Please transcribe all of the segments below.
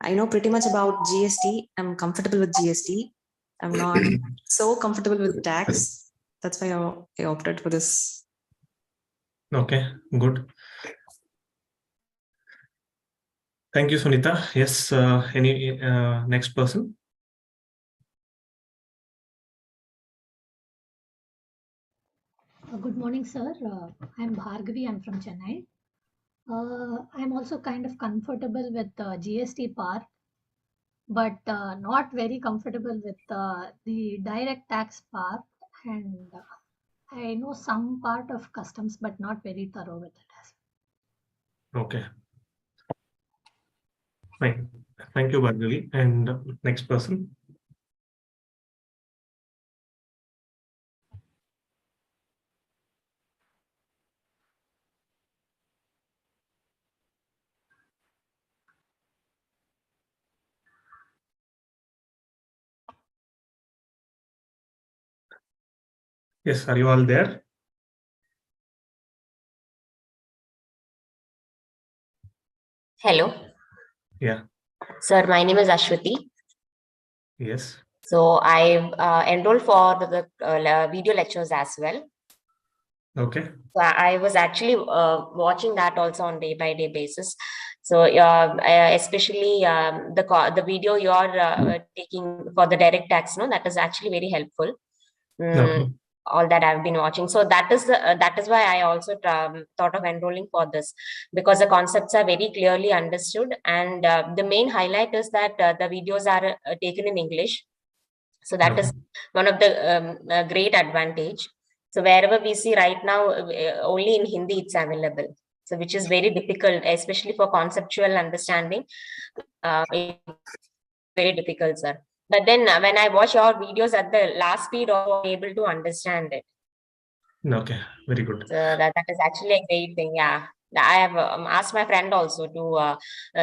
I know pretty much about GST. I'm comfortable with GST. I'm not so comfortable with tax. That's why I opted for this. Okay, good. Thank you, Sunita. Yes, any next person? Good morning, sir. I'm Bhargavi. I'm from Chennai. I'm also kind of comfortable with the GST part, but not very comfortable with the direct tax part. And I know some part of customs, but not very thorough with it. Okay. Fine. Thank you, Bhargavi. And next person. Yes, are you all there? Hello. Yeah. Sir, my name is Ashwati. Yes. So I enrolled for the video lectures as well. Okay. So I was actually watching that also on day-by-day basis. So especially the video you are taking for the direct tax, no, that is actually very helpful. Okay. All that I've been watching. So that is why I also thought of enrolling for this, because the concepts are very clearly understood, and the main highlight is that the videos are taken in English. So that is one of the great advantage. So wherever we see right now, only in Hindi it's available. So which is very difficult, especially for conceptual understanding. It's very difficult, sir. But then when I watch your videos at the last speed, I'm able to understand it. Okay, very good. So that is actually a great thing. Yeah. I have asked my friend also to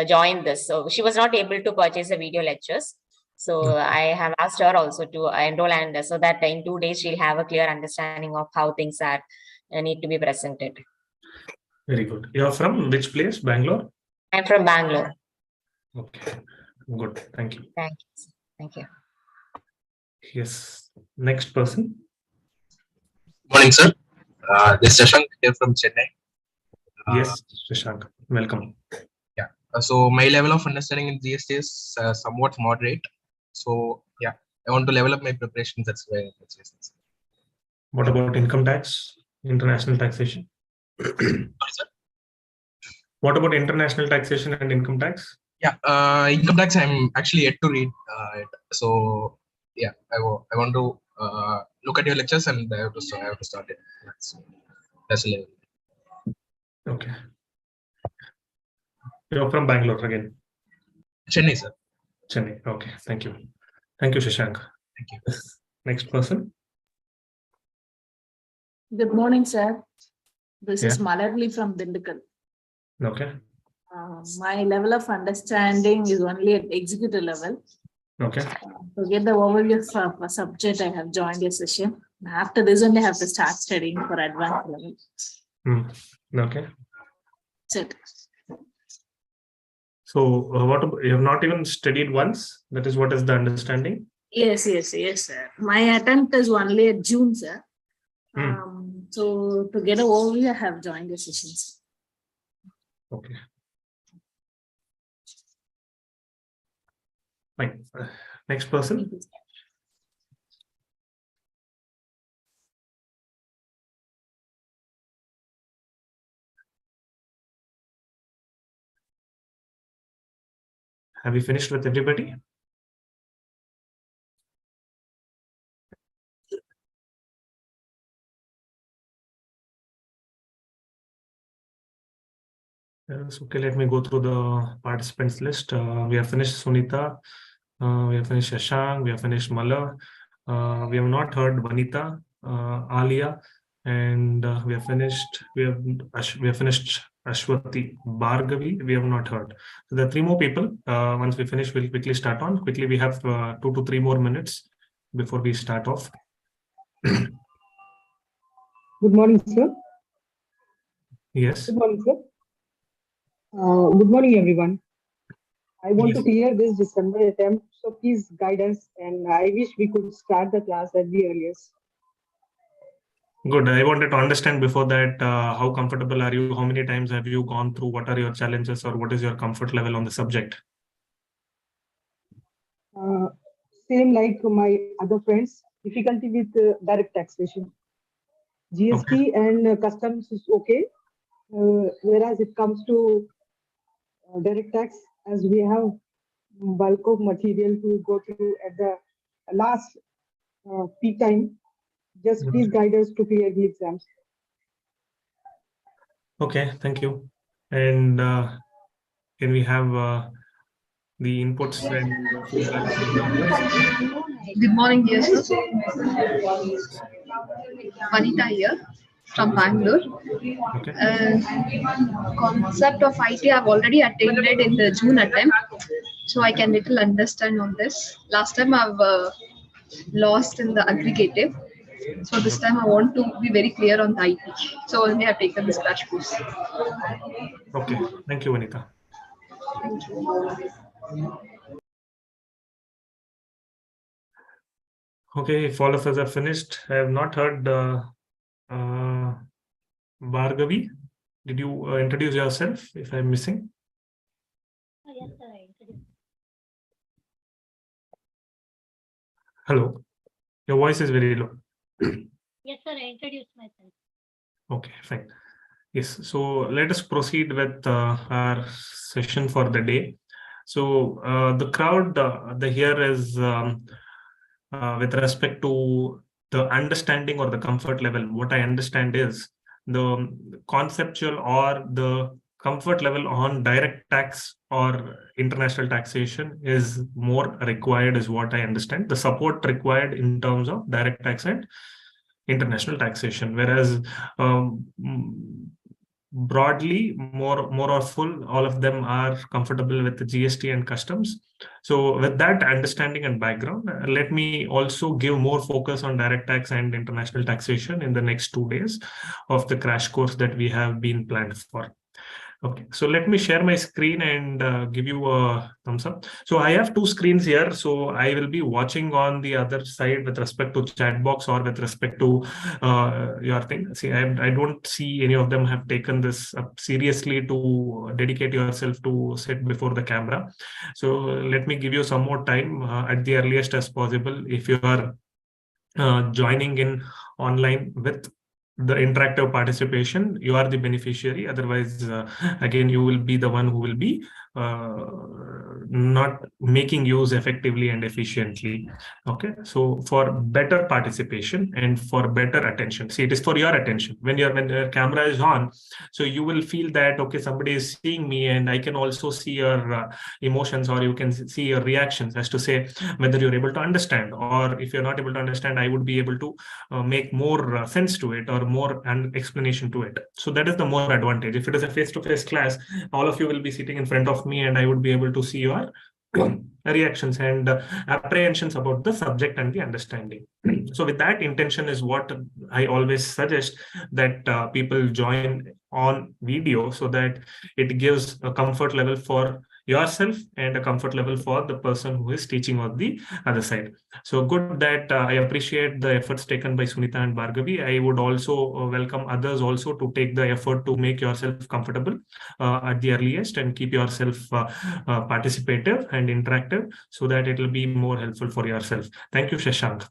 join this. So she was not able to purchase the video lectures. So I have asked her also to enroll, and so that in 2 days she'll have a clear understanding of how things are need to be presented. Very good. You're from which place? Bangalore? I'm from Bangalore. Okay, good. Thank you. Thank you. Thank you. Yes. Next person. Morning, sir. This is Shashank here from Chennai. Yes, Shashank. Welcome. Yeah. So my level of understanding in GST is somewhat moderate. So yeah, I want to level up my preparations. That's why. What about income tax, international taxation? Sorry, sir. What about international taxation and income tax? Yeah, income tax. I'm actually yet to read it. So yeah, I want to look at your lectures and I have to start it. That's a level. Okay. You're from Bangalore again. Chennai, sir. Chennai. Okay. Thank you. Thank you, Shashank. Thank you. Next person. Good morning, sir. This is Malarli from Dindigal. Okay. My level of understanding is only at executive level. Okay. To get the overview of a subject, I have joined your session. After this, only I have to start studying for advanced level. Okay. That's it. So, what you have not even studied once? That is what is the understanding? Yes, sir. My attempt is only at June, sir. So to get an overview, I have joined the sessions. Okay. Fine. Next person. Have you finished with everybody? Yes, okay, let me go through the participants list. We have finished Sunita. We have finished Shashank. We have finished Mala. We have not heard Vanita, Alia, and we have finished. We have finished Ashwati, Bhargavi. We have not heard. So there are 3 more people. Once we finish, we'll quickly start on. Quickly, we have 2 to 3 more minutes before we start off. Good morning, sir. Yes. Good morning, sir. Good morning, everyone. I want to clear this December attempt, so please guide us, and I wish we could start the class at the earliest. Good. I wanted to understand before that, how comfortable are you? How many times have you gone through? What are your challenges, or what is your comfort level on the subject? Same like my other friends, difficulty with direct taxation. GST and customs is okay, whereas it comes to direct tax, as we have bulk of material to go through at the last peak time. Just please guide us to clear the exams. Okay, thank you. And can we have the inputs and feedback from the others? Good morning, dear sir. Vanita here from Bangalore. Okay. Concept of IT I've already attended in the June attempt, so I can little understand on this. Last time I've lost in the aggregative, so this time I want to be very clear on the IT. So only I've taken this crash course. Okay, thank you, Vanita. Thank you. Okay, if all of us are finished, I have not heard Bhargavi. Did you introduce yourself if I'm missing? Yes, sir, I introduced. Hello, your voice is very low. Yes, sir, I introduced myself. Okay, fine. Yes, so let us proceed with our session for the day. So the crowd here is with respect to the understanding or the comfort level. What I understand is the conceptual or the comfort level on direct tax or international taxation is more required, is what I understand. The support required in terms of direct tax and international taxation, whereas broadly, more or full, all of them are comfortable with the GST and customs. So with that understanding and background, let me also give more focus on direct tax and international taxation in the next 2 days of the crash course that we have been planned for. Okay, so let me share my screen and give you a thumbs up. So I have 2 screens here. So I will be watching on the other side with respect to chat box or with respect to your thing. See, I don't see any of them have taken this up seriously to dedicate yourself to sit before the camera. So let me give you some more time at the earliest as possible. If you are joining in online with the interactive participation, you are the beneficiary. Otherwise, again, you will be the one who will be not making use effectively and efficiently. Okay, so for better participation and for better attention, see, it is for your attention. When your camera is on, so you will feel that, okay, somebody is seeing me and I can also see your emotions, or you can see your reactions as to say whether you're able to understand, or if you're not able to understand, I would be able to make more sense to it or more an explanation to it. So that is the more advantage. If it is a face-to-face class, all of you will be sitting in front of me and I would be able to see your reactions and apprehensions about the subject and the understanding. So with that intention is what I always suggest, that people join on video so that it gives a comfort level for yourself and a comfort level for the person who is teaching on the other side. So good that I appreciate the efforts taken by Sunita and Bhargavi. I would also welcome others also to take the effort to make yourself comfortable at the earliest and keep yourself participative and interactive so that it will be more helpful for yourself. Thank you, Shashank.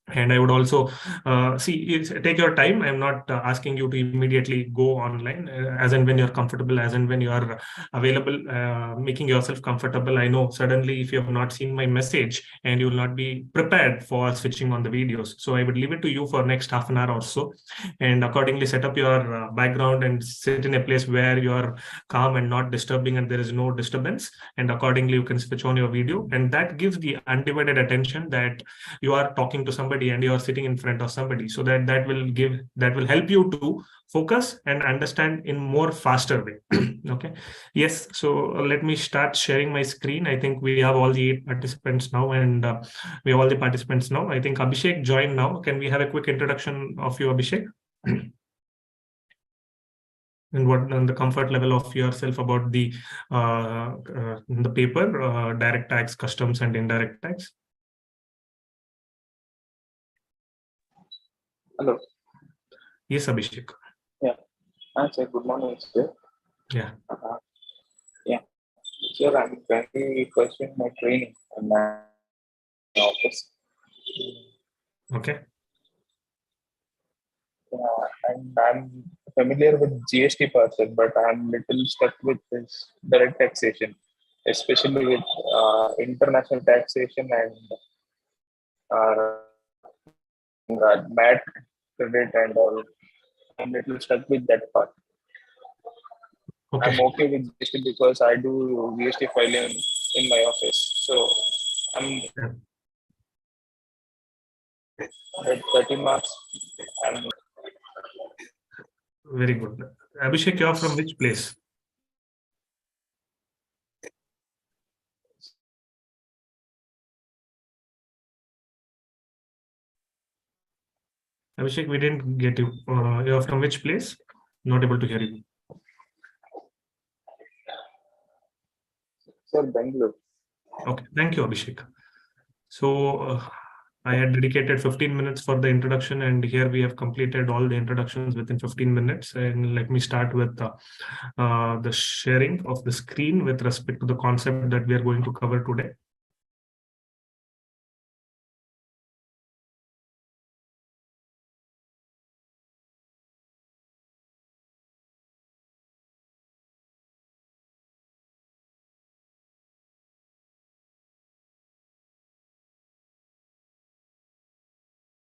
And I would also take your time. I'm not asking you to immediately go online, as and when you're comfortable, as and when you are available, making yourself comfortable. I know suddenly if you have not seen my message and you will not be prepared for switching on the videos. So I would leave it to you for next half an hour or so, and accordingly set up your background and sit in a place where you're calm and not disturbing and there is no disturbance. And accordingly, you can switch on your video, and that gives the undivided attention that you are talking to somebody and you are sitting in front of somebody, so that will help you to focus and understand in more faster way. Okay, yes, so let me start sharing my screen. I think we have all the 8 participants now, and we have all the participants now. I think Abhishek joined now. Can we have a quick introduction of you, Abhishek? and the comfort level of yourself about the paper, direct tax, customs, and indirect tax. Hello. Yes, Abhishek. Yeah. Sir, good morning, sir. Yeah. Yeah. Sir, I'm currently pursuing my training in my office. Okay. Yeah, and I'm familiar with GST part, sir, but I'm little stuck with this direct taxation, especially with international taxation and MAT credit and all. I'm little stuck with that part. Okay. I'm okay with GST because I do GST filing in my office. So I'm at 30 marks. I'm Very good. Abhishek, you're from which place? Abhishek, we didn't get you. You're from which place? Not able to hear you. Sir, Bangalore. Okay, thank you, Abhishek. So I had dedicated 15 minutes for the introduction, and here we have completed all the introductions within 15 minutes. And let me start with the sharing of the screen with respect to the concept that we are going to cover today.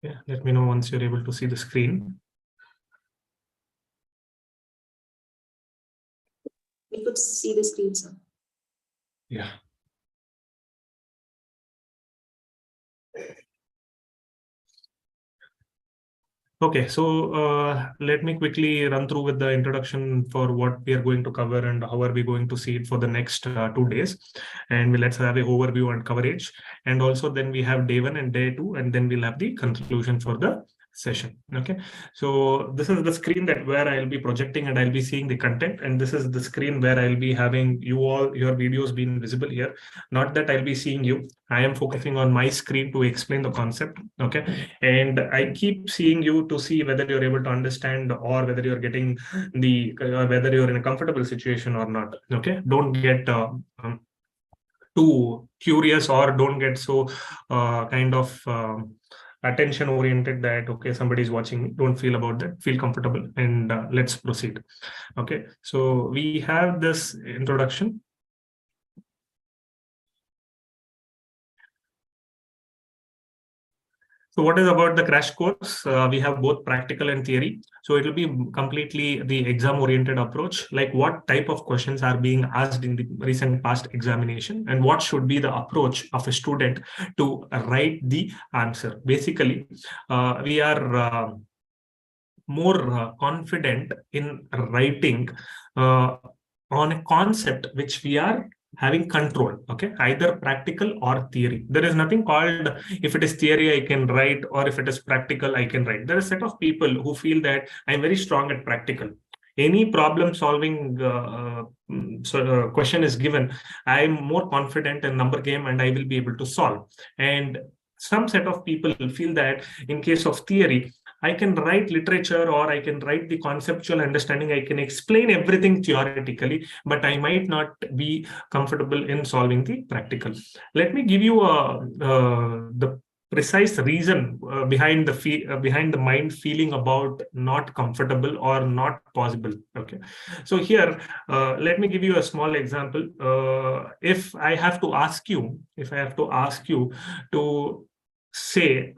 Yeah, let me know once you're able to see the screen. We could see the screen, sir. Yeah. Okay, so let me quickly run through with the introduction for what we are going to cover and how are we going to see it for the next 2 days. And let's have an overview and coverage. And also then we have day 1 and day 2, and then we'll have the conclusion for the session. Okay, so this is the screen that where I'll be projecting and I'll be seeing the content, and this is the screen where I'll be having you all your videos being visible here. Not that I'll be seeing you. I am focusing on my screen to explain the concept. Okay, and I keep seeing you to see whether you're able to understand or whether you're getting the whether you're in a comfortable situation or not. Okay, don't get too curious or don't get so kind of attention oriented that okay, somebody's watching me. Don't feel about that. Feel comfortable, and let's proceed. Okay, so we have this introduction. So what is about the crash course? We have both practical and theory. So it will be completely the exam-oriented approach, like what type of questions are being asked in the recent past examination and what should be the approach of a student to write the answer. Basically, we are more confident in writing on a concept which we are having control. Okay, either practical or theory. There is nothing called if it is theory I can write or if it is practical I can write. There are a set of people who feel that I'm very strong at practical. Any problem solving question is given, I'm more confident in number game and I will be able to solve. And some set of people feel that in case of theory, I can write literature or I can write the conceptual understanding. I can explain everything theoretically, but I might not be comfortable in solving the practical. Let me give you the precise reason behind the mind feeling about not comfortable or not possible. Okay, so here let me give you a small example. If I have to ask you to say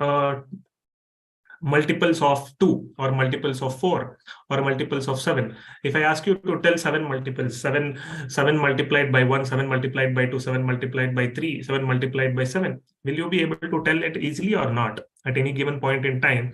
multiples of 2 or multiples of 4 or multiples of 7. If I ask you to tell 7 multiples, 7 multiplied by 1, 7 multiplied by 2, 7 multiplied by 3, 7 multiplied by 7, will you be able to tell it easily or not? at any given point in time.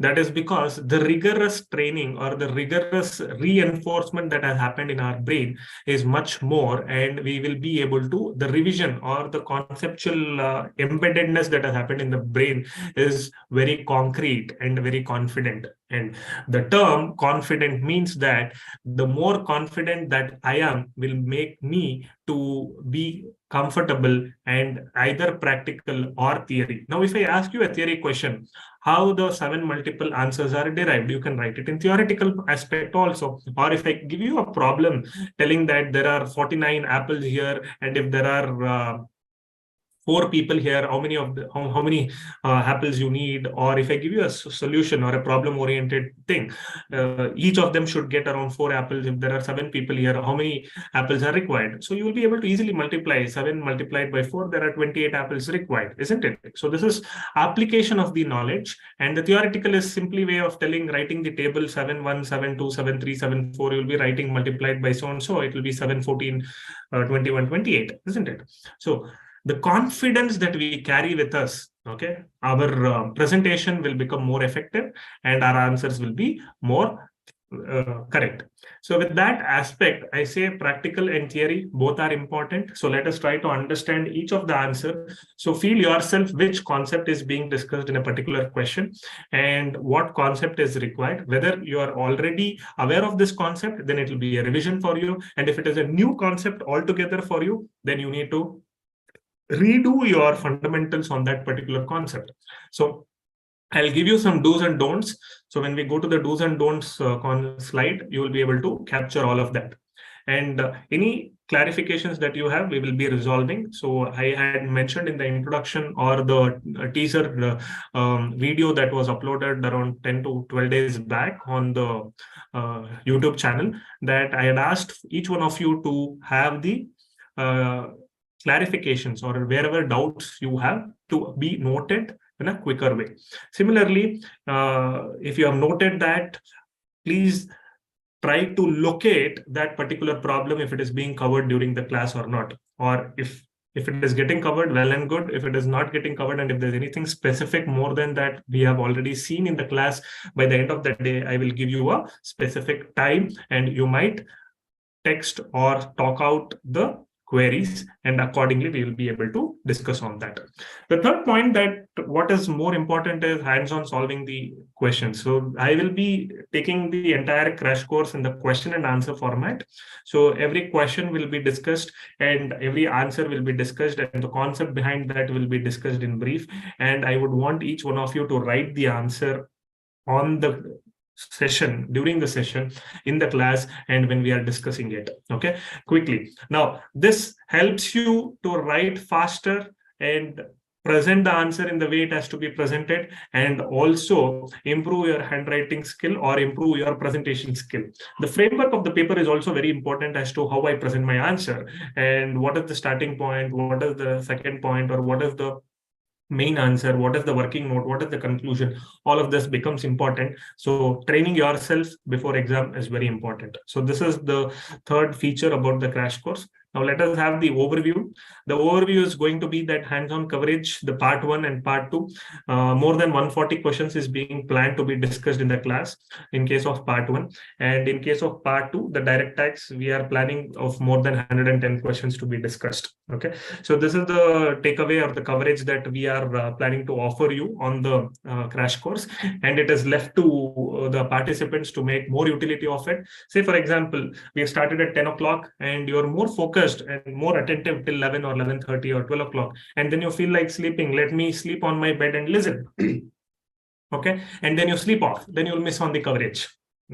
That is because the rigorous training or the rigorous reinforcement that has happened in our brain is much more, and we will be able to, the revision or the conceptual embeddedness that has happened in the brain is very concrete and very confident. And the term confident means that the more confident that I am will make me to be comfortable and either practical or theory. Now, if I ask you a theory question, how the 7 multiple answers are derived, you can write it in theoretical aspect also. Or if I give you a problem telling that there are 49 apples here, and if there are 4 people here, how many apples you need, or if I give you a solution or a problem oriented thing, each of them should get around 4 apples. If there are 7 people here, how many apples are required? So you will be able to easily multiply 7 multiplied by 4, there are 28 apples required, isn't it? So this is application of the knowledge, and the theoretical is simply way of writing the table 7, 1, 7, 2, 7, 3, 7, 4. You'll be writing multiplied by so and so, it will be 7, 14, 21, 28, isn't it? So the confidence that we carry with us, okay, our presentation will become more effective and our answers will be more correct. So with that aspect, I say practical and theory both are important. So let us try to understand each of the answer. So feel yourself which concept is being discussed in a particular question and what concept is required. Whether you are already aware of this concept, then it will be a revision for you. And if it is a new concept altogether for you, then you need to redo your fundamentals on that particular concept. So I'll give you some do's and don'ts. So when we go to the do's and don'ts slide, you will be able to capture all of that. And any clarifications that you have, we will be resolving. So I had mentioned in the introduction or the teaser video that was uploaded around 10 to 12 days back on the YouTube channel, that I had asked each one of you to have the clarifications or wherever doubts you have to be noted in a quicker way. Similarly, if you have noted that, please try to locate that particular problem if it is being covered during the class or not. Or if it is getting covered, well and good. If it is not getting covered, and if there's anything specific more than that we have already seen in the class, by the end of the day, I will give you a specific time and you might text or talk out the queries, and accordingly we will be able to discuss on that. The third point, that what is more important is hands-on solving the questions. So I will be taking the entire crash course in the question and answer format. So every question will be discussed and every answer will be discussed, and the concept behind that will be discussed in brief. And I would want each one of you to write the answer on the session, during the session, in the class, and when we are discussing it, okay, quickly. Now, this helps you to write faster and present the answer in the way it has to be presented, and also improve your handwriting skill or improve your presentation skill. The framework of the paper is also very important as to how I present my answer, and what is the starting point, what is the second point, or what is the main answer, what is the working note, what is the conclusion. All of this becomes important. So training yourself before exam is very important. So this is the third feature about the crash course. Now let us have the overview. The overview is going to be that hands-on coverage, the part 1 and part 2. More than 140 questions is being planned to be discussed in the class in case of part 1. And in case of part 2, the direct tax, we are planning of more than 110 questions to be discussed. Okay, so this is the takeaway or the coverage that we are planning to offer you on the crash course. And it is left to the participants to make more utility of it. Say, for example, we have started at 10 o'clock and you're more focused and more attentive till 11 or 11:30 or 12 o'clock, and then you feel like sleeping. Let me sleep on my bed and listen. Okay, and then you sleep off, then you'll miss on the coverage.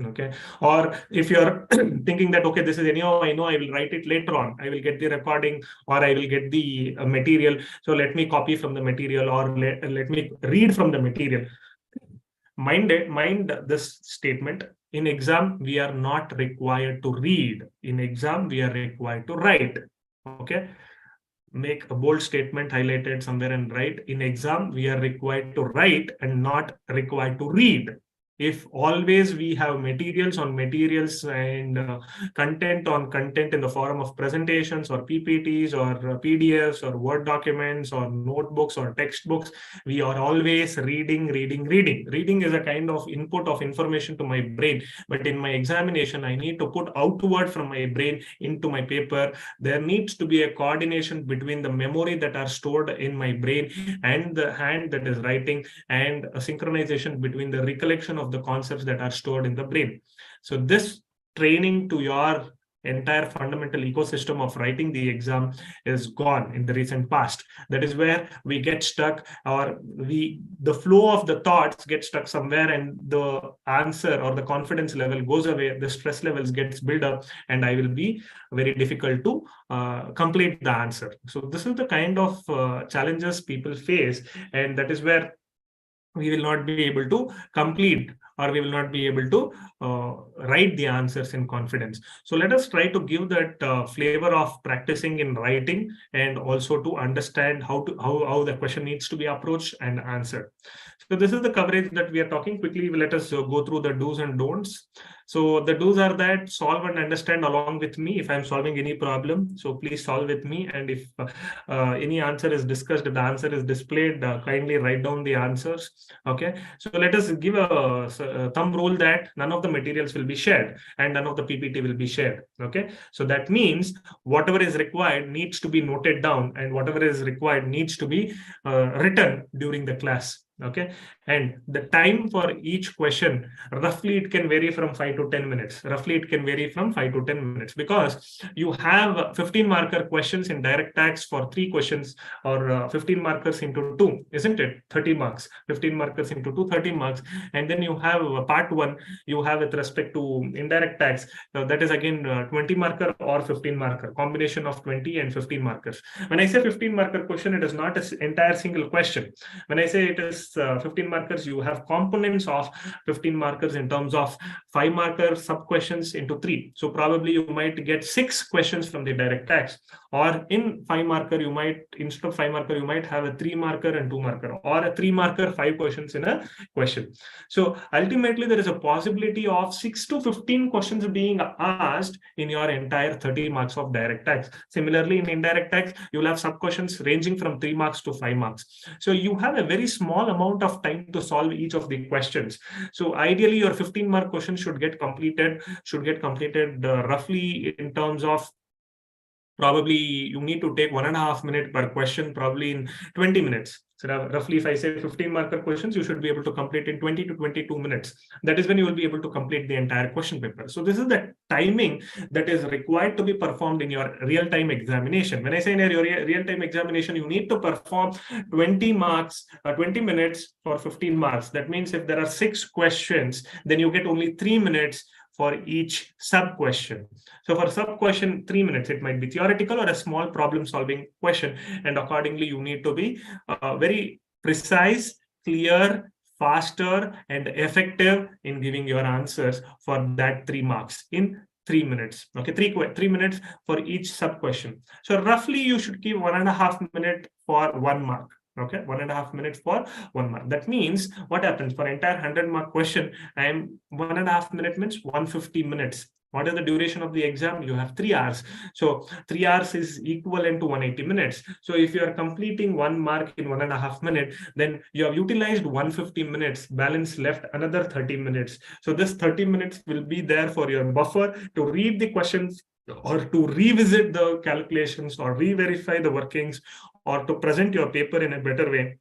Okay, or if you're thinking that, okay, this is anyhow, I know I will write it later on, I will get the recording or I will get the material, so let me copy from the material or let me read from the material. Mind this statement. In exam, we are not required to read. In exam, we are required to write. Okay. Make a bold statement, highlighted somewhere and write. In exam, we are required to write and not required to read. if always we have materials on materials and content on content in the form of presentations or PPTs or PDFs or Word documents or notebooks or textbooks, we are always reading. Reading is a kind of input of information to my brain, but in my examination, I need to put outward from my brain into my paper. There needs to be a coordination between the memory that are stored in my brain and the hand that is writing, and a synchronization between the recollection of the concepts that are stored in the brain. So this training to your entire fundamental ecosystem of writing the exam is gone in the recent past. That is where we get stuck, or the flow of the thoughts get stuck somewhere, and the answer or the confidence level goes away, the stress levels gets built up, and I will be very difficult to complete the answer. So this is the kind of challenges people face, and that is where we will not be able to complete, or we will not be able to write the answers in confidence. So let us try to give that flavor of practicing in writing, and also to understand how the question needs to be approached and answered. So this is the coverage that we are talking. Quickly, let us go through the do's and don'ts. So the do's are that solve and understand along with me if I'm solving any problem. So please solve with me, and if any answer is discussed, the answer is displayed, kindly write down the answers. Okay, so let us give a thumb rule that none of the materials will be shared and none of the PPT will be shared. Okay, so that means whatever is required needs to be noted down, and whatever is required needs to be written during the class. Okay, and the time for each question, roughly it can vary from 5 to 10 minutes. Roughly it can vary from 5 to 10 minutes, because you have 15 marker questions in direct tax for 3 questions, or 15 markers into 2, isn't it? 30 marks, 15 markers into 2, 30 marks. And then you have part 1, you have with respect to indirect tax, that is again 20 marker or 15 marker, combination of 20 and 15 markers. When I say 15 marker question, it is not an entire single question. When I say it is 15 markers, you have components of 15 markers in terms of 5 marker sub questions into 3. So probably you might get 6 questions from the direct tax, or in 5 marker you might, instead of 5 marker, you might have a 3 marker and 2 marker, or a 3 marker 5 questions in a question. So ultimately there is a possibility of 6 to 15 questions being asked in your entire 30 marks of direct tax. Similarly, in indirect tax, you will have sub questions ranging from 3 marks to 5 marks. So you have a very small amount of time to solve each of the questions. So ideally your 15 mark question should get completed roughly in terms of, probably you need to take 1.5 minutes per question, probably in 20 minutes. So roughly, if I say 15 marker questions, you should be able to complete in 20 to 22 minutes. That is when you will be able to complete the entire question paper. So this is the timing that is required to be performed in your real-time examination. When I say in a real-time examination, you need to perform 20 marks, 20 minutes for 15 marks. That means if there are 6 questions, then you get only 3 minutes for each sub question. So for sub question, 3 minutes, it might be theoretical or a small problem solving question. And accordingly, you need to be very precise, clear, faster, and effective in giving your answers for that 3 marks in 3 minutes. Okay, 3 minutes for each sub question. So roughly you should keep 1.5 minutes for 1 mark. Okay, 1.5 minutes for 1 mark. That means what happens for entire 100 mark question, I am 1.5 minutes means 150 minutes. What is the duration of the exam? You have 3 hours. So 3 hours is equivalent to 180 minutes. So if you are completing 1 mark in 1.5 minutes, then you have utilized 150 minutes, balance left another 30 minutes. So this 30 minutes will be there for your buffer to read the questions, or to revisit the calculations, or re-verify the workings, or to present your paper in a better way,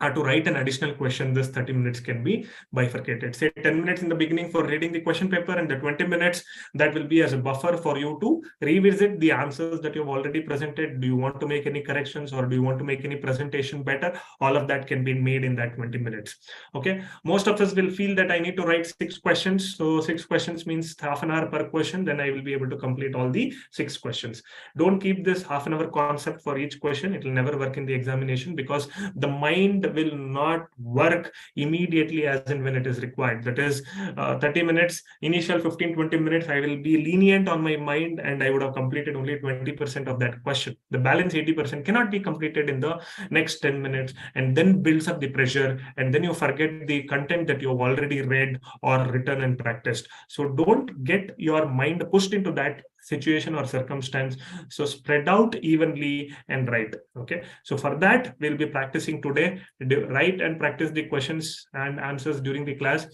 or to write an additional question. This 30 minutes can be bifurcated. Say 10 minutes in the beginning for reading the question paper, and the 20 minutes that will be as a buffer for you to revisit the answers that you've already presented. Do you want to make any corrections, or do you want to make any presentation better? All of that can be made in that 20 minutes. Okay. Most of us will feel that I need to write 6 questions. So 6 questions means half an hour per question. Then I will be able to complete all the 6 questions. Don't keep this half an hour concept for each question. It will never work in the examination, because the mind mind will not work immediately as and when it is required. That is 30 minutes, initial 15-20 minutes, I will be lenient on my mind and I would have completed only 20% of that question. The balance 80% cannot be completed in the next 10 minutes, and then builds up the pressure, and then you forget the content that you've already read or written and practiced. So don't get your mind pushed into that situation or circumstance. So spread out evenly and write. Okay, so for that we'll be practicing today. Write and practice the questions and answers during the class.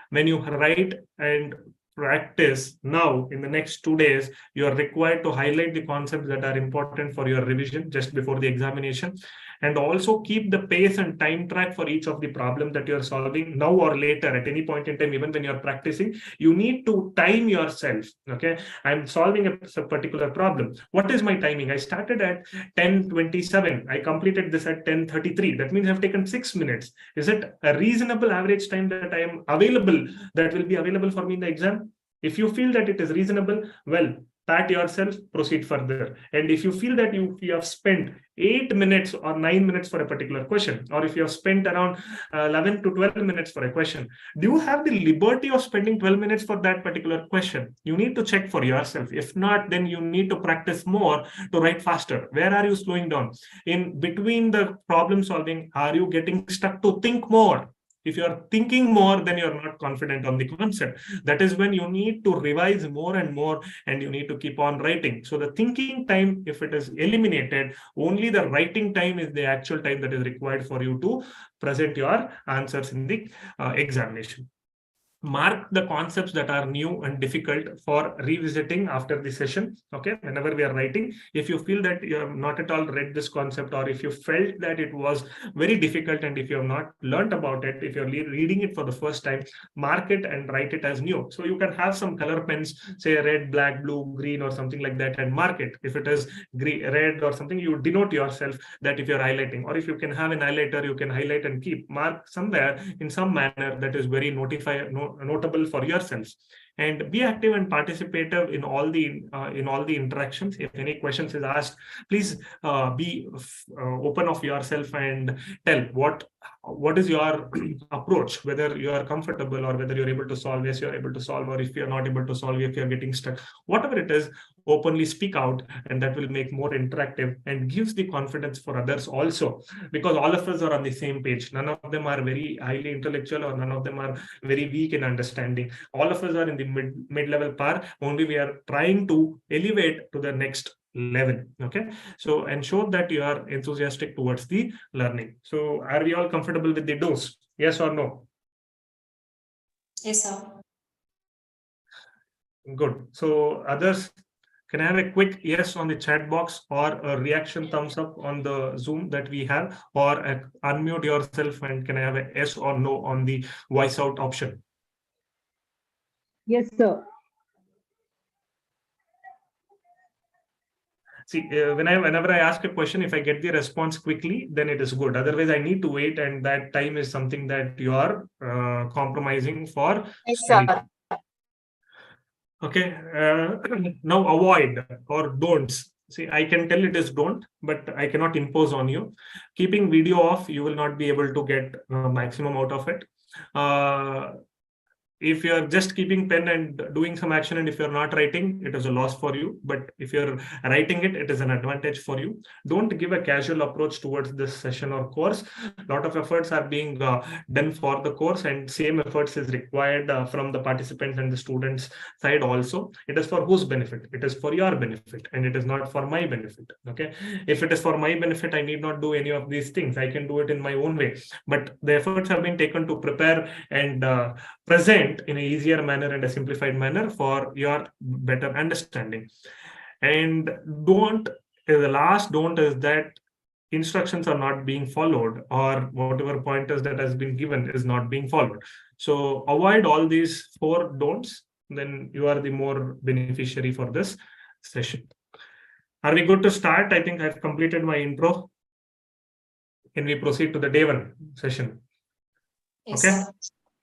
When you write and practice now, in the next 2 days, you are required to highlight the concepts that are important for your revision just before the examination, and also keep the pace and time track for each of the problem that you're solving now or later at any point in time. Even when you're practicing, you need to time yourself. Okay, I'm solving a particular problem. What is my timing? I started at 10:27. I completed this at 10:33. That means I've taken 6 minutes. Is it a reasonable average time that I am available, that will be available for me in the exam? If you feel that it is reasonable, well, pat yourself, proceed further. And if you feel that you have spent 8 minutes or 9 minutes for a particular question, or if you have spent around 11 to 12 minutes for a question, do you have the liberty of spending 12 minutes for that particular question? You need to check for yourself. If not, then you need to practice more to write faster. Where are you slowing down? In between the problem solving, are you getting stuck to think more? If you are thinking more, then you're not confident on the concept. That is when you need to revise more and more, and you need to keep on writing. So the thinking time, if it is eliminated, only the writing time is the actual time that is required for you to present your answers in the examination. Mark the concepts that are new and difficult for revisiting after the session. Okay, whenever we are writing, if you feel that you have not at all read this concept, or if you felt that it was very difficult, and if you have not learned about it, if you're reading it for the first time, mark it and write it as new. So you can have some color pens, say red, black, blue, green, or something like that, and mark it. If it is red or something, you denote yourself that if you're highlighting, or if you can have an highlighter, you can highlight and keep mark somewhere in some manner that is very notable for yourselves. And be active and participative in all the interactions. If any questions is asked, please be open of yourself and tell what is your approach, whether you are comfortable or whether you're able to solve. Yes, you're able to solve, or if you're not able to solve, if you're getting stuck, whatever it is, openly speak out, and that will make more interactive and gives the confidence for others also, because all of us are on the same page. None of them are very highly intellectual, or none of them are very weak in understanding. All of us are in the mid-level par, only we are trying to elevate to the next level. Okay, so ensure that you are enthusiastic towards the learning. So are we all comfortable with the dose? Yes or no? Yes, sir. Good. So others, can I have a quick yes on the chat box, or a reaction thumbs up on the Zoom that we have, or unmute yourself, and can I have a yes or no on the voice out option? Yes, sir. See, whenever I ask a question, if I get the response quickly, then it is good. Otherwise, I need to wait, and that time is something that you are compromising for. Yes, sir. Okay, now avoid or don'ts. See, I can tell it is don't, but I cannot impose on you. Keeping video off, you will not be able to get maximum out of it. If you're just keeping pen and doing some action, and if you're not writing, it is a loss for you. But if you're writing it, it is an advantage for you. Don't give a casual approach towards this session or course. A lot of efforts are being done for the course, and same efforts is required from the participants and the students side also. It is for whose benefit? It is for your benefit, and it is not for my benefit. Okay, if it is for my benefit, I need not do any of these things. I can do it in my own way. But the efforts have been taken to prepare and present in an easier manner and a simplified manner for your better understanding. And the last don't is that instructions are not being followed, or whatever pointers that has been given is not being followed. So avoid all these 4 don'ts, then you are the more beneficiary for this session. Are we good to start? I think I've completed my intro. Can we proceed to the day 1 session? Yes, Okay. sir.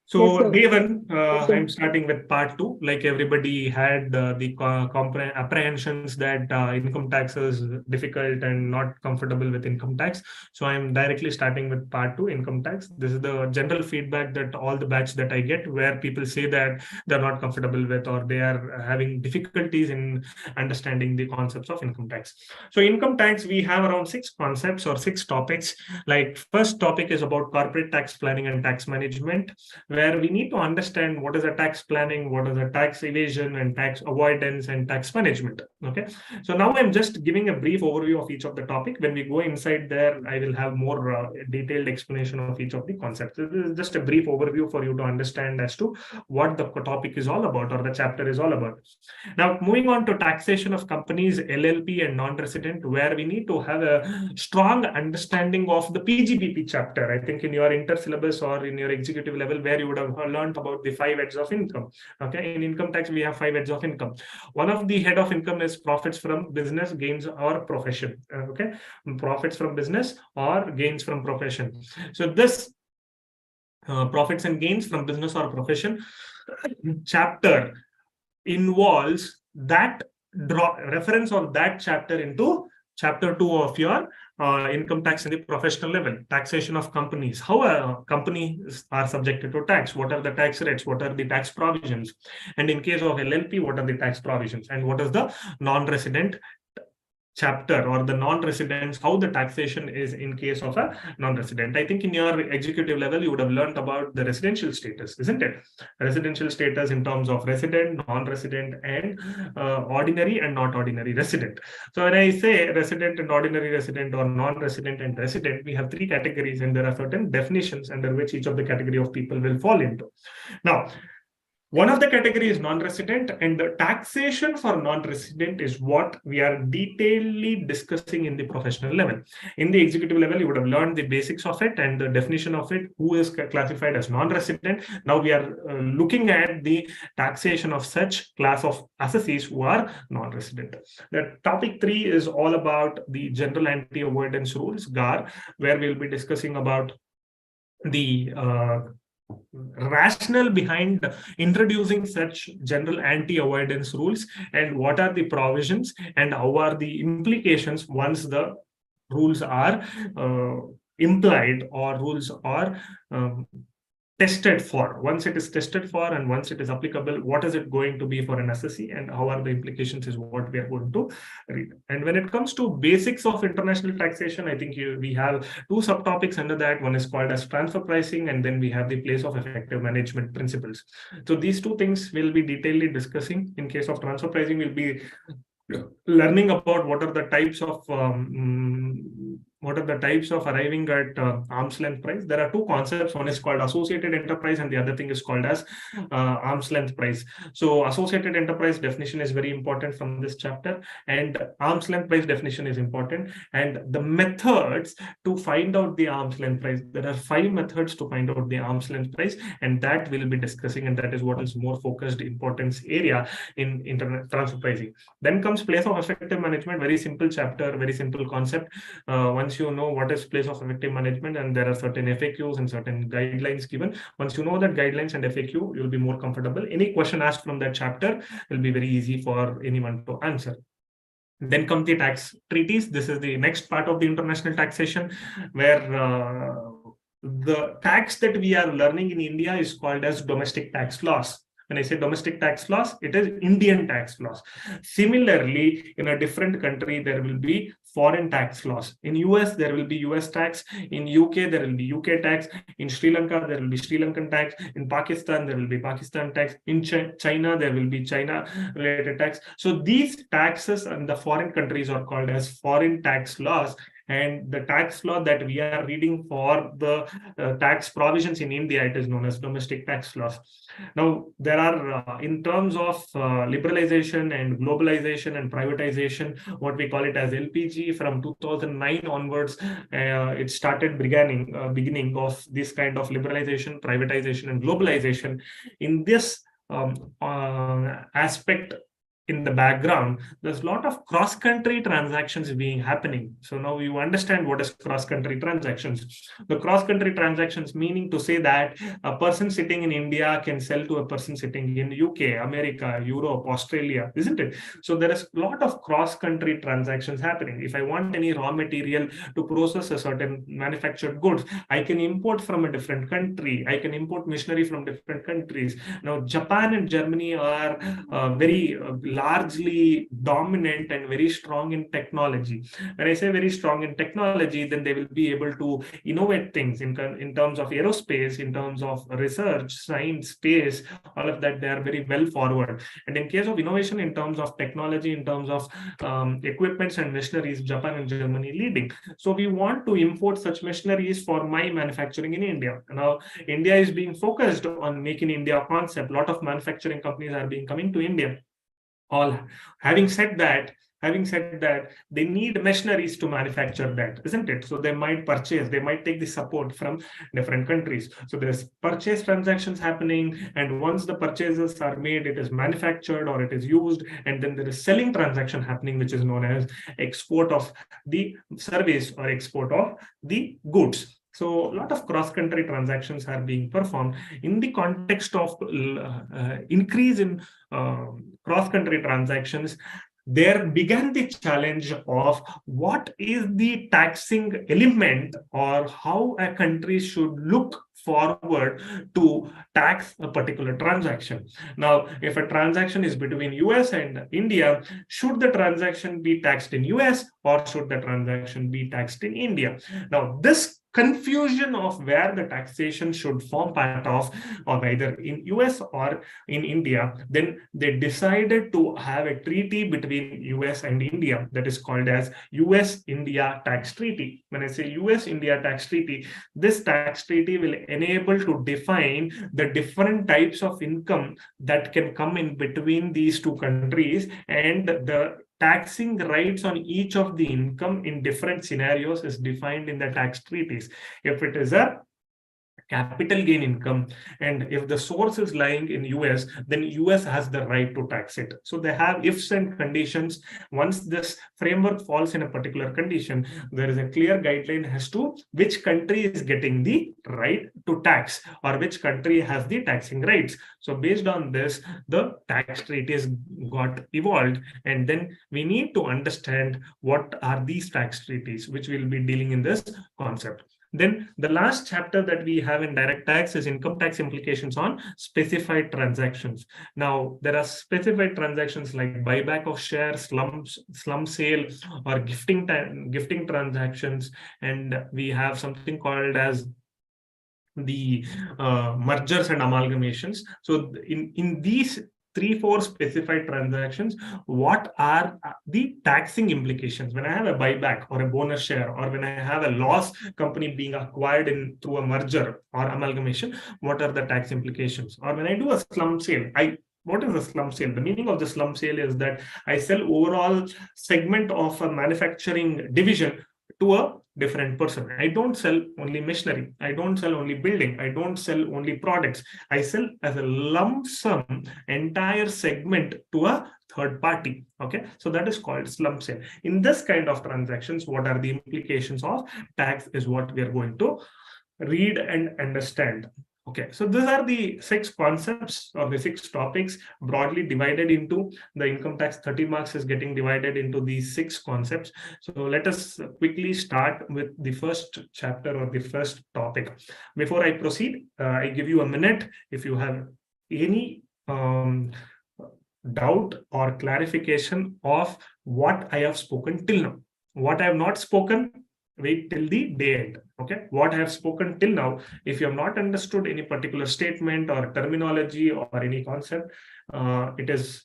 So Yes, sir. day one, Yes, sir. I'm starting with part 2. Like everybody had the apprehensions that income tax is difficult and not comfortable with income tax. So I'm directly starting with part 2, income tax. This is the general feedback that all the batch that I get, where people say that they're not comfortable with, or they are having difficulties in understanding the concepts of income tax. So income tax, we have around 6 concepts or 6 topics. Like first topic is about corporate tax planning and tax management, where we need to understand what is a tax planning, what is a tax evasion and tax avoidance and tax management. Okay, so now I'm just giving a brief overview of each of the topic. When we go inside there, I will have more detailed explanation of each of the concepts. This is just a brief overview for you to understand as to what the topic is all about, or the chapter is all about. Now, moving on to taxation of companies, LLP and non-resident, where we need to have a strong understanding of the PGBP chapter. I think in your inter-syllabus or in your executive level, where you would have learned about the 5 heads of income. Okay, in income tax, we have 5 heads of income. One of the head of income is profits from business, gains or profession. Okay, profits from business or gains from profession. So this profits and gains from business or profession chapter involves that reference of that chapter into chapter 2 of your income tax in the professional level. Taxation of companies, how companies are subjected to tax, what are the tax rates, what are the tax provisions, and in case of LLP, what are the tax provisions, and what is the non-resident chapter or the non-residents, how the taxation is in case of a non-resident. I think in your executive level, you would have learned about the residential status, isn't it? Residential status in terms of resident, non-resident, and ordinary and not ordinary resident. So when I say resident and ordinary resident, or non-resident and resident, we have 3 categories, and there are certain definitions under which each of the category of people will fall into. Now, one of the categories is non-resident, and the taxation for non-resident is what we are detailedly discussing in the professional level. In the executive level, you would have learned the basics of it and the definition of it, who is classified as non-resident. Now we are looking at the taxation of such class of assessees who are non-resident. The topic 3 is all about the general anti-avoidance rules, GAR, where we'll be discussing about the rationale behind introducing such general anti-avoidance rules, and what are the provisions and how are the implications once the rules are implied or rules are tested for. Once it is tested for and once it is applicable, what is it going to be for an assessee, and how are the implications is what we are going to read. And when it comes to basics of international taxation, I think we have 2 subtopics under that. One is called as transfer pricing, and then we have the place of effective management principles. So these 2 things we'll be detailedly discussing. In case of transfer pricing, we'll be learning about what are the types of arriving at arm's length price. There are 2 concepts. One is called associated enterprise, and the other thing is called as arm's length price. So associated enterprise definition is very important from this chapter, and arm's length price definition is important. And the methods to find out the arm's length price, there are 5 methods to find out the arm's length price, and that we'll be discussing, and that is what is more focused importance area in internet transfer pricing. Then comes place of effective management. Very simple chapter, very simple concept. Once you know what is place of effective management, and there are certain FAQs and certain guidelines given, once you know that guidelines and FAQ, you'll be more comfortable. Any question asked from that chapter will be very easy for anyone to answer. Then come the tax treaties. This is the next part of the international taxation, where the tax that we are learning in India is called as domestic tax laws. When I say domestic tax laws, it is Indian tax laws. Similarly, in a different country, there will be foreign tax laws. In US, there will be US tax. In UK, there will be UK tax. In Sri Lanka, there will be Sri Lankan tax. In Pakistan, there will be Pakistan tax. In China, there will be China-related tax. So these taxes in the foreign countries are called as foreign tax laws. And the tax law that we are reading for the tax provisions in India, it is known as domestic tax laws. Now, there are, in terms of liberalization and globalization and privatization, what we call it as LPG, from 2009 onwards, it started beginning of this kind of liberalization, privatization, and globalization. In this aspect, in the background, there's a lot of cross-country transactions being happening. So now you understand what is cross-country transactions. The cross-country transactions meaning to say that a person sitting in India can sell to a person sitting in UK, America, Europe, Australia, isn't it? So there is a lot of cross-country transactions happening. If I want any raw material to process a certain manufactured goods, I can import from a different country. I can import machinery from different countries. Now, Japan and Germany are very largely dominant and very strong in technology. When I say very strong in technology, then they will be able to innovate things in terms of aerospace, in terms of research, science, space, all of that. They are very well forward. And in case of innovation, in terms of technology, in terms of equipments and machineries, Japan and Germany leading. So we want to import such machineries for my manufacturing in India. Now, India is being focused on Make in India concept. A lot of manufacturing companies are being coming to India. All having said that, they need machineries to manufacture that, isn't it? So they might purchase, they might take the support from different countries. So there's purchase transactions happening, and once the purchases are made, it is manufactured or it is used, and then there is selling transaction happening, which is known as export of the service or export of the goods. So a lot of cross-country transactions are being performed in the context of increase in cross-country transactions. There began the challenge of what is the taxing element, or how a country should look forward to tax a particular transaction. Now, if a transaction is between US and India, should the transaction be taxed in US or should the transaction be taxed in India? Now, this confusion of where the taxation should form part of, or either in US or in India, then they decided to have a treaty between US and India that is called as US-India Tax Treaty. When I say US-India Tax Treaty, this tax treaty will enable to define the different types of income that can come in between these two countries, and the taxing rights on each of the income in different scenarios is defined in the tax treaties. If it is a capital gain income, and if the source is lying in US, then US has the right to tax it. So they have ifs and conditions. Once this framework falls in a particular condition, there is a clear guideline as to which country is getting the right to tax, or which country has the taxing rights. So based on this, the tax treaties got evolved, and then we need to understand what are these tax treaties, which we'll be dealing in this concept. Then the last chapter that we have in direct tax is income tax implications on specified transactions. Now, there are specified transactions like buyback of shares, slum sale, or gifting transactions, and we have something called as the mergers and amalgamations. So in these 3-4 specified transactions, what are the taxing implications? When I have a buyback or a bonus share, or when I have a loss company being acquired through a merger or amalgamation, what are the tax implications? Or when I do a slum sale, what is a slum sale? The meaning of the slum sale is that I sell overall segment of a manufacturing division to a different person. I don't sell only machinery. I don't sell only building. I don't sell only products. I sell as a lump sum entire segment to a third party. Okay, so that is called slum sale. In this kind of transactions, what are the implications of tax is what we are going to read and understand. Okay, so these are the 6 concepts or the 6 topics broadly divided into the income tax. 30 marks is getting divided into these 6 concepts. So let us quickly start with the first chapter or the first topic. Before I proceed, I give you a minute. If you have any doubt or clarification of what I have spoken till now, what I have not spoken, wait till the day end. Okay, what I have spoken till now, if you have not understood any particular statement or terminology or any concept, it is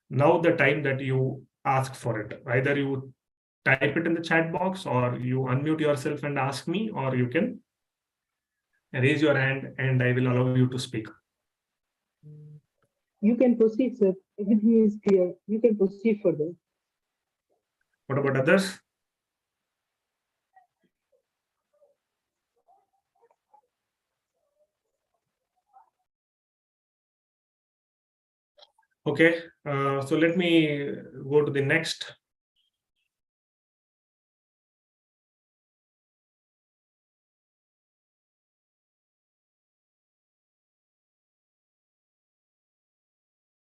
now the time that you ask for it. Either you type it in the chat box, or you unmute yourself and ask me, or you can raise your hand and I will allow you to speak. You can proceed, sir. Everything is clear. You can proceed further. What about others? Okay, so let me go to the next.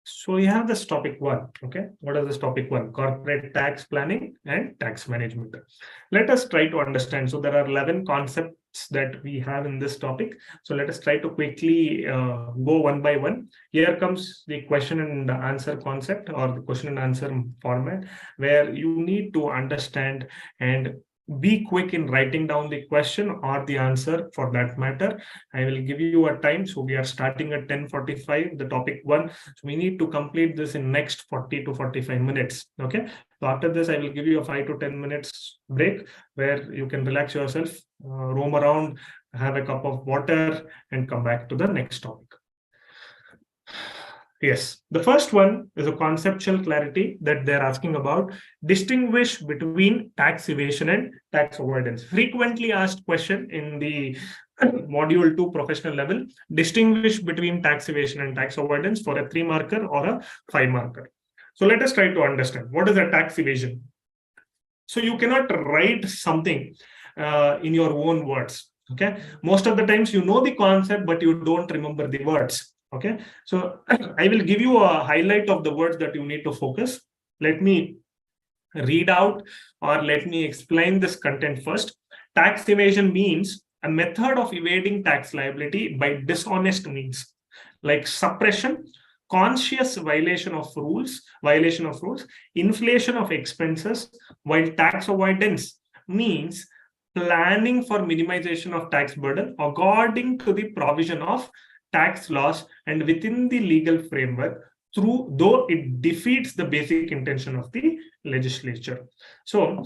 So we have this topic 1. Okay, what is this topic 1? Corporate tax planning and tax management. Let us try to understand. So there are 11 concepts that we have in this topic. So let us try to quickly go one by one. Here comes the question and answer concept, or the question and answer format, where you need to understand and be quick in writing down the question or the answer for that matter. I will give you a time. So we are starting at 10:45, the topic 1. So we need to complete this in next 40 to 45 minutes. Okay. So after this, I will give you a 5 to 10 minutes break where you can relax yourself, roam around, have a cup of water, and come back to the next topic. Yes, the first one is a conceptual clarity that they're asking about. Distinguish between tax evasion and tax avoidance. Frequently asked question in the module 2 professional level. Distinguish between tax evasion and tax avoidance for a 3-marker or a 5-marker. So let us try to understand what is a tax evasion. So you cannot write something in your own words. Okay, most of the times you know the concept, but you don't remember the words. Okay, so I will give you a highlight of the words that you need to focus. Let me read out, or let me explain this content first. Tax evasion means a method of evading tax liability by dishonest means, like suppression, conscious violation of rules, inflation of expenses, while tax avoidance means planning for minimization of tax burden according to the provision of tax laws and within the legal framework, though it defeats the basic intention of the legislature. So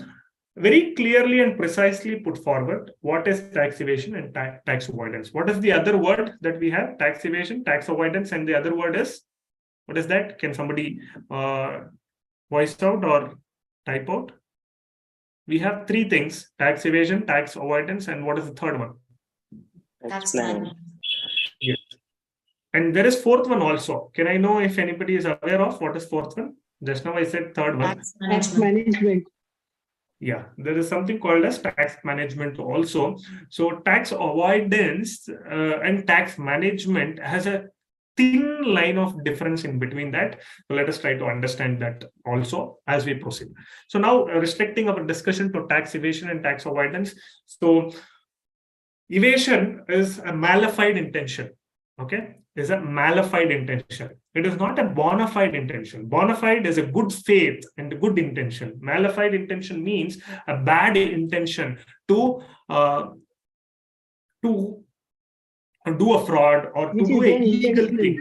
very clearly and precisely put forward what is tax evasion and tax avoidance. What is the other word that we have? Tax evasion, tax avoidance, and the other word is, what is that? Can somebody voice out or type out? We have 3 things: tax evasion, tax avoidance, and what is the third one? Tax planning. Yes. And there is 4th one also. Can I know if anybody is aware of what is 4th one? Just now I said 3rd one. Tax management. Yeah, there is something called as tax management also. So tax avoidance and tax management has a thin line of difference in between that. So let us try to understand that also as we proceed. So now restricting our discussion to tax evasion and tax avoidance. So evasion is a malified intention. Okay, is a malified intention. It is not a bona fide intention. Bona fide is a good faith and a good intention. Malified intention means a bad intention to do a fraud, or to do a illegal thing,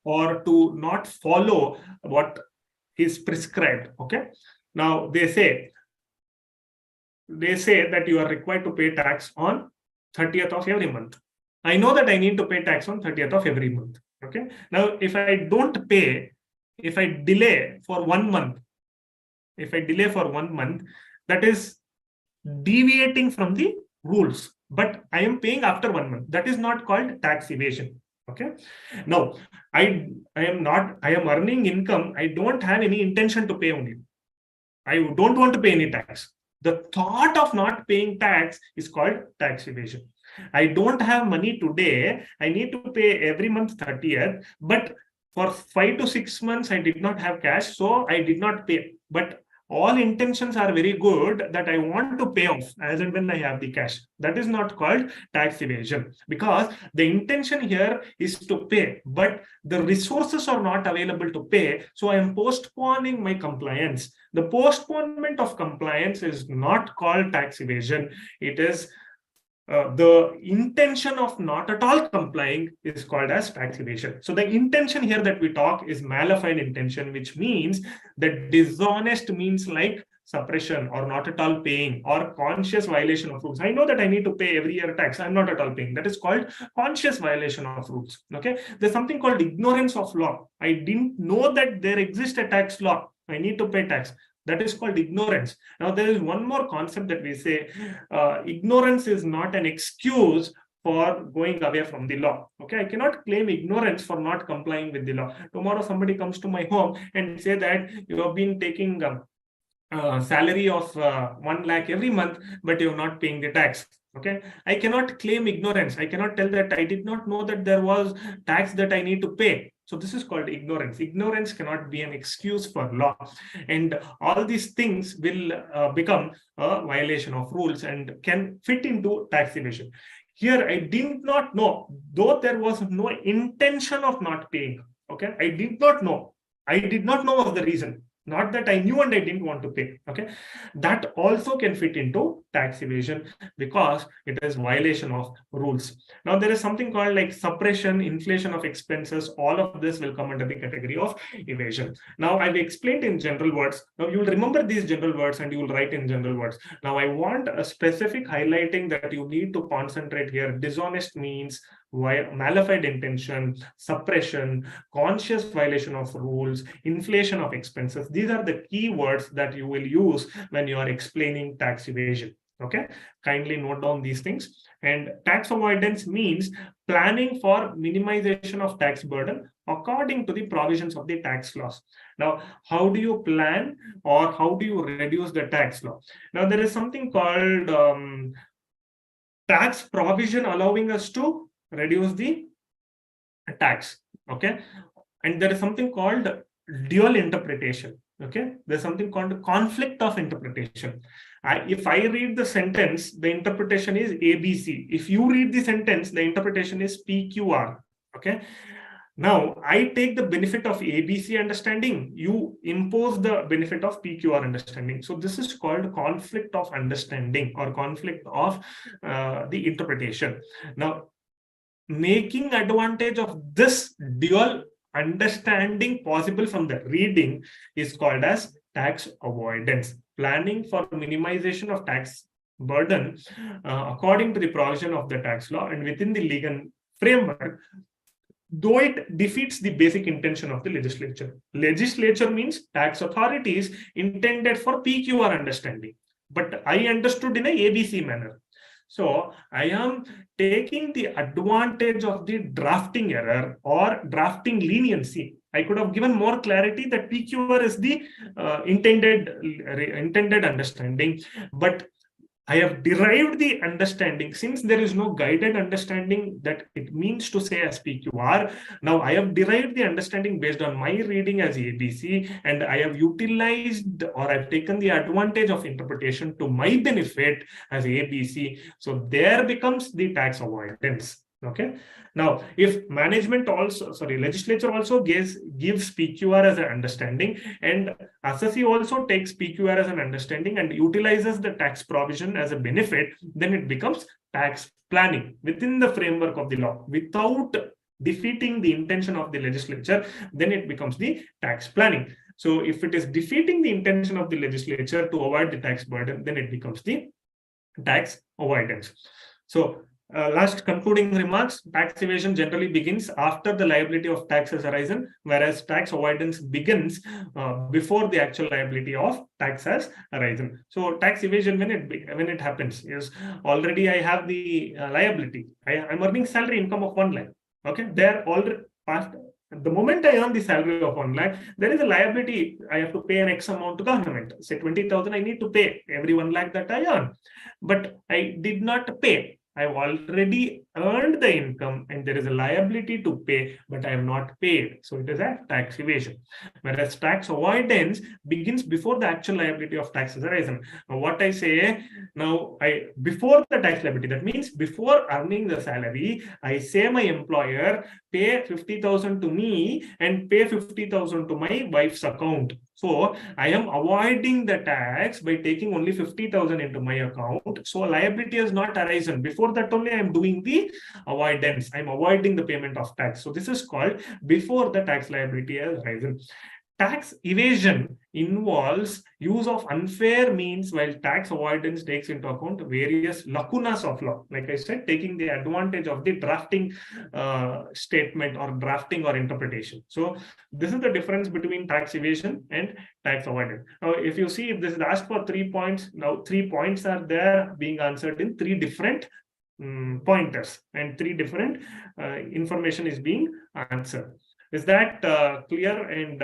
or to not follow what is prescribed. Okay, now they say that you are required to pay tax on 30th of every month. I know that I need to pay tax on 30th of every month. Okay. Now, if I don't pay, if I delay for 1 month, that is deviating from the rules, but I am paying after 1 month. That is not called tax evasion. Okay. Now, I am earning income. I don't have any intention to pay only. I don't want to pay any tax. The thought of not paying tax is called tax evasion. I don't have money today. I need to pay every month 30th, but for 5 to 6 months, I did not have cash, so I did not pay. But all intentions are very good that I want to pay off as and when I have the cash. That is not called tax evasion, because the intention here is to pay, but the resources are not available to pay. So I am postponing my compliance. The postponement of compliance is not called tax evasion. It is the intention of not at all complying is called as tax evasion. So the intention here that we talk is malified intention, which means that dishonest means like suppression or not at all paying or conscious violation of rules. I know that I need to pay every year tax. I'm not at all paying. That is called conscious violation of rules. Okay. There's something called ignorance of law. I didn't know that there exists a tax law. I need to pay tax. That is called ignorance. Now, there is one more concept that we say, ignorance is not an excuse for going away from the law. Okay, I cannot claim ignorance for not complying with the law. Tomorrow somebody comes to my home and say that you have been taking salary of 1 lakh every month, but you're not paying the tax. Okay, I cannot claim ignorance. I cannot tell that I did not know that there was tax that I need to pay. So this is called ignorance. Ignorance cannot be an excuse for law, and all these things will become a violation of rules and can fit into tax evasion. Here, I did not know, though there was no intention of not paying. Okay, I did not know. I did not know of the reason. Not that I knew and I didn't want to pay. Okay, that also can fit into tax evasion because it is violation of rules. Now there is something called like suppression, inflation of expenses. All of this will come under the category of evasion. Now I've explained in general words. Now you will remember these general words and you will write in general words. Now I want a specific highlighting that you need to concentrate here. Dishonest means malified intention, suppression, conscious violation of rules, inflation of expenses. These are the key words that you will use when you are explaining tax evasion. Okay, kindly note down these things. And tax avoidance means planning for minimization of tax burden according to the provisions of the tax laws. Now, how do you plan or how do you reduce the tax law? Now, there is something called tax provision allowing us to reduce the tax. Okay, and there is something called dual interpretation. Okay, there's something called conflict of interpretation. If I read the sentence, the interpretation is ABC. If you read the sentence, the interpretation is PQR. Okay, now I take the benefit of ABC understanding, you impose the benefit of PQR understanding. So this is called conflict of understanding or conflict of the interpretation. Now, making advantage of this dual understanding possible from the reading is called as tax avoidance. Planning for minimization of tax burden according to the provision of the tax law and within the legal framework, though it defeats the basic intention of the legislature. Legislature means tax authorities intended for PQR understanding, but I understood in a ABC manner. So I am taking the advantage of the drafting error or drafting leniency. I could have given more clarity that PQR is the intended understanding, but I have derived the understanding since there is no guided understanding that it means to say as PQR. Now I have derived the understanding based on my reading as ABC, and I have utilized or I've taken the advantage of interpretation to my benefit as ABC. So there becomes the tax avoidance. Okay. Now, if legislature also gives PQR as an understanding, and assessee also takes PQR as an understanding and utilizes the tax provision as a benefit, then it becomes tax planning within the framework of the law without defeating the intention of the legislature. Then it becomes the tax planning. So if it is defeating the intention of the legislature to avoid the tax burden, then it becomes the tax avoidance. So last concluding remarks, tax evasion generally begins after the liability of tax has arisen, whereas tax avoidance begins before the actual liability of tax has arisen. So tax evasion, when it happens, is already I have the liability. I'm earning salary income of 1 lakh. Okay, there already past. The moment I earn the salary of 1 lakh, there is a liability. I have to pay an X amount to government. Say 20,000 I need to pay every 1 lakh that I earn. But I did not pay. I've already earned the income and there is a liability to pay, but I have not paid. So it is a tax evasion. Whereas tax avoidance begins before the actual liability of tax has arisen. Now, what I say now, before the tax liability, that means before earning the salary, I say my employer pay 50,000 to me and pay 50,000 to my wife's account. So I am avoiding the tax by taking only 50,000 into my account. So liability has not arisen. Before that only I am doing the avoidance. I'm avoiding the payment of tax. So this is called before the tax liability has arisen. Tax evasion involves use of unfair means, while tax avoidance takes into account various lacunas of law. Like I said, taking the advantage of the drafting statement or drafting or interpretation. So this is the difference between tax evasion and tax avoidance. Now, if you see, if this is asked for 3 points, now 3 points are there being answered in 3 different pointers and 3 different information is being answered. Is that clear and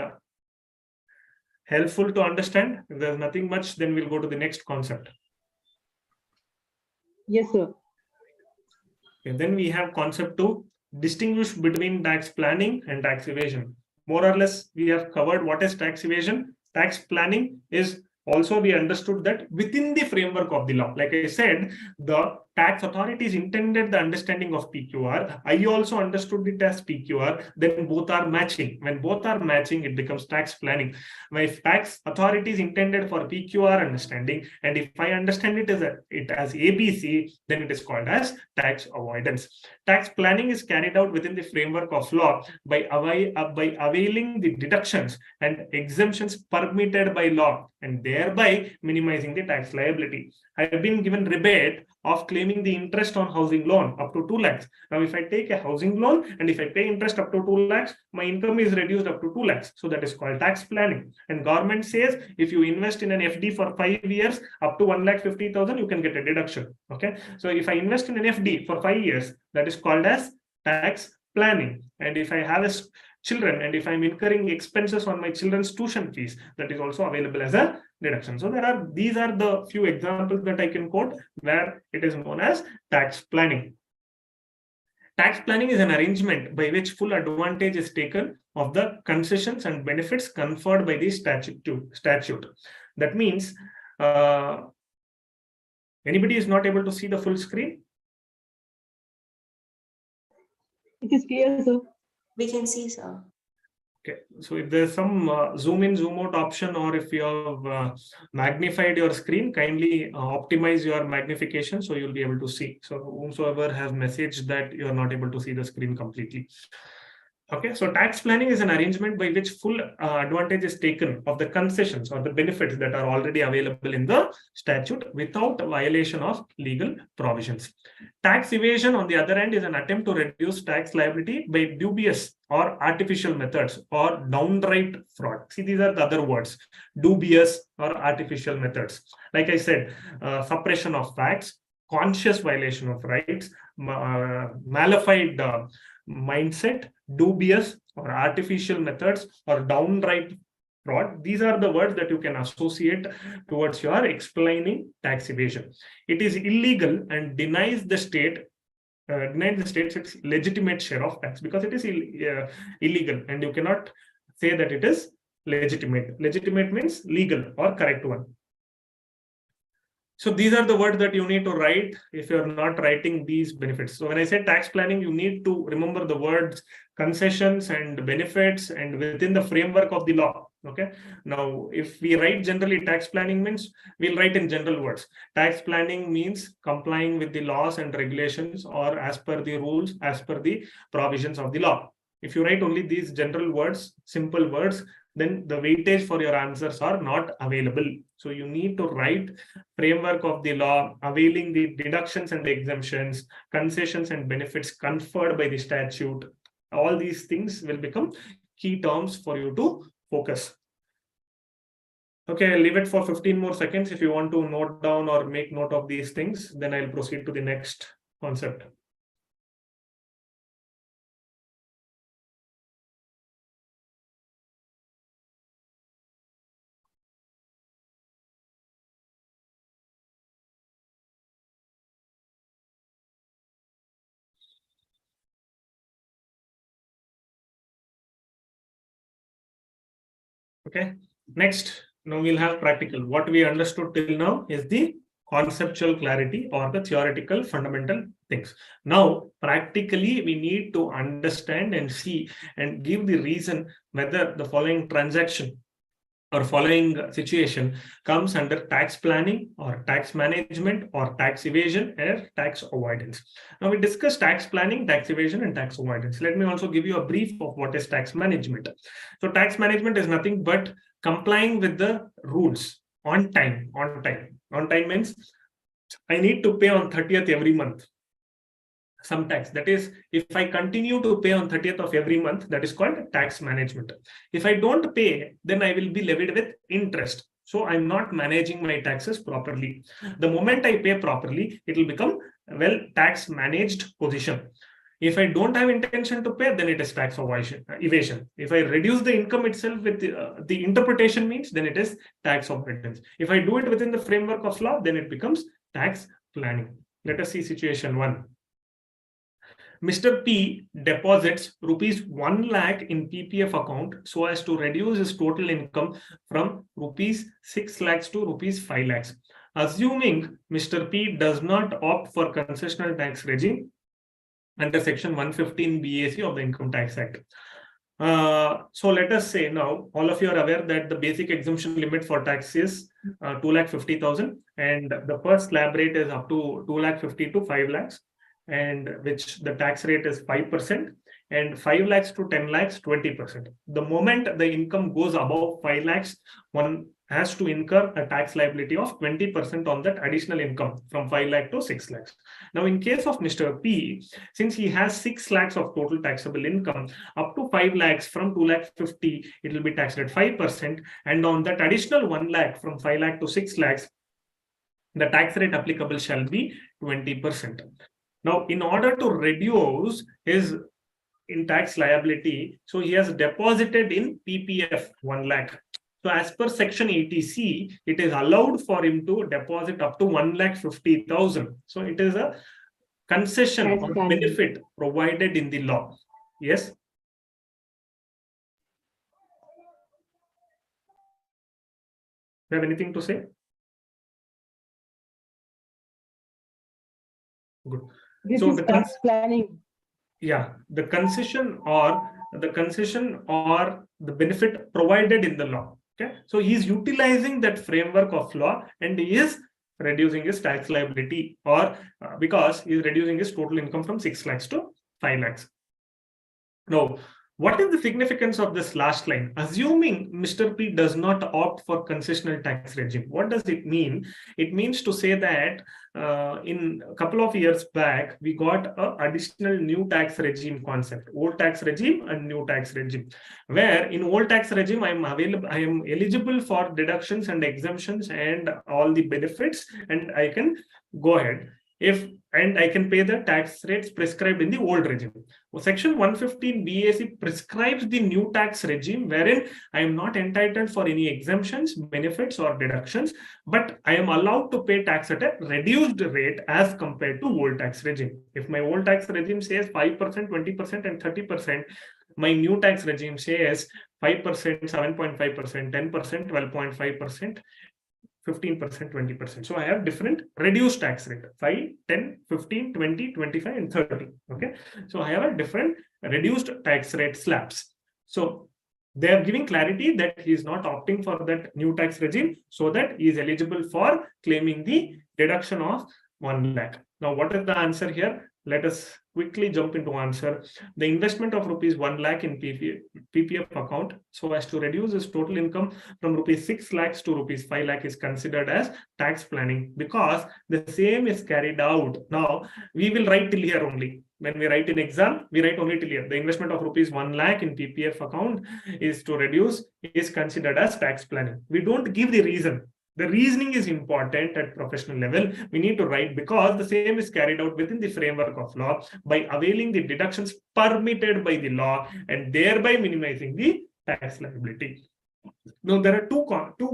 helpful to understand? If there's nothing much, then we'll go to the next concept. Yes, sir. And then we have concept 2, distinguish between tax planning and tax evasion. More or less, we have covered what is tax evasion. Tax planning is also, we understood that within the framework of the law. Like I said, the tax authorities intended the understanding of PQR. I also understood it as PQR. Then both are matching. When both are matching, it becomes tax planning. If tax authorities intended for PQR understanding, and if I understand it as ABC, then it is called as tax avoidance. Tax planning is carried out within the framework of law by availing the deductions and exemptions permitted by law, and thereby minimizing the tax liability. I have been given rebate of claiming the interest on housing loan up to 2 lakhs. Now, if I take a housing loan and if I pay interest up to 2 lakhs, my income is reduced up to 2 lakhs. So that is called tax planning. And government says if you invest in an FD for 5 years up to 1,50,000, you can get a deduction. Okay. So if I invest in an FD for 5 years, that is called as tax planning. And if I have children and if I'm incurring expenses on my children's tuition fees, that is also available as a deduction. So these are the few examples that I can quote where it is known as tax planning. Tax planning is an arrangement by which full advantage is taken of the concessions and benefits conferred by the statute. That means anybody is not able to see the full screen? It is clear, sir. We can see, sir. Okay, so if there's some zoom in, zoom out option, or if you have magnified your screen, kindly optimize your magnification so you'll be able to see. So whomsoever has messaged that you're not able to see the screen completely. Okay, so tax planning is an arrangement by which full advantage is taken of the concessions or the benefits that are already available in the statute without violation of legal provisions. Tax evasion, on the other hand, is an attempt to reduce tax liability by dubious or artificial methods or downright fraud. See, these are the other words, dubious or artificial methods. Like I said, suppression of facts, conscious violation of rights, malified mindset, dubious or artificial methods, or downright fraud. These are the words that you can associate towards your explaining tax evasion. It is illegal and denies the state its legitimate share of tax because it is illegal, and you cannot say that it is legitimate. Legitimate means legal or correct one. So these are the words that you need to write if you're not writing these benefits. So when I say tax planning, you need to remember the words concessions and benefits and within the framework of the law. Okay. Now, if we write generally, tax planning means we'll write in general words. Tax planning means complying with the laws and regulations or as per the rules, as per the provisions of the law. If you write only these general words, simple words, then the weightage for your answers are not available. So you need to write framework of the law, availing the deductions and exemptions, concessions and benefits conferred by the statute. All these things will become key terms for you to focus. Okay, I'll leave it for 15 more seconds. If you want to note down or make note of these things, then I'll proceed to the next concept. Okay, next, now we'll have practical. What we understood till now is the conceptual clarity or the theoretical fundamental things. Now, practically, we need to understand and see and give the reason whether the following transaction or following situation comes under tax planning or tax management or tax evasion or tax avoidance. Now we discussed tax planning, tax evasion, and tax avoidance. Let me also give you a brief of what is tax management. So tax management is nothing but complying with the rules on time. On time means I need to pay on 30th every month some tax. That is, if I continue to pay on 30th of every month, that is called tax management. If I don't pay, then I will be levied with interest. So I'm not managing my taxes properly. The moment I pay properly, it will become well tax managed position. If I don't have intention to pay, then it is tax evasion. If I reduce the income itself with the interpretation means, then it is tax avoidance. If I do it within the framework of law, then it becomes tax planning. Let us see situation 1. Mr. P deposits rupees 1 lakh in PPF account so as to reduce his total income from rupees 6 lakhs to rupees 5 lakhs. Assuming Mr. P does not opt for concessional tax regime under section 115 BAC of the Income Tax Act. So let us say now, all of you are aware that the basic exemption limit for tax is 2,50,000, and the first slab rate is up to 2,50,000 to 5 lakhs, and which the tax rate is 5%, and 5 lakhs to 10 lakhs 20%. The moment the income goes above 5 lakhs, one has to incur a tax liability of 20% on that additional income from 5 lakh to 6 lakhs. Now, in case of Mr. P, since he has 6 lakhs of total taxable income, up to 5 lakhs from 2,50,000, it will be taxed at 5%. And on that additional 1 lakh from 5 lakh to 6 lakhs, the tax rate applicable shall be 20%. Now, in order to reduce his tax liability, so he has deposited in PPF 1 lakh. So as per section 80C, it is allowed for him to deposit up to 1,50,000. So it is a concession or benefit provided in the law. Yes. You have anything to say? Good. This so is the tax planning. Yeah, the concession or the benefit provided in the law. Okay, so he is utilizing that framework of law and he is reducing his tax liability, or because he is reducing his total income from 6 lakhs to 5 lakhs. Now, what is the significance of this last line? Assuming Mr. P does not opt for concessional tax regime. What does it mean? It means to say that in a couple of years back, we got an additional new tax regime concept, old tax regime and new tax regime, where in old tax regime, I am eligible for deductions and exemptions and all the benefits, and I can go ahead. And I can pay the tax rates prescribed in the old regime. Well, section 115 BAC prescribes the new tax regime, wherein I am not entitled for any exemptions, benefits, or deductions, but I am allowed to pay tax at a reduced rate as compared to old tax regime. If my old tax regime says 5%, 20%, and 30%, my new tax regime says 5%, 7.5%, 10%, 12.5%. 15%, 20%. So I have different reduced tax rate, 5, 10, 15, 20, 25, and 30. Okay. So I have a different reduced tax rate slabs. So they are giving clarity that he is not opting for that new tax regime so that he is eligible for claiming the deduction of 1 lakh. Now, what is the answer here? Let us quickly jump into answer. The investment of rupees 1 lakh in PPF account so as to reduce his total income from rupees 6 lakhs to rupees 5 lakh is considered as tax planning, because the same is carried out. Now, we will write till here only. When we write in exam, we write only till here. The investment of rupees 1 lakh in PPF account is to reduce, is considered as tax planning. We don't give the reason. The reasoning is important at professional level. We need to write because the same is carried out within the framework of law by availing the deductions permitted by the law and thereby minimizing the tax liability. Now, there are two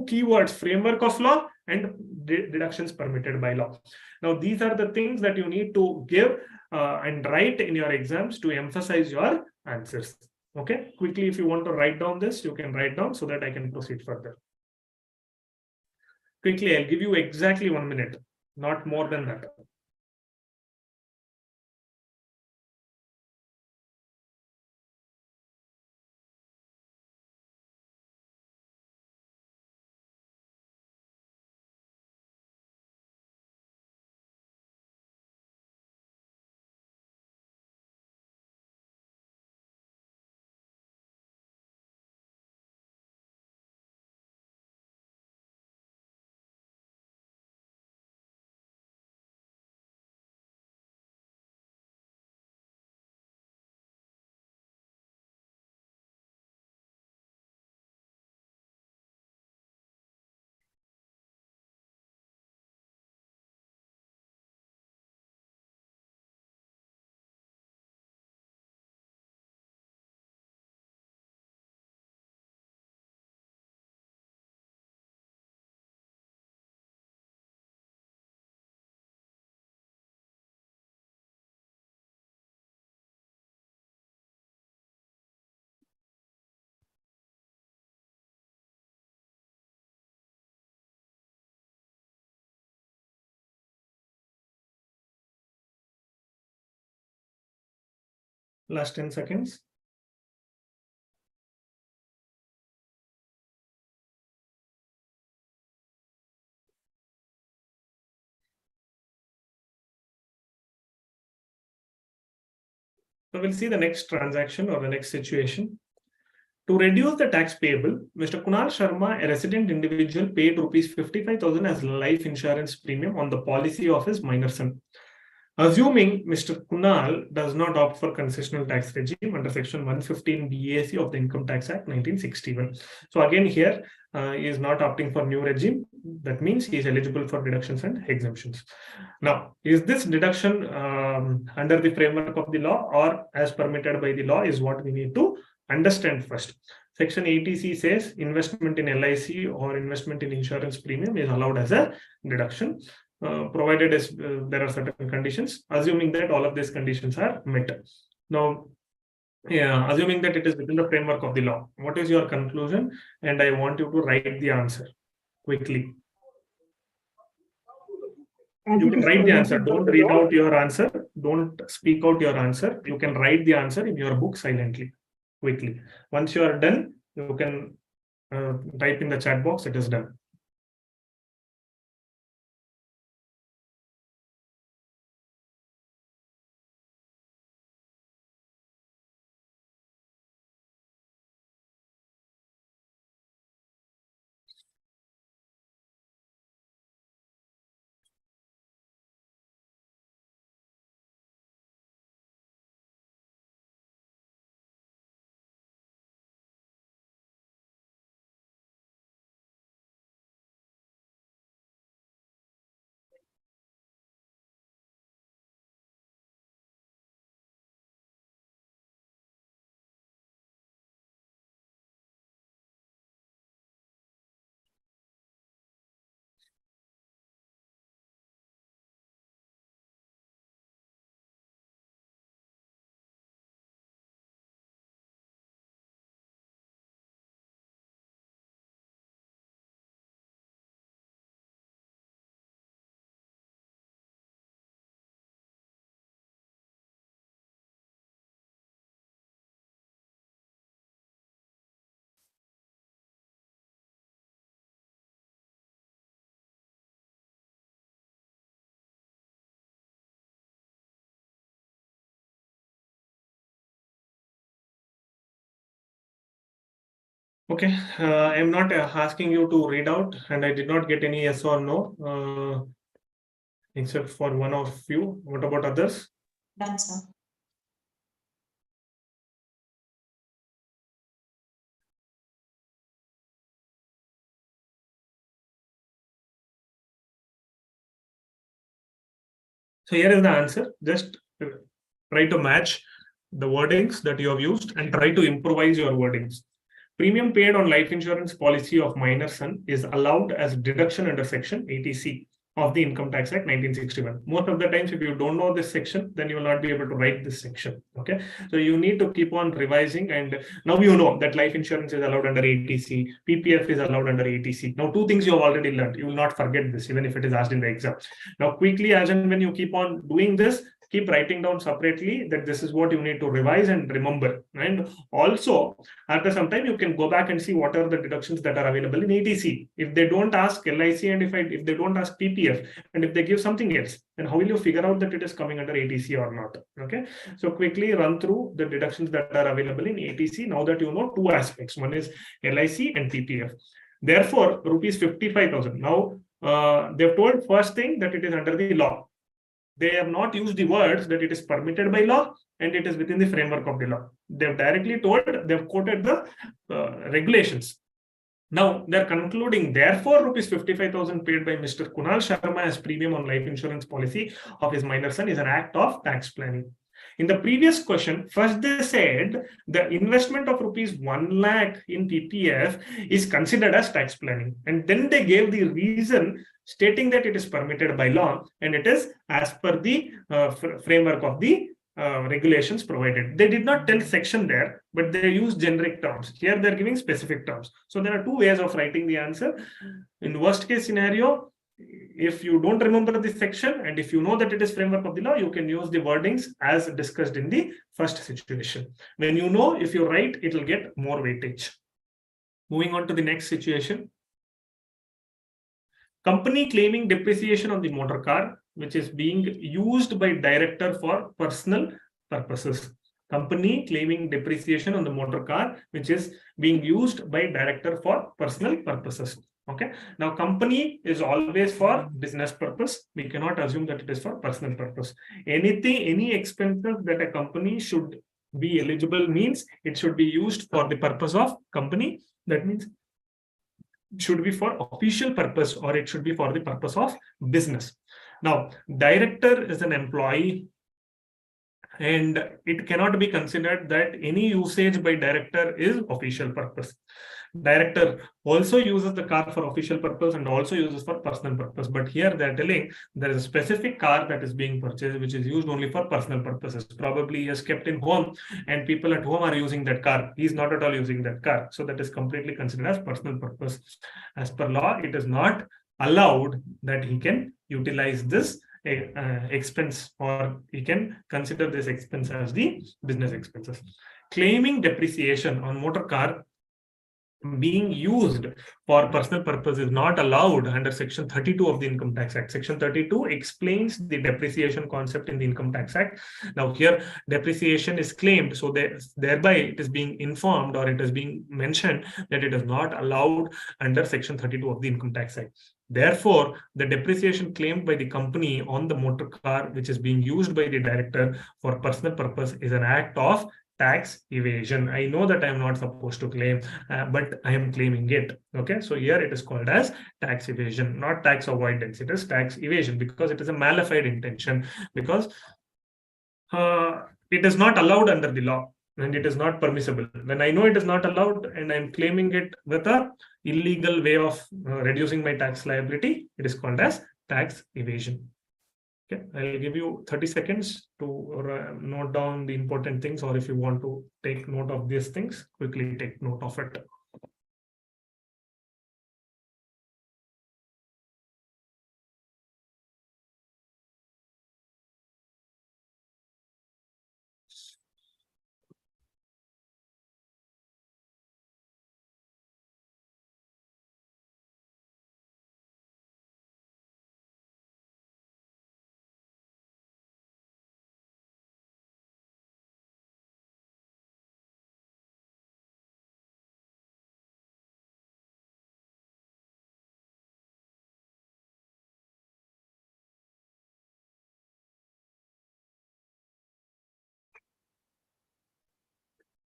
keywords, framework of law and deductions permitted by law. Now, these are the things that you need to give and write in your exams to emphasize your answers. Okay, quickly, if you want to write down this, you can write down so that I can proceed further. Quickly, I'll give you exactly 1 minute, not more than that. Last 10 seconds. So we'll see the next transaction or the next situation. To reduce the tax payable, Mr. Kunal Sharma, a resident individual, paid rupees 55,000 as life insurance premium on the policy of his minor son. Assuming Mr. Kunal does not opt for concessional tax regime under section 115 BAC of the Income Tax Act 1961. So again here, he is not opting for new regime. That means he is eligible for deductions and exemptions. Now, is this deduction under the framework of the law or as permitted by the law is what we need to understand first. Section 80C says investment in LIC or investment in insurance premium is allowed as a deduction. Provided there are certain conditions, assuming that all of these conditions are met. Now, assuming that it is within the framework of the law, what is your conclusion? And I want you to write the answer quickly. You can write the answer. Don't read out your answer. Don't speak out your answer. You can write the answer in your book silently, quickly. Once you are done, you can type in the chat box. It is done. Okay, I'm not asking you to read out, and I did not get any yes or no, except for one of you. What about others? Done, sir. So here is the answer. Just try to match the wordings that you have used and try to improvise your wordings. Premium paid on life insurance policy of minor son is allowed as deduction under section 80C of the Income Tax Act 1961. Most of the times, if you don't know this section, then you will not be able to write this section. Okay, so you need to keep on revising. And now you know that life insurance is allowed under 80C, PPF is allowed under 80C. Now, two things you have already learned. You will not forget this, even if it is asked in the exam. Now, quickly, as and when you keep on doing this, keep writing down separately that this is what you need to revise and remember. And also, after some time, you can go back and see what are the deductions that are available in ETC. If they don't ask LIC and if they don't ask PPF, and if they give something else, then how will you figure out that it is coming under ATC or not? Okay, so quickly run through the deductions that are available in ATC now that you know two aspects. One is LIC and PPF. Therefore, rupees 55,000. Now, they've told first thing that it is under the law. They have not used the words that it is permitted by law and it is within the framework of the law. They've directly told, they've quoted the regulations. Now they're concluding, therefore, rupees 55,000 paid by Mr. Kunal Sharma as premium on life insurance policy of his minor son is an act of tax planning. In the previous question, first they said the investment of rupees 1 lakh in PPF is considered as tax planning. And then they gave the reason stating that it is permitted by law and it is as per the framework of the regulations provided. They did not tell section there, but they use generic terms. Here they're giving specific terms. So there are two ways of writing the answer. In worst case scenario, if you don't remember this section and if you know that it is framework of the law, you can use the wordings as discussed in the first situation. When you know, if you write, it will get more weightage. Moving on to the next situation. Company claiming depreciation on the motor car, which is being used by director for personal purposes. Company claiming depreciation on the motor car, which is being used by director for personal purposes. Okay. Now, company is always for business purpose. We cannot assume that it is for personal purpose. Any expenses that a company should be eligible means it should be used for the purpose of company. That means it should be for official purpose or it should be for the purpose of business. Now, director is an employee, and it cannot be considered that any usage by director is official purpose. Director also uses the car for official purpose and also uses for personal purpose. But here they're telling there is a specific car that is being purchased, which is used only for personal purposes. Probably he has kept in home and people at home are using that car. He's not at all using that car. So that is completely considered as personal purpose. As per law, it is not allowed that he can utilize this expense, or he can consider this expense as the business expenses. Claiming depreciation on motor car being used for personal purpose is not allowed under Section 32 of the Income Tax Act. Section 32 explains the depreciation concept in the Income Tax Act. Now here depreciation is claimed, so thereby it is being informed or it is being mentioned that it is not allowed under Section 32 of the Income Tax Act. Therefore, the depreciation claimed by the company on the motor car, which is being used by the director for personal purpose, is an act of tax evasion. I know that I am not supposed to claim, but I am claiming it. Okay, so here it is called as tax evasion, not tax avoidance. It is tax evasion because it is a malified intention, because it is not allowed under the law and it is not permissible. When I know it is not allowed and I'm claiming it with a illegal way of reducing my tax liability, it is called as tax evasion. Okay, I'll give you 30 seconds to note down the important things, or if you want to take note of these things, quickly take note of it.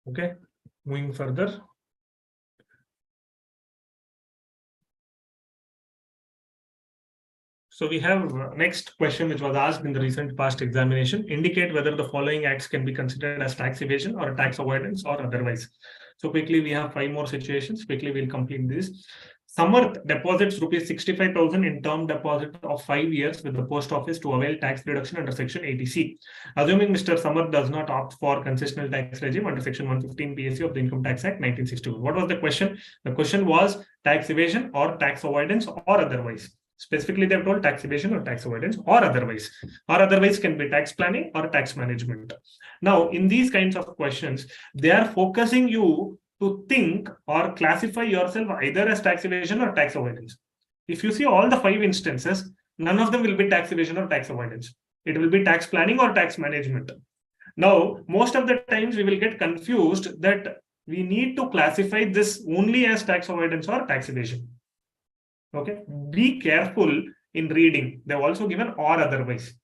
Okay, moving further. So we have next question, which was asked in the recent past examination. Indicate whether the following acts can be considered as tax evasion or tax avoidance or otherwise. So quickly, we have 5 more situations. Quickly, we'll complete this. Samarth deposits rupees 65,000 in term deposit of 5 years with the post office to avail tax deduction under Section 80C. Assuming Mr. Samarth does not opt for concessional tax regime under Section 115 PSC of the Income Tax Act 1961. What was the question? The question was tax evasion or tax avoidance or otherwise. Specifically, they've told tax evasion or tax avoidance or otherwise. Or otherwise can be tax planning or tax management. Now, in these kinds of questions, they are focusing you to think or classify yourself either as tax evasion or tax avoidance. If you see all the 5 instances, none of them will be tax evasion or tax avoidance. It will be tax planning or tax management. Now, most of the times we will get confused that we need to classify this only as tax avoidance or tax evasion. Okay, be careful in reading. They've also given or otherwise.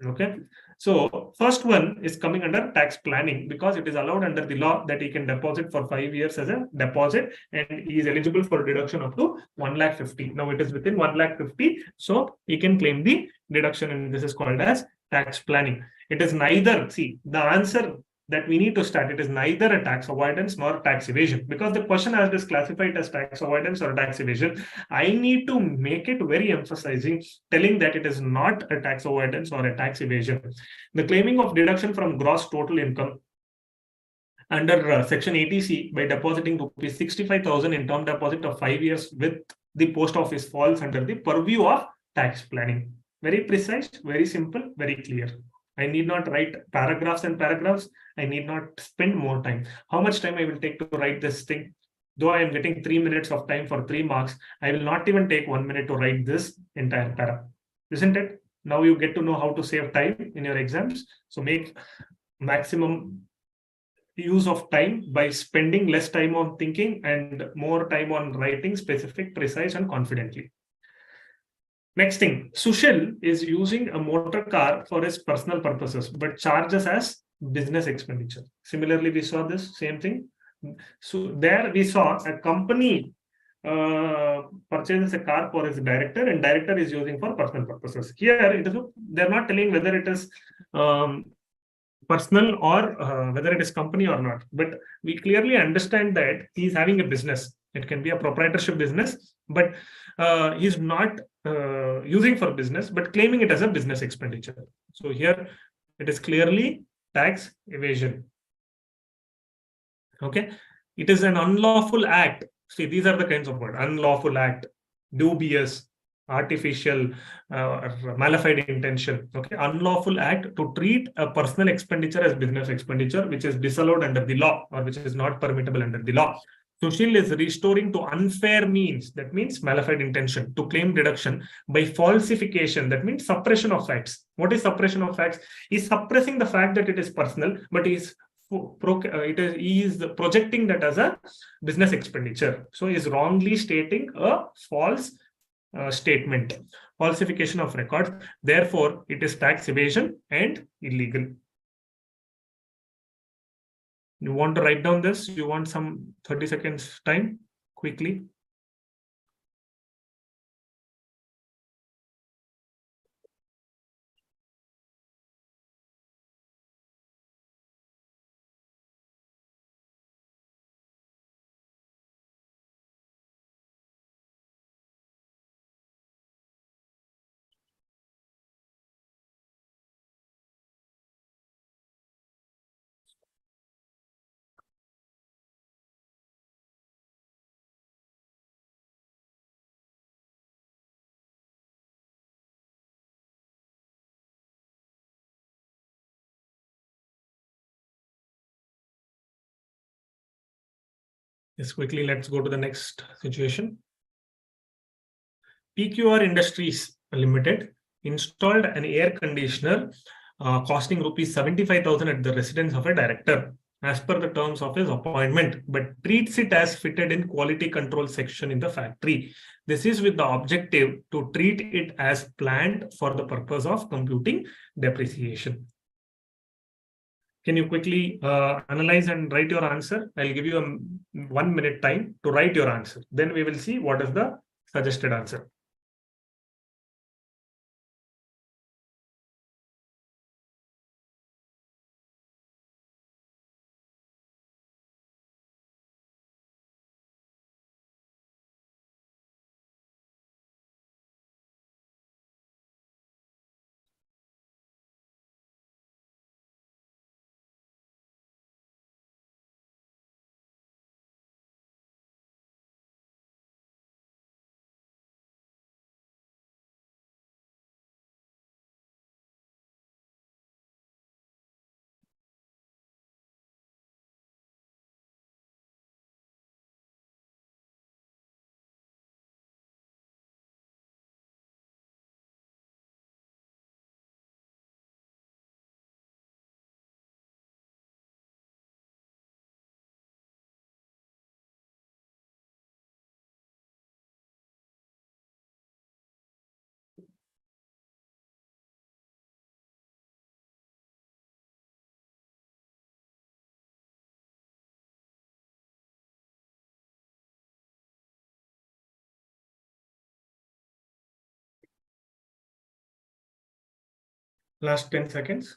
Okay, so first one is coming under tax planning because it is allowed under the law that he can deposit for 5 years as a deposit and he is eligible for deduction up to 1,50,000. Now it is within 1,50,000, so he can claim the deduction, and this is called as tax planning. It is neither, see, the answer that we need to start, it is neither a tax avoidance nor tax evasion, because the question asked is classified as tax avoidance or tax evasion. I need to make it very emphasizing, telling that it is not a tax avoidance or a tax evasion. The claiming of deduction from gross total income under Section 80C by depositing rupees 65,000 in term deposit of 5 years with the post office falls under the purview of tax planning. Very precise, very simple, very clear. I need not write paragraphs and paragraphs. I need not spend more time. How much time I will take to write this thing? Though I am getting 3 minutes of time for 3 marks, I will not even take 1 minute to write this entire para. Isn't it? Now you get to know how to save time in your exams. So make maximum use of time by spending less time on thinking and more time on writing specific, precise, and confidently. Next thing, Sushil is using a motor car for his personal purposes, but charges as business expenditure. Similarly, we saw this same thing. So there we saw a company purchases a car for his director, and director is using for personal purposes. Here, they're not telling whether it is personal or whether it is company or not. But we clearly understand that he's having a business. It can be a proprietorship business, but he's not using for business, but claiming it as a business expenditure. So here it is clearly tax evasion. Okay, it is an unlawful act. See, these are the kinds of words: unlawful act, dubious, artificial, malified intention. Okay, unlawful act to treat a personal expenditure as business expenditure, which is disallowed under the law or which is not permittable under the law. Sushil is restoring to unfair means, that means malified intention, to claim deduction by falsification, that means suppression of facts. What is suppression of facts? He is suppressing the fact that it is personal, but he is projecting that as a business expenditure. So he is wrongly stating a false statement, falsification of records. Therefore, it is tax evasion and illegal. You want to write down this? You want some 30 seconds time quickly? Yes, quickly, let's go to the next situation. PQR Industries Limited installed an air conditioner costing rupees 75,000 at the residence of a director as per the terms of his appointment, but treats it as fitted in quality control section in the factory. This is with the objective to treat it as planned for the purpose of computing depreciation. Can you quickly analyze and write your answer? I'll give you a 1 minute time to write your answer. Then we will see what is the suggested answer. Last 10 seconds.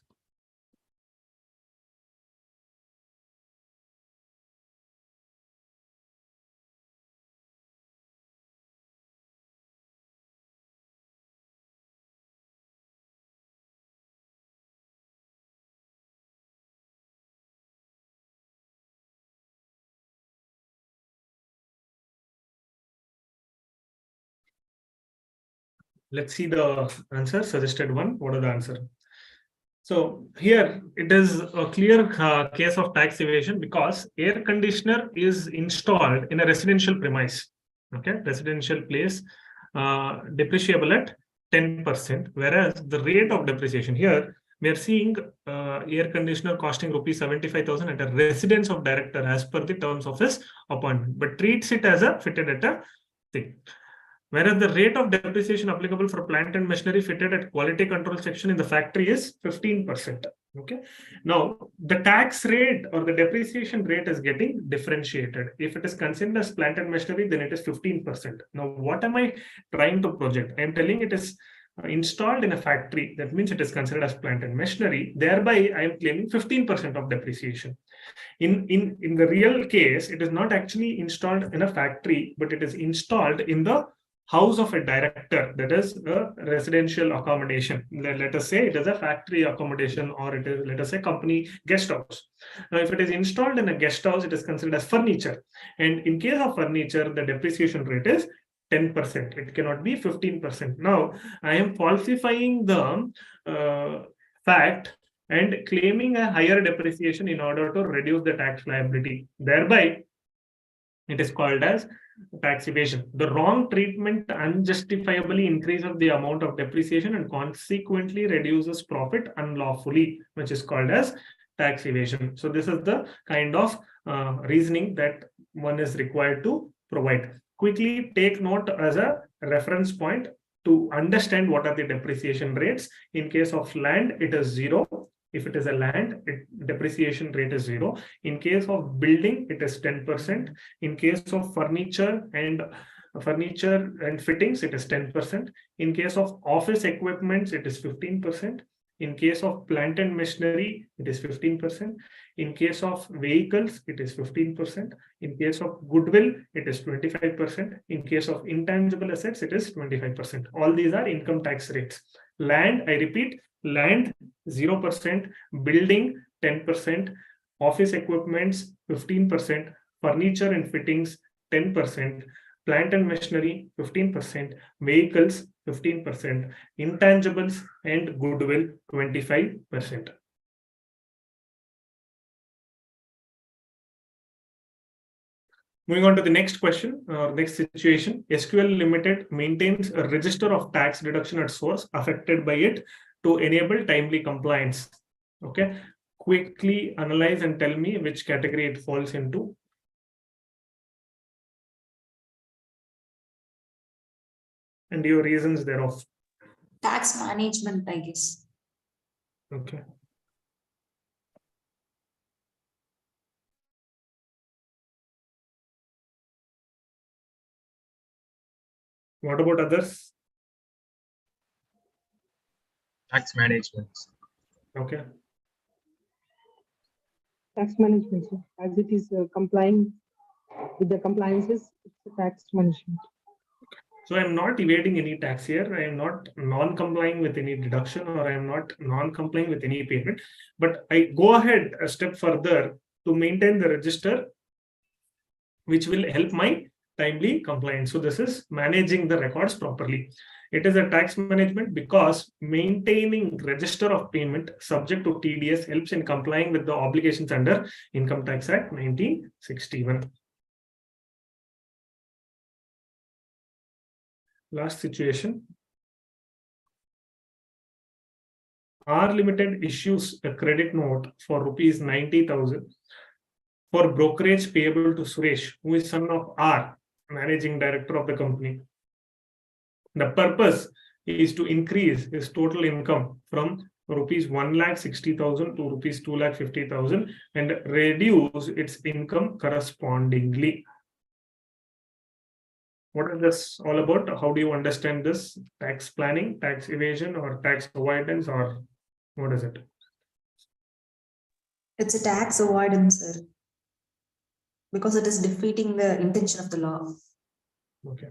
let's see the answer, suggested one. What are the answer? So here it is a clear case of tax evasion because air conditioner is installed in a residential premise. Okay, residential place, depreciable at 10%, whereas the rate of depreciation here, we are seeing air conditioner costing rupees 75,000 at a residence of director as per the terms of his appointment, but treats it as a fitted at a thing. Whereas the rate of depreciation applicable for plant and machinery fitted at quality control section in the factory is 15%. Okay. Now, the tax rate or the depreciation rate is getting differentiated. If it is considered as plant and machinery, then it is 15%. Now, what am I trying to project? I am telling it is installed in a factory. That means it is considered as plant and machinery. Thereby, I am claiming 15% of depreciation. In the real case, it is not actually installed in a factory, but it is installed in the house of a director, that is a residential accommodation. Let us say it is a factory accommodation, or it is, let us say, company guest house. Now, if it is installed in a guest house, it is considered as furniture. And in case of furniture, the depreciation rate is 10%. It cannot be 15%. Now, I am falsifying the fact and claiming a higher depreciation in order to reduce the tax liability. Thereby, it is called as tax evasion. The wrong treatment unjustifiably increases the amount of depreciation and consequently reduces profit unlawfully, which is called as tax evasion. So this is the kind of reasoning that one is required to provide. Quickly take note as a reference point to understand what are the depreciation rates. In case of land, it is 0. If it is a land, depreciation rate is 0. In case of building, it is 10%. In case of furniture and fittings, it is 10%. In case of office equipments, it is 15%. In case of plant and machinery, it is 15%. In case of vehicles, it is 15%. In case of goodwill, it is 25%. In case of intangible assets, it is 25%. All these are income tax rates. Land, I repeat, land 0%, building 10%, office equipments 15%, furniture and fittings 10%, plant and machinery 15%, vehicles 15%, intangibles and goodwill 25%. Moving on to the next question, next situation. SQL Limited maintains a register of tax deduction at source affected by it to enable timely compliance. Okay, quickly analyze and tell me which category it falls into. And your reasons thereof. Tax management, I guess. Okay. What about others? Tax management. Okay. Tax management, sir. As it is complying with the compliances, it's a tax management. So I'm not evading any tax here. I am not non-complying with any deduction, or I am not non-complying with any payment. But I go ahead a step further to maintain the register, which will help my timely compliance. So this is managing the records properly. It is a tax management because maintaining register of payment subject to TDS helps in complying with the obligations under Income Tax Act 1961. Last situation. R Limited issues a credit note for rupees 90,000 for brokerage payable to Suresh, who is son of R, managing director of the company. The purpose is to increase his total income from rupees 1,60,000 to rupees 2,50,000 and reduce its income correspondingly. What is this all about? How do you understand this? Tax planning, tax evasion, or tax avoidance, or what is it? It's a tax avoidance, sir, because it is defeating the intention of the law. Okay.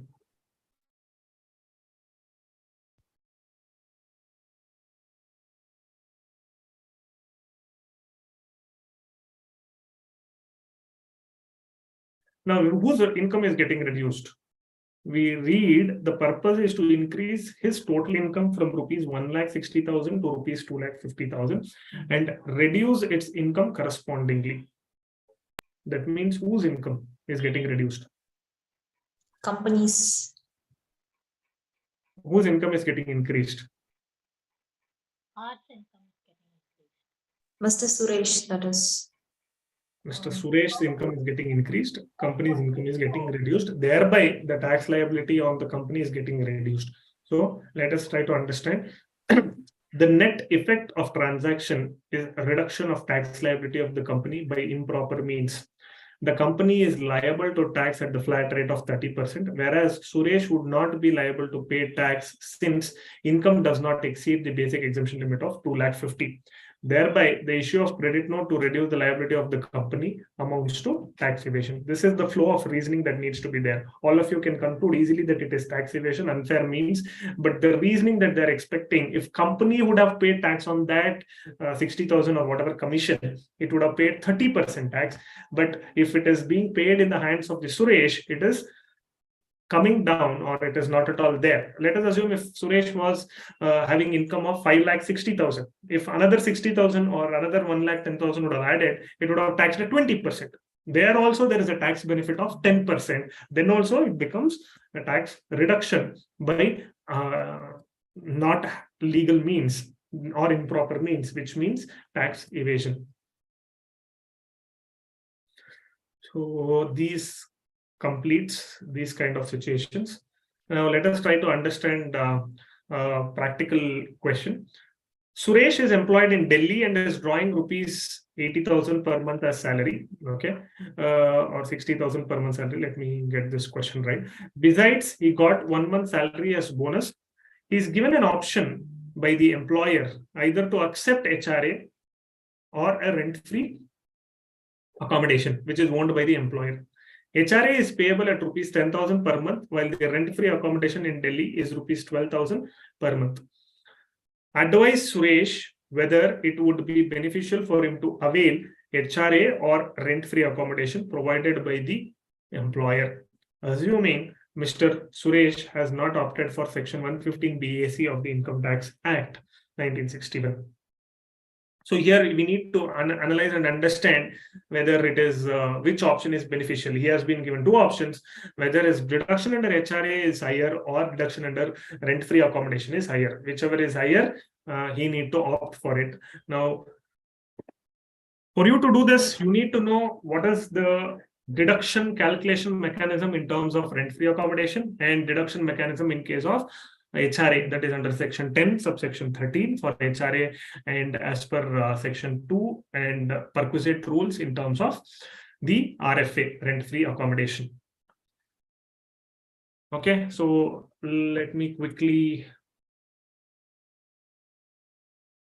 Now, whose income is getting reduced? we read the purpose is to increase his total income from rupees 1,60,000 to rupees 2,50,000 and reduce its income correspondingly. That means whose income is getting reduced? Companies. Whose income is getting increased? Arts income is getting increased. Mr. Suresh, that is. Mr. Suresh's income is getting increased, company's income is getting reduced, thereby the tax liability on the company is getting reduced. So let us try to understand. The net effect of transaction is a reduction of tax liability of the company by improper means. The company is liable to tax at the flat rate of 30%, whereas Suresh would not be liable to pay tax since income does not exceed the basic exemption limit of 2,50,000. Thereby, the issue of credit note to reduce the liability of the company amounts to tax evasion. This is the flow of reasoning that needs to be there. All of you can conclude easily that it is tax evasion, unfair means, but the reasoning that they're expecting, if company would have paid tax on that 60,000 or whatever commission, it would have paid 30% tax. But if it is being paid in the hands of the Suresh, it is coming down or it is not at all there. Let us assume if Suresh was having income of 5,60,000, if another 60,000 or another 1,10,000 would have added, it would have taxed at 20%. There also there is a tax benefit of 10%. Then also it becomes a tax reduction by not legal means or improper means, which means tax evasion. So these completes these kind of situations. Now let us try to understand a practical question. Suresh is employed in Delhi and is drawing rupees 80,000 per month as salary, okay, or 60,000 per month salary. Let me get this question right. Besides, he got 1 month salary as bonus. He is given an option by the employer either to accept HRA or a rent-free accommodation, which is owned by the employer. HRA is payable at rupees 10,000 per month, while the rent-free accommodation in Delhi is rupees 12,000 per month. Advise Suresh whether it would be beneficial for him to avail HRA or rent-free accommodation provided by the employer. Assuming Mr. Suresh has not opted for Section 115 BAC of the Income Tax Act 1961. So here we need to analyze and understand whether it is which option is beneficial. He has been given two options, whether his deduction under HRA is higher or deduction under rent-free accommodation is higher. Whichever is higher, he need to opt for it. Now, for you to do this, you need to know what is the deduction calculation mechanism in terms of rent-free accommodation and deduction mechanism in case of HRA, that is under section 10 subsection 13 for HRA, and as per section 2 and perquisite rules in terms of the RFA, rent-free accommodation. Okay, so let me quickly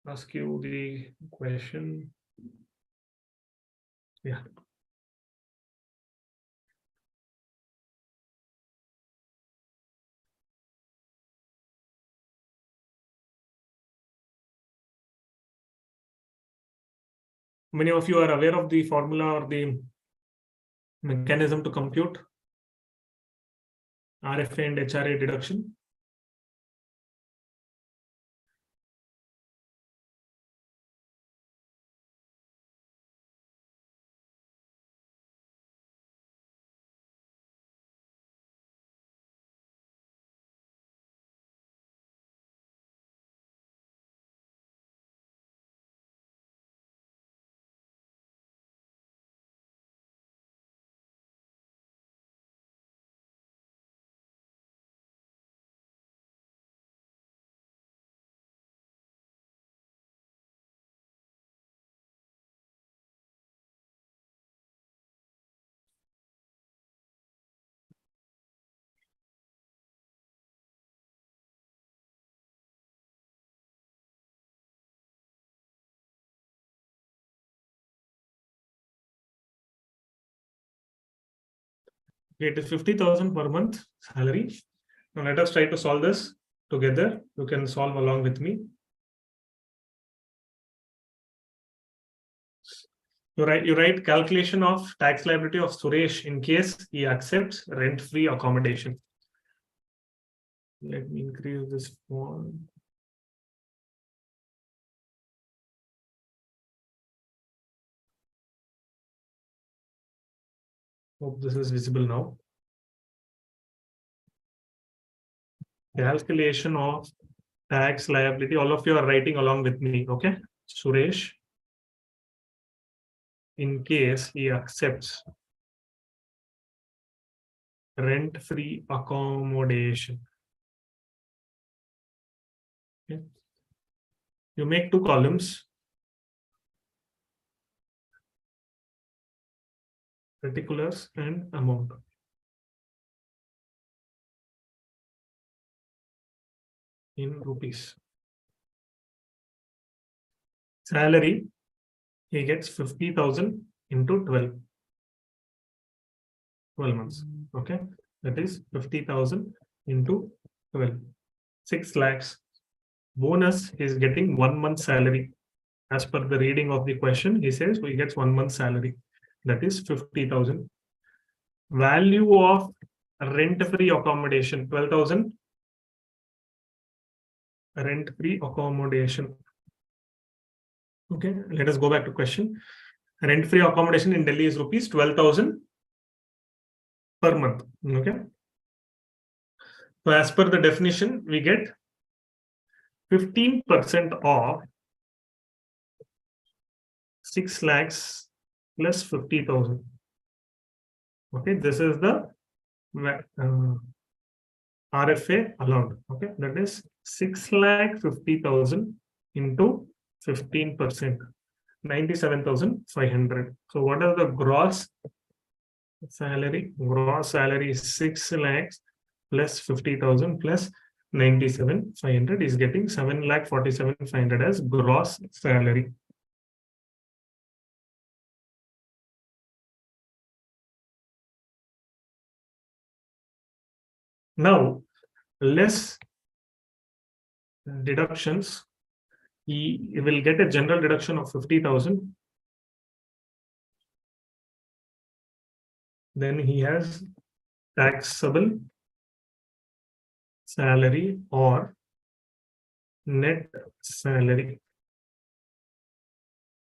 ask you the question. Yeah. Many of you are aware of the formula or the mechanism to compute RFA and HRA deduction? It is 50,000 per month salary. Now let us try to solve this together. You can solve along with me. You write calculation of tax liability of Suresh in case he accepts rent-free accommodation. Let me increase this font. Hope this is visible now. Calculation of tax liability. All of you are writing along with me, okay? Suresh, in case he accepts rent-free accommodation. Okay. You make 2 columns. Particulars and amount. In rupees. Salary, he gets 50,000 into 12 months. Okay, that is 50,000 into 12, 6 lakhs. Bonus, he is getting 1 month salary. As per the reading of the question, he says he gets 1 month salary. That is 50,000. Value of rent-free accommodation, 12,000. Rent-free accommodation. Okay, let us go back to question. Rent-free accommodation in Delhi is rupees 12,000 per month. Okay. So as per the definition, we get 15% of 6 lakhs plus 50,000. Okay, this is the RFA allowed. Okay, that is 6,50,000 into 15%, 97,500. So what are the gross salary? Gross salary is 6 lakhs plus 50,000 plus 97,500 is getting 7,47,500 as gross salary. Now, less deductions. He will get a general deduction of 50,000. Then he has taxable salary or net salary.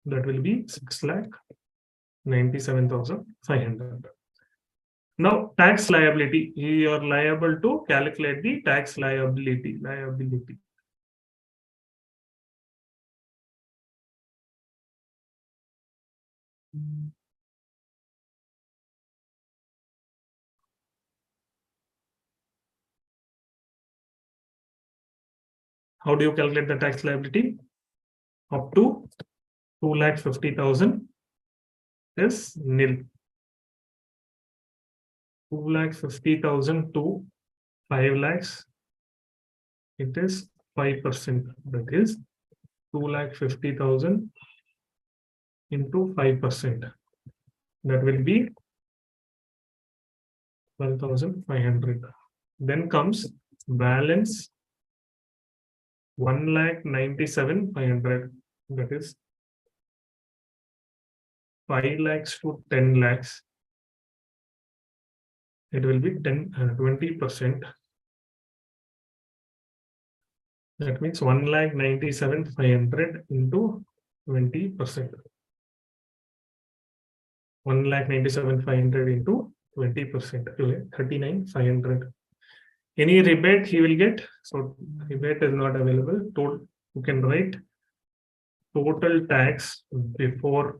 That will be 6,97,500. Now, tax liability. You are liable to calculate the tax liability. How do you calculate the tax liability? Up to 2,50,000 is nil. 2,50,000 to 5 lakhs, it is 5%. That is 2,50,000 into 5%. That will be 12,500. Then comes balance 1,97,500. That is 5 lakhs to 10 lakhs. It will be 20%. That means 1,97,500 into 20%. 1,97,500 into 20%. 39,500. Any rebate he will get. So rebate is not available. You can write total tax before.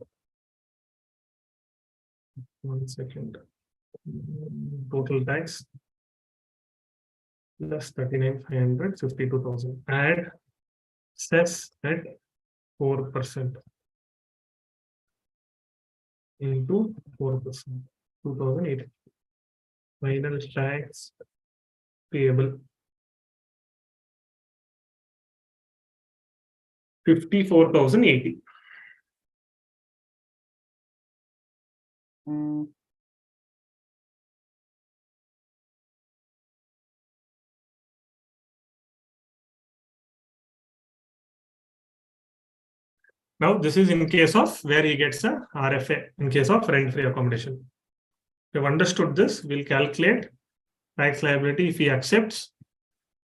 1 second. Total tax plus 39,500, 52,000. Add cess at 4% into 4%, 2,080. Final tax payable 54,080. Now, this is in case of where he gets a RFA, in case of rent-free accommodation. If you've understood this, we'll calculate tax liability if he accepts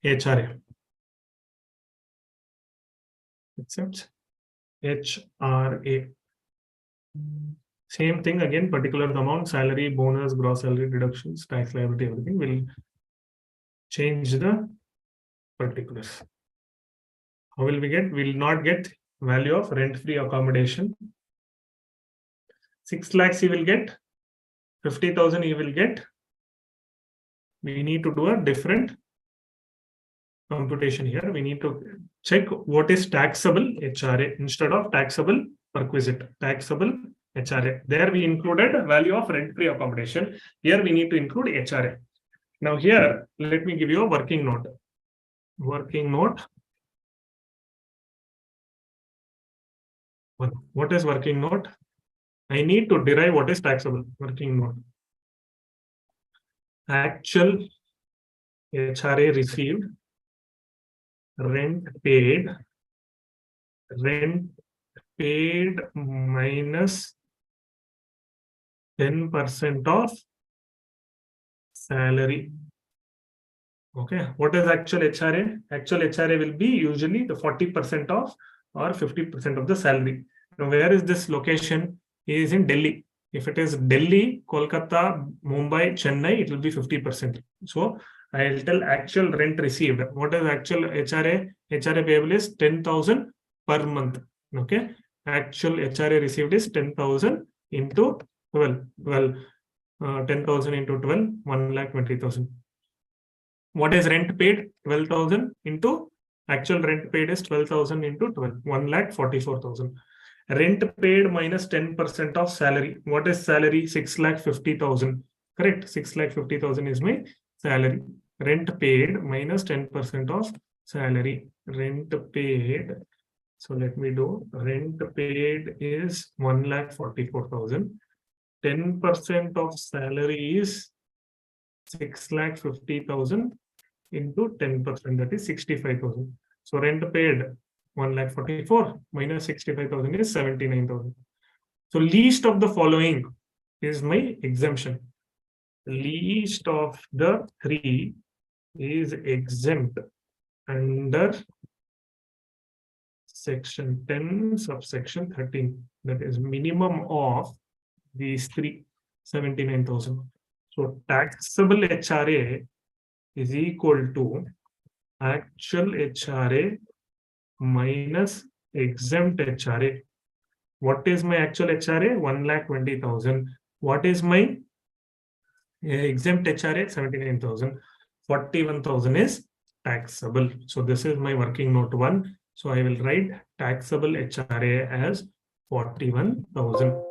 HRA. Accepts HRA. Same thing again, particular amount, salary, bonus, gross salary, deductions, tax liability, everything will change the particulars. How will we get? We will not get value of rent-free accommodation. 6 lakhs you will get, 50,000 you will get. We need to do a different computation here. We need to check what is taxable HRA instead of taxable requisite. Taxable HRA. There we included value of rent-free accommodation. Here we need to include HRA. Now here, let me give you a working note. Working note. What is working note? I need to derive what is taxable. Working note. Actual HRA received, rent paid minus 10% of salary. Okay, what is actual HRA? Actual HRA will be usually the 40% of or 50% of the salary. Now, where is this location? It is in Delhi. If it is Delhi, Kolkata, Mumbai, Chennai, it will be 50%. So I'll tell actual rent received. What is actual HRA? HRA payable is 10,000 per month. Okay, actual HRA received is 10,000 into 12. 10,000 into 12, 1,20,000. What is rent paid? 12,000 into actual rent paid is 12,000 into 12, 1,44,000. Rent paid minus 10% of salary. What is salary? 6,50,000. Correct. 6,50,000 is my salary. Rent paid minus 10% of salary. Rent paid. So let me do rent paid is 1,44,000. 10% of salary is 6,50,000 into 10%, that is 65,000. So rent paid 1,44,000 minus 65,000 is 79,000. So least of the following is my exemption. Least of the three is exempt under section 10 subsection 13. That is minimum of these three, 79,000. So taxable HRA is equal to actual HRA minus exempt HRA. What is my actual HRA? 1,20,000. What is my exempt HRA? 79,000. 41,000 is taxable. So this is my working note 1. So I will write taxable HRA as 41,000.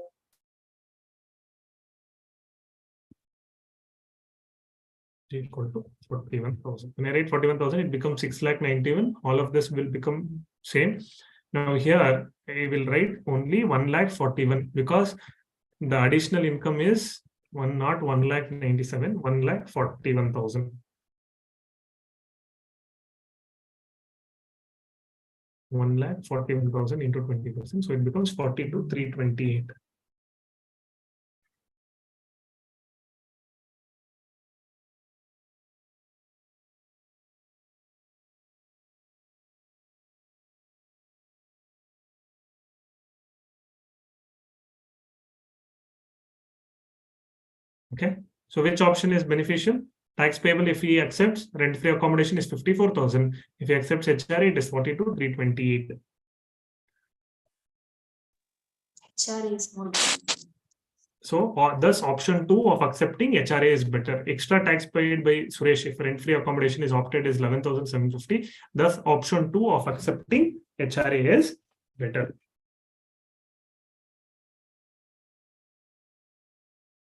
Equal to 41,000. When I write 41,000, it becomes 6,91,000. All of this will become same. Now here I will write only 1,41,000 because the additional income is not 1,97,000, 1,41,000. 1,41,000 into 20%. So it becomes 42,328. Okay, so which option is beneficial? Tax payable if he accepts, rent-free accommodation is 54,000. If he accepts HRA, it is 42,328. HRA is more. So thus option 2 of accepting HRA is better. Extra tax paid by Suresh if rent-free accommodation is opted is 11,750. Thus option 2 of accepting HRA is better.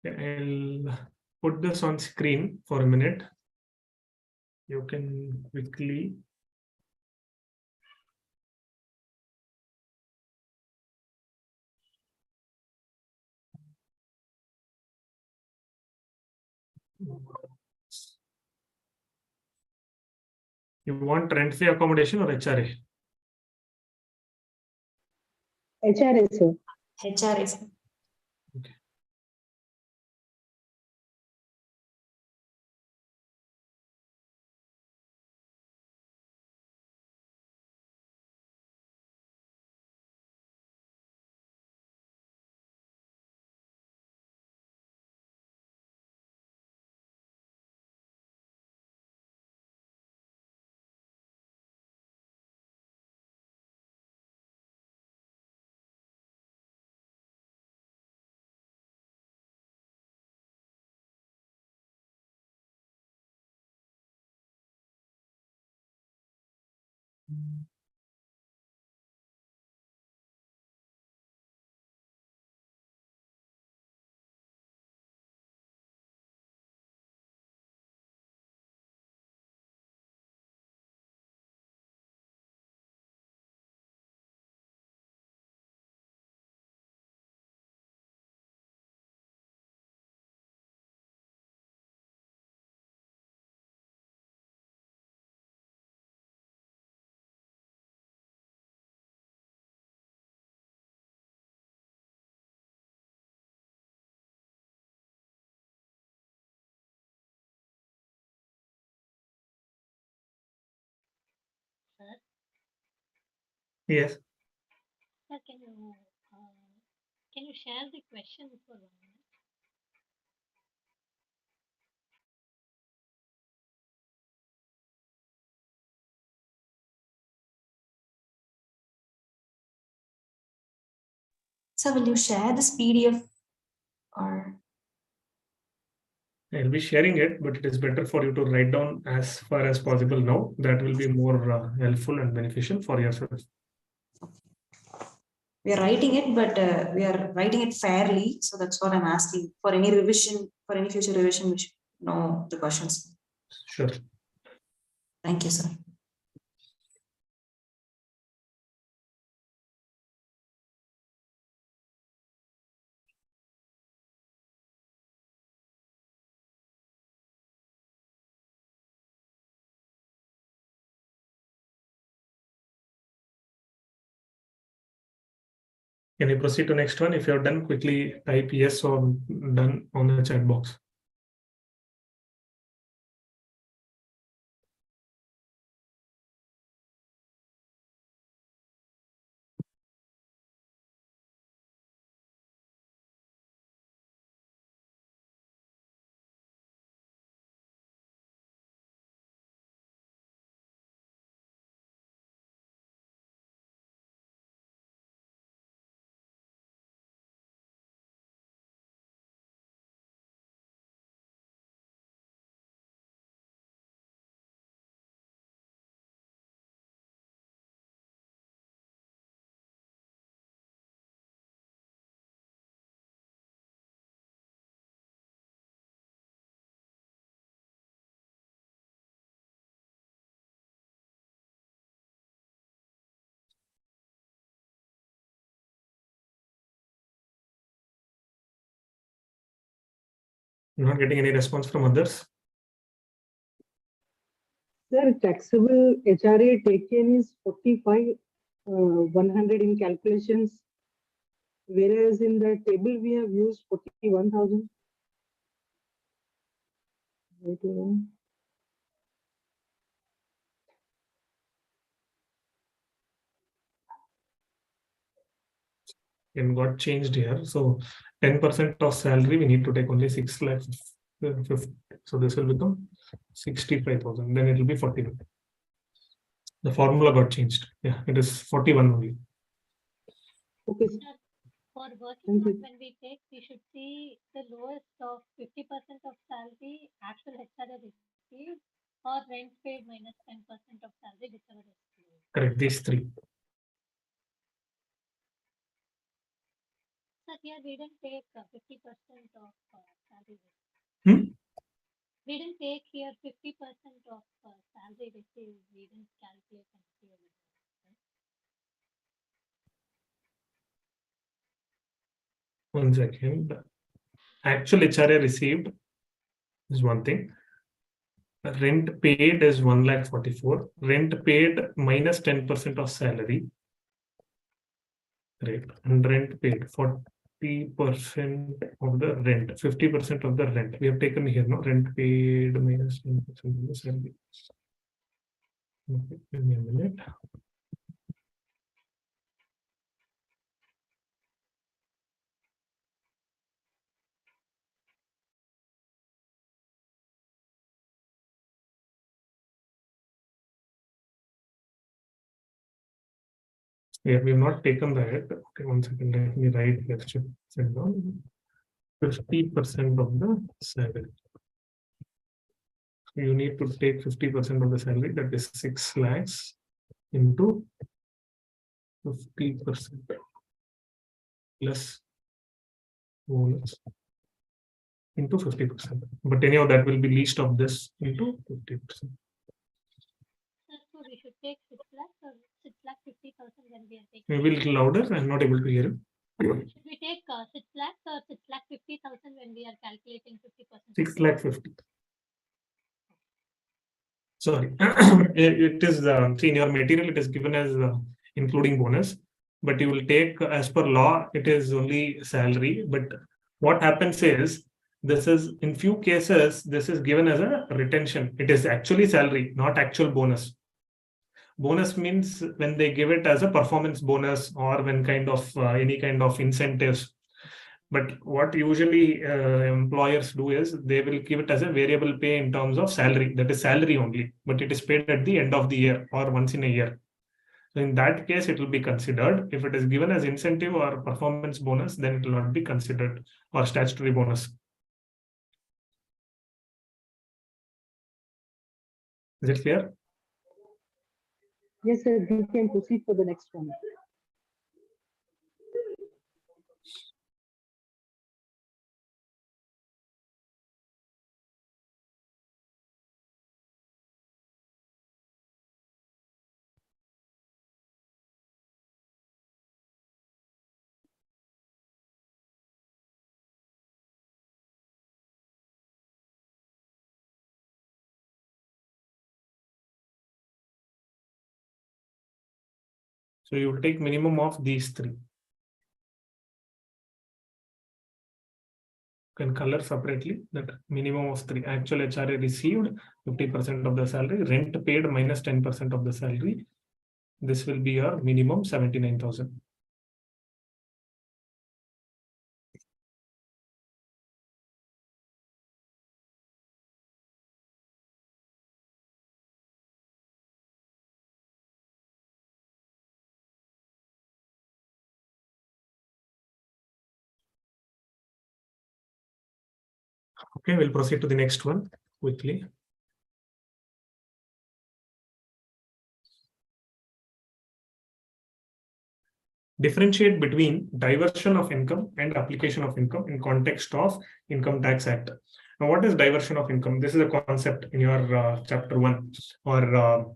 I'll put this on screen for a minute. You can quickly you want rent-free accommodation or HRA? HRA, sir. HRA, sir. Okay. Sir, Yes. sir, can you share the question for 1 minute? So will you share this PDF or? I'll be sharing it, but it is better for you to write down as far as possible now. That will be more helpful and beneficial for yourself. We are writing it, but we are writing it fairly. So that's what I'm asking. For any revision, for any future revision, we should know the questions. Sure. Thank you, sir. Can you proceed to next one? If you're done, quickly type yes or done on the chat box. Not getting any response from others. Sir, taxable HRA taken is 45, 100 in calculations, whereas in the table we have used 41,000. And got changed here. So 10% of salary, we need to take only 6 lakh 50. So this will become 65,000. Then it will be 41. The formula got changed. Yeah, it is 41 only. Okay. Sir, for working out, when we take, we should see the lowest of 50% of salary, actual HRA received, or rent paid minus 10% of salary, whichever is low. Correct, these three. Sir, here we didn't take 50% of salary received. Hmm? We didn't take here 50% of salary received. We didn't calculate and see everything. Right? 1 second. Actual HRA received is one thing. Rent paid is 1,44,000. Rent paid minus 10% of salary. Right. And rent paid 40% of the rent, 50% of the rent. We have taken here, no? Rent paid minus 10% of the salary. Okay, give me a minute. Yeah, we have not taken that. Okay, 1 second. Let me write here. 50% of the salary. So you need to take 50% of the salary, that is 6 lakhs. into 50% plus bonus into 50%. But anyhow, that will be least of this into 50%. So we should take 6 lakhs or 6,50,000 when we are taking. Maybe a little louder. I'm not able to hear you. Should we take 6 lakhs or 6,50,000 when we are calculating 50%? 6,50,000. Sorry, it is in your material. It is given as including bonus, but you will take as per law. It is only salary. But what happens is this is in few cases this is given as a retention. It is actually salary, not actual bonus. Bonus means when they give it as a performance bonus or when kind of any kind of incentives. But what usually employers do is they will give it as a variable pay in terms of salary. That is salary only, but it is paid at the end of the year or once in a year. So in that case, it will be considered. If it is given as incentive or performance bonus, then it will not be considered, or statutory bonus. Is it clear? Yes, sir. We can proceed for the next one. So you will take minimum of these three. You can color separately that minimum of three. Actual HRA received 50% of the salary, rent paid minus 10% of the salary. This will be your minimum 79,000. Okay, we'll proceed to the next one quickly. Differentiate between diversion of income and application of income in context of Income Tax Act. Now, what is diversion of income? This is a concept in your chapter 1 or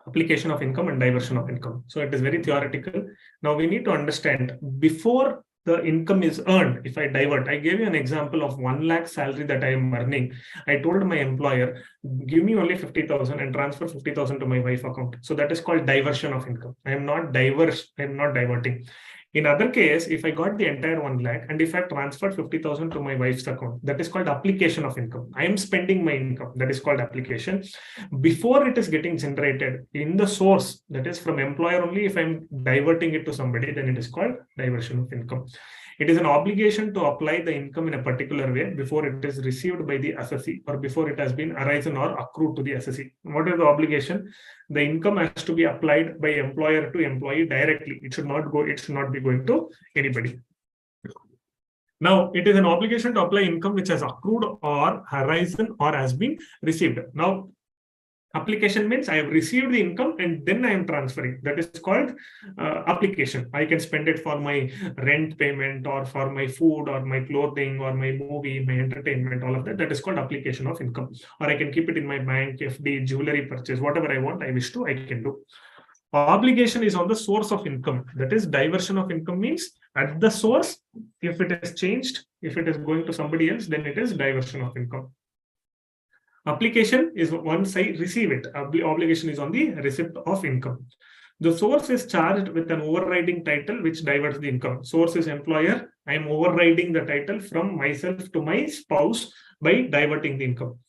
application of income and diversion of income. So it is very theoretical. Now we need to understand before the income is earned, if I divert, I gave you an example of 1 lakh salary that I am earning. I told my employer, give me only 50,000 and transfer 50,000 to my wife account. So that is called diversion of income. I am not diverting. In other case, if I got the entire 1 lakh and if I transferred 50,000 to my wife's account, that is called application of income. I am spending my income. That is called application. Before it is getting generated in the source, that is from employer only, if I'm diverting it to somebody, then it is called diversion of income. It is an obligation to apply the income in a particular way before it is received by the assessee or before it has been arisen or accrued to the assessee. What is the obligation? The income has to be applied by employer to employee directly. It should not be going to anybody. Now, it is an obligation to apply income which has accrued or arisen or has been received. Now, application means I have received the income and then I am transferring. That is called application. I can spend it for my rent payment or for my food or my clothing or my movie, my entertainment, all of that. That is called application of income. Or I can keep it in my bank, FD, jewelry purchase, whatever I want, I wish to, I can do. Obligation is on the source of income. That is diversion of income means at the source, if it is changed, if it is going to somebody else, then it is diversion of income. Application is once I receive it. Obligation is on the receipt of income. The source is charged with an overriding title which diverts the income. Source is employer. I am overriding the title from myself to my spouse by diverting the income.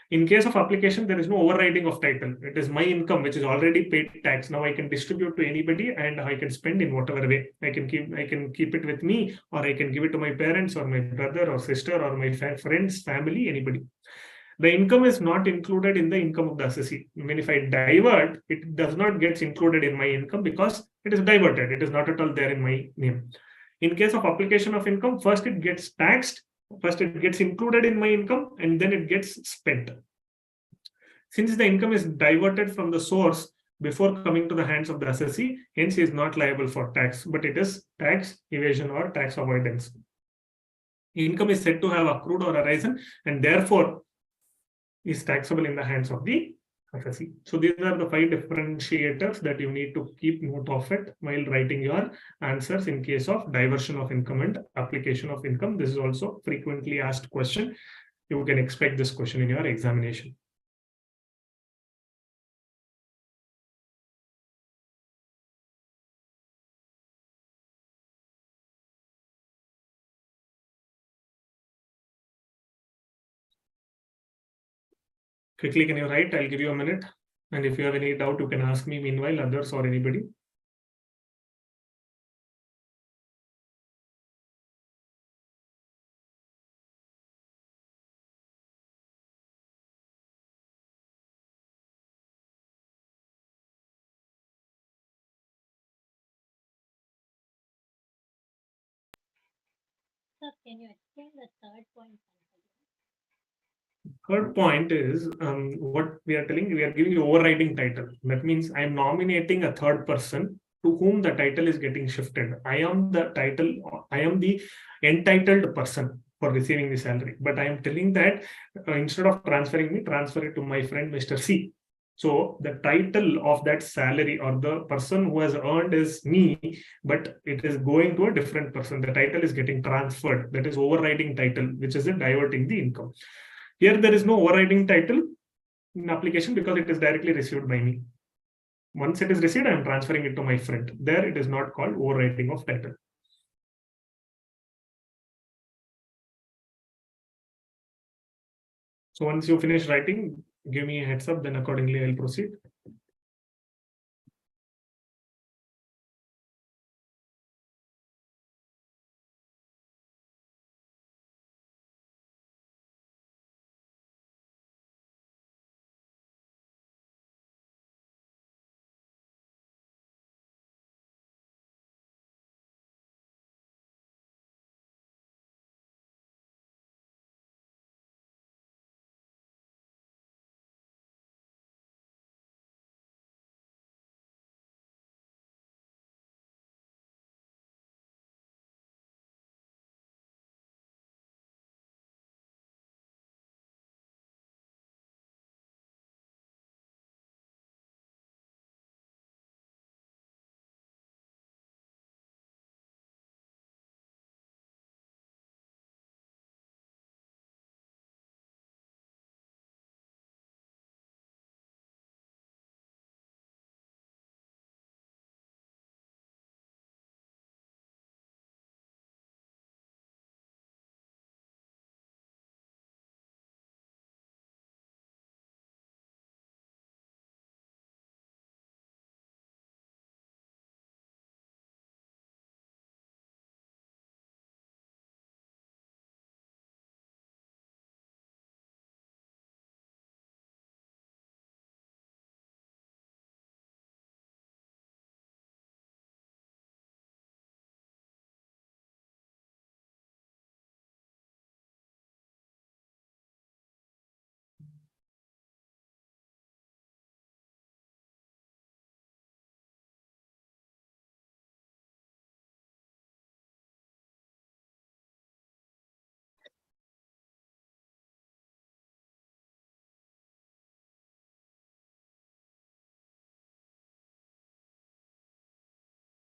In case of application, there is no overriding of title. It is my income which is already paid tax. Now I can distribute to anybody and I can spend in whatever way. I can keep it with me, or I can give it to my parents or my brother or sister or my friends, family, anybody. The income is not included in the income of the assessee. I mean, if I divert, it does not get included in my income because it is diverted. It is not at all there in my name. In case of application of income, first it gets taxed, first it gets included in my income, and then it gets spent. Since the income is diverted from the source, before coming to the hands of the assessee. Hence, he is not liable for tax, but it is tax evasion or tax avoidance. Income is said to have accrued or arisen, and therefore is taxable in the hands of the assessee. So these are the 5 differentiators that you need to keep note of it while writing your answers in case of diversion of income and application of income. This is also frequently asked question. You can expect this question in your examination. Quickly, can you write? I'll give you a minute. And if you have any doubt, you can ask me meanwhile, others or anybody. Sir, can you explain the third point? Third point is what we are telling, we are giving you overriding title. That means I am nominating a third person to whom the title is getting shifted. I am the title, I am the entitled person for receiving the salary. But I am telling that instead of transferring me, transfer it to my friend Mr. C. So the title of that salary or the person who has earned is me, but it is going to a different person. The title is getting transferred. That is overriding title, which is diverting the income. Here, there is no overriding title in application because it is directly received by me. Once it is received, I am transferring it to my friend. There, it is not called overriding of title. So once you finish writing, give me a heads up, then accordingly I'll proceed.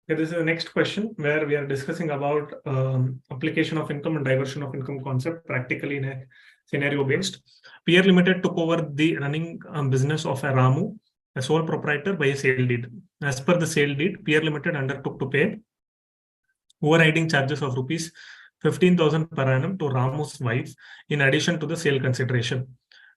Okay, this is the next question where we are discussing about application of income and diversion of income concept practically in a scenario based. Peer Limited took over the running business of a Ramu, a sole proprietor, by a sale deed. As per the sale deed, Peer Limited undertook to pay overriding charges of rupees 15,000 per annum to Ramu's wife in addition to the sale consideration.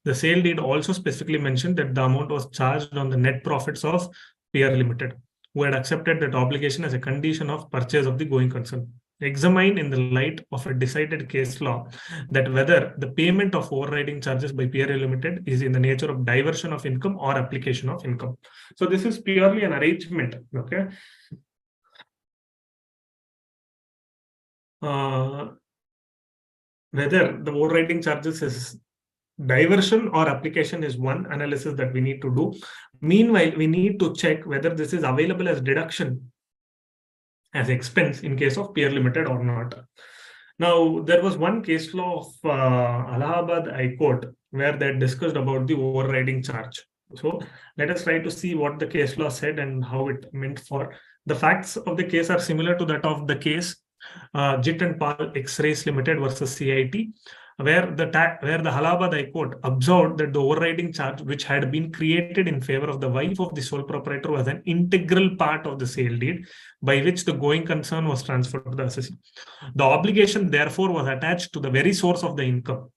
The sale deed also specifically mentioned that the amount was charged on the net profits of Peer Limited, who had accepted that obligation as a condition of purchase of the going concern. Examine in the light of a decided case law that whether the payment of overriding charges by Peer Limited is in the nature of diversion of income or application of income. So this is purely an arrangement, okay? Whether the overriding charges is diversion or application is one analysis that we need to do. Meanwhile, we need to check whether this is available as deduction as expense in case of peer limited or not. Now, there was one case law of Allahabad High Court where they discussed about the overriding charge. So let us try to see what the case law said and how it meant for. The facts of the case are similar to that of the case JIT and PAL X-Rays Limited versus CIT, where the Allahabad High Court observed that the overriding charge, which had been created in favor of the wife of the sole proprietor, was an integral part of the sale deed, by which the going concern was transferred to the assessee. The obligation, therefore, was attached to the very source of the income.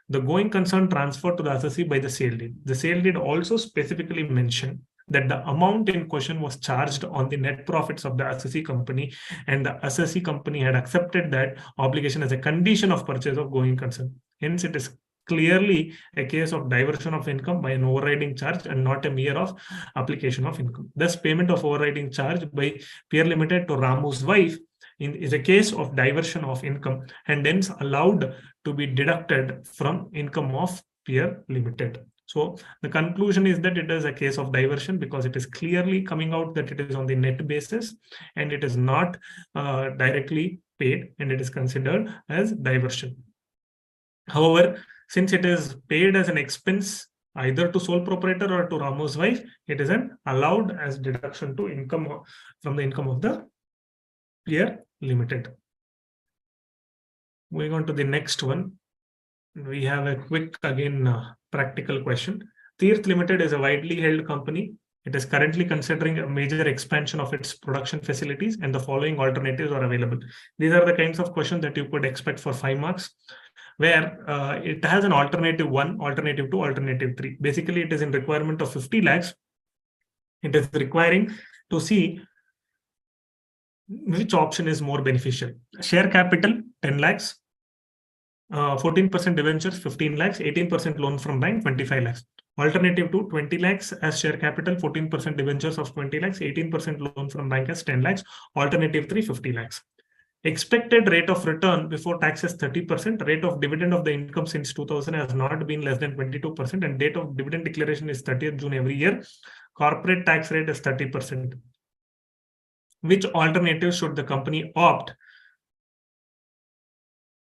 The going concern transferred to the assessee by the sale deed. The sale deed also specifically mentioned that the amount in question was charged on the net profits of the assessee company, and the assessee company had accepted that obligation as a condition of purchase of going concern. Hence, it is clearly a case of diversion of income by an overriding charge and not a mere of application of income. Thus, payment of overriding charge by Peer Limited to Ramu's wife is a case of diversion of income and hence allowed to be deducted from income of Peer Limited. So the conclusion is that it is a case of diversion because it is clearly coming out that it is on the net basis and it is not directly paid, and it is considered as diversion. However, since it is paid as an expense either to sole proprietor or to Ramu's wife, it is allowed as deduction to income from the income of the Peer Limited. Moving on to the next one, we have a quick practical question. Tirth Limited is a widely held company. It is currently considering a major expansion of its production facilities, and the following alternatives are available. These are the kinds of questions that you could expect for 5 marks, where it has an alternative 1, alternative 2, alternative 3. Basically, it is in requirement of 50 lakhs. It is requiring to see which option is more beneficial. Share capital 10 lakhs, 14% debentures 15 lakhs, 18% loan from bank 25 lakhs. Alternative 2, 20 lakhs as share capital, 14% debentures of 20 lakhs, 18% loan from bank as 10 lakhs. Alternative 3, 50 lakhs. Expected rate of return before tax is 30%. Rate of dividend of the income since 2000 has not been less than 22%, and date of dividend declaration is 30th June every year. Corporate tax rate is 30%. Which alternative should the company opt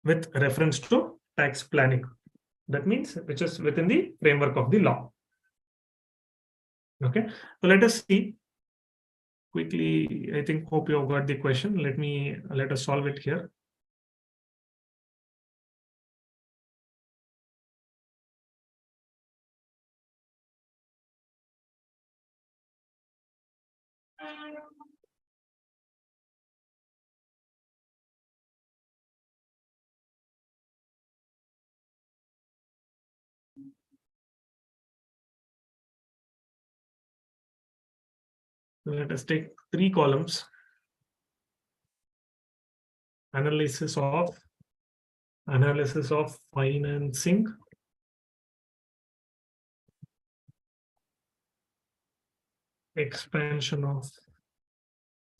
with reference to tax planning? That means which is within the framework of the law. Okay, so let us see quickly. I think, hope you have got the question. Let us solve it here. Let us take 3 columns. Analysis of financing, expansion of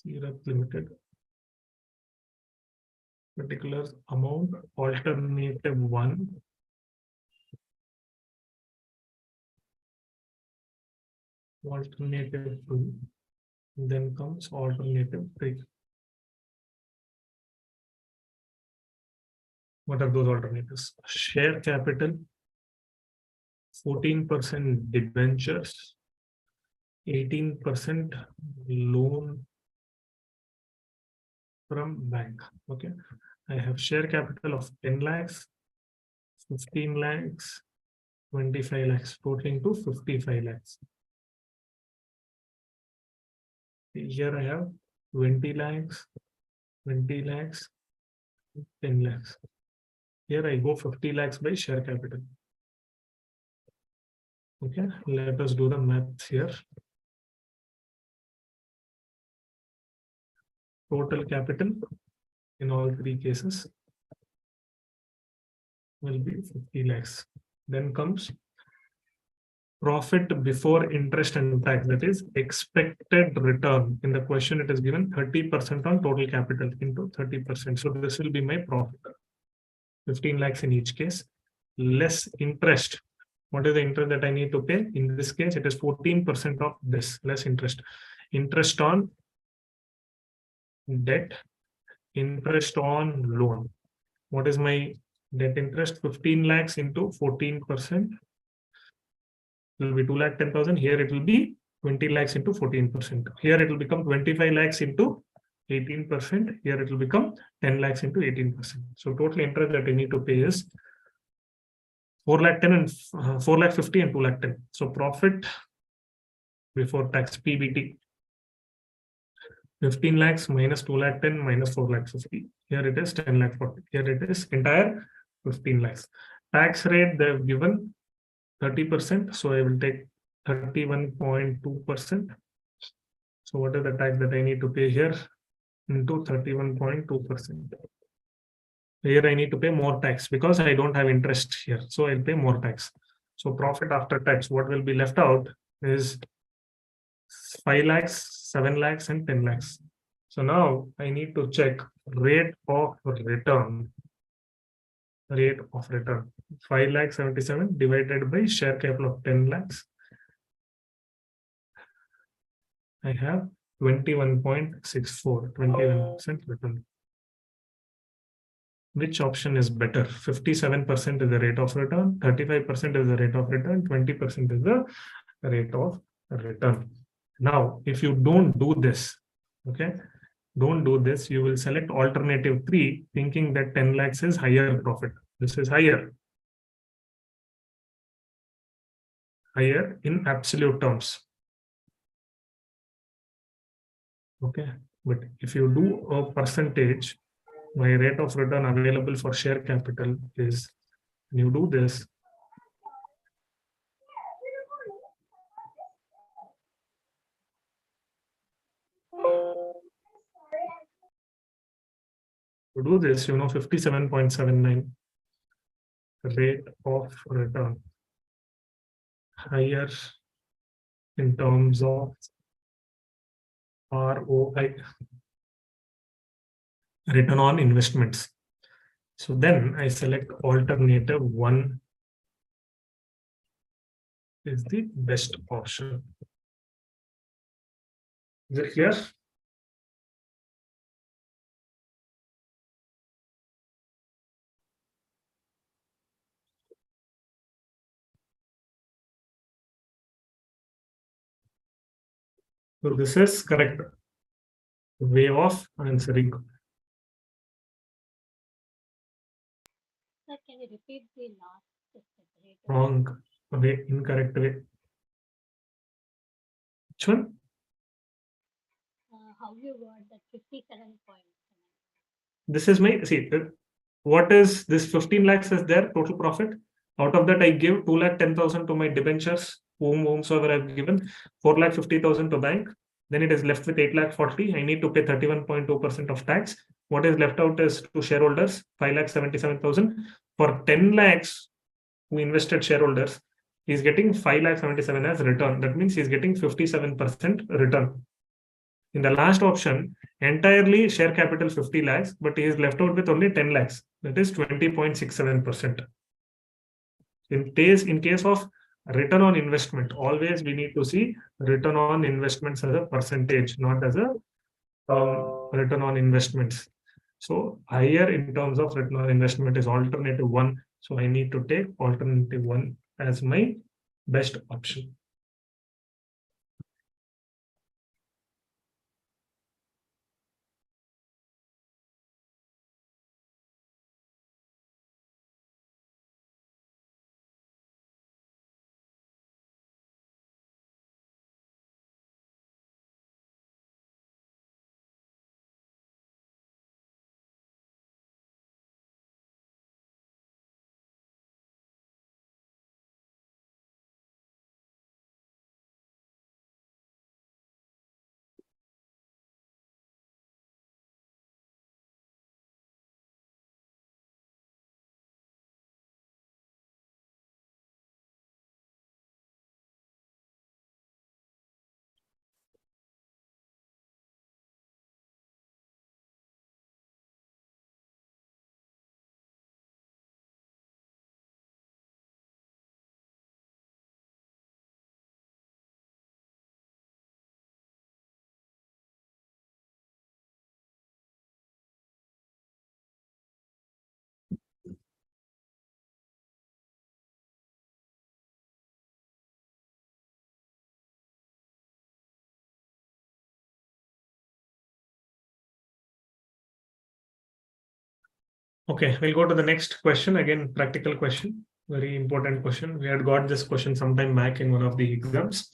Tirth Limited, particular amount, alternative 1, alternative 2, then comes alternative 3. What are those alternatives? Share capital, 14% debentures, 18% loan from bank. Okay, I have share capital of 10 lakhs, 15 lakhs, 25 lakhs, totaling to 55 lakhs. Here I have 20 lakhs, 20 lakhs, 10 lakhs. Here I go 50 lakhs by share capital. Okay, let us do the math here. Total capital in all 3 cases will be 50 lakhs. Then comes profit before interest and tax, that is expected return. In the question, it is given 30% on total capital into 30%. So this will be my profit. 15 lakhs in each case. less interest. What is the interest that I need to pay? In this case, it is 14% of this, less interest. Interest on debt, interest on loan. What is my debt interest? 15 lakhs into 14%. It will be 2,10,000. Here it will be 20 lakhs into 14%. Here it will become 25 lakhs into 18%. Here it will become 10 lakhs into 18%. So total interest that I need to pay is 4,10,000 and 4,50,000 and 2,10,000. So profit before tax, PBT, 15 lakhs minus 2,10,000 minus 4,50,000. Here it is 10,40,000. Here it is entire 15 lakhs. Tax rate they have given 30%. So I will take 31.2%. So what is the tax that I need to pay here? Into 31.2%. Here I need to pay more tax because I don't have interest here. So I'll pay more tax. So profit after tax, what will be left out is 5 lakhs, 7 lakhs, and 10 lakhs. So now I need to check rate of return. Rate of return. 5,77,000 divided by share capital of 10 lakhs. I have 21.64, 21% return. Which option is better? 57% is the rate of return, 35% is the rate of return, 20% is the rate of return. Now, if you don't do this, okay, don't do this, you will select alternative 3, thinking that 10 lakhs is higher profit. This is higher. Higher in absolute terms. Okay, but if you do a percentage, my rate of return available for share capital is, when you do this, to do this, 57.79 rate of return, higher in terms of ROI, return on investments. So then I select alternative 1 is the best option. Is it clear? So this is correct way of answering. Sir, can you repeat the last step? Wrong way, incorrect way. Which one? How you got that 57 points? This is my, see, what is this 15 lakhs is there, total profit. Out of that, I give 2,10,000 to my debentures, whomsoever I've given, 4,50,000 to bank. Then it is left with 8,40,000. I need to pay 31.2% of tax. What is left out is to shareholders, 5,77,000. For 10 lakhs who invested shareholders, he's getting 5,77,000 as return. That means he's getting 57% return. In the last option, entirely share capital 50 lakhs, but he is left out with only 10 lakhs. That is 20.67%. In case of return on investment, always we need to see return on investments as a percentage, not as a return on investments. So higher in terms of return on investment is alternative 1. So I need to take alternative 1 as my best option. Okay, we'll go to the next question. Again, practical question, very important question. We had got this question sometime back in one of the exams.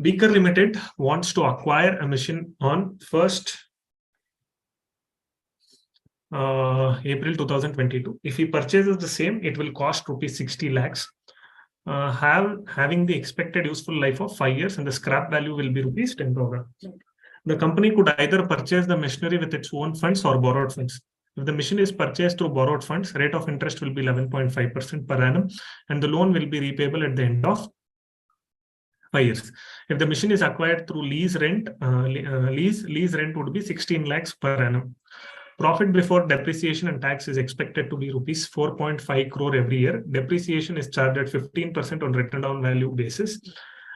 Beaker Limited wants to acquire a machine on 1st April 2022. If he purchases the same, it will cost rupees 60 lakhs. Having the expected useful life of 5 years, and the scrap value will be rupees 10,000. The company could either purchase the machinery with its own funds or borrowed funds. If the machine is purchased through borrowed funds, rate of interest will be 11.5% per annum, and the loan will be repayable at the end of 5 years. If the machine is acquired through lease rent, lease rent would be 16 lakhs per annum. Profit before depreciation and tax is expected to be rupees 4.5 crore every year. Depreciation is charged at 15% on written down value basis.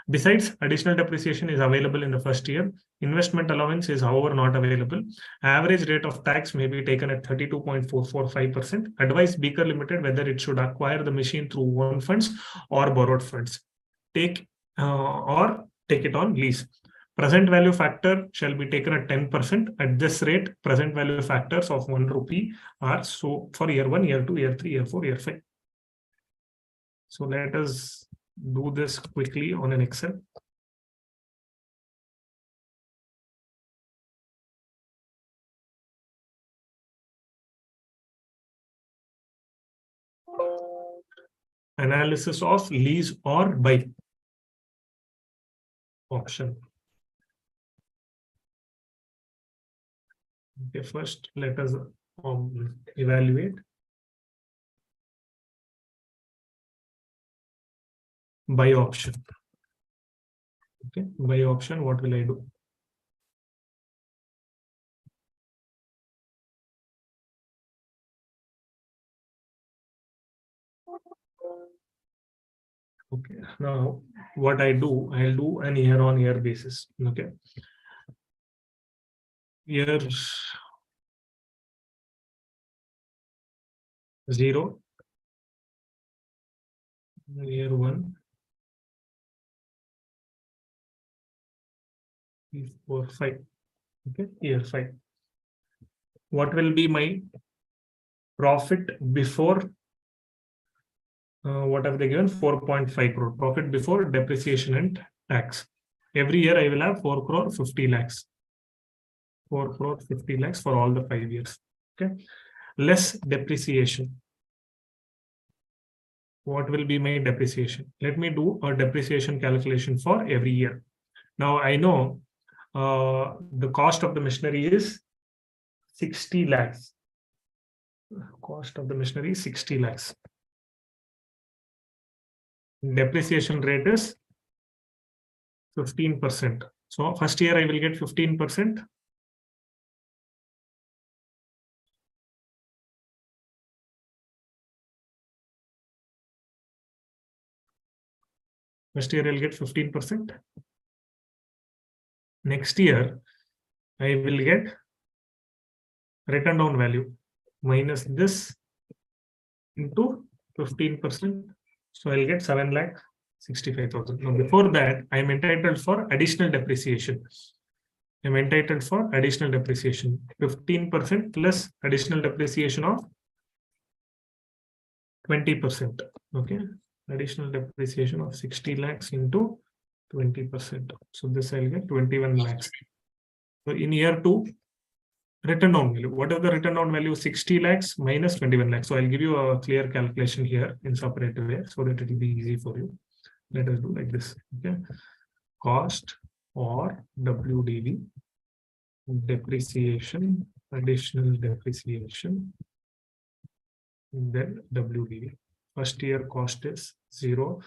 Besides, additional depreciation is available in the first year. Investment allowance is, however, not available. Average rate of tax may be taken at 32.445%. Advise Beaker Limited whether it should acquire the machine through own funds or borrowed funds. Take it on lease. Present value factor shall be taken at 10%. At this rate, present value factors of 1 rupee are so for year 1, year 2, year 3, year 4, year 5. So let us do this quickly on an Excel. Analysis of lease or buy option. Okay, first let us evaluate buy option. Okay, buy option, what will I do? Okay, now what I'll do an year-on-year basis. Okay, year 0, year 1, 3, 4, 5. Okay, year 5. What will be my profit before? What have they given? 4.5 crore. Profit before depreciation and tax. Every year I will have 4 crore 50 lakhs. 4 crore 50 lakhs for all the 5 years. Okay. Less depreciation. What will be my depreciation? Let me do a depreciation calculation for every year. Now I know the cost of the machinery is 60 lakhs. Cost of the machinery is 60 lakhs. Depreciation rate is 15%. So first year I will get 15%. First year I'll get 15%. Next year I will get written down value minus this into 15%. So I'll get 7,65,000. Now before that, I'm entitled for additional depreciation. I'm entitled for additional depreciation. 15% plus additional depreciation of 20%. Okay. Additional depreciation of 60 lakhs into 20%. So this I'll get 21 lakhs. So in year 2, written down value. What is the written down value? 60 lakhs minus 21 lakhs. So I'll give you a clear calculation here in separate way so that it will be easy for you. Let us do like this. Okay. Cost or WDV, depreciation, additional depreciation, then WDV. First year cost is 0.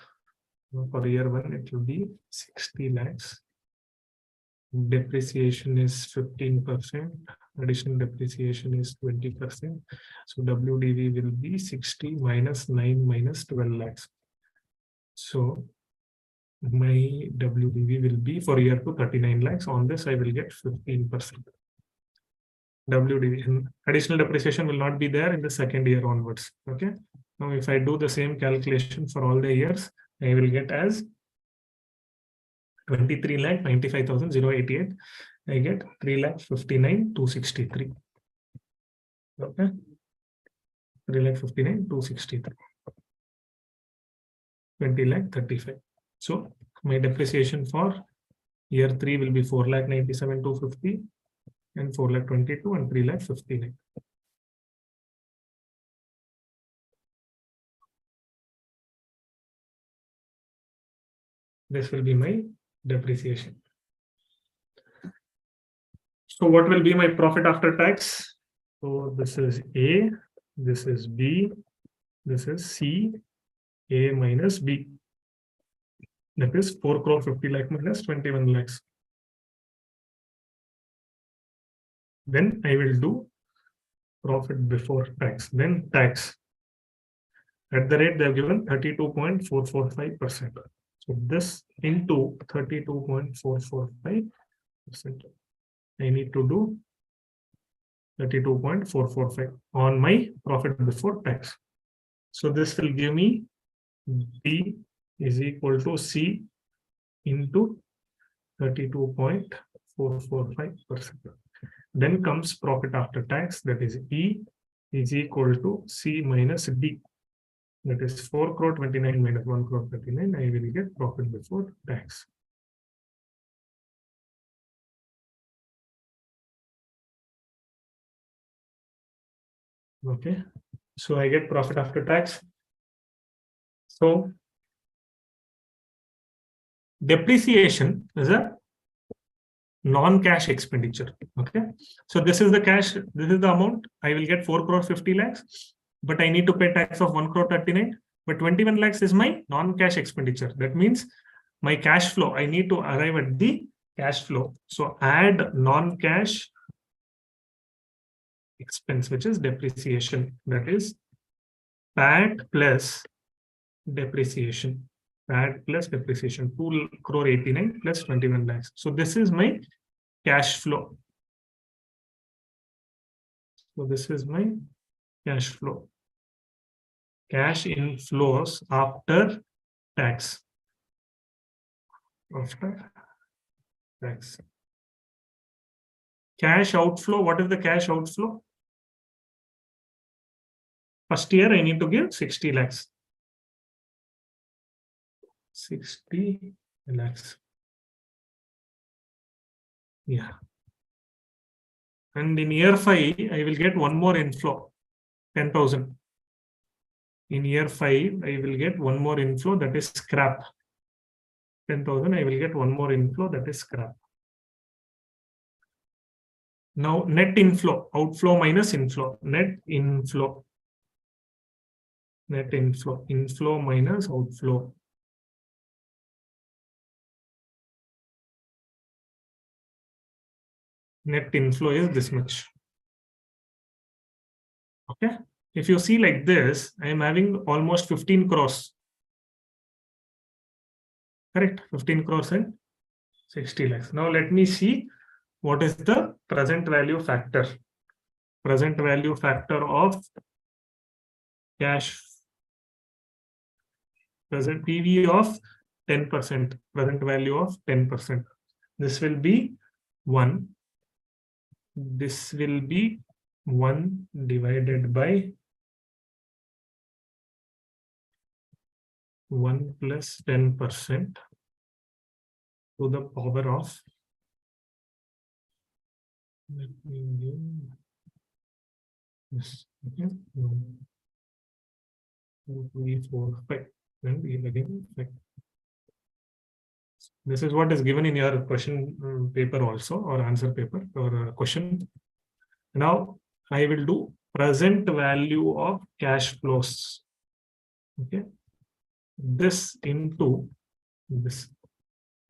For year 1, it will be 60 lakhs. Depreciation is 15%. Additional depreciation is 20%. So WDV will be 60 minus 9 minus 12 lakhs. So my WDV will be for year 2 39 lakhs. On this, I will get 15%. WDV and additional depreciation will not be there in the second year onwards. Okay. Now, if I do the same calculation for all the years, I will get as 23,95,088. I get 3,59,263. Okay. 3,59,263. 20,35. So my depreciation for year 3 will be 4,97,250 and 4,22 and 3,59. This will be my depreciation. So what will be my profit after tax? So this is A, this is B, this is C, A minus B. That is 4 crore 50 lakh minus 21 lakhs. Then I will do profit before tax, then tax. At the rate they have given 32.445%. So this into 32.445%. I need to do 32.445 on my profit before tax. So this will give me B is equal to C into 32.445%. Then comes profit after tax, that is E is equal to C minus D. That is 4 crore 29 minus 1 crore 39. I will get profit before tax. Okay, so I get profit after tax. So depreciation is a non-cash expenditure. Okay, so this is the cash, this is the amount. I will get 4 crore 50 lakhs, but I need to pay tax of 1 crore 39. But 21 lakhs is my non-cash expenditure. That means my cash flow, I need to arrive at the cash flow. So add non-cash expense, which is depreciation. That is PAT plus depreciation. PAT plus depreciation, 2 crore 89 plus 21 lakhs. So this is my cash flow. So this is my cash flow. Cash inflows after tax. After tax. Cash outflow. What is the cash outflow? First year I need to give 60 lakhs. 60 lakhs. Yeah. And in year 5, I will get one more inflow, 10,000. In year 5, I will get one more inflow, that is scrap. 10,000, I will get one more inflow, that is scrap. Now, net inflow, outflow minus inflow, net inflow. Net inflow, inflow minus outflow. Net inflow is this much. Okay. If you see like this, I am having almost 15 crores. Correct. 15 crores and 60 lakhs. Now let me see what is the present value factor. Present value factor of cash. Present PV of 10%. Present value of 10%. This will be 1. This will be 1 divided by 1 plus 10% to the power of, let me give this, okay, 1, 2, 3, 4, 5, and again 5. This is what is given in your question paper also, or answer paper, or question. Now I will do present value of cash flows. Okay, this into this.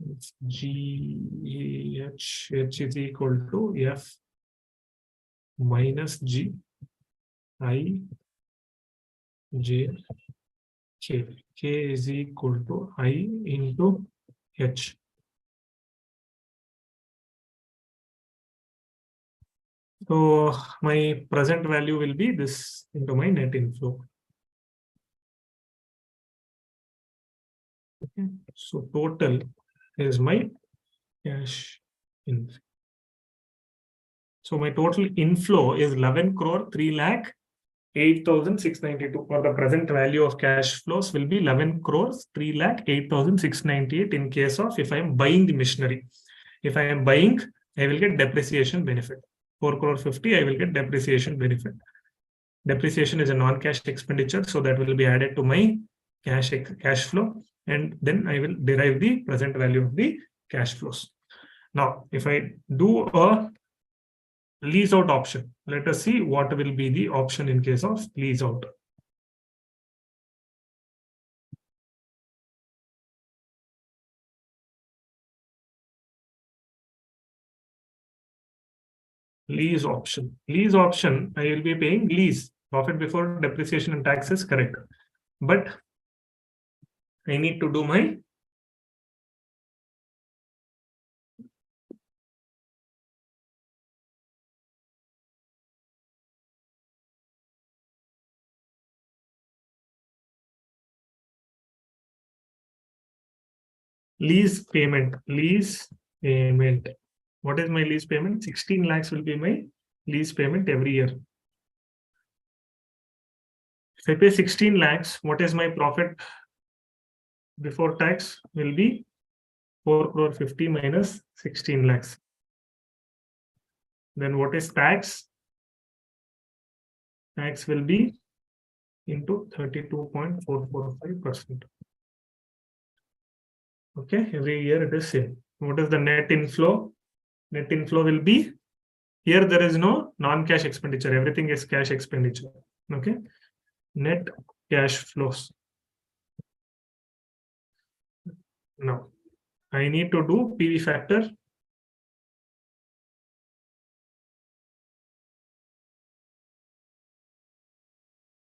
H is equal to F minus G I J K. K is equal to I into H. So my present value will be this into my net inflow. Okay. So total is my cash inflow. So my total inflow is 11 crore 3 lakh 8,692, or the present value of cash flows will be 11 crores 3,08,698 in case of if I am buying the machinery. If I am buying, I will get depreciation benefit. 4 crore 50, I will get depreciation benefit. Depreciation is a non-cash expenditure, so that will be added to my cash flow, and then I will derive the present value of the cash flows. Now, if I do a lease out option, let us see what will be the option in case of lease out. Lease option. Lease option, I will be paying lease. Profit before depreciation and taxes, correct. But I need to do my lease payment. Lease payment. What is my lease payment? 16 lakhs will be my lease payment every year. If I pay 16 lakhs, what is my profit before tax? Will be 4 crore 50 minus 16 lakhs. Then what is tax? Tax will be into 32.445%. Okay, every year it is same. What is the net inflow? Net inflow will be, here there is no non-cash expenditure, everything is cash expenditure. Okay, net cash flows. Now, I need to do PV factor.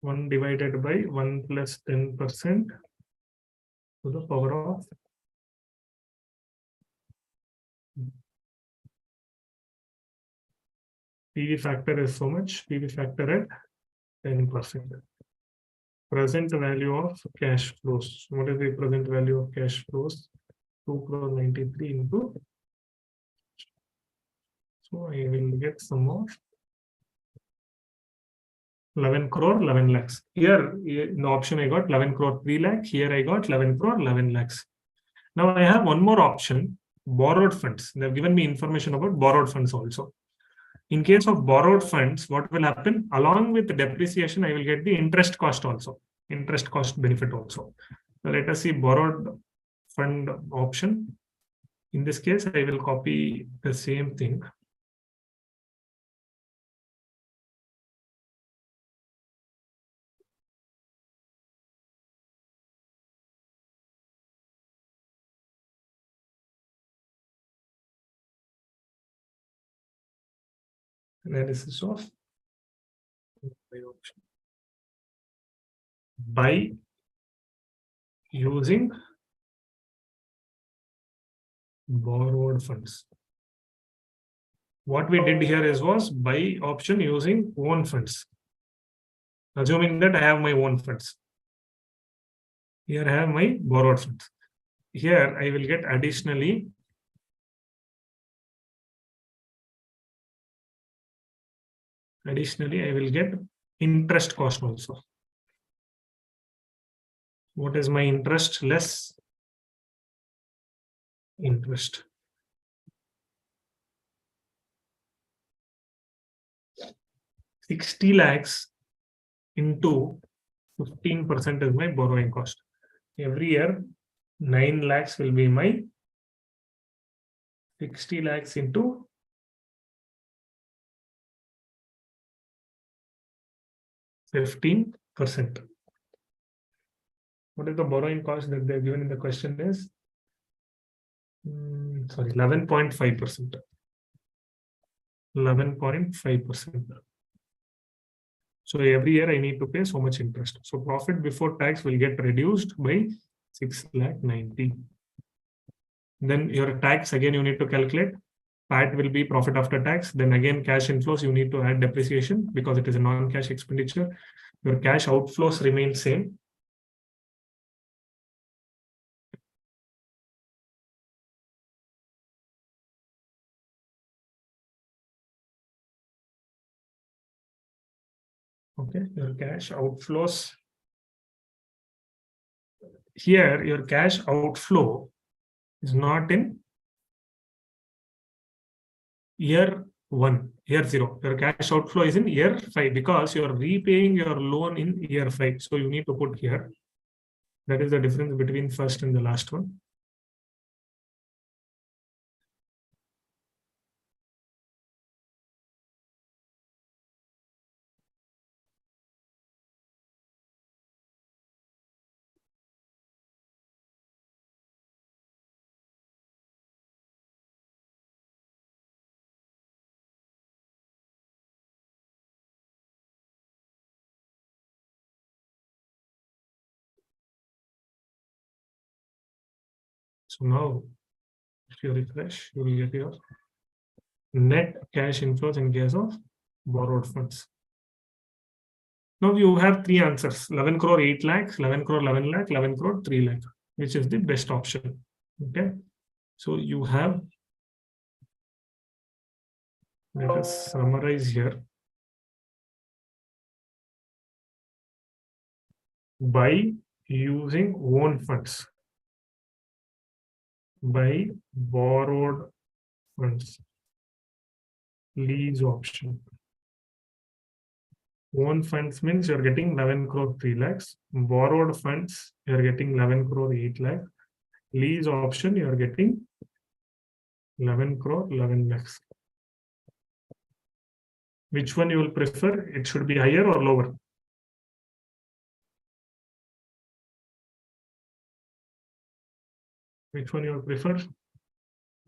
One divided by 1 plus 10% to the power of PV factor is so much. PV factor at 10%. Present value of cash flows. What is the present value of cash flows? 2 crore 93 into. So I will get some more. 11 crore 11 lakhs. Here in the option I got 11 crore 3 lakh. Here I got 11 crore 11 lakhs. Now I have one more option, borrowed funds. They have given me information about borrowed funds also. In case of borrowed funds, what will happen? Along with the depreciation, I will get the interest cost also. Interest cost benefit also. So let us see borrowed fund option. In this case, I will copy the same thing. Analysis of by using borrowed funds. What we did here was by option using own funds. Assuming that I have my own funds. Here I have my borrowed funds. Here I will get additionally I will get interest cost also. What is my interest less interest? $60 lakhs into 15% is my borrowing cost. Every year, 9 lakhs will be my 60 lakhs into 15%. What is the borrowing cost that they're given in the question is? 11.5%. 11.5%. So every year I need to pay so much interest. So profit before tax will get reduced by 6,90,000. Then your tax again you need to calculate. PAT will be profit after tax. Then again cash inflows you need to add depreciation because it is a non-cash expenditure. Your cash outflows remain same. Okay, your cash outflows. Here, your cash outflow is not in year 1, year 0. Your cash outflow is in year 5 because you are repaying your loan in year 5. So you need to put here. That is the difference between first and the last one. So now, if you refresh, you will get your net cash inflows in case of borrowed funds. Now you have 3 answers: 11 crore 8 lakhs, 11 crore 11 lakh, 11 crore 3 lakh, which is the best option. Okay, so you have, let us summarize here. By using own funds, by borrowed funds, lease option. Own funds means you're getting 11 crore 3 lakhs. Borrowed funds, you're getting 11 crore 8 lakh. Lease option, you're getting 11 crore 11 lakhs. Which one you will prefer? It should be higher or lower? Which one you will prefer?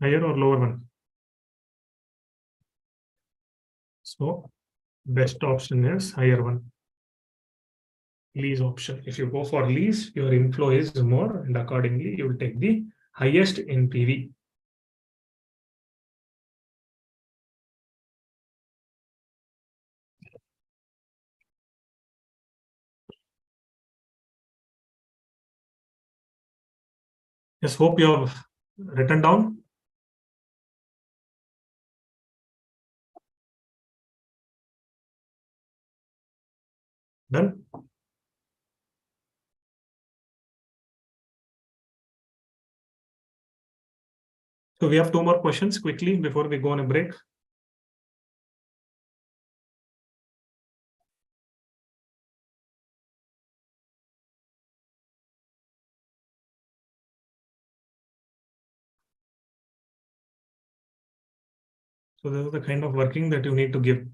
Higher or lower one? So best option is higher one. Lease option. If you go for lease, your inflow is more, and accordingly you will take the highest NPV. Just hope you have written down. Done. So we have 2 more questions quickly before we go on a break. So this is the kind of working that you need to give.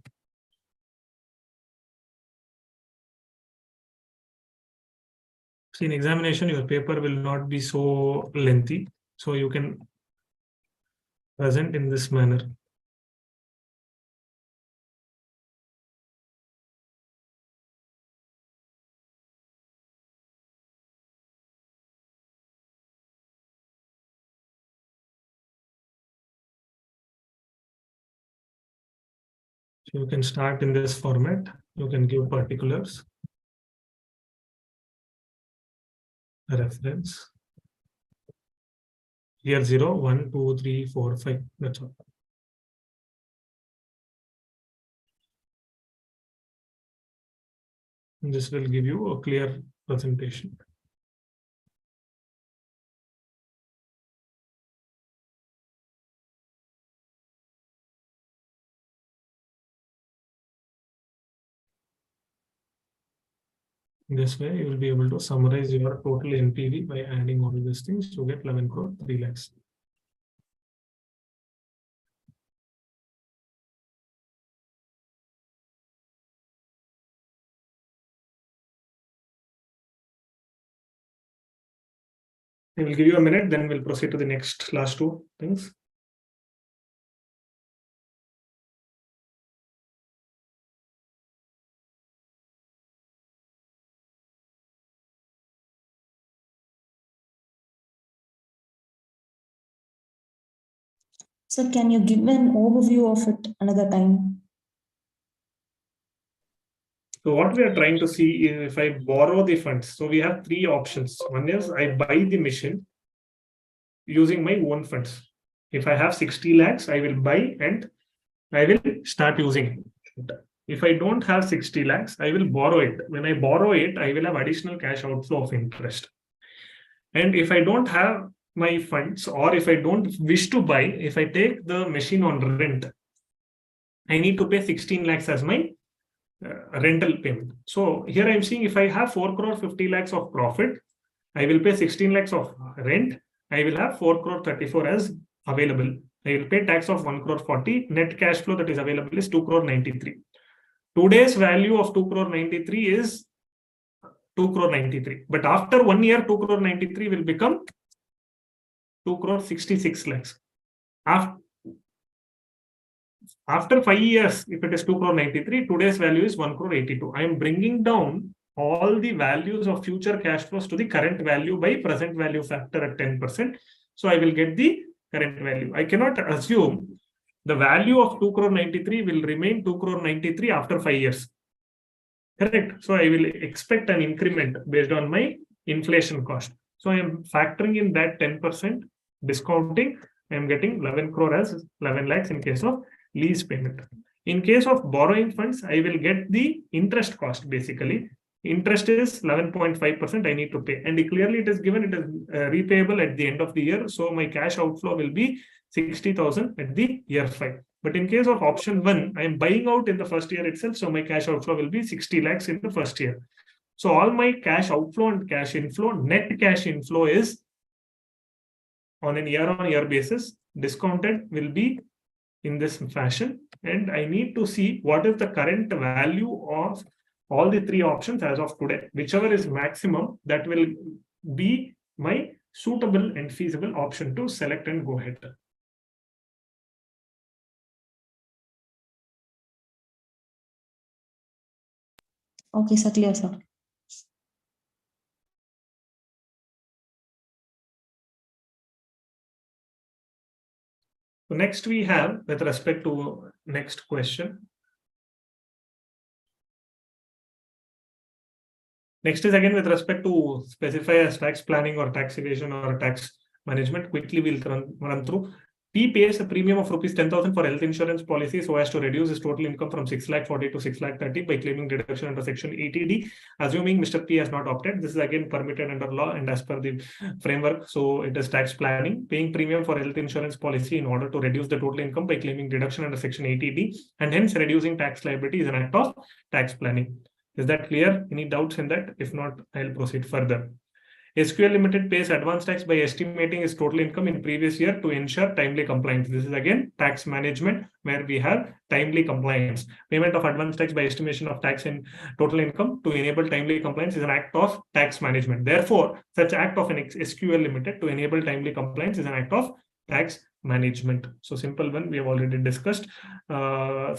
See, in examination, your paper will not be so lengthy, so you can present in this manner. So you can start in this format. You can give particulars, reference, year 0, 1, 2, 3, 4, 5. That's all. And this will give you a clear presentation. This way, you will be able to summarize your total NPV by adding all these things to get 11 crore 3 lakhs. I will give you a minute, then we'll proceed to the next last 2 things. So can you give me an overview of it another time? So what we are trying to see is if I borrow the funds. So we have 3 options. One is I buy the machine using my own funds. If I have 60 lakhs, I will buy and I will start using it. If I don't have 60 lakhs, I will borrow it. When I borrow it, I will have additional cash outflow of interest. And if I don't have my funds, or if I don't wish to buy, if I take the machine on rent, I need to pay 16 lakhs as my rental payment. So here I'm seeing if I have 4 crore 50 lakhs of profit, I will pay 16 lakhs of rent. I will have 4 crore 34 as available. I will pay tax of 1 crore 40. Net cash flow that is available is 2 crore 93. Today's value of 2 crore 93 is 2 crore 93. But after 1 year, 2 crore 93 will become 2 crore 66 lakhs. After 5 years, if it is 2 crore 93, today's value is 1 crore 82. I am bringing down all the values of future cash flows to the current value by present value factor at 10%. So I will get the current value. I cannot assume the value of 2 crore 93 will remain 2 crore 93 after 5 years. Correct. So I will expect an increment based on my inflation cost. So I am factoring in that 10% discounting. I am getting 11 crore as 11 lakhs in case of lease payment. In case of borrowing funds, I will get the interest cost basically. Interest is 11.5% I need to pay. And clearly it is given it is repayable at the end of the year. So my cash outflow will be 60,000 at the year 5. But in case of option 1, I am buying out in the first year itself. So my cash outflow will be 60 lakhs in the first year. So all my cash outflow and cash inflow, net cash inflow is on an year-on-year basis, discounted will be in this fashion. And I need to see what is the current value of all the 3 options as of today. Whichever is maximum, that will be my suitable and feasible option to select and go ahead. Okay, sir, clear, sir. So next we have, with respect to next question. Next is again with respect to specify as tax planning or tax evasion or tax management. Quickly we'll run through. P pays a premium of rupees 10,000 for health insurance policy so as to reduce his total income from 6,40,000 to 6,30,000 by claiming deduction under section 80D. Assuming Mr. P has not opted, this is again permitted under law and as per the framework. So it is tax planning, paying premium for health insurance policy in order to reduce the total income by claiming deduction under section 80D, and hence reducing tax liability is an act of tax planning. Is that clear? Any doubts in that? If not, I'll proceed further. SQL Limited pays advance tax by estimating his total income in previous year to ensure timely compliance. This is again tax management where we have timely compliance. Payment of advance tax by estimation of tax in total income to enable timely compliance is an act of tax management. Therefore, such act of an SQL Limited to enable timely compliance is an act of tax management. So simple one we have already discussed.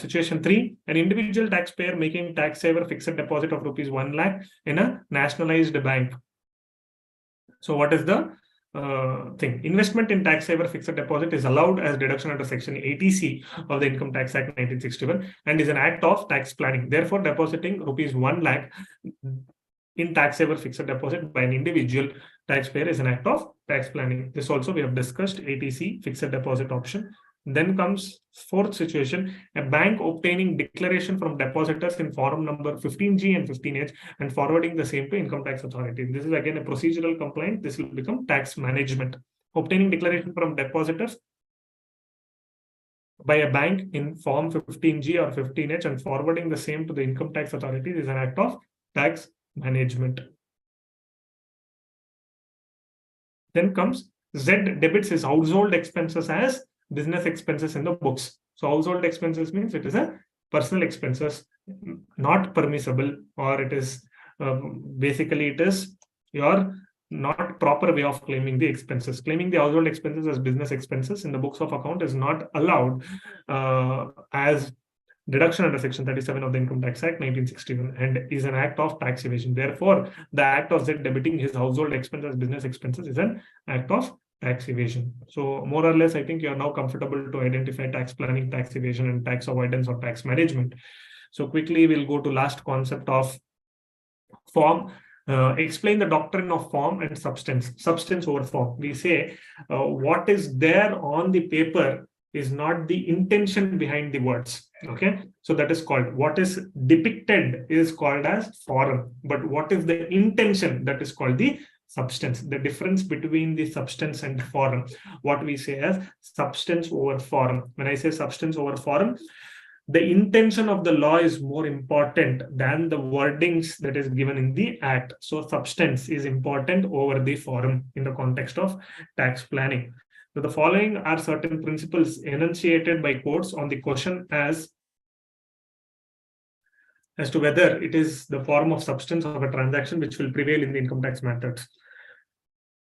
Situation 3, an individual taxpayer making tax saver fixed deposit of rupees 1 lakh in a nationalized bank. So what is the thing? Investment in tax saver fixed deposit is allowed as deduction under section 80C of the Income Tax Act 1961 and is an act of tax planning. Therefore, depositing rupees 1 lakh in tax saver fixed deposit by an individual taxpayer is an act of tax planning. This also we have discussed, 80C fixed deposit option. Then comes 4th situation, a bank obtaining declaration from depositors in form number 15G and 15H and forwarding the same to income tax authority. This is again a procedural complaint. This will become tax management. Obtaining declaration from depositors by a bank in form 15G or 15H and forwarding the same to the income tax authorities is an act of tax management. Then comes Z debits his household expenses as business expenses in the books. So household expenses means it is a personal expenses, not permissible, or it is basically it is your not proper way of claiming the expenses. Claiming the household expenses as business expenses in the books of account is not allowed as deduction under section 37 of the Income Tax Act 1961 and is an act of tax evasion. Therefore, the act of Z debiting his household expenses as business expenses is an act of tax evasion. So more or less, I think you are now comfortable to identify tax planning, tax evasion, and tax avoidance or tax management. So quickly, we'll go to last concept of form. Explain the doctrine of form and substance. Substance over form. We say what is there on the paper is not the intention behind the words. Okay. So that is called, what is depicted is called as form, but what is the intention, that is called the substance. The difference between the substance and form, what we say as substance over form. When I say substance over form, the intention of the law is more important than the wordings that is given in the act. So substance is important over the form in the context of tax planning. So the following are certain principles enunciated by courts on the question as to whether it is the form of substance of a transaction which will prevail in the income tax methods.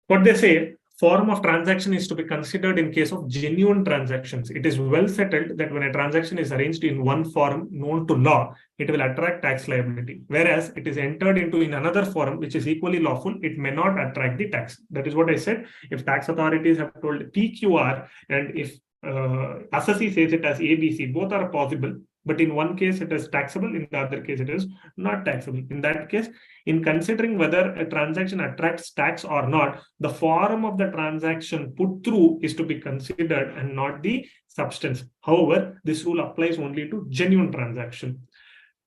What they say, form of transaction is to be considered in case of genuine transactions. It is well settled that when a transaction is arranged in one form known to law, it will attract tax liability. Whereas it is entered into in another form which is equally lawful, it may not attract the tax. That is what I said. If tax authorities have told PQR and if assessee says it as ABC, both are possible. But in one case it is taxable, in the other case it is not taxable. In that case, in considering whether a transaction attracts tax or not, the form of the transaction put through is to be considered and not the substance. However, this rule applies only to genuine transaction.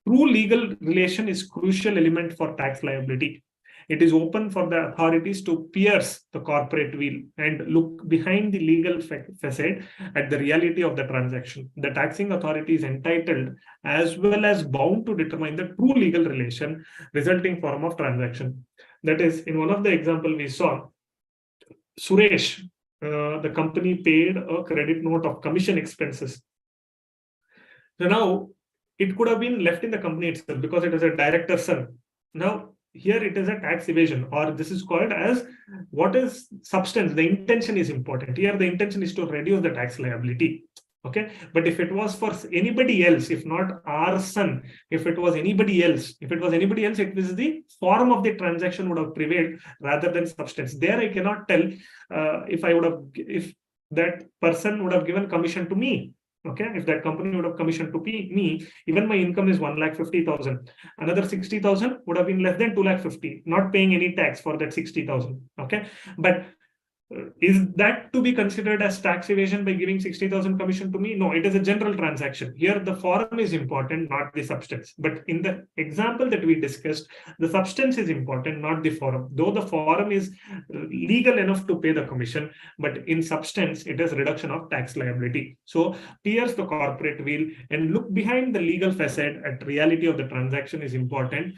True legal relation is crucial element for tax liability. It is open for the authorities to pierce the corporate veil and look behind the legal facade at the reality of the transaction. The taxing authority is entitled as well as bound to determine the true legal relation resulting form of transaction. That is, in one of the example we saw, Suresh, the company paid a credit note of commission expenses. So now it could have been left in the company itself because it is a director's son. Now, here it is a tax evasion, or this is called as what is substance. The intention is important. Here the intention is to reduce the tax liability. Okay, but if it was for anybody else, if not our son, if it was anybody else, it was the form of the transaction would have prevailed rather than substance. There I cannot tell if that person would have given commission to me. Okay, if that company would have commissioned to me, even my income is 1,50,000. Another 60,000 would have been less than 2,50,000, not paying any tax for that 60,000. Okay, but is that to be considered as tax evasion by giving 60,000 commission to me? No, it is a general transaction. Here the form is important, not the substance. But in the example that we discussed, the substance is important, not the form. Though the form is legal enough to pay the commission, but in substance, it is reduction of tax liability. So pierce the corporate veil and look behind the legal facade at reality of the transaction is important.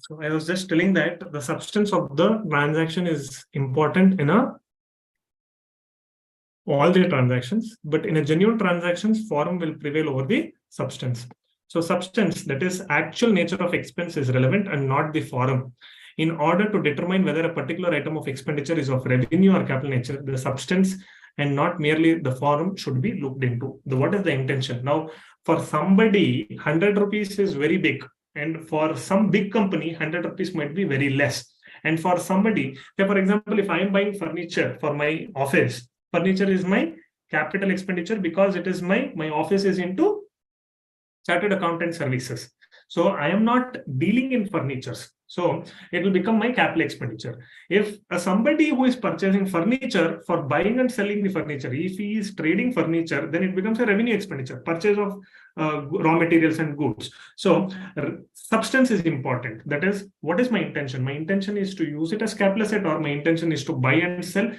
So I was just telling that the substance of the transaction is important in all the transactions, but in a genuine transactions, form will prevail over the substance. So substance, that is actual nature of expense, is relevant and not the forum. In order to determine whether a particular item of expenditure is of revenue or capital nature, the substance and not merely the forum should be looked into. What is the intention? Now, for somebody, 100 rupees is very big. And for some big company, 100 rupees might be very less. And for somebody, say for example, if I am buying furniture for my office, furniture is my capital expenditure because it is my office is into chartered accountant services. So I am not dealing in furnitures. So it will become my capital expenditure. If somebody who is purchasing furniture for buying and selling the furniture, if he is trading furniture, then it becomes a revenue expenditure, purchase of raw materials and goods. So substance is important. That is, what is my intention? My intention is to use it as capital asset, or my intention is to buy and sell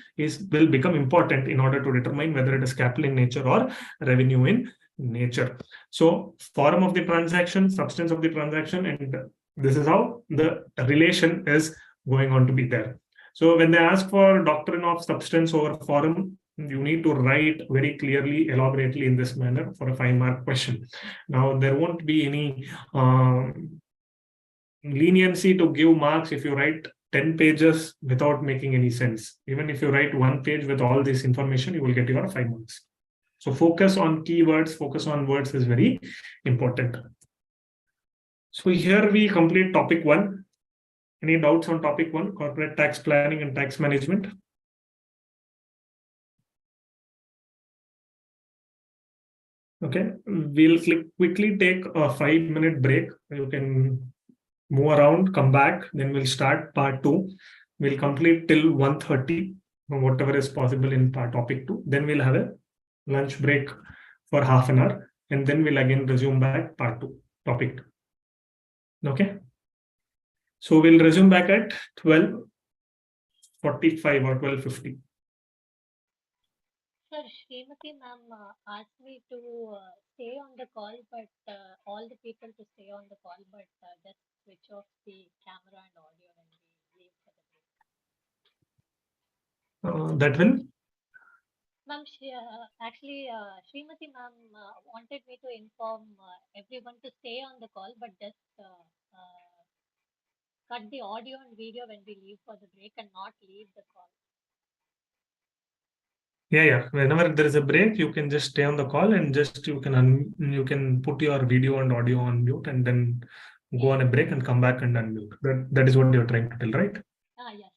will become important in order to determine whether it is capital in nature or revenue in nature. So forum of the transaction, substance of the transaction, and this is how the relation is going on to be there. So when they ask for doctrine of substance over forum, you need to write very clearly, elaborately in this manner for a 5-mark question. Now, there won't be any leniency to give marks if you write 10 pages without making any sense. Even if you write 1 page with all this information, you will get your 5 marks. So focus on keywords, focus on words is very important. So here we complete topic 1. Any doubts on topic 1, corporate tax planning and tax management? Okay, we'll quickly take a 5-minute break. You can move around, come back, then we'll start part 2. We'll complete till 1:30, whatever is possible in topic 2. Then we'll have a lunch break for half an hour, and then we'll again resume back part 2, topic 2. Okay. So we'll resume back at 12:45 or 12:50. Sir, Srimati ma'am asked me to stay on the call, but all the people to stay on the call, but just switch off the camera and audio when we leave for the break. That will? Ma'am, actually, Srimati ma'am wanted me to inform everyone to stay on the call, but just cut the audio and video when we leave for the break and not leave the call. Yeah. Whenever there is a break, you can just stay on the call and just you can put your video and audio on mute and then go on a break and come back and unmute. That is what you're trying to tell, right? Yes.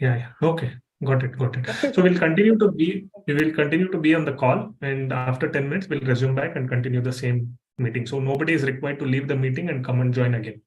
Yeah. Okay. Got it. So we will continue to be on the call, and after 10 minutes, we'll resume back and continue the same meeting. So nobody is required to leave the meeting and come and join again.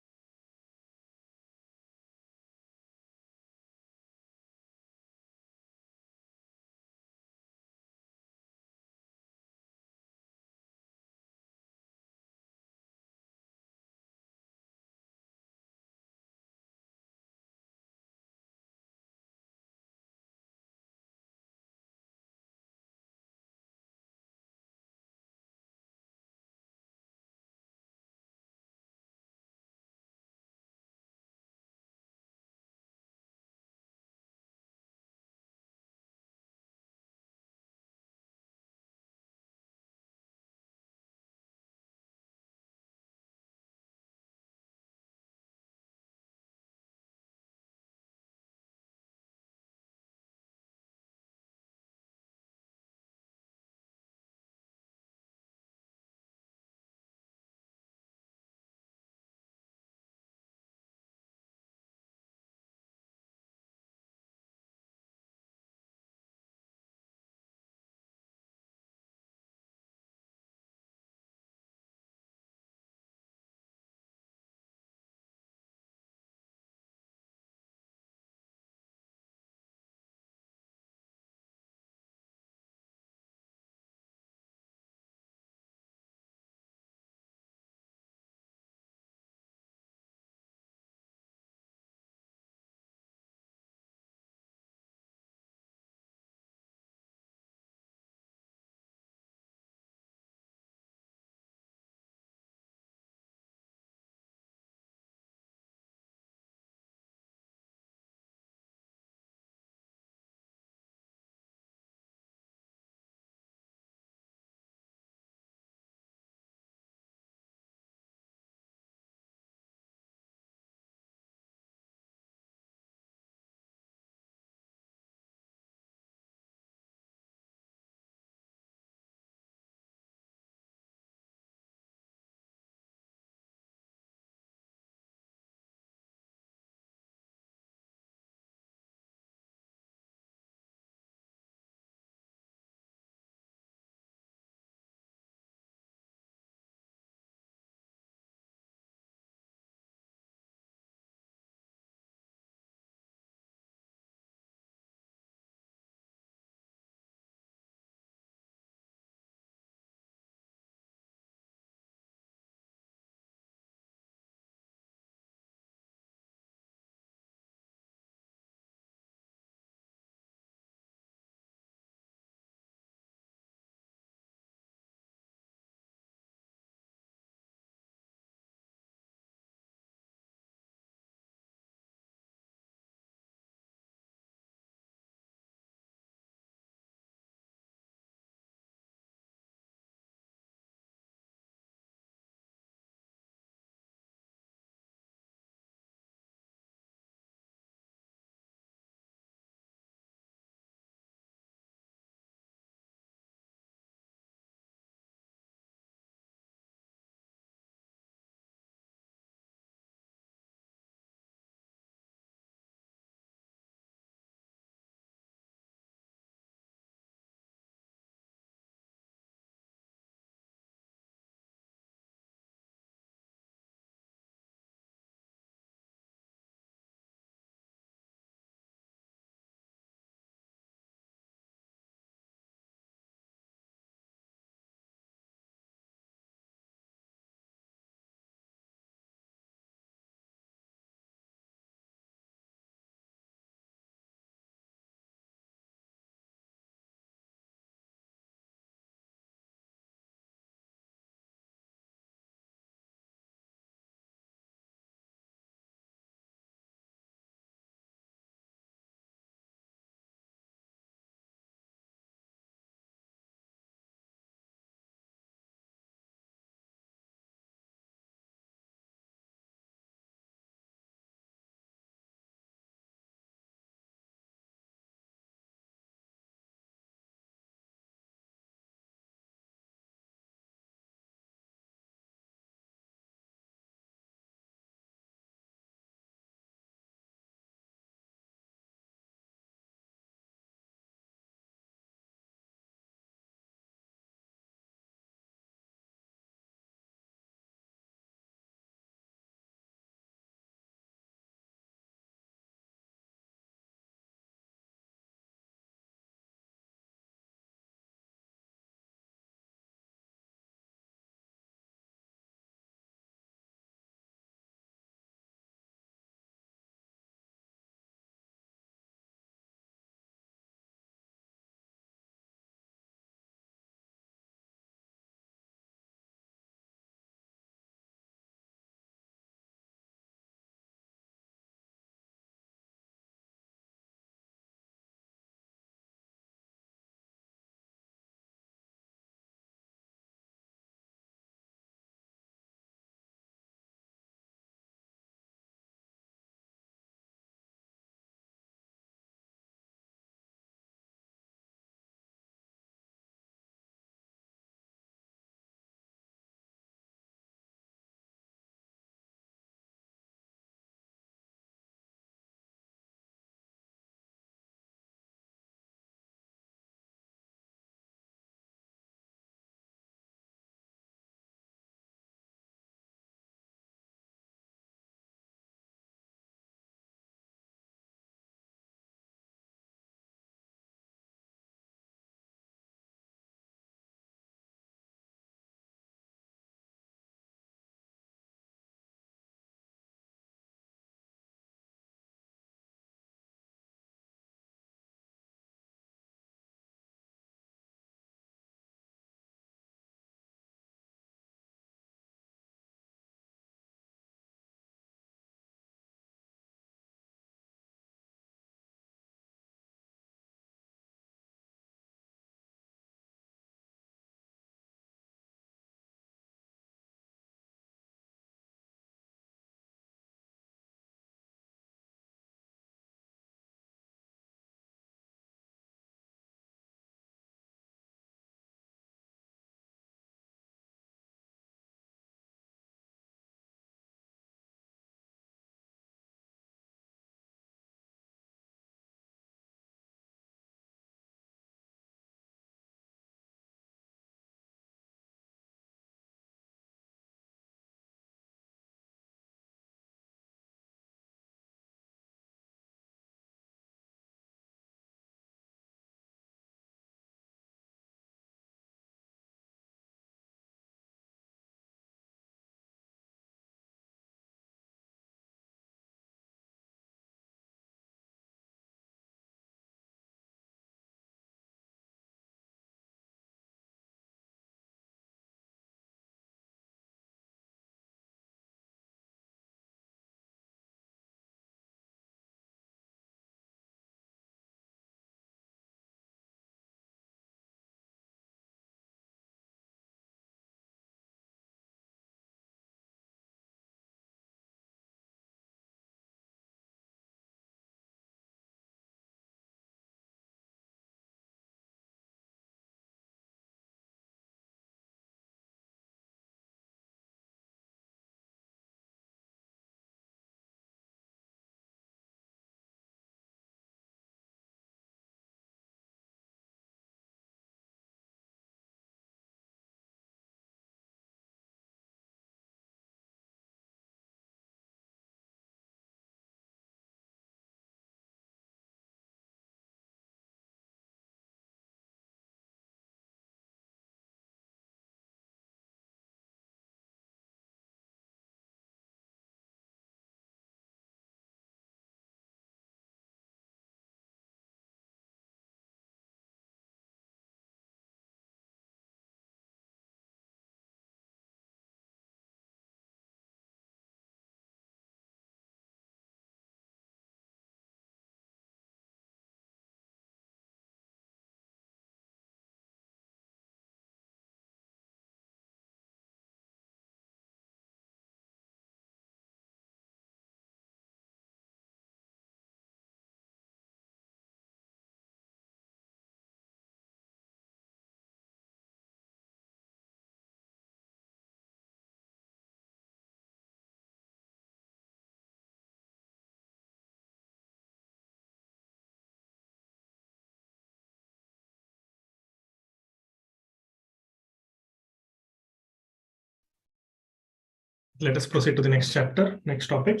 Let us proceed to the next chapter, next topic.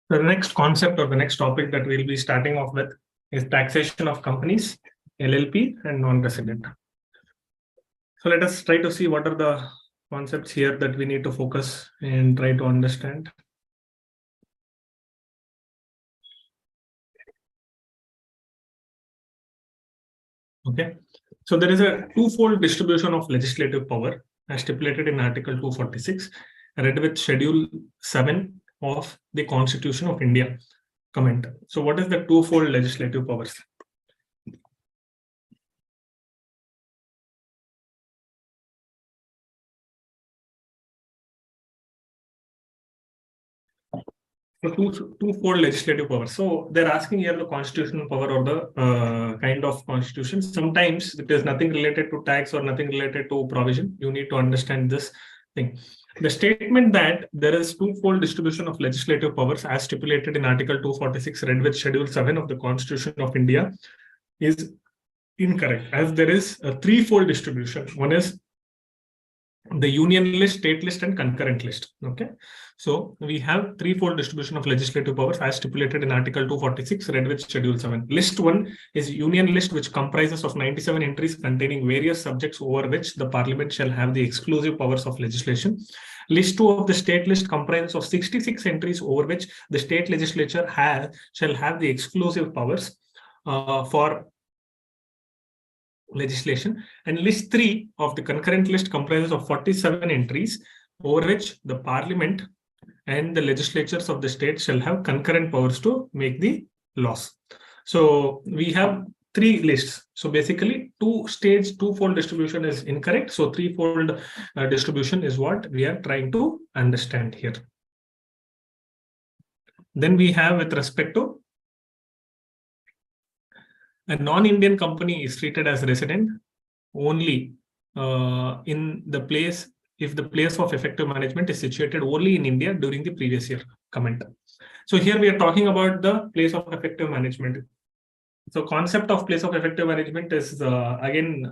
The next concept or the next topic that we'll be starting off with is taxation of companies, LLP, and non-resident. So let us try to see what are the concepts here that we need to focus and try to understand. Okay, so there is a twofold distribution of legislative power as stipulated in Article 246, read with Schedule 7 of the Constitution of India. Comment. So what is the twofold legislative powers? So twofold legislative power. So they're asking here the constitutional power or the kind of constitution. Sometimes it is nothing related to tax or nothing related to provision. You need to understand this thing. The statement that there is twofold distribution of legislative powers as stipulated in Article 246 read with Schedule 7 of the Constitution of India is incorrect, as there is a threefold distribution. One is the union list, state list, and concurrent list. Okay, so we have threefold distribution of legislative powers as stipulated in Article 246 read with Schedule 7. List 1 is union list, which comprises of 97 entries containing various subjects over which the parliament shall have the exclusive powers of legislation. List 2 of the state list comprises of 66 entries over which the state legislature shall have the exclusive powers for legislation, and list 3 of the concurrent list comprises of 47 entries over which the parliament and the legislatures of the state shall have concurrent powers to make the laws. So we have 3 lists. So basically twofold distribution is incorrect. So threefold distribution is what we are trying to understand here. Then we have with respect to a non-Indian company is treated as resident only in the place if the place of effective management is situated only in India during the previous year. Comment. So here we are talking about the place of effective management. So concept of place of effective management is again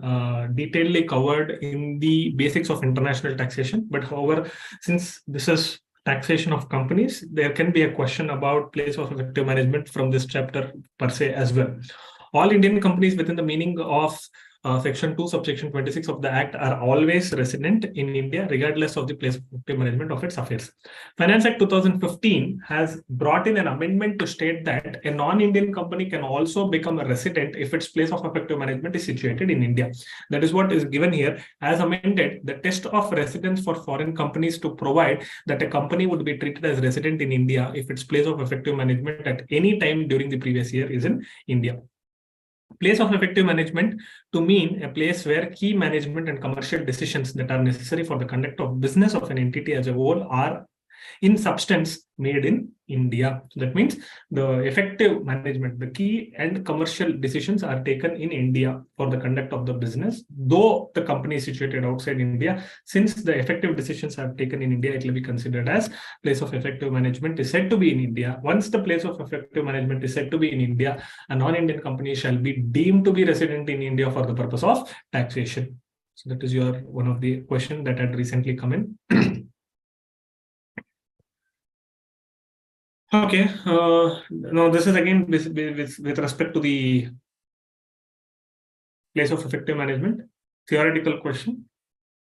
detailedly covered in the basics of international taxation. But however, since this is taxation of companies, there can be a question about place of effective management from this chapter per se as well. All Indian companies within the meaning of Section 2, subsection 26 of the Act are always resident in India, regardless of the place of effective management of its affairs. Finance Act 2015 has brought in an amendment to state that a non-Indian company can also become a resident if its place of effective management is situated in India. That is what is given here. As amended, the test of residence for foreign companies to provide that a company would be treated as resident in India if its place of effective management at any time during the previous year is in India. Place of effective management to mean a place where key management and commercial decisions that are necessary for the conduct of business of an entity as a whole are in substance made in India. That means the effective management, the key and commercial decisions are taken in India for the conduct of the business. Though the company is situated outside India, since the effective decisions are taken in India, it will be considered as place of effective management is said to be in India. Once the place of effective management is said to be in India, a non-Indian company shall be deemed to be resident in India for the purpose of taxation. So that is one of the question that had recently come in. Okay, now this is again with respect to the place of effective management. Theoretical question.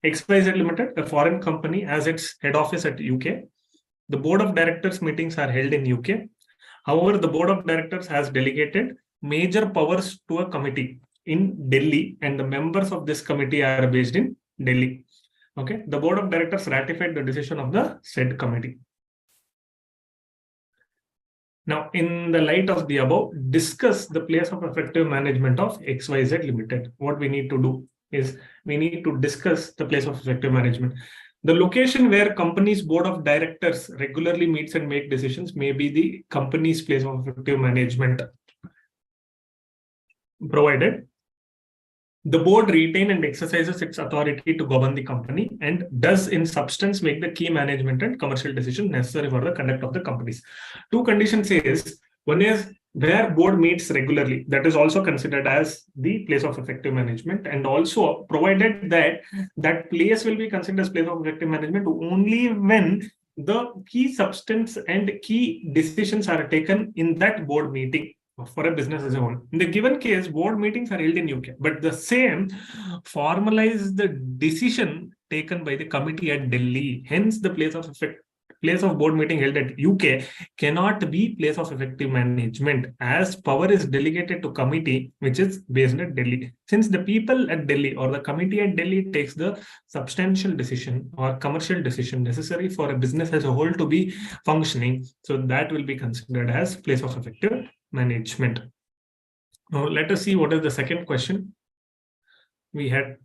XYZ Limited, a foreign company, has its head office at UK. The board of directors meetings are held in UK. However, the board of directors has delegated major powers to a committee in Delhi, and the members of this committee are based in Delhi. Okay, the board of directors ratified the decision of the said committee. Now, in the light of the above, discuss the place of effective management of XYZ Limited. What we need to do is we need to discuss the place of effective management. The location where company's board of directors regularly meets and make decisions may be the company's place of effective management, provided the board retain and exercises its authority to govern the company and does in substance make the key management and commercial decisions necessary for the conduct of the companies. Two conditions is, one is where board meets regularly, that is also considered as the place of effective management, and also provided that that place will be considered as place of effective management only when the key substance and key decisions are taken in that board meeting for a business as a whole. In the given case, board meetings are held in UK, but the same formalize the decision taken by the committee at Delhi. Hence, the place of board meeting held at UK cannot be place of effective management, as power is delegated to committee which is based at Delhi. Since the people at Delhi or the committee at Delhi takes the substantial decision or commercial decision necessary for a business as a whole to be functioning, so that will be considered as place of effective management. Now let us see what is the second question. We had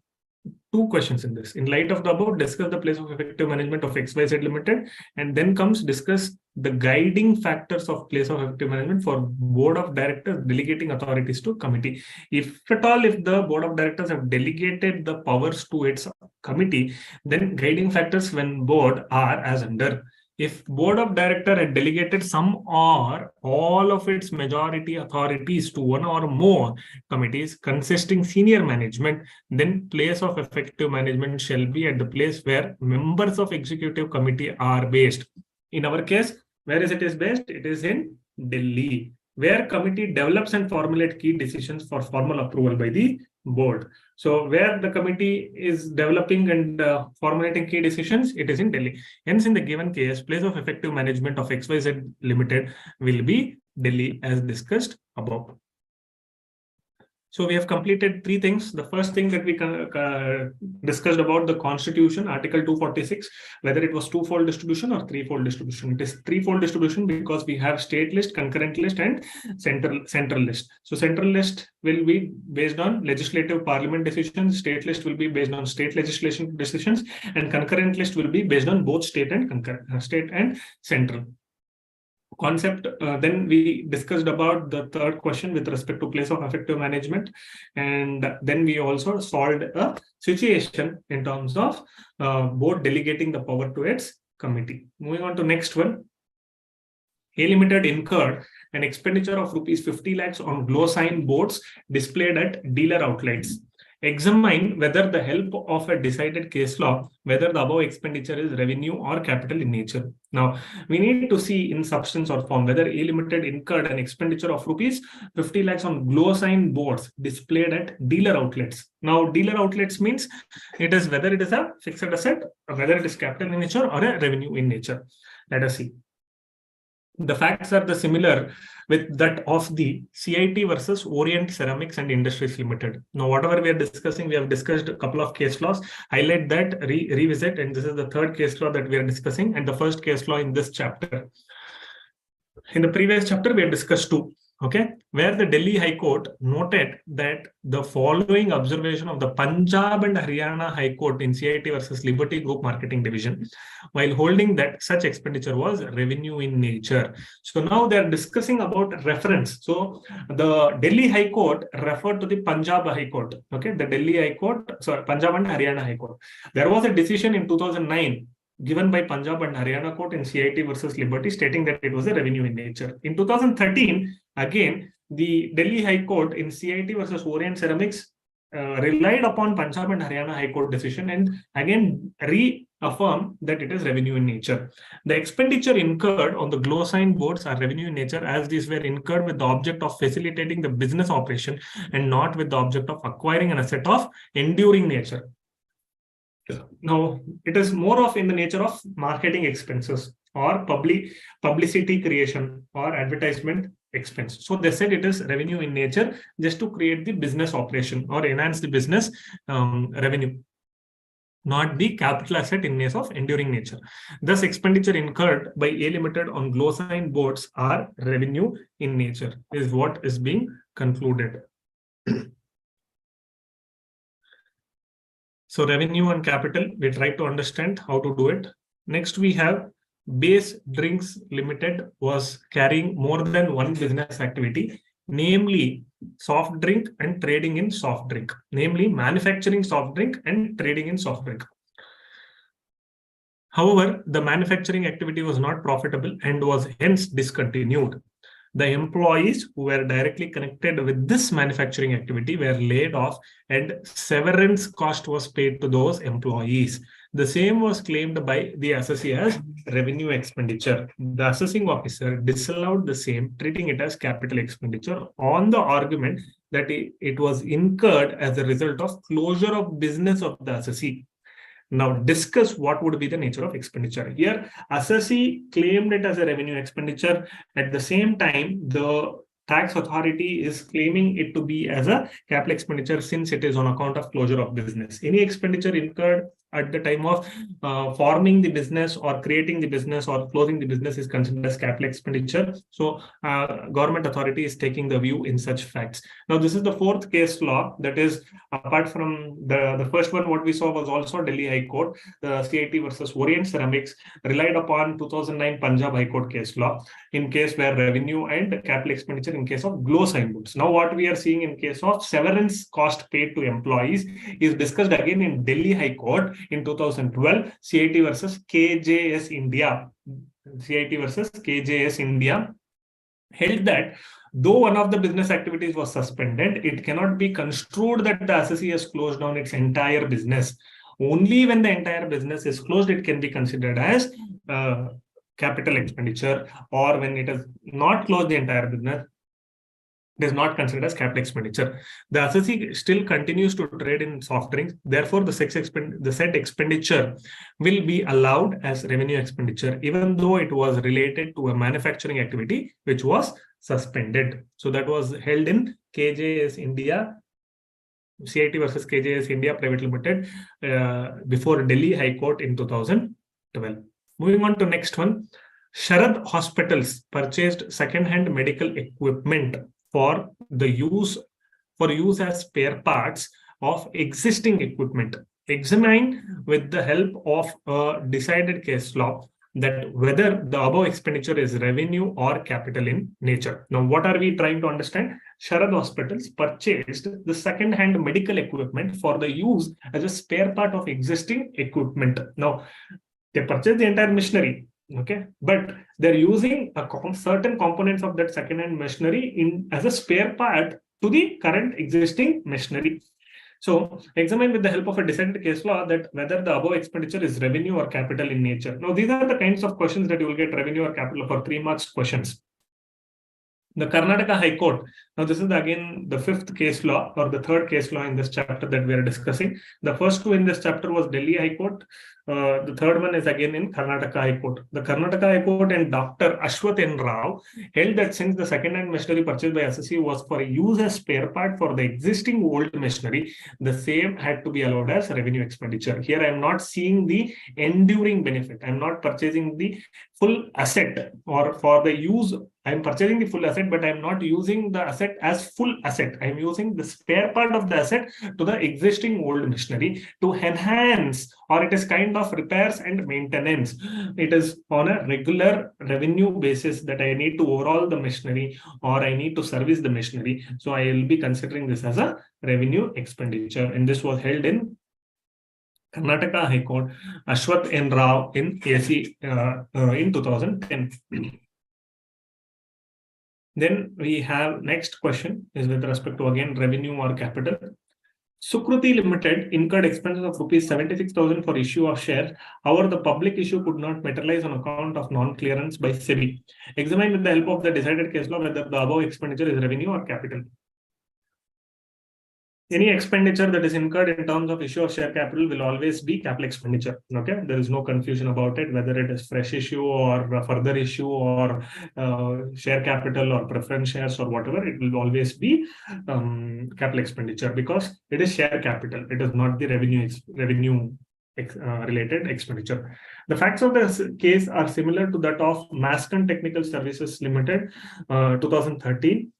two questions in this. In light of the above, discuss the place of effective management of XYZ Limited, and then comes discuss the guiding factors of place of effective management for board of directors delegating authorities to committee. If at all, if the board of directors have delegated the powers to its committee, then guiding factors when board are as under. If board of director had delegated some or all of its majority authorities to one or more committees consisting senior management, then place of effective management shall be at the place where members of executive committee are based. In our case, where is it is based? It is in Delhi, where committee develops and formulates key decisions for formal approval by the board. So where the committee is developing and formulating key decisions, it is in Delhi. Hence, in the given case, place of effective management of XYZ Limited will be Delhi as discussed above. So we have completed three things. The first thing that we discussed about the Constitution, Article 246, whether it was two-fold distribution or three-fold distribution. It is three-fold distribution because we have state list, concurrent list, and central list. So central list will be based on legislative parliament decisions. State list will be based on state legislation decisions, and concurrent list will be based on both state and central. Concept. Then we discussed about the third question with respect to place of effective management, and then we also solved a situation in terms of board delegating the power to its committee. Moving on to next one. A Limited incurred an expenditure of rupees 50 lakhs on glow sign boards displayed at dealer outlets. Examine whether the help of a decided case law, whether the above expenditure is revenue or capital in nature. Now, we need to see in substance or form whether A Limited incurred an expenditure of rupees 50 lakhs on glow sign boards displayed at dealer outlets. Now, dealer outlets means it is whether it is a fixed asset, or whether it is capital in nature or a revenue in nature. Let us see. The facts are the similar with that of the CIT versus Orient Ceramics and Industries Limited. Now, whatever we are discussing, we have discussed a couple of case laws. Highlight that, revisit, and this is the third case law that we are discussing, and the first case law in this chapter. In the previous chapter, we have discussed two. Okay, where the Delhi High Court noted that the following observation of the Punjab and Haryana High Court in CIT versus Liberty Group Marketing Division, while holding that such expenditure was revenue in nature. So now they are discussing about reference. So the Delhi High Court referred to the Punjab High Court. Okay, the Delhi High Court, sorry, Punjab and Haryana High Court. There was a decision in 2009 given by Punjab and Haryana Court in CIT versus Liberty, stating that it was a revenue in nature. In 2013, again, the Delhi High Court in CIT versus Orient Ceramics relied upon Punjab and Haryana High Court decision and again reaffirmed that it is revenue in nature. The expenditure incurred on the glow sign boards are revenue in nature, as these were incurred with the object of facilitating the business operation and not with the object of acquiring an asset of enduring nature. Now, it is more of in the nature of marketing expenses or publicity creation or advertisement expense. So they said it is revenue in nature just to create the business operation or enhance the business revenue, not the capital asset in case of enduring nature. Thus, expenditure incurred by A Limited on glow sign boards are revenue in nature, is what is being concluded. So revenue and capital, we try to understand how to do it. Next, we have Base Drinks Limited was carrying more than one business activity, namely soft drink and trading in soft drink, namely manufacturing soft drink and trading in soft drink. However, the manufacturing activity was not profitable and was hence discontinued. The employees who were directly connected with this manufacturing activity were laid off, and severance cost was paid to those employees. The same was claimed by the assessee as revenue expenditure. The assessing officer disallowed the same, treating it as capital expenditure on the argument that it was incurred as a result of closure of business of the assessee. Now discuss what would be the nature of expenditure. Here, assessee claimed it as a revenue expenditure. At the same time, the tax authority is claiming it to be as a capital expenditure since it is on account of closure of business. Any expenditure incurred at the time of forming the business or creating the business or closing the business is considered as capital expenditure. So government authority is taking the view in such facts. Now this is the fourth case law, that is apart from the first one. What we saw was also Delhi High Court, the CIT versus Orient Ceramics relied upon 2009 Punjab High Court case law in case where revenue and capital expenditure in case of glow signboards. Now what we are seeing in case of severance cost paid to employees is discussed again in Delhi High Court in 2012, CIT versus KJS India. CIT versus KJS India held that though one of the business activities was suspended, it cannot be construed that the assessee has closed down its entire business. Only when the entire business is closed, it can be considered as capital expenditure, or when it has not closed the entire business, it is not considered as capital expenditure. The assessee still continues to trade in soft drinks. Therefore, the said expenditure will be allowed as revenue expenditure, even though it was related to a manufacturing activity which was suspended. So that was held in KJS India, CIT versus KJS India Private Limited, before Delhi High Court in 2012. Moving on to next one. Sharad Hospitals purchased second-hand medical equipment for use as spare parts of existing equipment. Examine with the help of a decided case law that whether the above expenditure is revenue or capital in nature. Now, what are we trying to understand? Sharad Hospitals purchased the second-hand medical equipment for the use as a spare part of existing equipment. Now, they purchased the entire machinery, okay, but they're using certain components of that second-hand machinery as a spare part to the current existing machinery. So examine with the help of a decided case law that whether the above expenditure is revenue or capital in nature. Now these are the kinds of questions that you will get revenue or capital for 3 marks questions. The Karnataka High Court. Now this is again the fifth case law or the third case law in this chapter that we are discussing. The first two in this chapter was Delhi High Court. The third one is again in Karnataka High Court. The Karnataka High Court and Dr. Ashwath N. Rao held that since the second-hand machinery purchased by assessee was for use as spare part for the existing old machinery, the same had to be allowed as revenue expenditure. Here I am not seeing the enduring benefit. I am not purchasing the full asset or for the use. I am purchasing the full asset, but I am not using the asset as full asset. I am using the spare part of the asset to the existing old machinery to enhance, or it is kind of repairs and maintenance. It is on a regular revenue basis that I need to overhaul the machinery or I need to service the machinery. So I will be considering this as a revenue expenditure. And this was held in Karnataka High Court, Ashwath N. Rao in AC in 2010. Then we have next question is with respect to again revenue or capital. Sukruti Limited incurred expenses of rupees 76,000 for issue of shares. However, the public issue could not materialize on account of non-clearance by SEBI. Examine with the help of the decided case law whether the above expenditure is revenue or capital. Any expenditure that is incurred in terms of issue of share capital will always be capital expenditure. Okay, there is no confusion about it, whether it is fresh issue or further issue or share capital or preference shares or whatever. It will always be capital expenditure because it is share capital. It is not the revenue related expenditure. The facts of the case are similar to that of Mascon Technical Services Limited, 2013.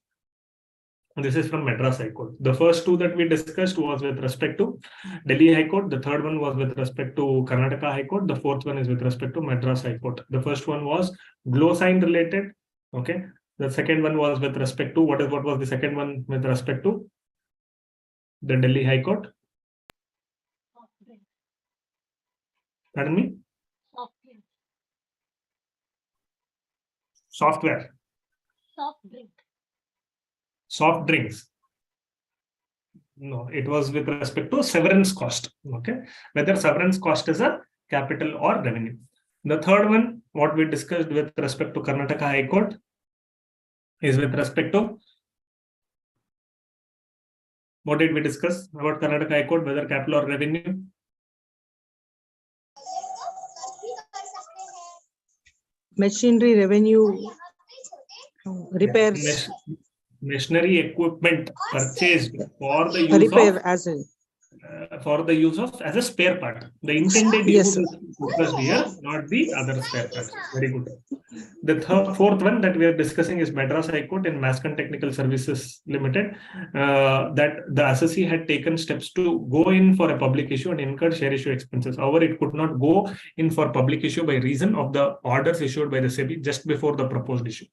This is from Madras High Court. The first two that we discussed was with respect to Delhi High Court. The third one was with respect to Karnataka High Court. The fourth one is with respect to Madras High Court. The first one was glow sign related. Okay. The second one was with respect to what was the second one with respect to the Delhi High Court? Pardon me? Software. soft drink. Soft drinks. No, it was with respect to severance cost. Okay, whether severance cost is a capital or revenue. The third one, what we discussed with respect to Karnataka High Court, is with respect to what did we discuss about Karnataka High Court, whether capital or revenue? Machinery revenue, repairs. Machinery equipment purchased for the use Repair of as in. For the use of as a spare part. The intended Yes, use is focused here, not the other spare parts. Very good. The fourth one that we are discussing is Madras High Court in Mascon Technical Services Limited, that the assessee had taken steps to go in for a public issue and incurred share issue expenses. However, it could not go in for public issue by reason of the orders issued by the SEBI just before the proposed issue.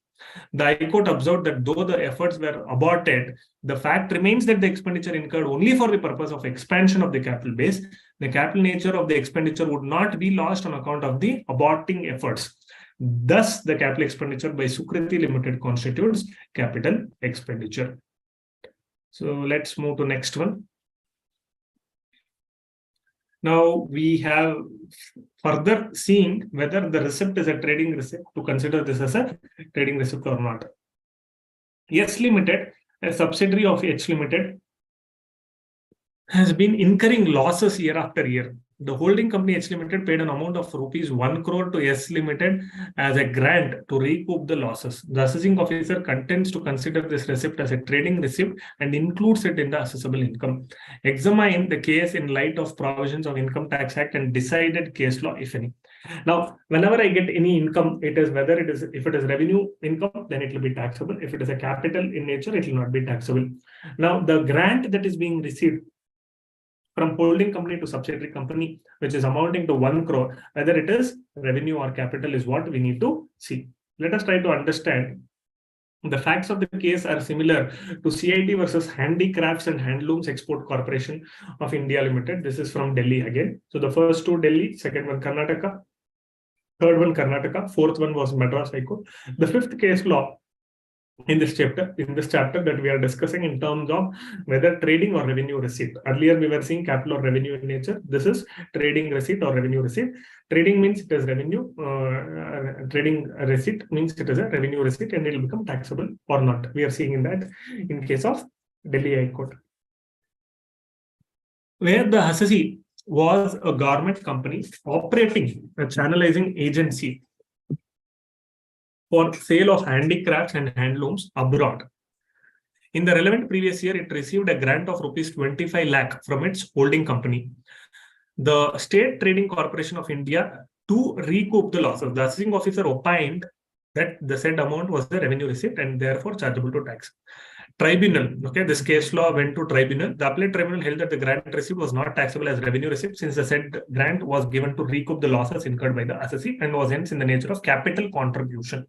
The High Court observed that though the efforts were aborted, the fact remains that the expenditure incurred only for the purpose of expansion of the capital base. The capital nature of the expenditure would not be lost on account of the aborting efforts. Thus, the capital expenditure by Sukriti Limited constitutes capital expenditure. So let's move to next one. Now we have further seeing whether the receipt is a trading receipt, to consider this as a trading receipt or not. Yes Limited, a subsidiary of H Limited, has been incurring losses year after year. The holding company H Limited paid an amount of rupees 1 crore to S Limited as a grant to recoup the losses. The assessing officer contends to consider this receipt as a trading receipt and includes it in the assessable income. Examine the case in light of provisions of Income Tax Act and decided case law, if any. Now, whenever I get any income, it is whether it is, if it is revenue income, then it will be taxable. If it is a capital in nature, it will not be taxable. Now, the grant that is being received from holding company to subsidiary company, which is amounting to 1 crore, whether it is revenue or capital is what we need to see. Let us try to understand. The facts of the case are similar to CIT versus Handicrafts and Handlooms Export Corporation of India Limited. This is from Delhi again. So the first two Delhi, second one Karnataka, third one Karnataka, fourth one was Madras High Court. The fifth case law in this chapter that we are discussing in terms of whether trading or revenue receipt. Earlier we were seeing capital or revenue in nature. This is trading receipt or revenue receipt. Trading means it is revenue. Trading receipt means it is a revenue receipt and it will become taxable or not. We are seeing in that in case of Delhi High Court, where the assessee was a government company operating a channelizing agency for sale of handicrafts and handlooms abroad. In the relevant previous year, it received a grant of rupees 25 lakh from its holding company, the State Trading Corporation of India, to recoup the losses. The assessing officer opined that the said amount was the revenue receipt and therefore chargeable to tax. Tribunal, okay, this case law went to tribunal. The appellate tribunal held that the grant received was not taxable as revenue receipt since the said grant was given to recoup the losses incurred by the assessee and was hence in the nature of capital contribution.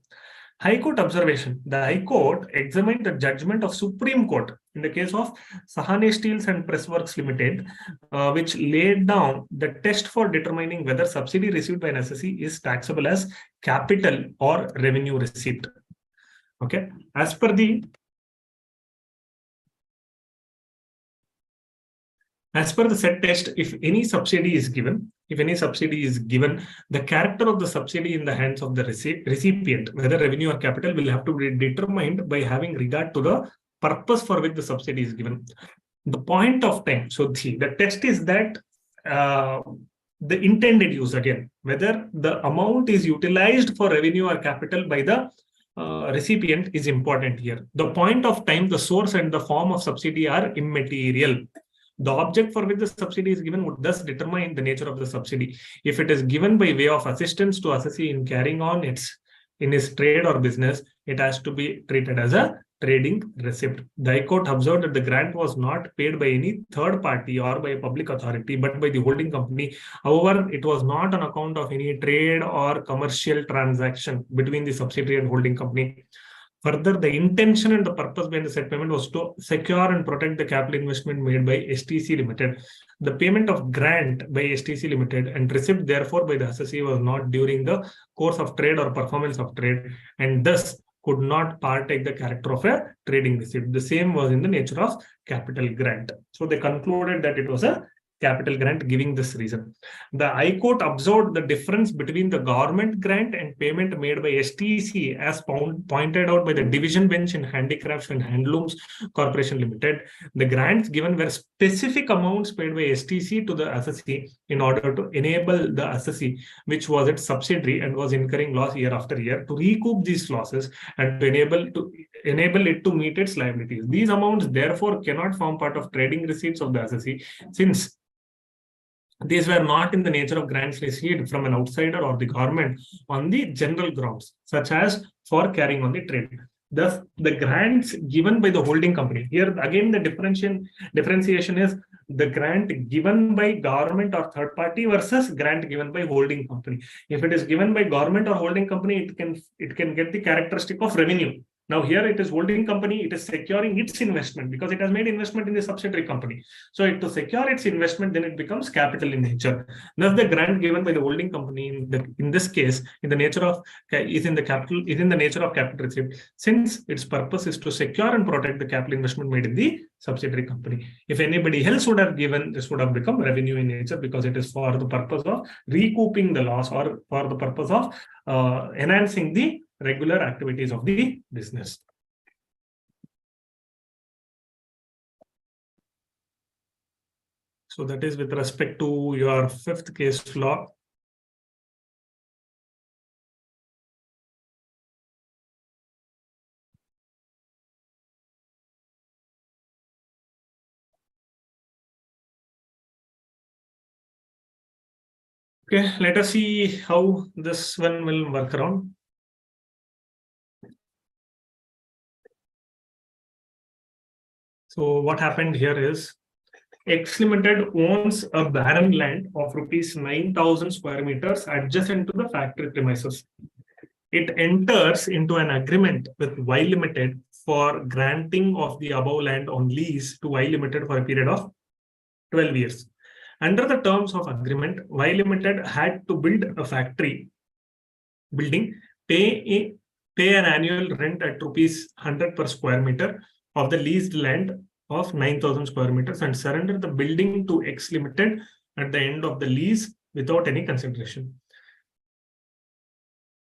High Court observation. The High Court examined the judgment of Supreme Court in the case of Sahane Steels and Pressworks Limited, which laid down the test for determining whether subsidy received by an assessee is taxable as capital or revenue receipt. Okay, as per the said test, if any subsidy is given, the character of the subsidy in the hands of the recipient, whether revenue or capital, will have to be determined by having regard to the purpose for which the subsidy is given. The point of time. So the test is that the intended use, again, whether the amount is utilized for revenue or capital by the recipient is important here. The point of time, the source and the form of subsidy are immaterial. The object for which the subsidy is given would thus determine the nature of the subsidy. If it is given by way of assistance to assessee in carrying on in his trade or business, it has to be treated as a trading receipt. The High Court observed that the grant was not paid by any third party or by a public authority, but by the holding company. However, it was not on account of any trade or commercial transaction between the subsidiary and holding company. Further, the intention and the purpose behind the said payment was to secure and protect the capital investment made by STC Limited. The payment of grant by STC Limited and receipt therefore by the assessee was not during the course of trade or performance of trade, and thus could not partake the character of a trading receipt. The same was in the nature of capital grant. So they concluded that it was a capital grant, giving this reason. The High Court observed the difference between the government grant and payment made by STC as pointed out by the division bench in Handicrafts and Handlooms Corporation Limited. The grants given were specific amounts paid by STC to the assessee in order to enable the assessee, which was its subsidiary and was incurring loss year after year, to recoup these losses and to enable it to meet its liabilities. These amounts therefore cannot form part of trading receipts of the assessee, since these were not in the nature of grants received from an outsider or the government on the general grounds, such as for carrying on the trade. Thus, the grants given by the holding company, here again the differentiation is the grant given by government or third party versus grant given by holding company. If it is given by government or holding company, it can get the characteristic of revenue. Now here it is holding company, it is securing its investment because it has made investment in the subsidiary company. So to secure its investment, then it becomes capital in nature. Thus the grant given by the holding company in this case, in the nature of nature of capital receipt, since its purpose is to secure and protect the capital investment made in the subsidiary company. If anybody else would have given, this would have become revenue in nature because it is for the purpose of recouping the loss or for the purpose of enhancing the regular activities of the business. So that is with respect to your fifth case law. Okay, let us see how this one will work around. So what happened here is X Limited owns a barren land of rupees 9,000 square meters adjacent to the factory premises. It enters into an agreement with Y Limited for granting of the above land on lease to Y Limited for a period of 12 years. Under the terms of agreement, Y Limited had to build a factory building, pay an annual rent at rupees 100 per square meter of the leased land of 9,000 square meters and surrender the building to X Limited at the end of the lease without any consideration.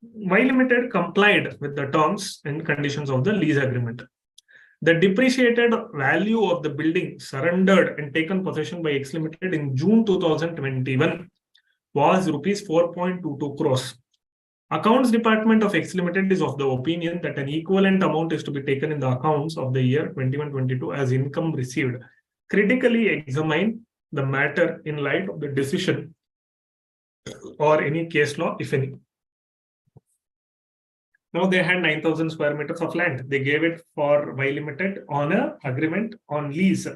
Y Limited complied with the terms and conditions of the lease agreement. The depreciated value of the building surrendered and taken possession by X Limited in June 2021 was rupees 4.22 crores. Accounts Department of X Limited is of the opinion that an equivalent amount is to be taken in the accounts of the year 21-22 as income received. Critically examine the matter in light of the decision or any case law, if any. Now they had 9,000 square meters of land. They gave it for Y Limited on an agreement on lease,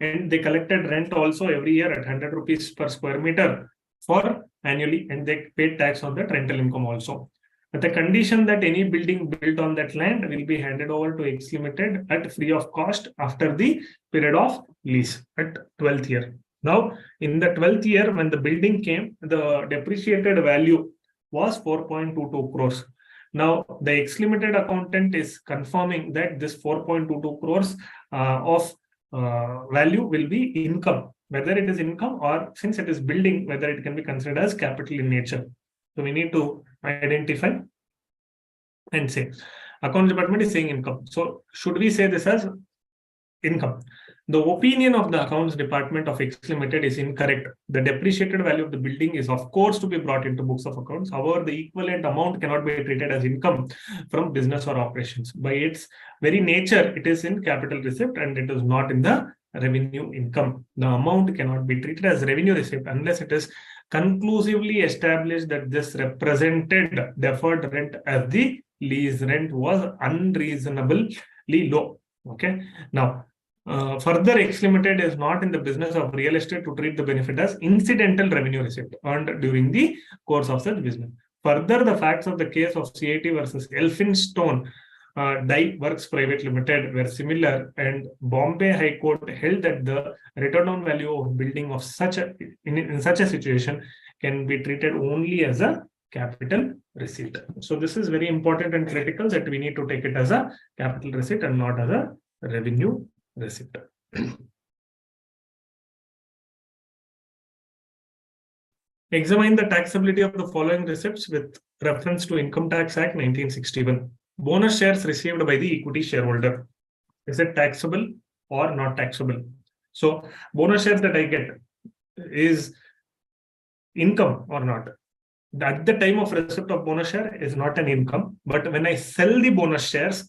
and they collected rent also every year at 100 rupees per square meter for annually, and they paid tax on that rental income also. But the condition that any building built on that land will be handed over to X Limited at free of cost after the period of lease at 12th year. Now, in the 12th year, when the building came, the depreciated value was 4.22 crores. Now, the X Limited accountant is confirming that this 4.22 crores of value will be income, whether it is income or, since it is building, whether it can be considered as capital in nature. So we need to identify and say. Accounts Department is saying income. So should we say this as income? The opinion of the Accounts Department of X Limited is incorrect. The depreciated value of the building is of course to be brought into books of accounts. However, the equivalent amount cannot be treated as income from business or operations. By its very nature, it is in capital receipt and it is not in the revenue income. The amount cannot be treated as revenue receipt unless it is conclusively established that this represented deferred rent as the lease rent was unreasonably low. Okay. Now, further, X Limited is not in the business of real estate to treat the benefit as incidental revenue receipt earned during the course of such business. Further, the facts of the case of CIT versus Elphinstone Dye Works Private Limited were similar, and Bombay High Court held that the return on value of building of in such a situation can be treated only as a capital receipt. So this is very important and critical that we need to take it as a capital receipt and not as a revenue receipt. Examine the taxability of the following receipts with reference to Income Tax Act 1961. Bonus shares received by the equity shareholder. Is it taxable or not taxable? So bonus shares that I get is income or not? At the time of receipt of bonus share is not an income, but when I sell the bonus shares,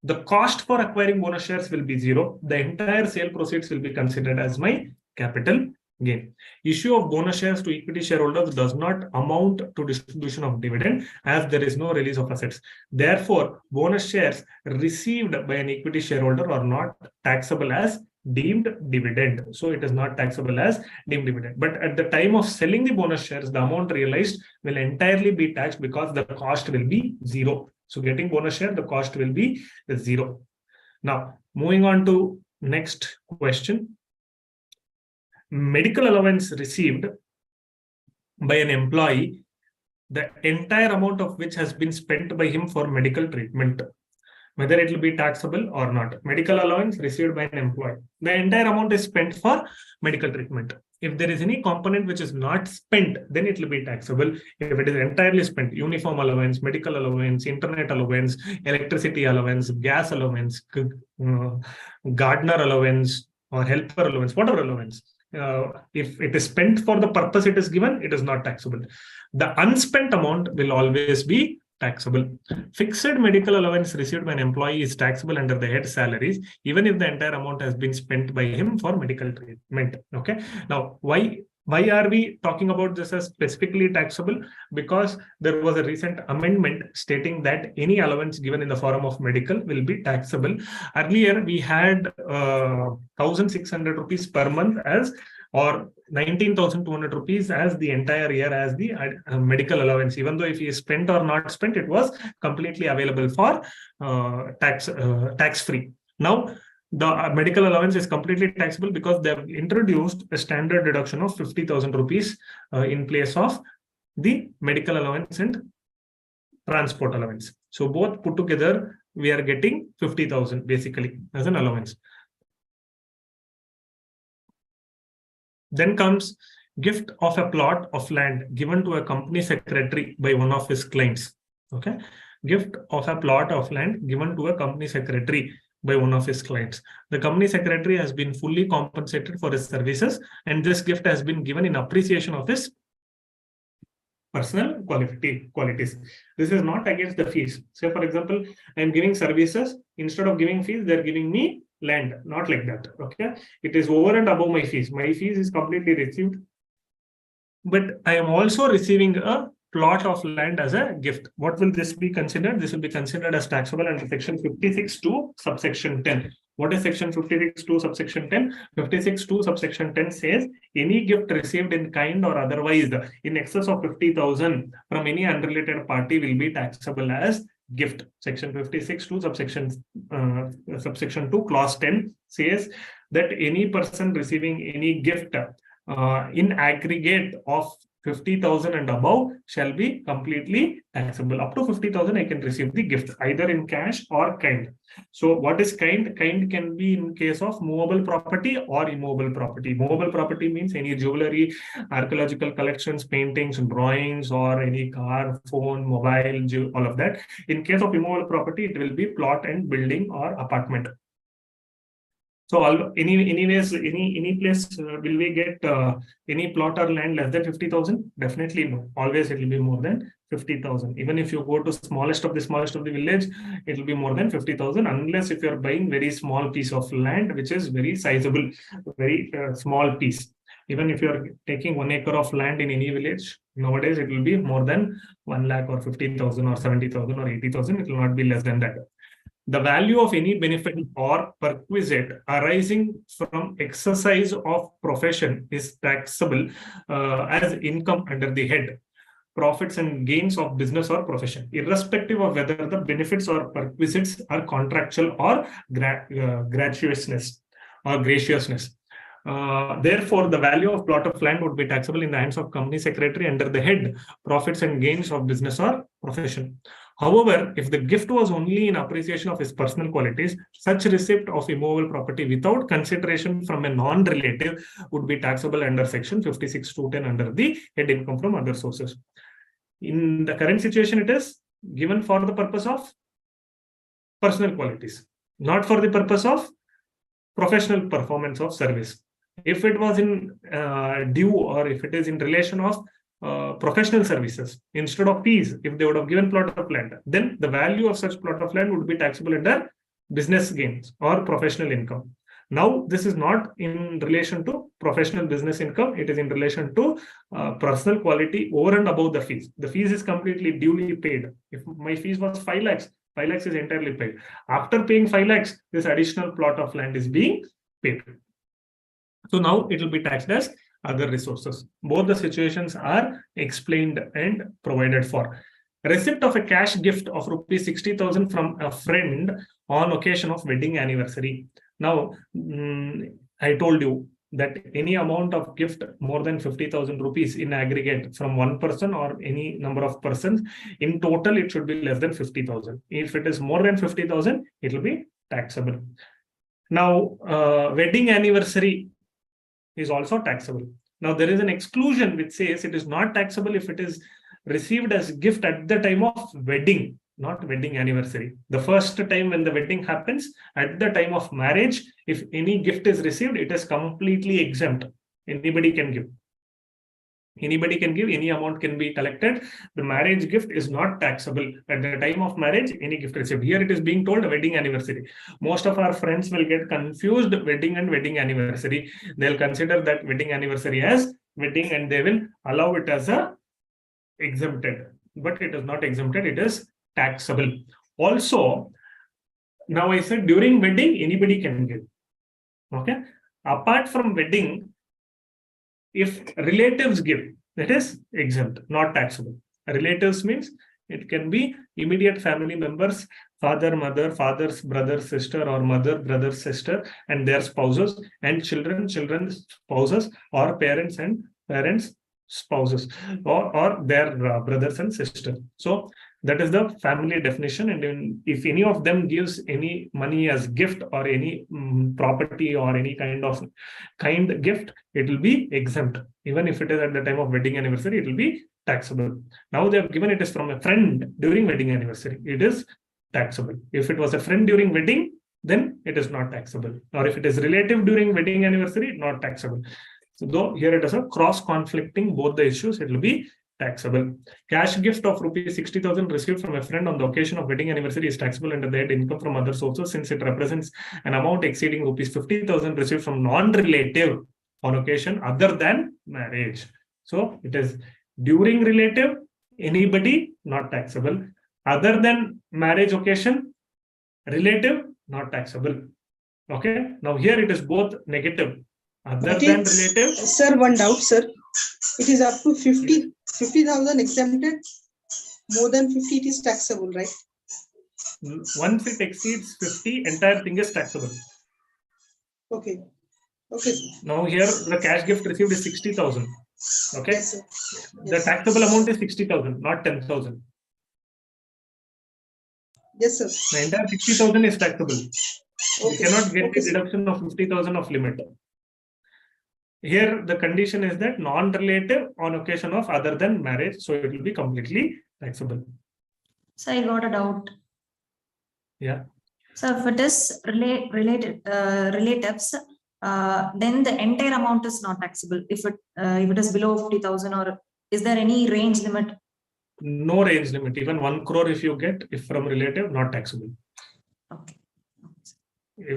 the cost for acquiring bonus shares will be zero. The entire sale proceeds will be considered as my capital gain. Issue of bonus shares to equity shareholders does not amount to distribution of dividend, as there is no release of assets. Therefore, bonus shares received by an equity shareholder are not taxable as deemed dividend. So it is not taxable as deemed dividend. But at the time of selling the bonus shares, the amount realized will entirely be taxed because the cost will be zero. So getting bonus share, the cost will be zero. Now, moving on to next question. Medical allowance received by an employee, the entire amount of which has been spent by him for medical treatment, whether it will be taxable or not. Medical allowance received by an employee, the entire amount is spent for medical treatment. If there is any component which is not spent, then it will be taxable. If it is entirely spent, uniform allowance, medical allowance, internet allowance, electricity allowance, gas allowance, gardener allowance, or helper allowance, whatever allowance, if it is spent for the purpose it is given, it is not taxable. The unspent amount will always be taxable. Fixed medical allowance received by an employee is taxable under the head salaries, even if the entire amount has been spent by him for medical treatment. Okay. Now, why are we talking about this as specifically taxable? Because there was a recent amendment stating that any allowance given in the form of medical will be taxable. Earlier, we had 1,600 rupees per month as, or 19,200 rupees as the entire year as the medical allowance. Even though if he is spent or not spent, it was completely available for tax-free. Now, the medical allowance is completely taxable because they have introduced a standard deduction of 50,000 rupees in place of the medical allowance and transport allowance. So both put together, we are getting 50,000 basically as an allowance. Then comes gift of a plot of land given to a company secretary by one of his clients. Okay, gift of a plot of land given to a company secretary by one of his clients. The company secretary has been fully compensated for his services, and this gift has been given in appreciation of his personal qualities. This is not against the fees. Say, for example, I am giving services. Instead of giving fees, they are giving me land. Not like that. Okay, it is over and above my fees. My fees is completely received, but I am also receiving a plot of land as a gift. What will this be considered? This will be considered as taxable under section 56(2) subsection 10. What is section 56(2) subsection 10? 56(2) subsection 10 says any gift received in kind or otherwise in excess of 50,000 from any unrelated party will be taxable as gift. Section 56(2) subsection 2 clause 10 says that any person receiving any gift in aggregate of 50,000 and above shall be completely taxable. Up to 50,000, I can receive the gift either in cash or kind. So what is kind? Kind can be in case of movable property or immovable property. Movable property means any jewelry, archaeological collections, paintings, drawings, or any car, phone, mobile, all of that. In case of immovable property, it will be plot and building or apartment. So anyways, any place will we get any plot or land less than 50,000? Definitely no. Always it will be more than 50,000. Even if you go to smallest of the village, it will be more than 50,000, unless if you are buying very small piece of land, which is very sizable, very small piece. Even if you are taking 1 acre of land in any village, nowadays it will be more than 1 lakh or 50,000 or 70,000 or 80,000. It will not be less than that. The value of any benefit or perquisite arising from exercise of profession is taxable as income under the head profits and gains of business or profession, irrespective of whether the benefits or perquisites are contractual or graciousness. Therefore, the value of plot of land would be taxable in the hands of company secretary under the head profits and gains of business or profession. However, if the gift was only in appreciation of his personal qualities, such receipt of immovable property without consideration from a non-relative would be taxable under section 56(2)(10) under the head income from other sources. In the current situation, it is given for the purpose of personal qualities, not for the purpose of professional performance of service. If it was in due, or if it is in relation of professional services instead of fees, if they would have given plot of land, then the value of such plot of land would be taxable under business gains or professional income. Now, this is not in relation to professional business income. It is in relation to personal quality over and above the fees. The fees is completely duly paid. If my fees was 5 lakhs, 5 lakhs is entirely paid. After paying 5 lakhs, this additional plot of land is being paid. So now it will be taxed as other resources. Both the situations are explained and provided for. Receipt of a cash gift of rupees 60,000 from a friend on occasion of wedding anniversary. Now, I told you that any amount of gift more than 50,000 rupees in aggregate from one person or any number of persons, in total, it should be less than 50,000. If it is more than 50,000, it will be taxable. Now, wedding anniversary is also taxable. Now, there is an exclusion which says it is not taxable if it is received as gift at the time of wedding, not wedding anniversary. The first time when the wedding happens, at the time of marriage, if any gift is received, it is completely exempt. Anybody can give. Anybody can give, any amount can be collected. The marriage gift is not taxable. At the time of marriage, any gift received. Here it is being told wedding anniversary. Most of our friends will get confused wedding and wedding anniversary. They'll consider that wedding anniversary as wedding and they will allow it as a exempted. But it is not exempted, it is taxable. Also, now I said during wedding, anybody can give. Okay. Apart from wedding, if relatives give, it is exempt, not taxable. Relatives means it can be immediate family members, father, mother, father's brother, sister, or mother, brother, sister, and their spouses, and children, children's spouses, or parents and parents' spouses, or their brothers and sisters. So that is the family definition. And if any of them gives any money as gift or any property or any kind gift, it will be exempt. Even if it is at the time of wedding anniversary, it will be taxable. Now they have given it is from a friend during wedding anniversary. It is taxable. If it was a friend during wedding, then it is not taxable. Or if it is relative during wedding anniversary, not taxable. So though here it is a cross-conflicting both the issues, it will be taxable. Cash gift of rupees 60,000 received from a friend on the occasion of wedding anniversary is taxable under the head income from other sources, since it represents an amount exceeding rupees 50,000 received from non-relative on occasion other than marriage. So it is during relative, anybody, not taxable. Other than marriage occasion, relative, not taxable. Okay. Now here it is both negative. Other than relative. Sir, one doubt, sir. It is up to 50,000 exempted. More than 50, it is taxable, right? Once it exceeds 50, entire thing is taxable. Okay. Okay. Now here the cash gift received is 60,000. Okay. Yes, sir. The taxable amount is 60,000, not 10,000. Yes, sir. The entire 60,000 is taxable. Okay. You cannot get the deduction of 50,000 of limit. Here, the condition is that non-relative on occasion of other than marriage, so it will be completely taxable. So I got a doubt. Yeah. So if it is relatives, then the entire amount is not taxable. If it is below 50,000, or is there any range limit? No range limit. Even 1 crore if you get, if from relative, not taxable. Okay.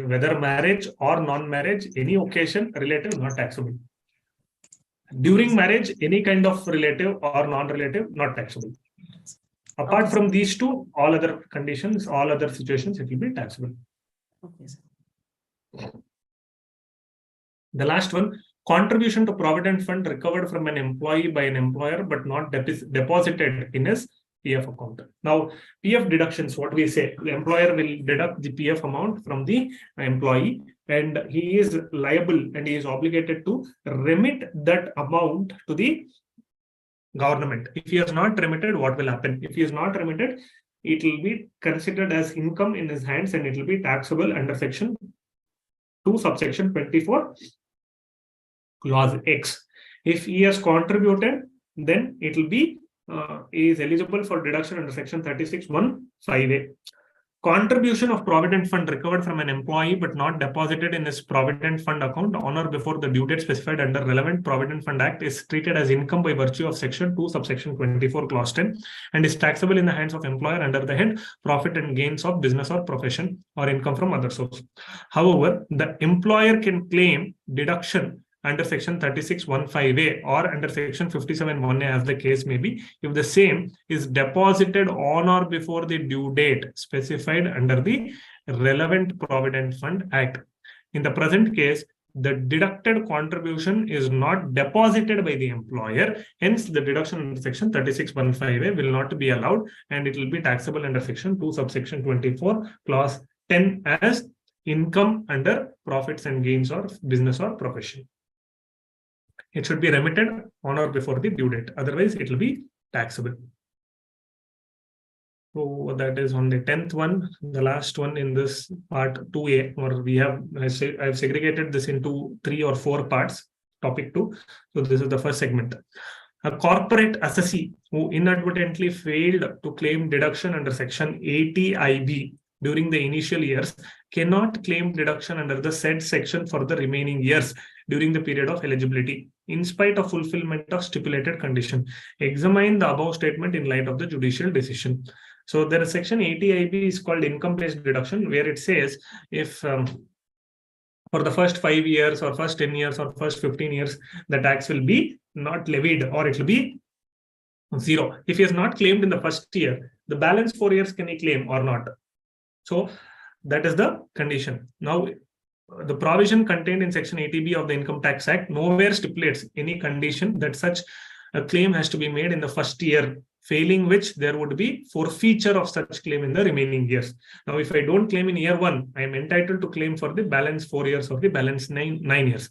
Whether marriage or non-marriage, any occasion, relative, not taxable. During marriage, any kind of relative or non-relative, not taxable. Apart from these two, all other conditions, all other situations, it will be taxable. Okay, sir. The last one, contribution to provident fund recovered from an employee by an employer but not deposited in his PF account. Now, PF deductions, what we say, the employer will deduct the PF amount from the employee, and he is liable and he is obligated to remit that amount to the government. If he has not remitted, what will happen? If he has not remitted, it will be considered as income in his hands and it will be taxable under section 2 subsection 24 clause X. If he has contributed, then it will be he is eligible for deduction under section 36(1)(5)(a). Contribution of provident fund recovered from an employee but not deposited in his provident fund account on or before the due date specified under relevant Provident Fund Act is treated as income by virtue of section 2 subsection 24 clause 10 and is taxable in the hands of employer under the head profit and gains of business or profession or income from other source. However, the employer can claim deduction under section 36(1)(5)(a) or under section 57(1)(a) as the case may be, if the same is deposited on or before the due date specified under the relevant Provident Fund Act. In the present case, the deducted contribution is not deposited by the employer, hence the deduction under section 36(1)(5)(a) will not be allowed and it will be taxable under section 2 subsection 24 clause 10 as income under profits and gains or business or profession. It should be remitted on or before the due date. Otherwise, it will be taxable. So that is on the 10th one, the last one in this part 2A, or we have, I've segregated this into 3 or 4 parts, topic 2. So this is the first segment. A corporate assessee who inadvertently failed to claim deduction under section 80 IB during the initial years cannot claim deduction under the said section for the remaining years during the period of eligibility, in spite of fulfillment of stipulated condition. Examine the above statement in light of the judicial decision. So there is section 80 IB is called income-based deduction, where it says if for the first 5 years or first 10 years or first 15 years, the tax will be not levied or it will be 0. If he has not claimed in the first year, the balance 4 years can he claim or not? So that is the condition. Now, the provision contained in section 80B of the Income Tax Act nowhere stipulates any condition that such a claim has to be made in the first year, failing which there would be forfeiture of such claim in the remaining years. Now, if I don't claim in year 1, I am entitled to claim for the balance 4 years of the balance 9 years.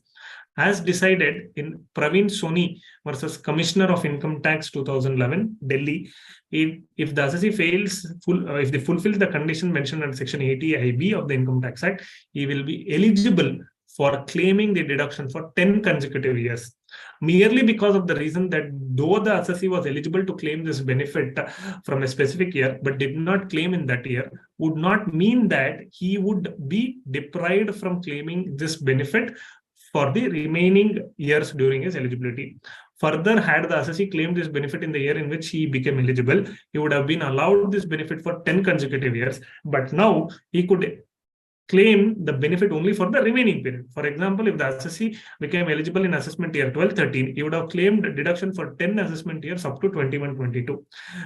As decided in Praveen Soni versus Commissioner of Income Tax 2011, Delhi, if the assessee fails, if they fulfill the condition mentioned in section 80 IB of the Income Tax Act, he will be eligible for claiming the deduction for 10 consecutive years. Merely because of the reason that though the assessee was eligible to claim this benefit from a specific year, but did not claim in that year, would not mean that he would be deprived from claiming this benefit for the remaining years during his eligibility. Further, had the assessee claimed this benefit in the year in which he became eligible, he would have been allowed this benefit for 10 consecutive years. But now he could claim the benefit only for the remaining period. For example, if the assessee became eligible in assessment year 12-13, he would have claimed deduction for 10 assessment years up to 21-22.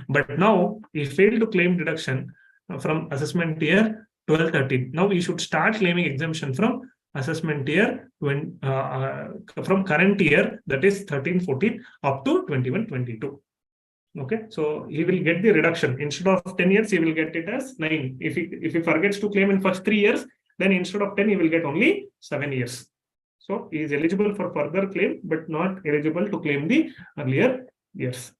But now he failed to claim deduction from assessment year 12-13. Now he should start claiming exemption from assessment year from current year, that is 13-14 up to 21-22. Okay, so he will get the reduction. Instead of 10 years, he will get it as 9. If he forgets to claim in first 3 years, then instead of 10, he will get only 7 years. So he is eligible for further claim, but not eligible to claim the earlier years.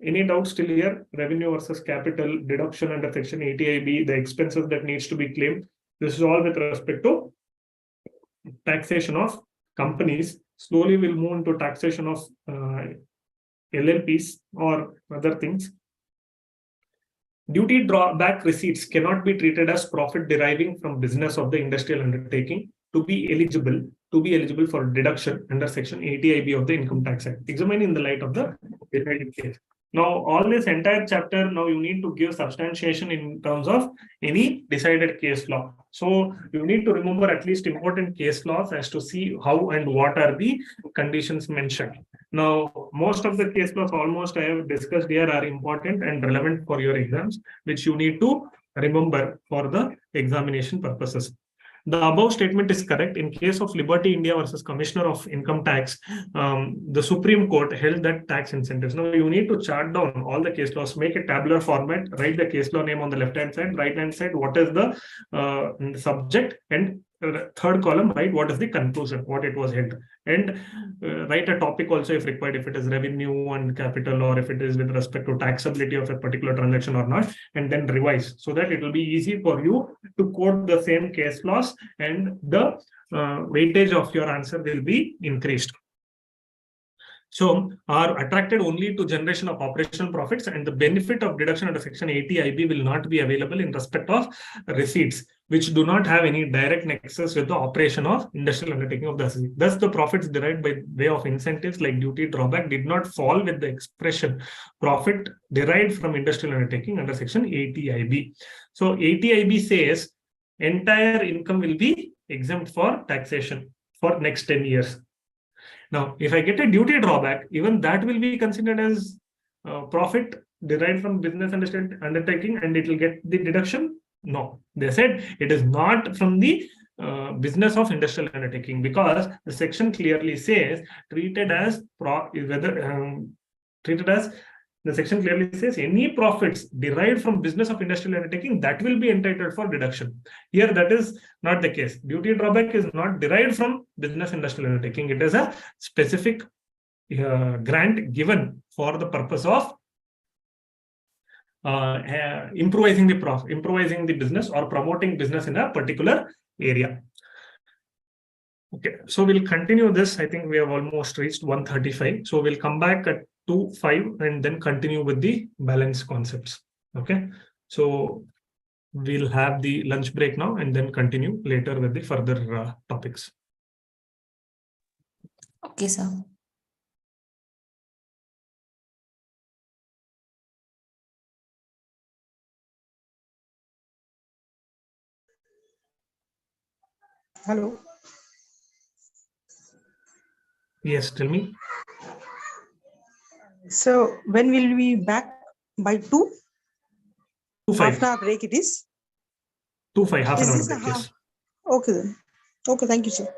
Any doubts still here? Revenue versus capital, deduction under section 80 IB, the expenses that needs to be claimed. This is all with respect to taxation of companies. Slowly we'll move into taxation of LLPs or other things. Duty drawback receipts cannot be treated as profit deriving from business of the industrial undertaking to be eligible for deduction under section 80 IB of the Income Tax Act. Examine in the light of the decided case. Now, all this entire chapter, now you need to give substantiation in terms of any decided case law. So you need to remember at least important case laws as to see how and what are the conditions mentioned. Now, most of the case laws almost I have discussed here are important and relevant for your exams, which you need to remember for the examination purposes. The above statement is correct. In case of Liberty India versus Commissioner of Income Tax, the Supreme Court held that tax incentives. Now you need to chart down all the case laws, make a tabular format, write the case law name on the left-hand side, right-hand side, what is the subject, and third column, write what is the conclusion, what it was held, and write a topic also if required, if it is revenue and capital, or if it is with respect to taxability of a particular transaction or not, and then revise, so that it will be easy for you to quote the same case laws, and the weightage of your answer will be increased. So are attracted only to generation of operational profits, and the benefit of deduction under section 80 IB will not be available in respect of receipts which do not have any direct nexus with the operation of industrial undertaking of the assessee. Thus, the profits derived by way of incentives like duty drawback did not fall with the expression profit derived from industrial undertaking under section 80 IB. So 80 IB says entire income will be exempt for taxation for next 10 years. Now, if I get a duty drawback, even that will be considered as profit derived from business undertaking, and it will get the deduction. No, they said it is not from the business of industrial undertaking, because the section clearly says treated as the section clearly says any profits derived from business of industrial undertaking, that will be entitled for deduction. Here, that is not the case. Duty drawback is not derived from business industrial undertaking. It is a specific grant given for the purpose of improvising the business or promoting business in a particular area. Okay, so we'll continue this. I think we have almost reached 1:35. So we'll come back at 2:05 and then continue with the balance concepts. Okay, so we'll have the lunch break now and then continue later with the further topics. Okay, sir. Hello. Yes, tell me. So when will we back? By 2? 2:05. Half an hour break it is? 2:05, half an Is hour this a break, half? yes. Okay then. Okay, thank you, sir.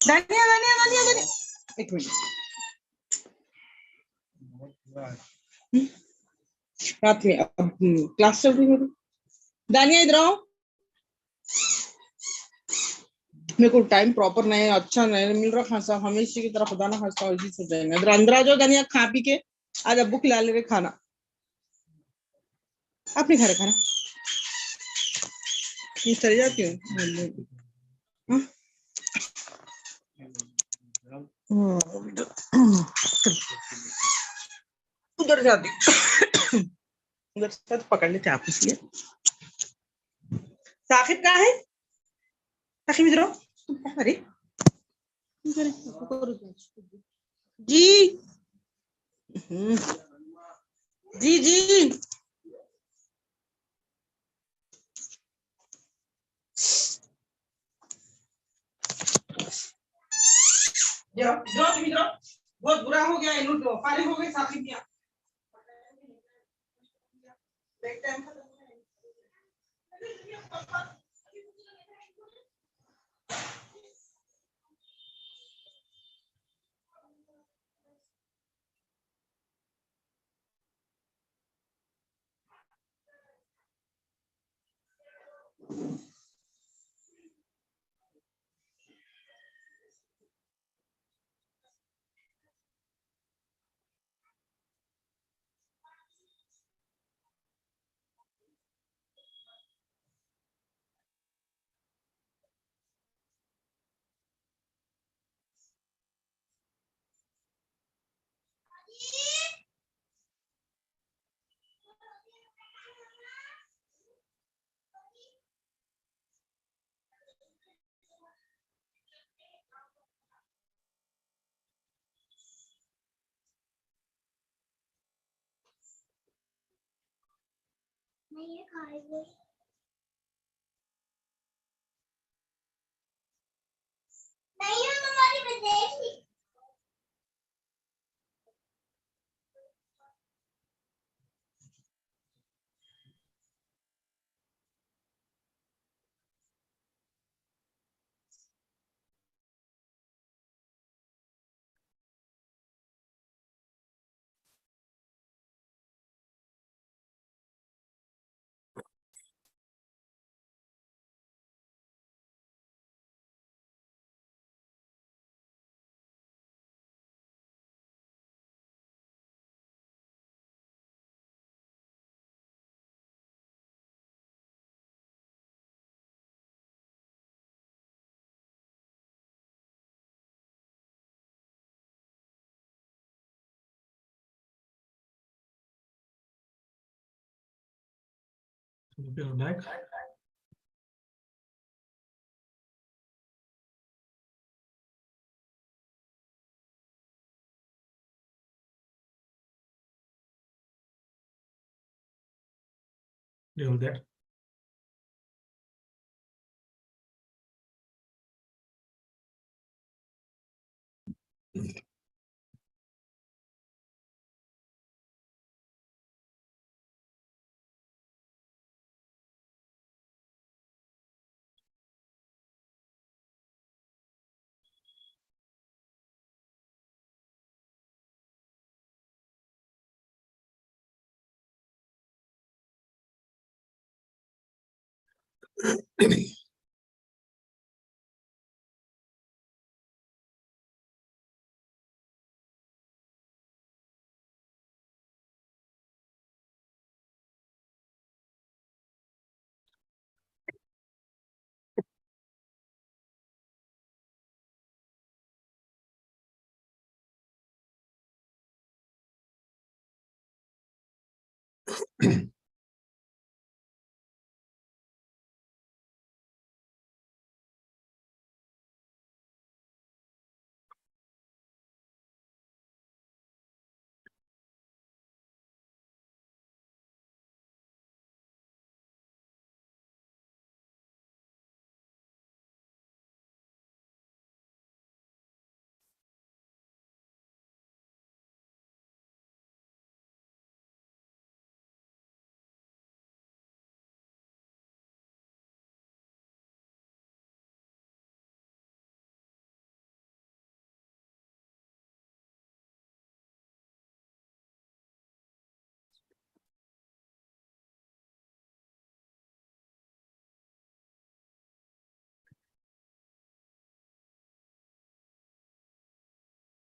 दानिया एक minute रात में अब class चल रही है दानिया इधर आओ मेरे को टाइम प्रॉपर नहीं अच्छा नहीं मिल रहा खासा हमेशा की तरह खुदा ना खासा इसी से जाएंगे इधर अंदर आ जाओ दानिया खा पी के आज अब्बू खिला ले रहे खाना आप नहीं खा रहे खाना ये चली जाती हूँ उधर जाती उधर से तो पकड़ लेते आप इसलिए साकिब कहाँ है साकिब इधर आओ तुम क्या करे जी जी जी जाओ जाओ तुम इधर बहुत बुरा हो गया इन्हों तो फारिग हो गए साकिब यहाँ ब्रेक टाइम खत्म नहीं ये खाएंगे नहीं है हमारी में देख ली You're back. You're there.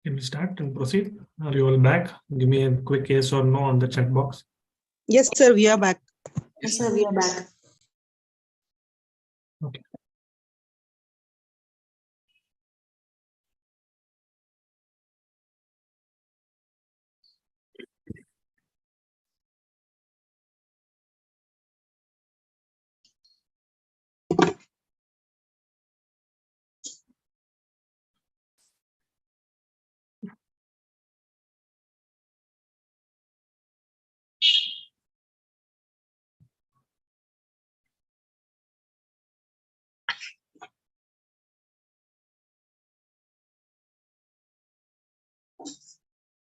Can we start and proceed? Are you all back? Give me a quick yes or no on the chat box. Yes, sir, we are back. Yes, sir, we are back. Okay.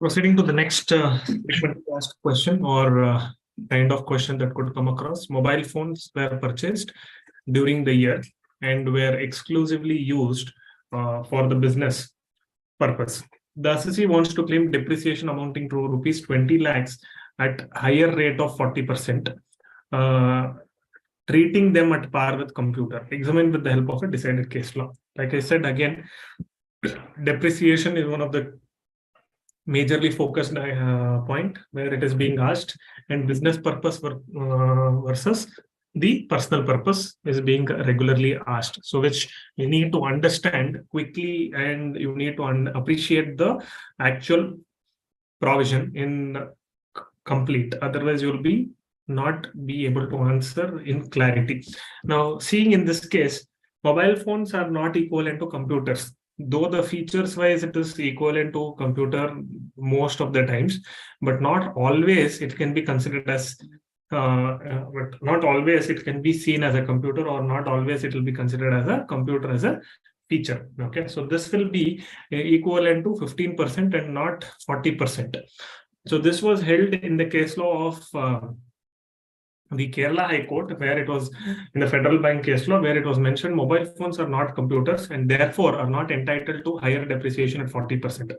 Proceeding to the next frequently asked question or kind of question that could come across. Mobile phones were purchased during the year and were exclusively used for the business purpose. The assessee wants to claim depreciation amounting to rupees 20 lakhs at higher rate of 40%, treating them at par with computer. Examine with the help of a decided case law. Like I said again, depreciation is one of the majorly focused point where it is being asked, and business purpose versus the personal purpose is being regularly asked. So which you need to understand quickly, and you need to appreciate the actual provision in complete. Otherwise, you'll be not be able to answer in clarity. Now, seeing in this case, mobile phones are not equivalent to computers. Though the features wise it is equivalent to computer most of the times, but not always it can be considered as but not always it can be seen as a computer, or not always it will be considered as a computer as a feature. Okay, so this will be equivalent to 15% and not 40%. So this was held in the case law of the Kerala High Court, where it was in the Federal Bank case law, where it was mentioned mobile phones are not computers and therefore are not entitled to higher depreciation at 40%.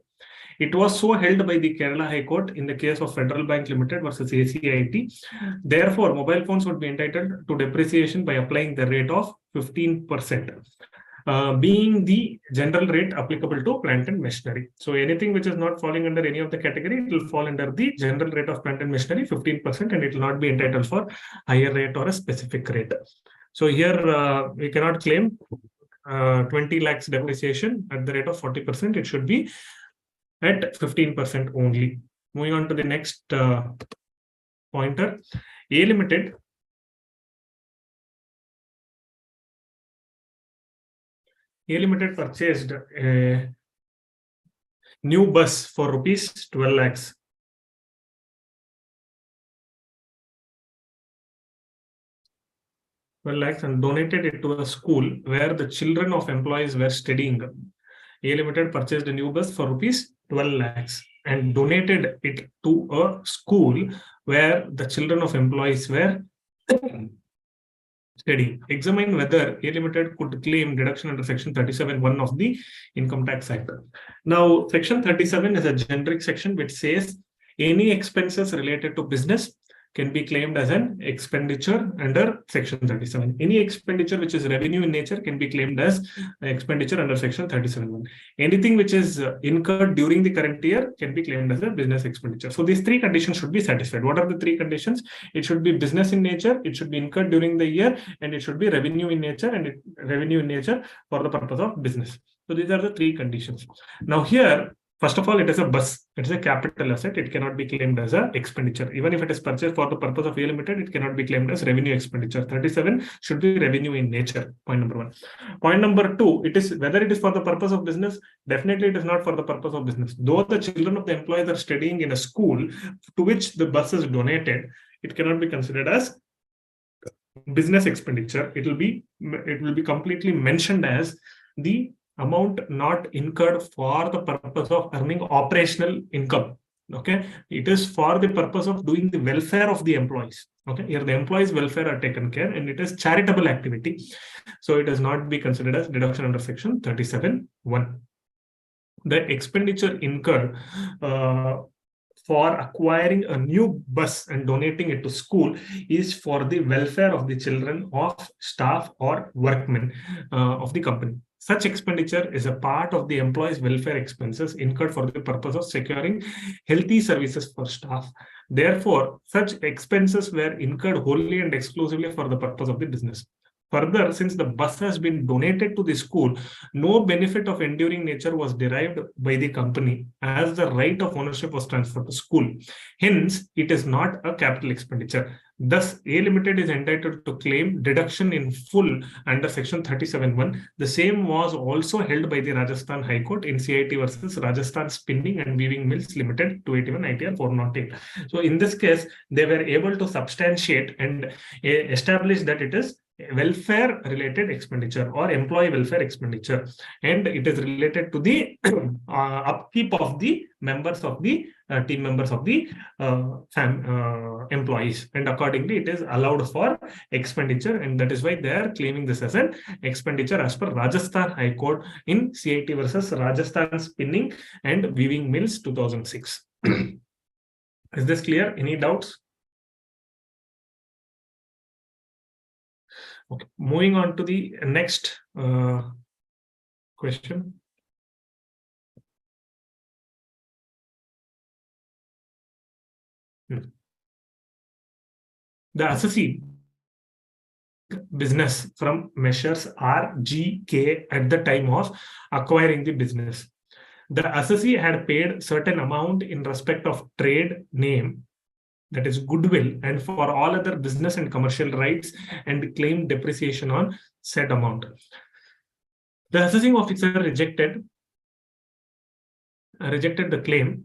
It was so held by the Kerala High Court in the case of Federal Bank Limited versus ACIT. Therefore, mobile phones would be entitled to depreciation by applying the rate of 15%. Being the general rate applicable to plant and machinery. So anything which is not falling under any of the category, it will fall under the general rate of plant and machinery, 15%, and it will not be entitled for higher rate or a specific rate. So here we cannot claim 20 lakhs depreciation at the rate of 40%. It should be at 15% only. Moving on to the next pointer, A Limited purchased a new bus for rupees 12 lakhs. And donated it to a school where the children of employees were studying. A Limited purchased a new bus for rupees 12 lakhs and donated it to a school where the children of employees were studying. Examine whether A Limited could claim deduction under Section 37(1) of the Income Tax Act. Now, Section 37 is a generic section which says any expenses related to business can be claimed as an expenditure under Section 37. Any expenditure which is revenue in nature can be claimed as expenditure under Section 37(1). Anything which is incurred during the current year can be claimed as a business expenditure. So these three conditions should be satisfied. What are the three conditions? It should be business in nature, it should be incurred during the year, and it should be revenue in nature, and revenue in nature for the purpose of business. So these are the three conditions. Now here, first of all, it is a bus. It is a capital asset. It cannot be claimed as an expenditure. Even if it is purchased for the purpose of A Limited, it cannot be claimed as revenue expenditure. 37 should be revenue in nature. Point number one. Point number two, it is whether it is for the purpose of business. Definitely, it is not for the purpose of business. Though the children of the employees are studying in a school to which the bus is donated, it cannot be considered as business expenditure. It will be completely mentioned as the amount not incurred for the purpose of earning operational income. Okay, it is for the purpose of doing the welfare of the employees. Okay, here the employees' welfare are taken care, and it is charitable activity, so it does not be considered as deduction under Section 37(1). The expenditure incurred for acquiring a new bus and donating it to school is for the welfare of the children of staff or workmen of the company. Such expenditure is a part of the employee's welfare expenses incurred for the purpose of securing healthy services for staff. Therefore, such expenses were incurred wholly and exclusively for the purpose of the business. Further, since the bus has been donated to the school, no benefit of enduring nature was derived by the company as the right of ownership was transferred to school. Hence, it is not a capital expenditure. Thus, A Limited is entitled to claim deduction in full under section 37(1). The same was also held by the Rajasthan High Court in CIT versus Rajasthan Spinning and Weaving Mills Limited 281 ITR 408. So in this case, they were able to substantiate and establish that it is welfare related expenditure or employee welfare expenditure, and it is related to the upkeep of the members of the team members of the employees, and accordingly it is allowed for expenditure, and that is why they are claiming this as an expenditure as per Rajasthan High Court in CIT versus Rajasthan Spinning and Weaving Mills 2006. Is this clear? Any doubts? Okay, moving on to the next question. The assessee business from measures R, G, K at the time of acquiring the business. The assessee had paid certain amount in respect of trade name, that is goodwill, and for all other business and commercial rights, and claimed depreciation on said amount. The assessing officer rejected the claim,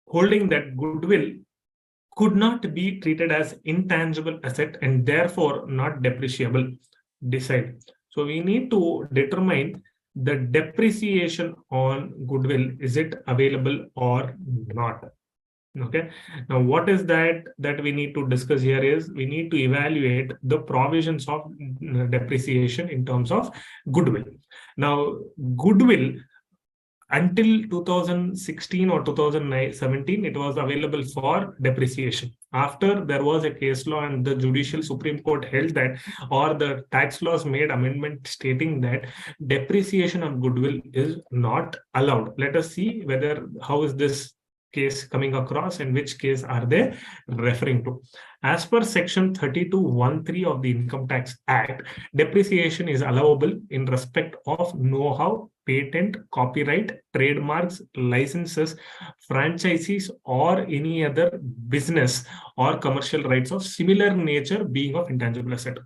holding that goodwill could not be treated as intangible asset and therefore not depreciable. Decide. So we need to determine the depreciation on goodwill. Is it available or not? Okay. Now, what is that we need to discuss here is we need to evaluate the provisions of depreciation in terms of goodwill. Now, goodwill until 2016 or 2017, it was available for depreciation. After there was a case law and the Judicial Supreme Court held that, or the tax laws made amendment stating that depreciation of goodwill is not allowed. Let us see how is this case coming across and which case are they referring to. As per section 32(1)(3) of the Income Tax Act, depreciation is allowable in respect of know-how, patent, copyright, trademarks, licenses, franchises, or any other business or commercial rights of similar nature being of intangible asset.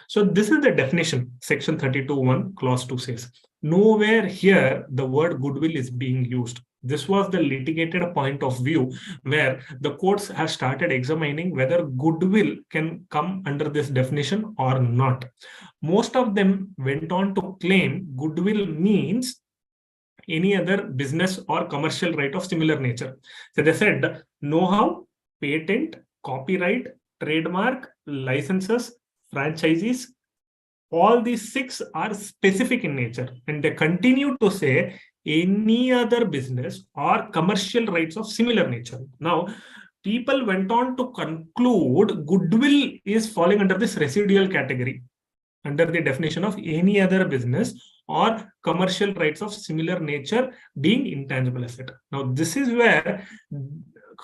So this is the definition section 32(1) clause 2 says. Nowhere here the word goodwill is being used. This was the litigated point of view where the courts have started examining whether goodwill can come under this definition or not. Most of them went on to claim goodwill means any other business or commercial right of similar nature. So they said know-how, patent, copyright, trademark, licenses, franchises, all these 6 are specific in nature, and they continue to say any other business or commercial rights of similar nature. Now, people went on to conclude goodwill is falling under this residual category, under the definition of any other business or commercial rights of similar nature being intangible asset. Now, this is where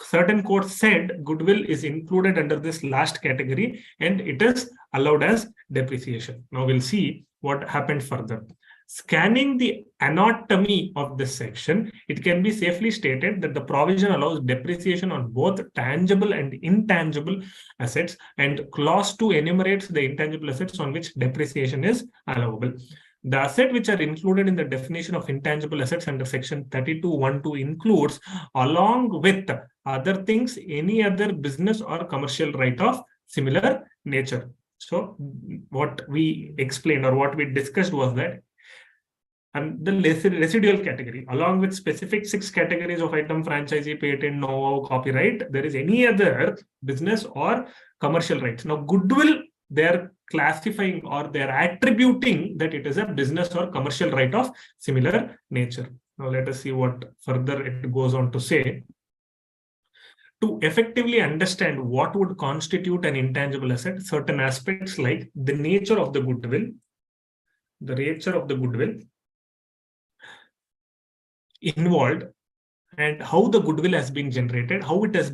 certain courts said goodwill is included under this last category and it is allowed as depreciation. Now we'll see what happened further. Scanning the anatomy of this section, it can be safely stated that the provision allows depreciation on both tangible and intangible assets, and clause 2 enumerates the intangible assets on which depreciation is allowable. The asset which are included in the definition of intangible assets under section 32(1)(2) includes, along with other things, any other business or commercial right of similar nature. So what we explained or what we discussed was that, and the residual category, along with specific 6 categories of item, franchisee, patent, know-how, copyright, there is any other business or commercial rights. Now, goodwill, they're classifying or they're attributing that it is a business or commercial right of similar nature. Now, let us see what further it goes on to say. To effectively understand what would constitute an intangible asset, certain aspects like the nature of the goodwill, the nature of the goodwill involved, and how the goodwill has been generated, how it has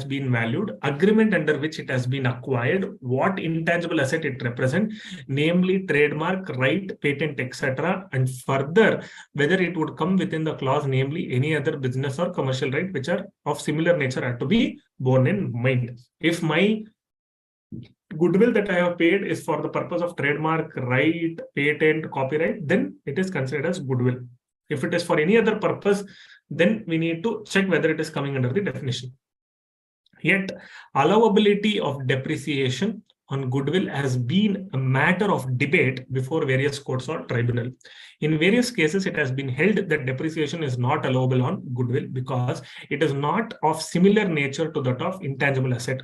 been valued, agreement under which it has been acquired, what intangible asset it represents, namely trademark, right, patent, etc., and further whether it would come within the clause, namely any other business or commercial right which are of similar nature are to be borne in mind. If my goodwill that I have paid is for the purpose of trademark, right, patent, copyright, then it is considered as goodwill. If it is for any other purpose, then we need to check whether it is coming under the definition. Yet, allowability of depreciation on goodwill has been a matter of debate before various courts or tribunal. In various cases, it has been held that depreciation is not allowable on goodwill because it is not of similar nature to that of intangible asset.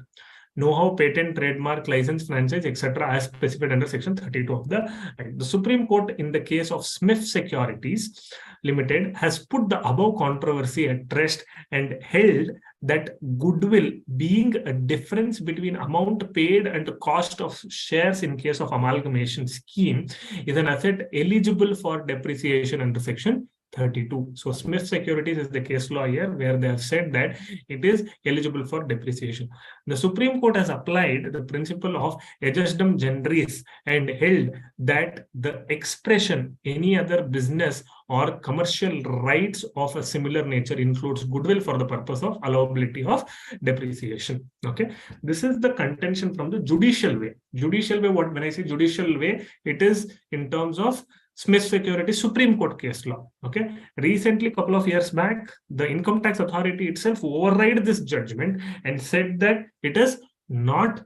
Know-how, patent, trademark, license, franchise, etc., as specified under Section 32 of the Act. The Supreme Court, in the case of Smith Securities Limited, has put the above controversy at rest and held that goodwill, being a difference between amount paid and the cost of shares in case of amalgamation scheme, is an asset eligible for depreciation under Section 32. So Smith Securities is the case law here where they have said that it is eligible for depreciation. The Supreme Court has applied the principle of adjustum generis and held that the expression any other business or commercial rights of a similar nature includes goodwill for the purpose of allowability of depreciation. Okay, this is the contention from the judicial way. Judicial way, when I say judicial way, it is in terms of Smith Securities Supreme Court case law. Okay, recently, couple of years back, the income tax authority itself override this judgment and said that it is not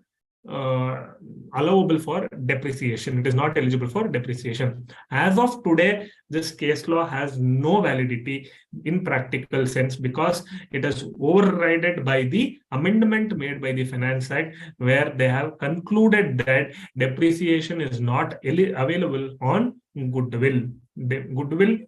allowable for depreciation. It is not eligible for depreciation. As of today, this case law has no validity in practical sense because it is overridden by the amendment made by the Finance Act, where they have concluded that depreciation is not available on goodwill. Goodwill,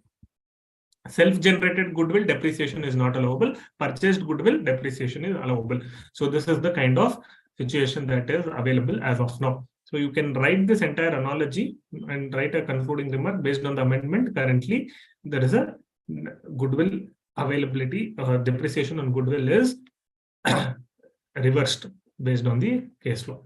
self-generated goodwill, depreciation is not allowable. Purchased goodwill, depreciation is allowable. So this is the kind of situation that is available as of now. So you can write this entire analogy and write a concluding remark based on the amendment. Currently, there is a goodwill availability, depreciation on goodwill is reversed based on the case law.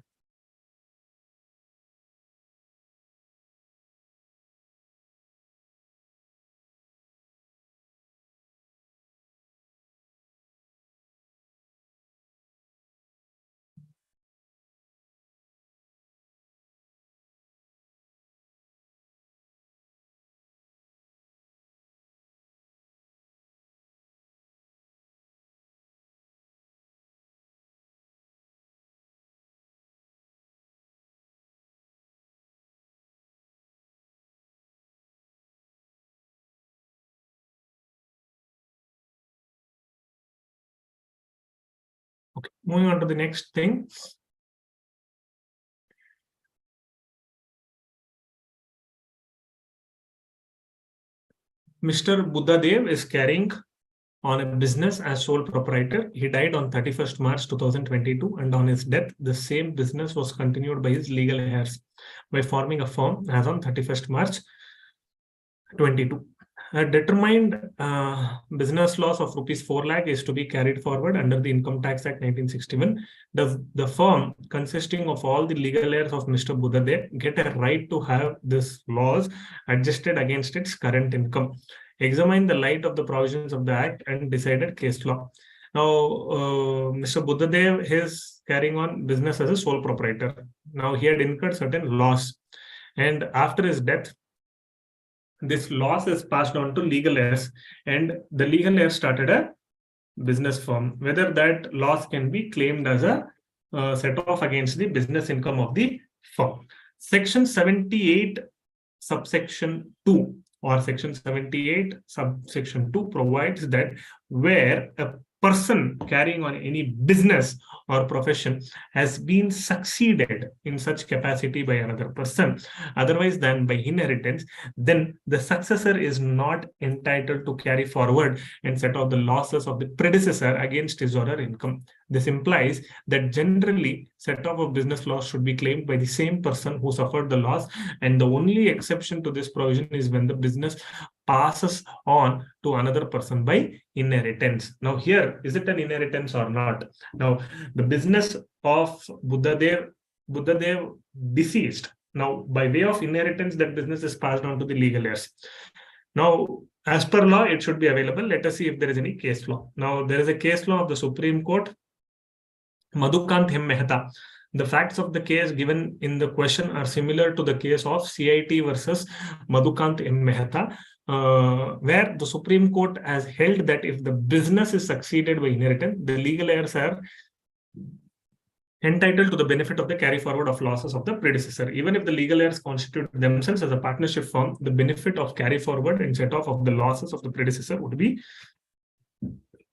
Okay, moving on to the next thing. Mr. Buddhadev is carrying on a business as sole proprietor. He died on 31st March 2022, and on his death, the same business was continued by his legal heirs by forming a firm as on 31st March 22. A determined business loss of rupees 4 lakh is to be carried forward under the Income Tax Act 1961. The firm, consisting of all the legal heirs of Mr. Buddhadev, get a right to have this loss adjusted against its current income. Examine the light of the provisions of the Act and decided case law. Now, Mr. Buddhadev is carrying on business as a sole proprietor. Now, he had incurred certain loss, and after his death, this loss is passed on to legal heirs, and the legal heirs started a business firm. Whether that loss can be claimed as a set off against the business income of the firm. Section 78 subsection 2 or section 78 subsection 2 provides that where a person carrying on any business or profession has been succeeded in such capacity by another person, otherwise than by inheritance, then the successor is not entitled to carry forward and set off the losses of the predecessor against his or her income. This implies that generally set off of business loss should be claimed by the same person who suffered the loss, and the only exception to this provision is when the business passes on to another person by inheritance. Now here, is it an inheritance or not? Now, the business of Buddhadev deceased. Now, by way of inheritance, that business is passed on to the legal heirs. Now, as per law, it should be available. Let us see if there is any case law. Now, there is a case law of the Supreme Court, Madhukant M. Mehta. The facts of the case given in the question are similar to the case of CIT versus Madhukant M. Mehta, where the Supreme Court has held that if the business is succeeded by inheritance, the legal heirs are entitled to the benefit of the carry forward of losses of the predecessor. Even if the legal heirs constitute themselves as a partnership firm, the benefit of carry forward and set off of the losses of the predecessor would be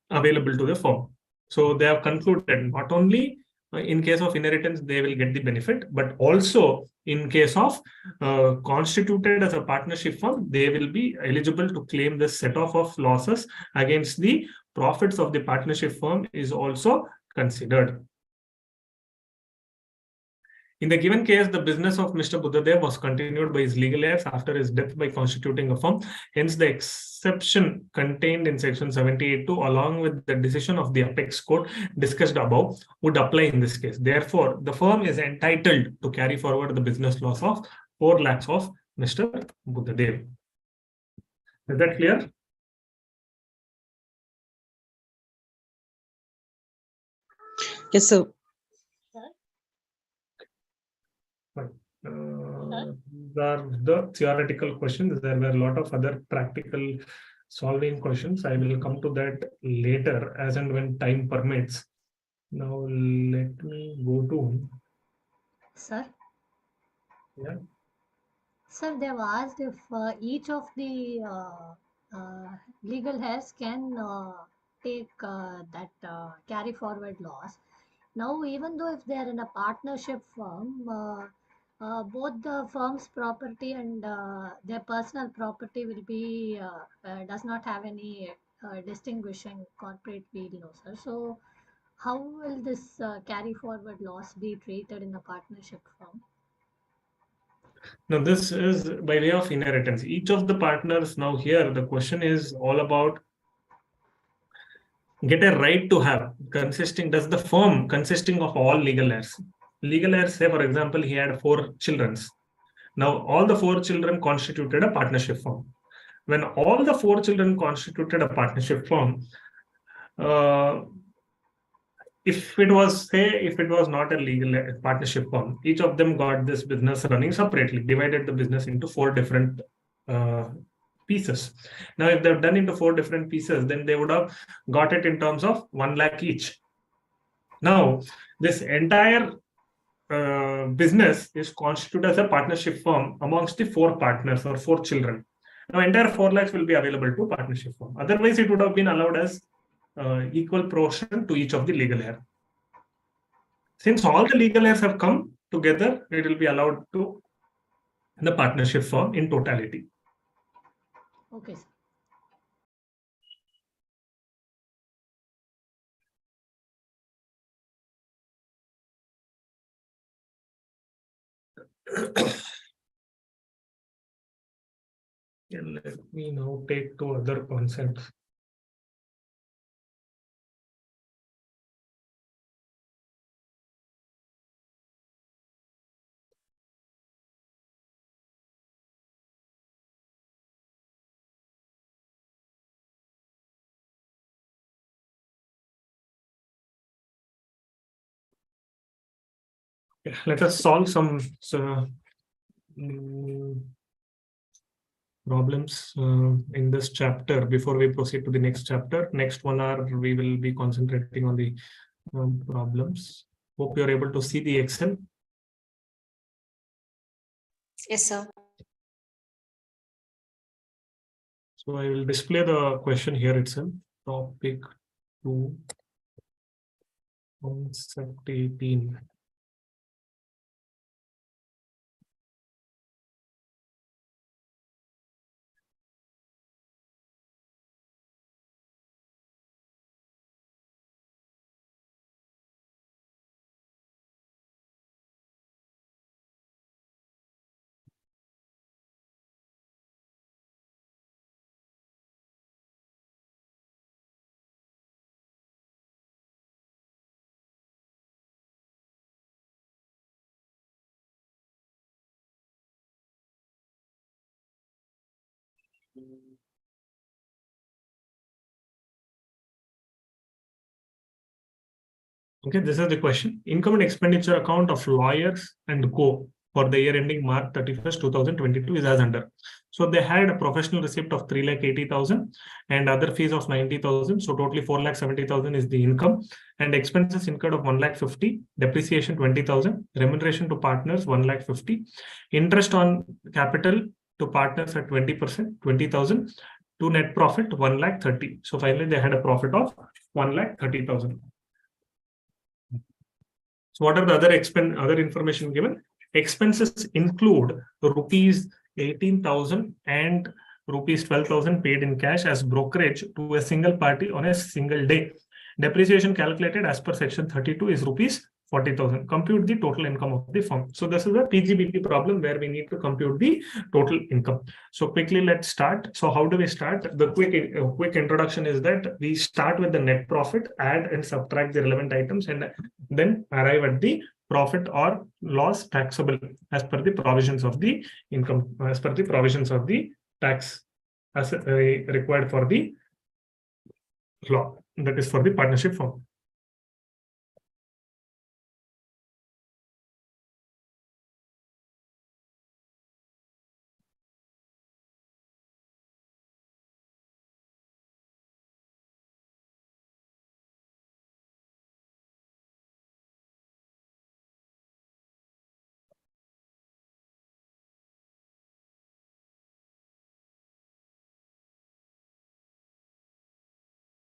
available to the firm. So they have concluded not only in case of inheritance, they will get the benefit, but also in case of constituted as a partnership firm, they will be eligible to claim the set off of losses against the profits of the partnership firm is also considered. In the given case, the business of Mr. Buddhadev was continued by his legal heirs after his death by constituting a firm. Hence, the exception contained in section 78(2), along with the decision of the apex court discussed above, would apply in this case. Therefore, the firm is entitled to carry forward the business loss of 4 lakhs of Mr. Buddhadev. Is that clear? Yes, sir. These are the theoretical questions. There were a lot of other practical solving questions. I will come to that later as and when time permits. Now let me go to. Sir? Yeah. Sir, they've asked if each of the legal heirs can take that carry forward loss. Now, even though if they are in a partnership firm, both the firm's property and their personal property will be does not have any distinguishing corporate veil, no, sir. So, how will this carry forward loss be treated in a partnership firm? Now, this is by way of inheritance. Each of the partners, now here, the question is all about get a right to have consisting, does the firm consisting of all legal heirs? Legal heirs, say, for example, he had 4 children. Now, all the 4 children constituted a partnership firm. When all the 4 children constituted a partnership firm, if it was not a legal partnership firm, each of them got this business running separately, divided the business into 4 different pieces. Now, if they've done into 4 different pieces, then they would have got it in terms of 1 lakh each. Now, this entire business is constituted as a partnership firm amongst the 4 partners or 4 children. Now, entire 4 lakhs will be available to partnership firm. Otherwise, it would have been allowed as equal portion to each of the legal heirs. Since all the legal heirs have come together, it will be allowed to the partnership firm in totality. Okay, sir. And let me now take to other concepts. Let us solve some problems in this chapter before we proceed to the next chapter. Next 1 hour, we will be concentrating on the problems. Hope you're able to see the Excel. Yes, sir. So I will display the question here itself. Topic to concept 18. Okay, this is the question. Income and expenditure account of lawyers and co for the year ending March 31st, 2022 is as under. So they had a professional receipt of 3,80,000 and other fees of 90,000. So totally 4,70,000 is the income, and expenses incurred of 1,50,000, depreciation 20,000, remuneration to partners 1,50,000, interest on capital to partners at 20%, 20,000, to net profit 1,30,000. So finally they had a profit of 1,30,000. So what are the other information given? Expenses include rupees 18,000 and rupees 12,000 paid in cash as brokerage to a single party on a single day. Depreciation calculated as per section 32 is rupees 40,000. Compute the total income of the firm. So this is a PGBP problem where we need to compute the total income. So quickly let's start. So how do we start? The quick introduction is that we start with the net profit, add and subtract the relevant items, and then arrive at the profit or loss taxable as per the provisions of the income, as per the provisions of the tax as required for the law, that is for the partnership firm.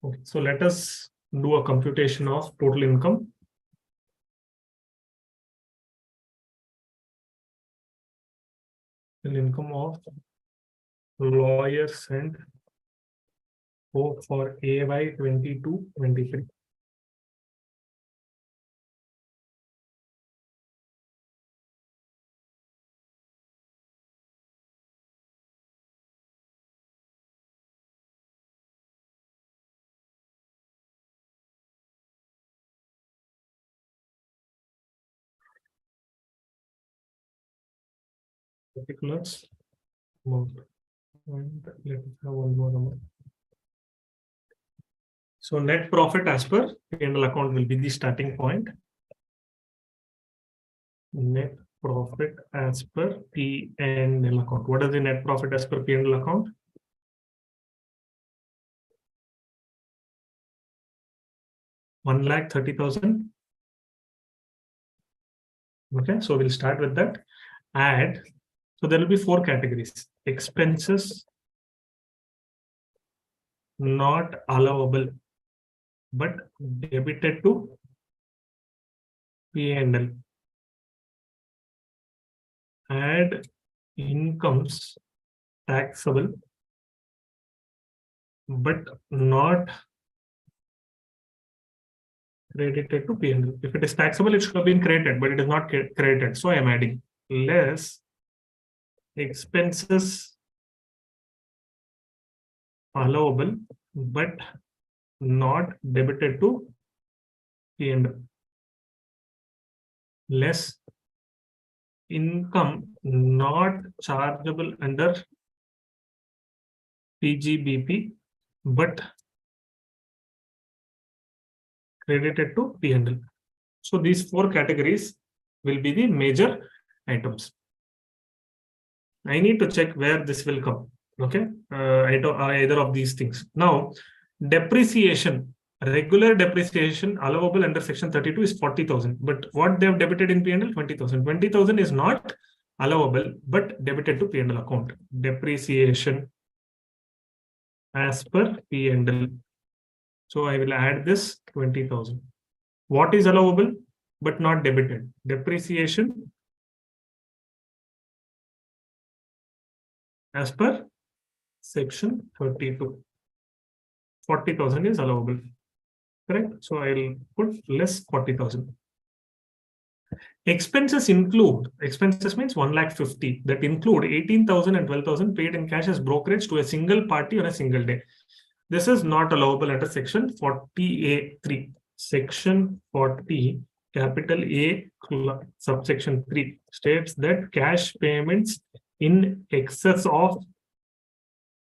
Okay, so let us do a computation of total income. The income of lawyers and for AY 22-23. Particulars amount, and let us have one more number. So net profit as per P&L account will be the starting point. Net profit as per P&L account. What is the net profit as per P&L account? $1,30,000. Okay, so we'll start with that. Add. So there will be 4 categories. Expenses not allowable but debited to P&L. Add incomes taxable but not credited to P&L. If it is taxable, it should have been credited, but it is not credited. So I am adding less expenses allowable but not debited to P&L, less income not chargeable under PGBP but credited to P&L. So these 4 categories will be the major items. I need to check where this will come. Okay, either of these things. Now, depreciation, regular depreciation allowable under section 32 is 40,000, but what they have debited in P&L 20,000. 20,000 is not allowable but debited to P&L account. Depreciation as per P&L So I will add this 20,000. What is allowable but not debited? Depreciation as per section 32. 40,000 is allowable. Correct? So I'll put less 40,000. Expenses include, expenses means 1,50,000 that include 18,000 and 12,000 paid in cash as brokerage to a single party on a single day. This is not allowable under section 40A3. Section 40 capital A subsection 3 states that cash payments in excess of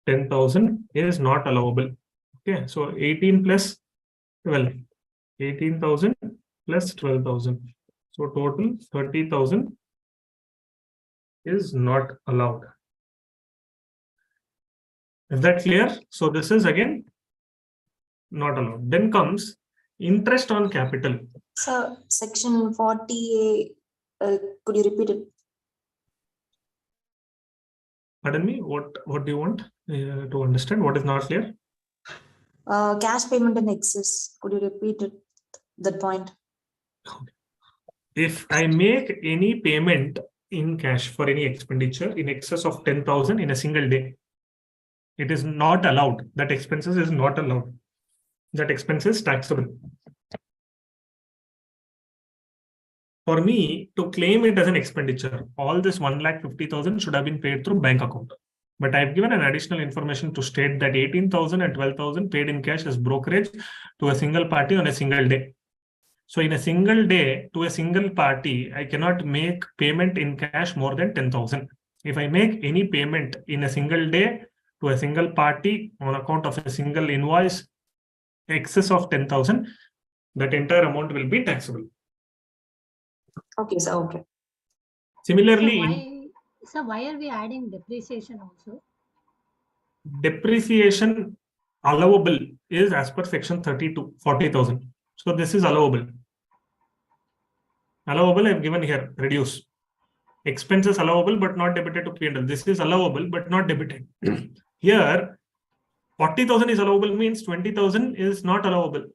10,000 is not allowable. Okay, so 18 plus 12, 18,000 plus 12,000. So total 30,000 is not allowed. Is that clear? So this is again not allowed. Then comes interest on capital. So section 40A, could you repeat it? Pardon me, what do you want to understand? What is not clear? Cash payment in excess. Could you repeat it? That point. If I make any payment in cash for any expenditure in excess of 10,000 in a single day, it is not allowed. That expenses is not allowed. That expense is taxable. For me to claim it as an expenditure, all this 1,50,000 should have been paid through bank account. But I've given an additional information to state that 18,000 and 12,000 paid in cash as brokerage to a single party on a single day. So in a single day to a single party, I cannot make payment in cash more than 10,000. If I make any payment in a single day to a single party on account of a single invoice excess of 10,000, that entire amount will be taxable. Okay, so okay. Similarly, So why are we adding depreciation also? Depreciation allowable is as per section 32, 40,000. So this is allowable. Allowable I've given here, reduce. Expenses allowable but not debited to P&L. This is allowable but not debited. Here, 40,000 is allowable means 20,000 is not allowable.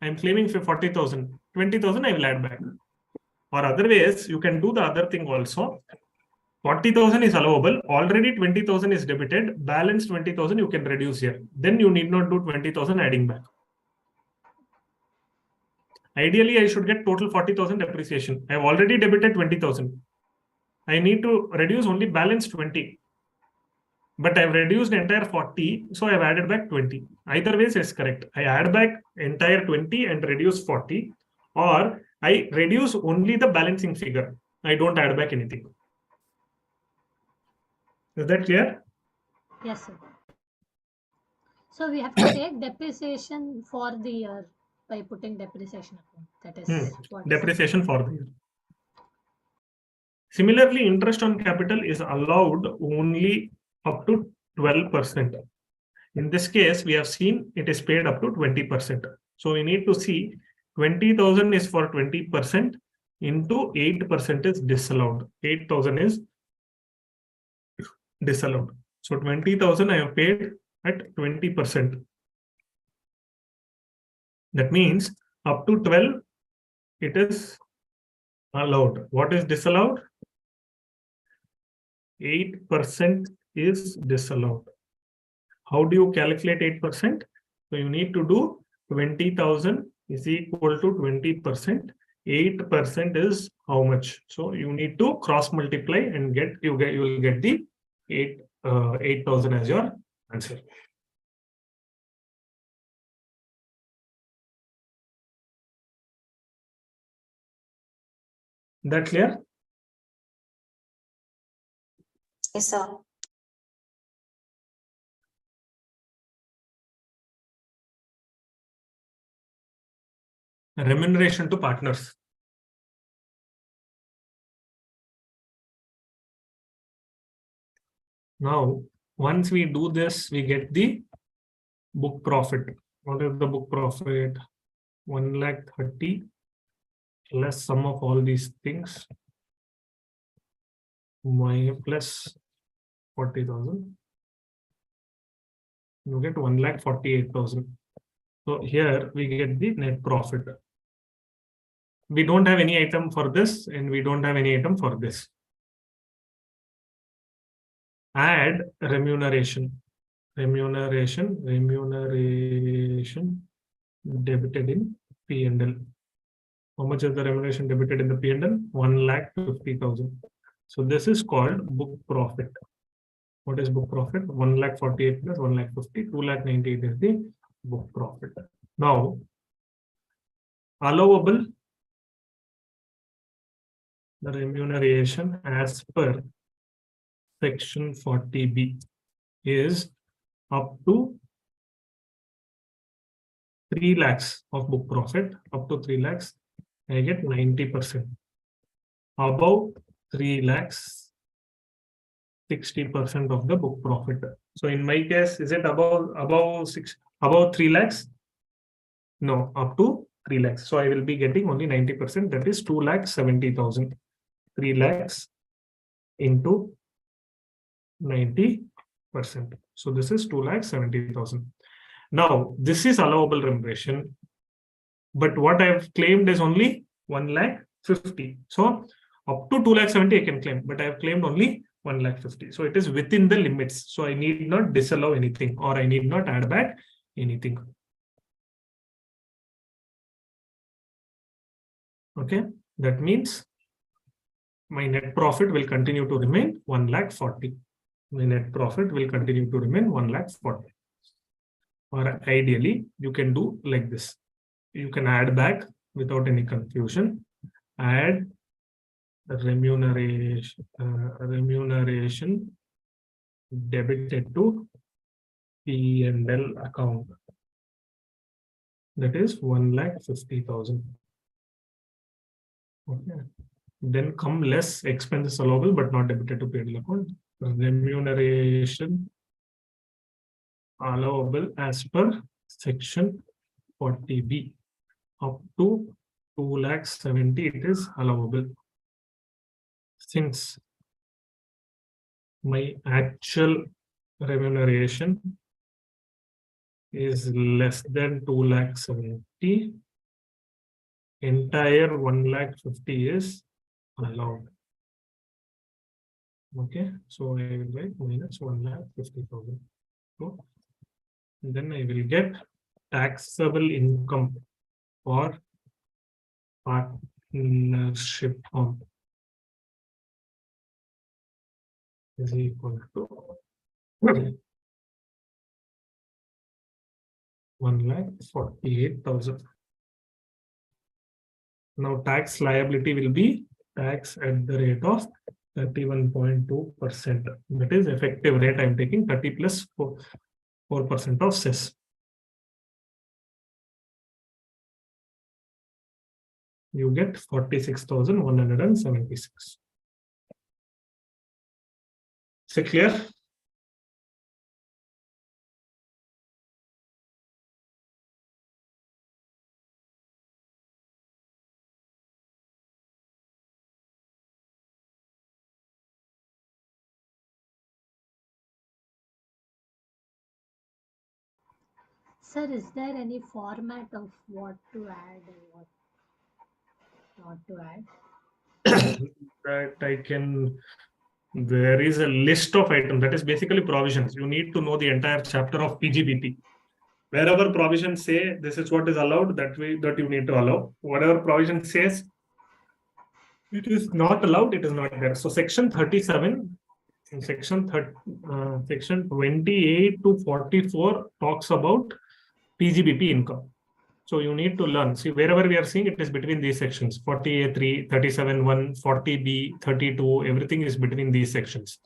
I'm claiming for 40,000. 20,000 I will add back. Or otherwise, you can do the other thing also. 40,000 is allowable. Already 20,000 is debited. Balance 20,000 you can reduce here. Then you need not do 20,000 adding back. Ideally, I should get total 40,000 depreciation. I have already debited 20,000. I need to reduce only balance 20. But I've reduced entire 40, so I've added back 20. Either ways is correct. I add back entire 20 and reduce 40, or I reduce only the balancing figure. I don't add back anything. Is that clear? Yes, sir. So we have to take depreciation for the year by putting depreciation account. That is what depreciation for the year. Similarly, interest on capital is allowed only up to 12%. In this case, we have seen it is paid up to 20%. So we need to see 20,000 is for 20% into 8% is disallowed. 8,000 is disallowed. So 20,000 I have paid at 20%. That means up to 12, it is allowed. What is disallowed? 8% is disallowed. How do you calculate 8%? So you need to do 20,000 is equal to 20%. 8% is how much? So you need to cross multiply and you will get the 8,000 as your answer. That clear? Yes, sir. Remuneration to partners. Now, once we do this, we get the book profit. What is the book profit? 1,30,000 less sum of all these things. My plus 40,000. You get 1,48,000. So here we get the net profit. We don't have any item for this and we don't have any item for this. Add remuneration. Remuneration debited in P&L. How much is the remuneration debited in the P&L? 1,50,000. So this is called book profit. What is book profit? 1,48,000 plus 1,50,000, 2,98,000 is the book profit. Now, allowable the remuneration as per section 40B is up to 3 lakhs of book profit. Up to 3 lakhs, I get 90%. Above 3 lakhs, 60% of the book profit. So in my case, is it above 3 lakhs? No, up to 3 lakhs. So I will be getting only 90%. That is 2,70,000. 3 lakhs into 90%. So this is 2,70,000. Now this is allowable remuneration, but what I have claimed is only 1,50,000. So up to 2,70,000 I can claim, but I have claimed only 1,50,000. So it is within the limits. So I need not disallow anything, or I need not add back anything. Okay, that means my net profit will continue to remain 1,40,000. My net profit will continue to remain 1,40,000. Or ideally, you can do like this. You can add back without any confusion. Add remuneration debited to P&L account. That is 1,50,000. Okay. Then come less expenses allowable but not debited to P&L account. Remuneration allowable as per section 40B. Up to 2,70,000 it is allowable. Since my actual remuneration is less than 2,70,000, entire 1,50,000 is allowed. Okay, so I will write minus 1,50,000. So then I will get taxable income for partnership firm is equal to 1,48,000. Now tax liability will be tax at the rate of 31.2%. That is effective rate. I am taking 30 plus 4% of cess. You get 46,176. Is it clear? Sir, is there any format of what to add and what not to add? That I can. There is a list of items that is basically provisions. You need to know the entire chapter of PGBP. Wherever provision say this is what is allowed, that way that you need to allow. Whatever provision says it is not allowed, it is not there. So section 37, section 28 to 44 talks about PGBP income. So you need to learn. See, wherever we are seeing it is between these sections, 40A3, 37.1, 40B, 32, everything is between these sections.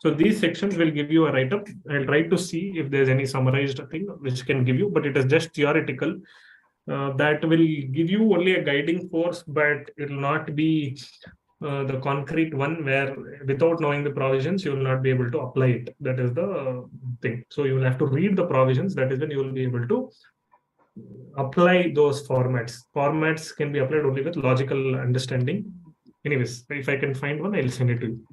So these sections will give you a write-up. I'll try to see if there's any summarized thing which can give you, but it is just theoretical. That will give you only a guiding force, but it will not be the concrete one where without knowing the provisions, you will not be able to apply it. That is the thing. So you will have to read the provisions. That is when you will be able to apply those formats. Formats can be applied only with logical understanding. Anyways, if I can find one, I'll send it to you.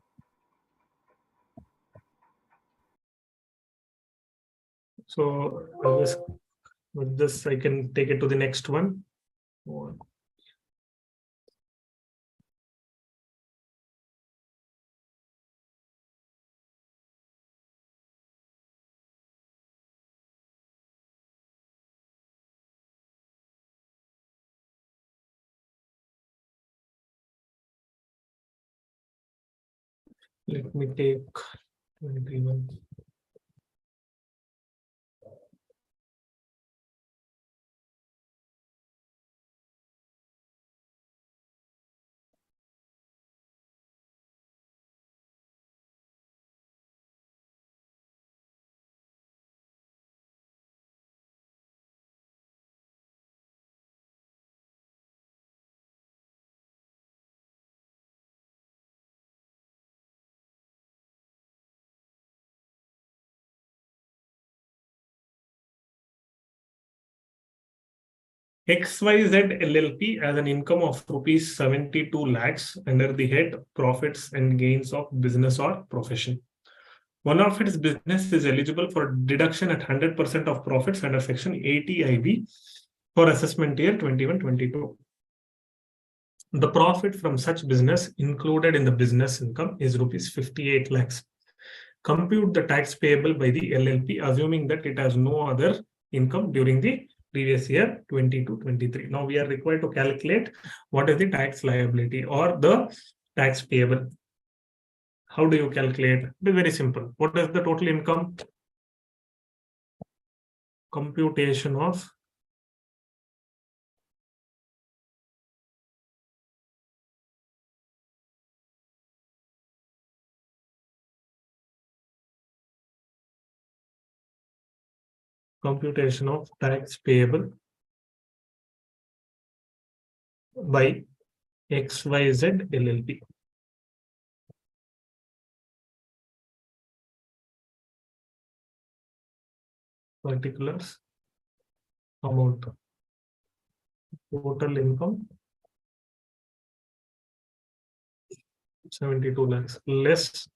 So With this, I can take it to the next one. Let me take 21. XYZ LLP as an income of rupees 72 lakhs under the head profits and gains of business or profession. One of its business is eligible for deduction at 100% of profits under section 80 IB for assessment year 21-22. The profit from such business included in the business income is rupees 58 lakhs. Compute the tax payable by the LLP, assuming that it has no other income during the previous year 22-23. Now we are required to calculate what is the tax liability or the tax payable. How do you calculate? It is very simple. What is the total income? Computation of tax payable by XYZ LLP. Particulars, amount, total income 72 lakhs, less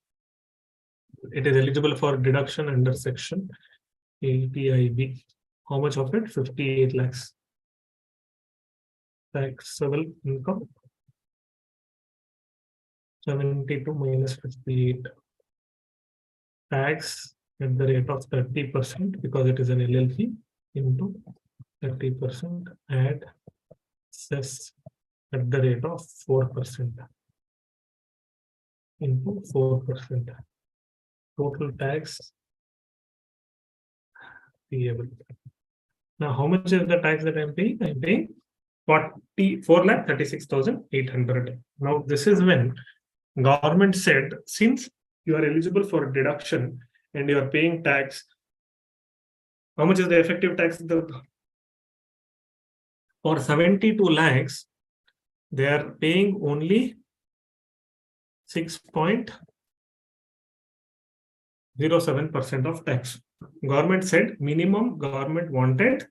it is eligible for deduction under section 80 IB. How much of it? 58 lakhs. Taxable income 72 minus 58. Tax at the rate of 30% because it is an LLP into 30%, add cess at the rate of 4% into 4%. Total tax payable. Now, how much is the tax that I'm paying? I'm paying 4,36,800. Now, this is when government said, since you are eligible for deduction and you are paying tax, how much is the effective tax? For 72 lakhs, they are paying only 6.07% of tax. Government said minimum government wanted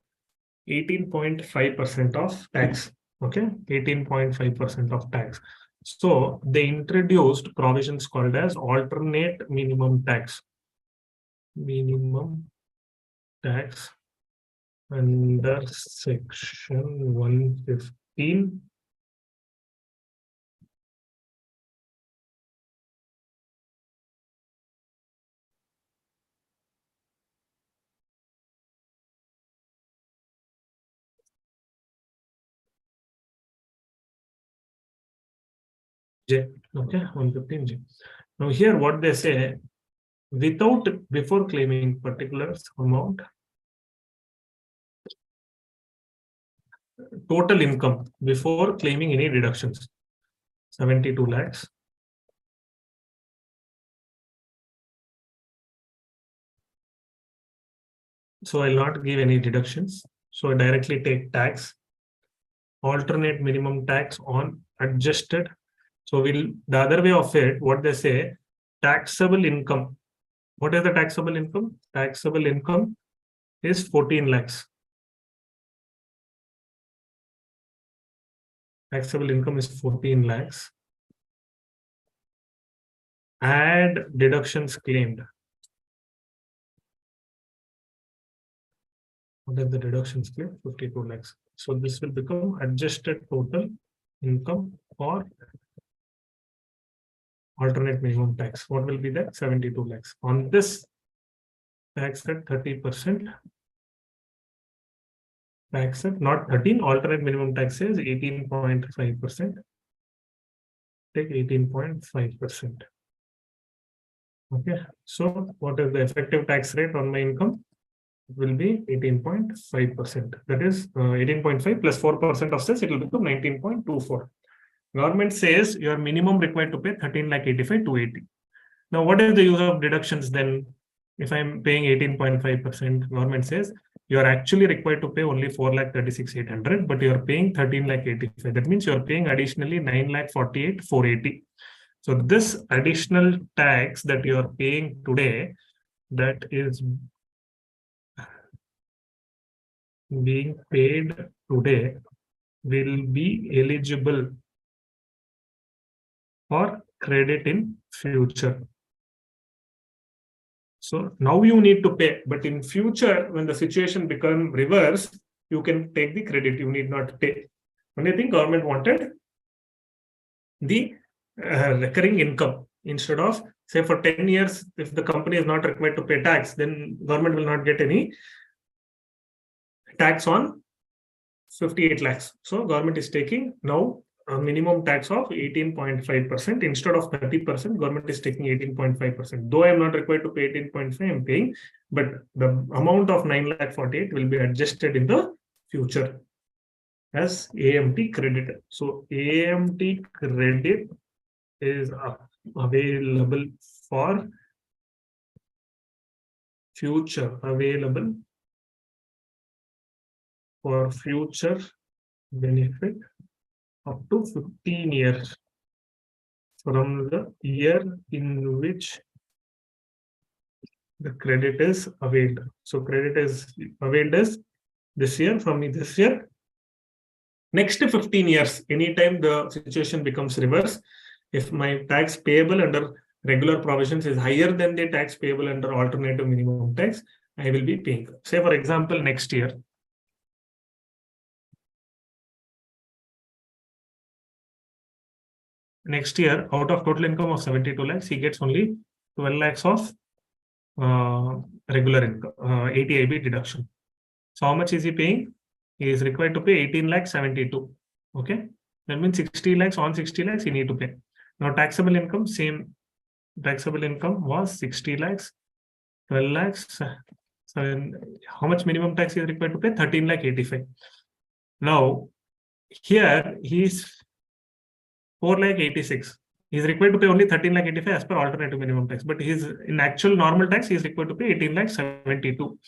18.5% of tax. Okay, 18.5% of tax. So they introduced provisions called as alternate minimum tax. Minimum tax under section 115. J, okay, 115J. Now here what they say, before claiming particulars amount, total income before claiming any deductions, 72 lakhs. So I'll not give any deductions. So I directly take tax, alternate minimum tax on adjusted. So the other way of it, what they say, taxable income. What is the taxable income? Taxable income is 14 lakhs. Taxable income is 14 lakhs. Add deductions claimed. What is the deductions clear? 52 lakhs. So this will become adjusted total income or alternate minimum tax. What will be that? 72 lakhs. On this tax at 30%. Tax at not 13, alternate minimum tax is 18.5%. Take 18.5%. Okay. So what is the effective tax rate on my income? It will be 18.5%. That is 18.5 plus 4% of sales, it will become 19.24. Government says your minimum required to pay 13,85,280. Now, what is the use of deductions then? If I'm paying 18.5%, government says you are actually required to pay only 4,36,800, but you are paying 13,85,000. That means you are paying additionally 9,48,480. So this additional tax that you are paying today, that is being paid today, will be eligible for credit in future. So now you need to pay, but in future, when the situation becomes reverse, you can take the credit. You need not pay. Only thing government wanted the recurring income instead of, say, for 10 years, if the company is not required to pay tax, then government will not get any tax on 58 lakhs. So government is taking now a minimum tax of 18.5%. Instead of 30%, government is taking 18.5%. Though I am not required to pay 18.5, I am paying, but the amount of 9,48,000 will be adjusted in the future as AMT credit. So AMT credit is available for future, available for future benefit up to 15 years from the year in which the credit is availed. So credit is availed as this year, from this year. Next 15 years, anytime the situation becomes reverse, if my tax payable under regular provisions is higher than the tax payable under alternative minimum tax, I will be paying. Say, for example, next year. Next year, out of total income of 72 lakhs, he gets only 12 lakhs of regular income, 80IB deduction. So how much is he paying? He is required to pay 18 lakhs 72. Okay. That means 60 lakhs on 60 lakhs he need to pay. Now taxable income, same. Taxable income was 60 lakhs, 12 lakhs. So how much minimum tax he is required to pay? 13 lakh 85. Now here he is 4 lakh 86. He is required to pay only 13 lakh 85 as per alternative minimum tax. But his in actual normal tax, he is required to pay 18 lakh 72.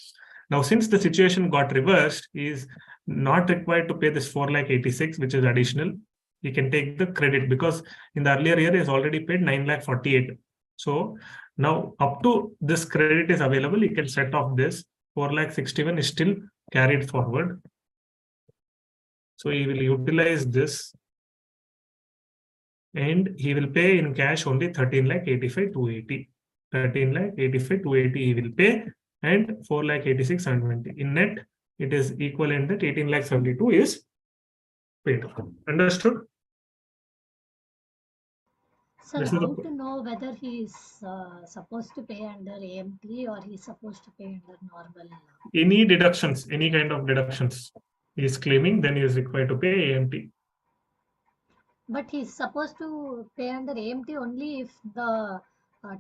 Now, since the situation got reversed, he is not required to pay this 4 lakh 86, which is additional. He can take the credit because in the earlier year, he has already paid 9 lakh 48. So now up to this credit is available, he can set off this. 4 lakh 61 is still carried forward. So he will utilize this. And he will pay in cash only 13 lakh 85 280. 13 lakh 85 280 he will pay, and 4 lakh 86 720. In net, it is equivalent that 18 lakh 72 is paid. Understood? Sir, how to know whether he is supposed to pay under AMT or he's supposed to pay under normal? Any deductions, any kind of deductions he is claiming, then he is required to pay AMT. But he's supposed to pay under AMT only if the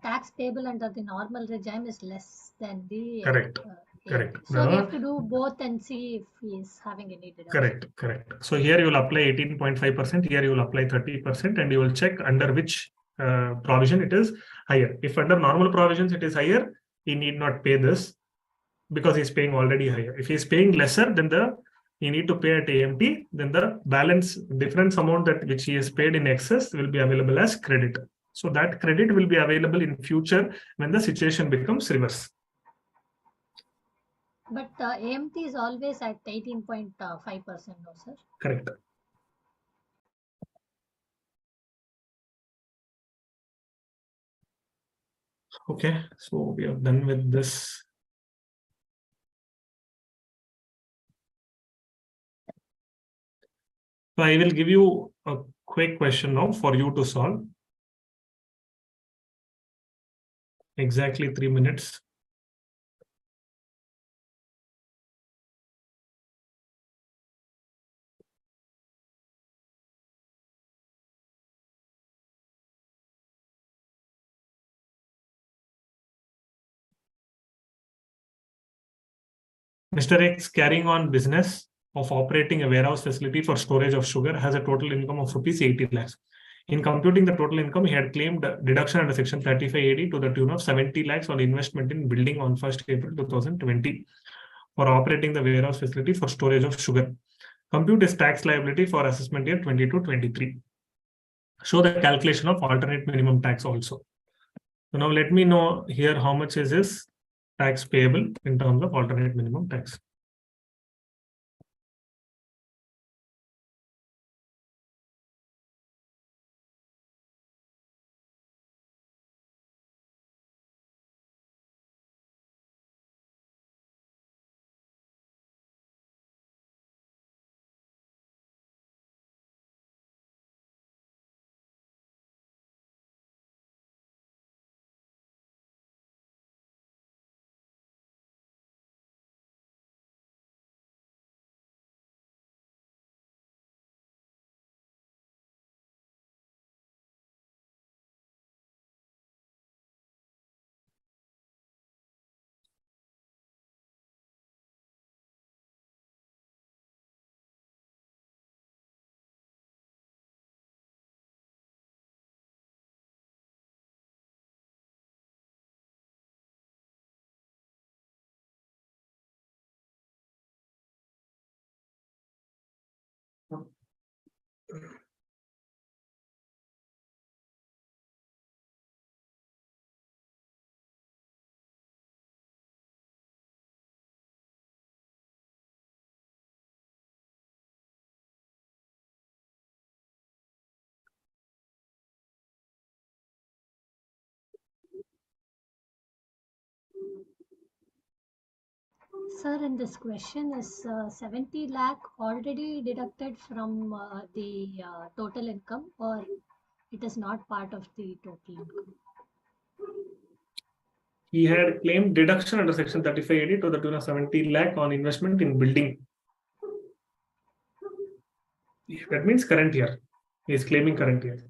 tax payable under the normal regime is less than the correct. Correct. So we have to do both and see if he is having any deduction. Correct. So here you will apply 18.5%. Here you will apply 30%, and you will check under which provision it is higher. If under normal provisions it is higher, he need not pay this because he's paying already higher. If he's paying lesser, then he need to pay at AMT. Then the balance difference amount that which he has paid in excess will be available as credit. So that credit will be available in future when the situation becomes reverse. But AMT is always at 18.5%, no, sir? Correct. Okay, so we are done with this So I will give you a quick question now for you to solve. Exactly 3 minutes. Mr. X, carrying on business of operating a warehouse facility for storage of sugar, has a total income of rupees 80 lakhs. In computing the total income, he had claimed deduction under section 35 AD to the tune of 70 lakhs on investment in building on 1st April 2020 for operating the warehouse facility for storage of sugar. Compute his tax liability for assessment year 22-23. Show the calculation of alternate minimum tax also. So now let me know here how much is his tax payable in terms of alternate minimum tax. Sir, in this question, is 70 lakh already deducted from the total income, or it is not part of the total income? He had claimed deduction under section 35 AD to the tune of 70 lakh on investment in building. That means current year. He is claiming current year.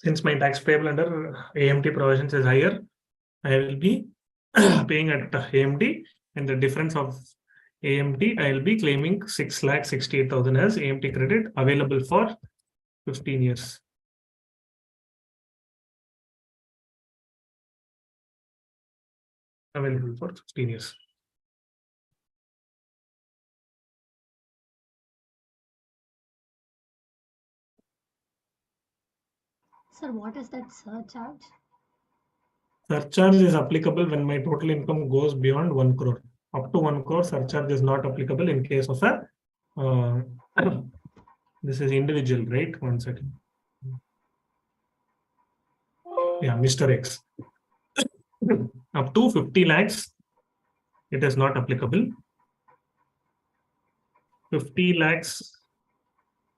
Since my tax payable under AMT provisions is higher, I will be paying at AMT, and the difference of AMT, I will be claiming 6,68,000 as AMT credit available for 15 years. Available for 15 years. Sir, what is that surcharge? Surcharge is applicable when my total income goes beyond 1 crore. Up to 1 crore, surcharge is not applicable in case of a this is individual, right? 1 second. Yeah, Mr. X. Up to 50 lakhs, it is not applicable. 50 lakhs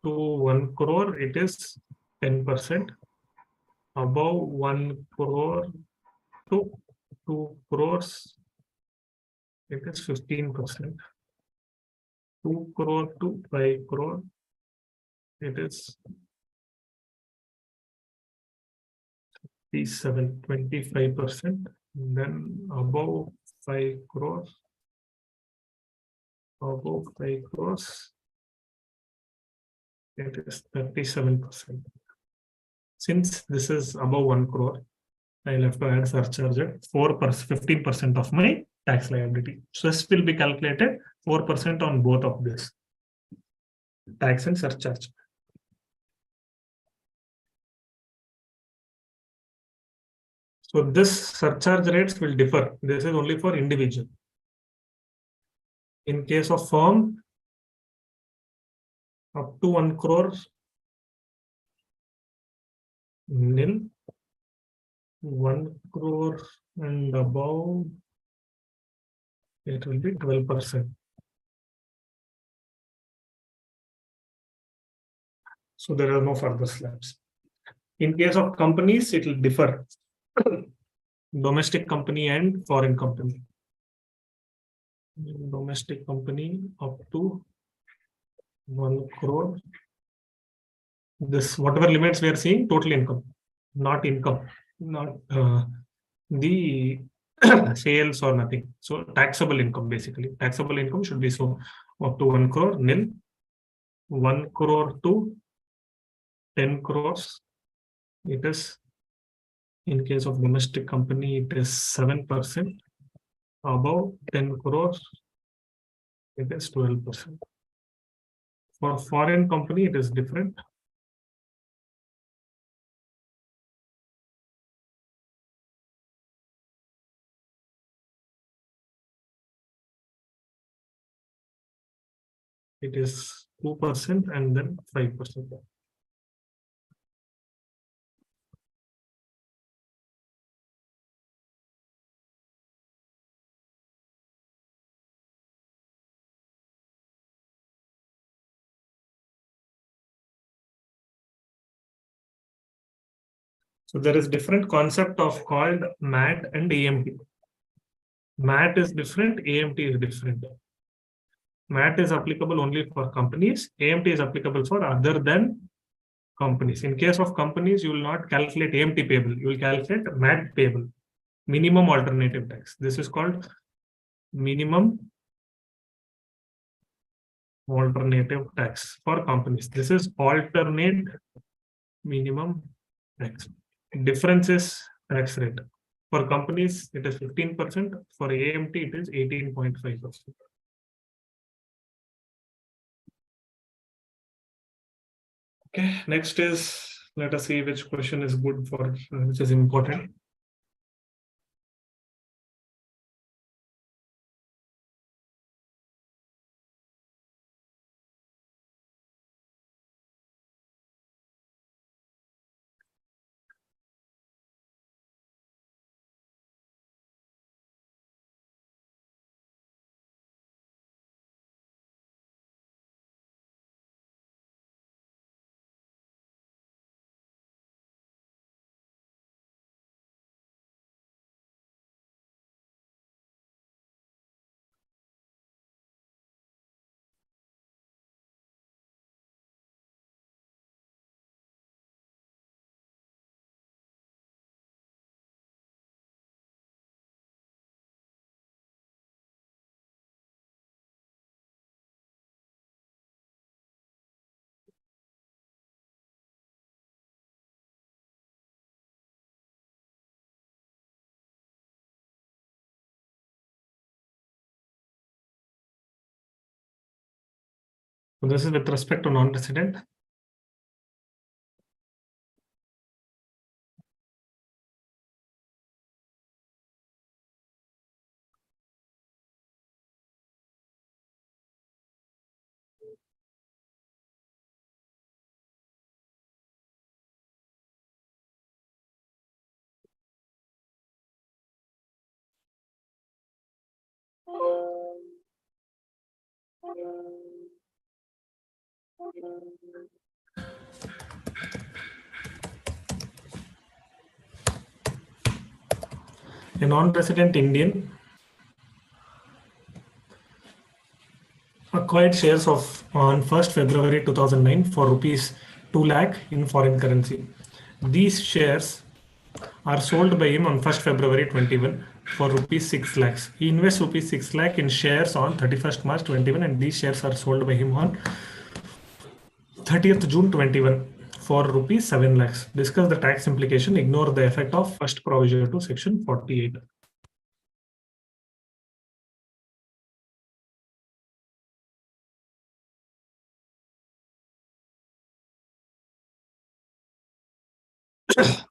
to 1 crore, it is 10%. Above 1 crore to 2 crores, it is 15%. 2 crore to 5 crore, it is 25%. Then above 5 crores, it is 37%. Since this is above 1 crore, I'll have to add surcharge at 4%, 15% of my tax liability. So this will be calculated 4% on both of this, tax and surcharge. So this surcharge rates will differ. This is only for individual. In case of firm, up to 1 crore, nil. 1 crore and above, it will be 12%. So there are no further slabs. In case of companies, it will differ. Domestic company and foreign company. Domestic company up to 1 crore. This whatever limits we are seeing, total income, not income, not the sales or nothing. So taxable income, basically. Taxable income should be so up to 1 crore, nil. 1 crore to 10 crores. It is, in case of domestic company, it is 7%. Above 10 crores, it is 12%. For foreign company, it is different. It is 2% and then 5%. So there is different concept of called MAT and AMT. MAT is different, AMT is different. MAT is applicable only for companies, AMT is applicable for other than companies. In case of companies, you will not calculate AMT payable, you will calculate MAT payable, minimum alternative tax. This is called minimum alternative tax for companies. This is alternate minimum tax. Difference is tax rate. For companies, it is 15%. For AMT, it is 18.5%. Okay, next is, let us see which question is good for, which is important. So this is with respect to non-resident. A non-resident Indian acquired shares of on 1st February 2009 for rupees 2 lakh in foreign currency. These shares are sold by him on 1st February 21 for rupees 6 lakhs. He invests rupees 6 lakh in shares on 31st March 21 and these shares are sold by him on 30th June 21 for rupees 7 lakhs. Discuss the tax implication. Ignore the effect of first provision to section 48.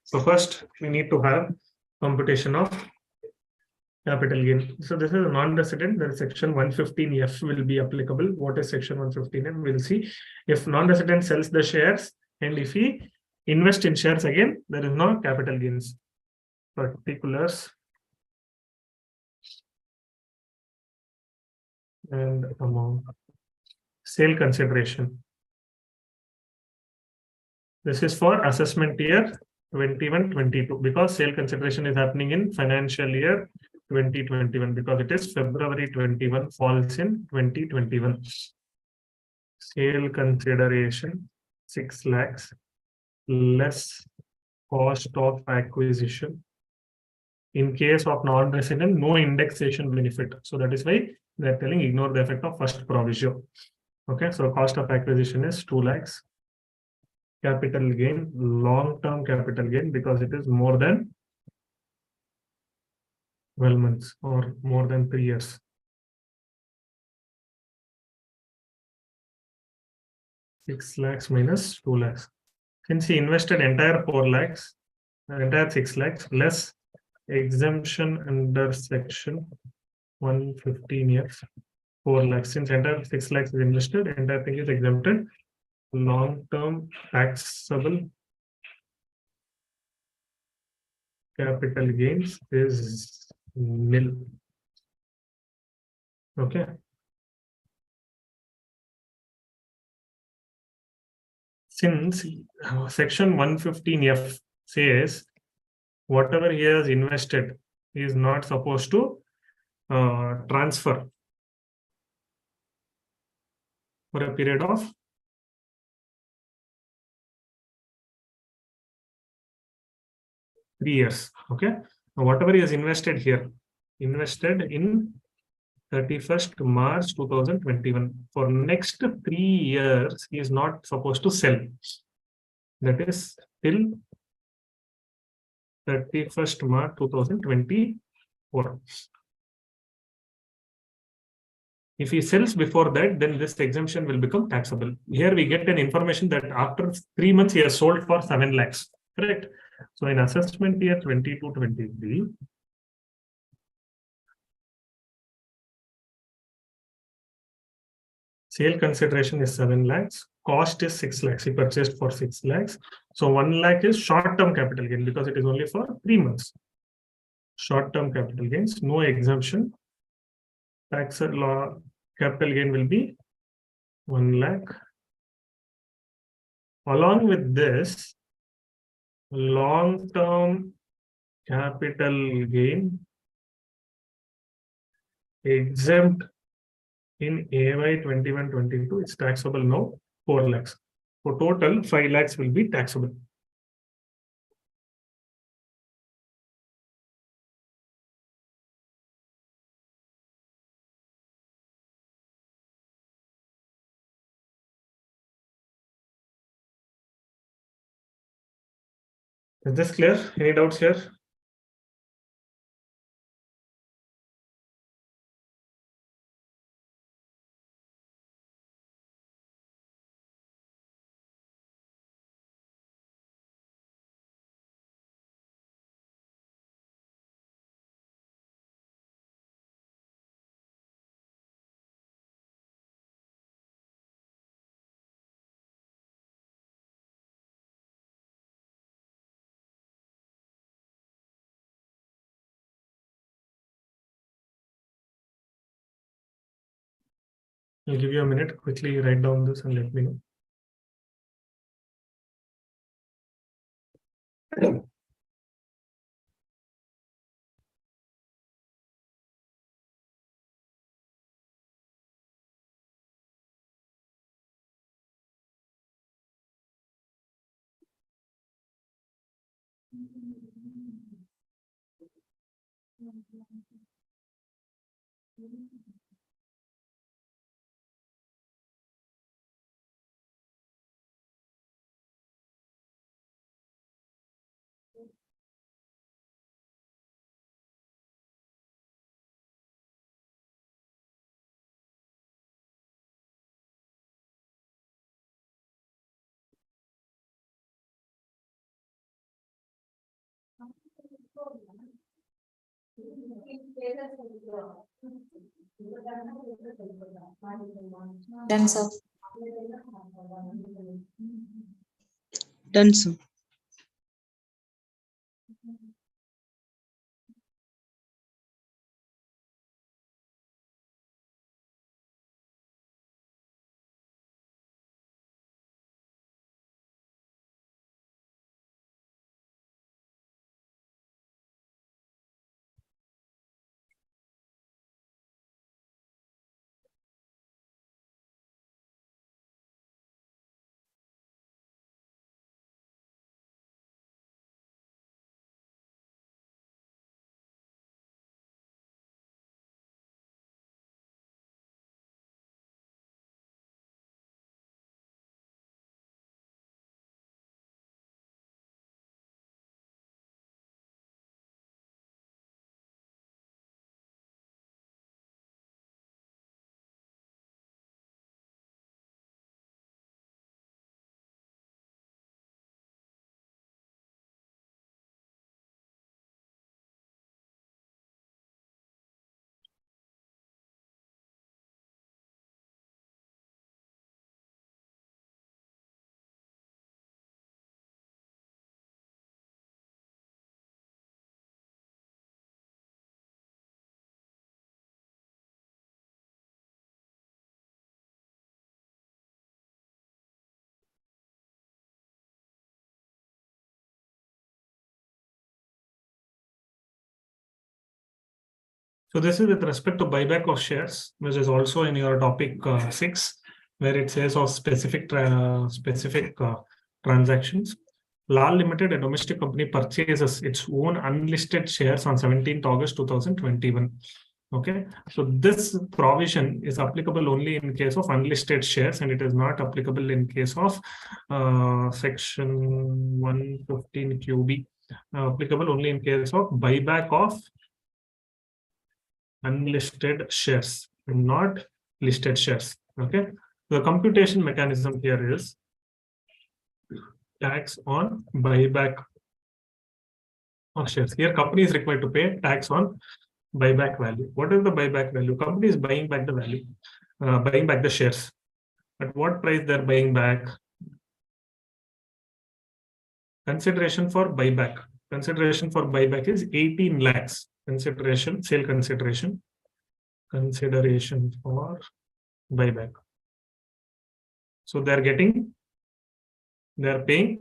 So first we need to have computation of capital gain. So this is a non-resident, then section 115F will be applicable. What is section 115F? We'll see. If non-resident sells the shares and if he invests in shares again, there is no capital gains. Particulars and amount. Sale consideration. This is for assessment year 21-22 because sale consideration is happening in financial year 2021 because it is February 21 falls in 2021. Sale consideration 6 lakhs less cost of acquisition. In case of non-resident, no indexation benefit. So that is why they're telling ignore the effect of first provision. Okay, so cost of acquisition is 2 lakhs. Capital gain, long-term capital gain because it is more than 12 months or more than 3 years. 6 lakhs minus 2 lakhs. Since he invested entire 4 lakhs, entire 6 lakhs less exemption under section 115 years 4 lakhs. Since entire 6 lakhs is invested, entire thing is exempted. Long-term taxable capital gains is nil. Okay. Since section 115F says whatever he has invested, he is not supposed to transfer for a period of 3 years. Okay. Now, whatever he has invested here, invested in 31st March 2021. For next 3 years, he is not supposed to sell. That is till 31st March 2024. If he sells before that, then this exemption will become taxable. Here we get an information that after 3 months, he has sold for 7 lakhs. Correct? So in assessment year 22-23, sale consideration is 7 lakhs. Cost is 6 lakhs. He purchased for 6 lakhs. So 1 lakh is short-term capital gain because it is only for 3 months. Short-term capital gains, no exemption. Tax law capital gain will be 1 lakh. Along with this, long-term capital gain exempt in AY 21-22, it's taxable now 4 lakhs. For total, 5 lakhs will be taxable. Is this clear? Any doubts here? I'll give you a minute, quickly write down this and let me know. Done, sir. Done, sir. So this is with respect to buyback of shares, which is also in your topic 6, where it says of specific transactions. Lal Limited, a domestic company, purchases its own unlisted shares on 17th August 2021. Okay, so this provision is applicable only in case of unlisted shares, and it is not applicable in case of section 115 QB. Applicable only in case of buyback of unlisted shares and not listed shares. Okay, the computation mechanism here is tax on buyback of shares. Here, company is required to pay tax on buyback value. What is the buyback value? Company is buying back the value, buying back the shares. At what price they're buying back? Consideration for buyback. Consideration for buyback is 18 lakhs. Consideration, sale consideration. Consideration for buyback. So they're paying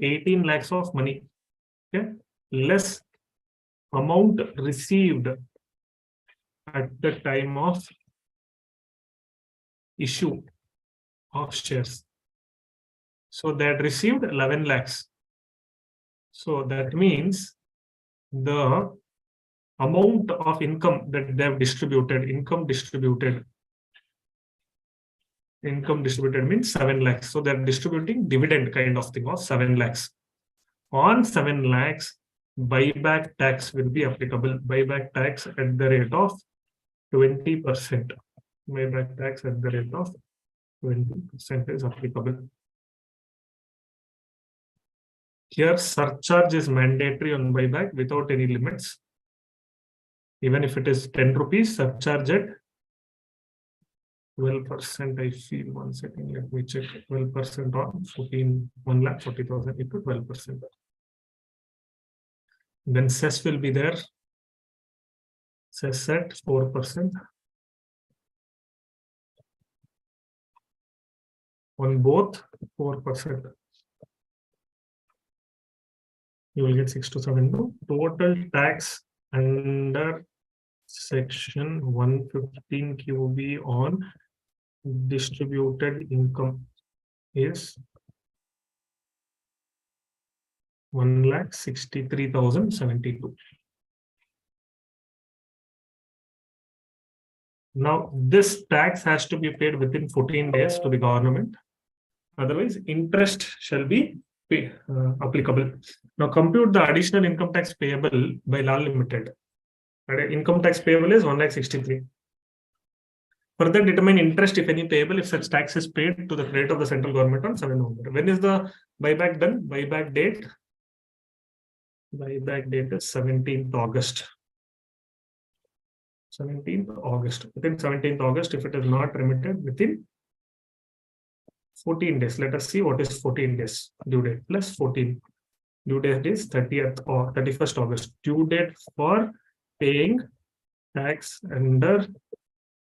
18 lakhs of money. Okay, less amount received at the time of issue of shares. So that received 11 lakhs. So that means the amount of income that they have distributed, income distributed means 7 lakhs. So they're distributing dividend kind of thing of 7 lakhs. On 7 lakhs, buyback tax will be applicable. Buyback tax at the rate of 20%. Buyback tax at the rate of 20% is applicable. Here, surcharge is mandatory on buyback without any limits. Even if it is 10 rupees, surcharge at 12%. I feel 1 second. Let me check. 12% on 1,40,000 into 12%. Then cess will be there. Cess at 4%. On both 4%. You will get 6 to 7. Total tax under section 115 QB on distributed income is 1,63,072. Now, this tax has to be paid within 14 days to the government. Otherwise, interest shall be applicable. Now, compute the additional income tax payable by law limited. Income tax payable is 1,63,000. Further, determine interest, if any, payable if such tax is paid to the credit of the central government on 7 November. When is the buyback done? Buyback date is 17th August. 17th August. Within 17th August, if it is not remitted within 14 days. Let us see what is 14 days. Due date plus 14. Due date is 30th or 31st August. Due date for paying tax under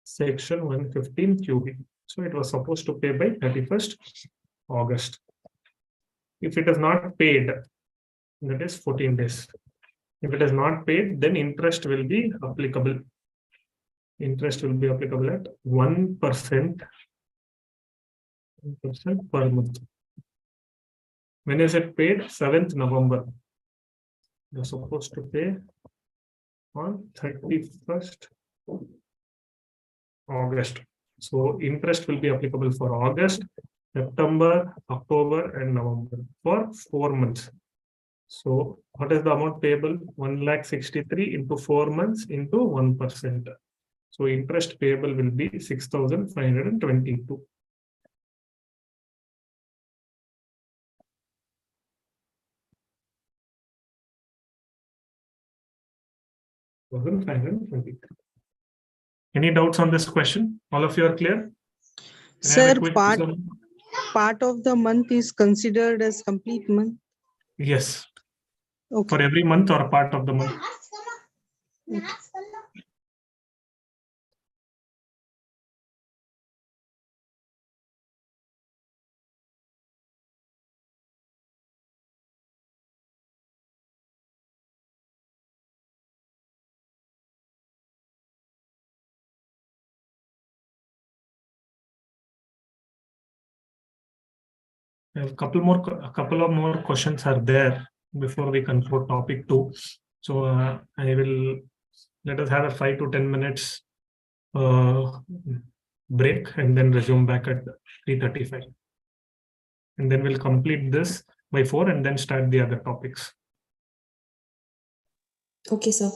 section 115 QB. So it was supposed to pay by 31st August. If it is not paid, that is 14 days. If it is not paid, then interest will be applicable. Interest will be applicable at 1% per month. When is it paid? 7th November. You're supposed to pay on 31st August. So interest will be applicable for August, September, October, and November for 4 months. So what is the amount payable? 1,63,000 into 4 months into 1%. So interest payable will be 6,522. Any doubts on this question? All of you are clear? Sir, part of the month is considered as complete month. Yes. Okay. For every month or a part of the month. A couple of more questions are there before we conclude topic 2. So let us have a 5 to 10 minutes break and then resume back at 3:35. And then we'll complete this by 4 and then start the other topics. Okay, sir.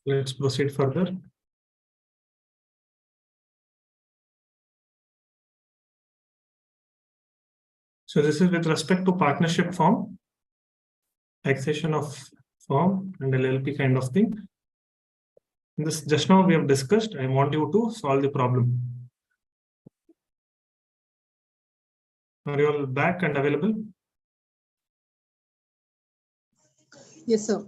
Let's proceed further. So this is with respect to partnership form, taxation of firm and LLP kind of thing. This just now we have discussed. I want you to solve the problem. Are you all back and available? Yes, sir.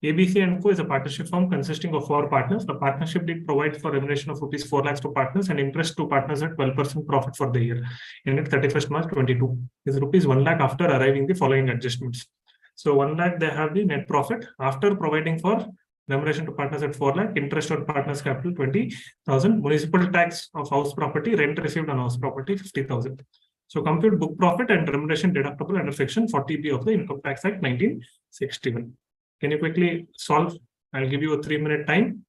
ABC and Co is a partnership firm consisting of 4 partners. The partnership deed provides for remuneration of rupees 4 lakhs to partners and interest to partners at 12% profit for the year ended 31st March 22. Is rupees 1 lakh after arriving the following adjustments. So 1 lakh they have the net profit after providing for remuneration to partners at 4 lakh, interest on partners capital 20,000, municipal tax of house property, rent received on house property 50,000. So compute book profit and remuneration deductible under section 40B of the Income Tax Act 1961. Can you quickly solve? I'll give you a 3-minute time.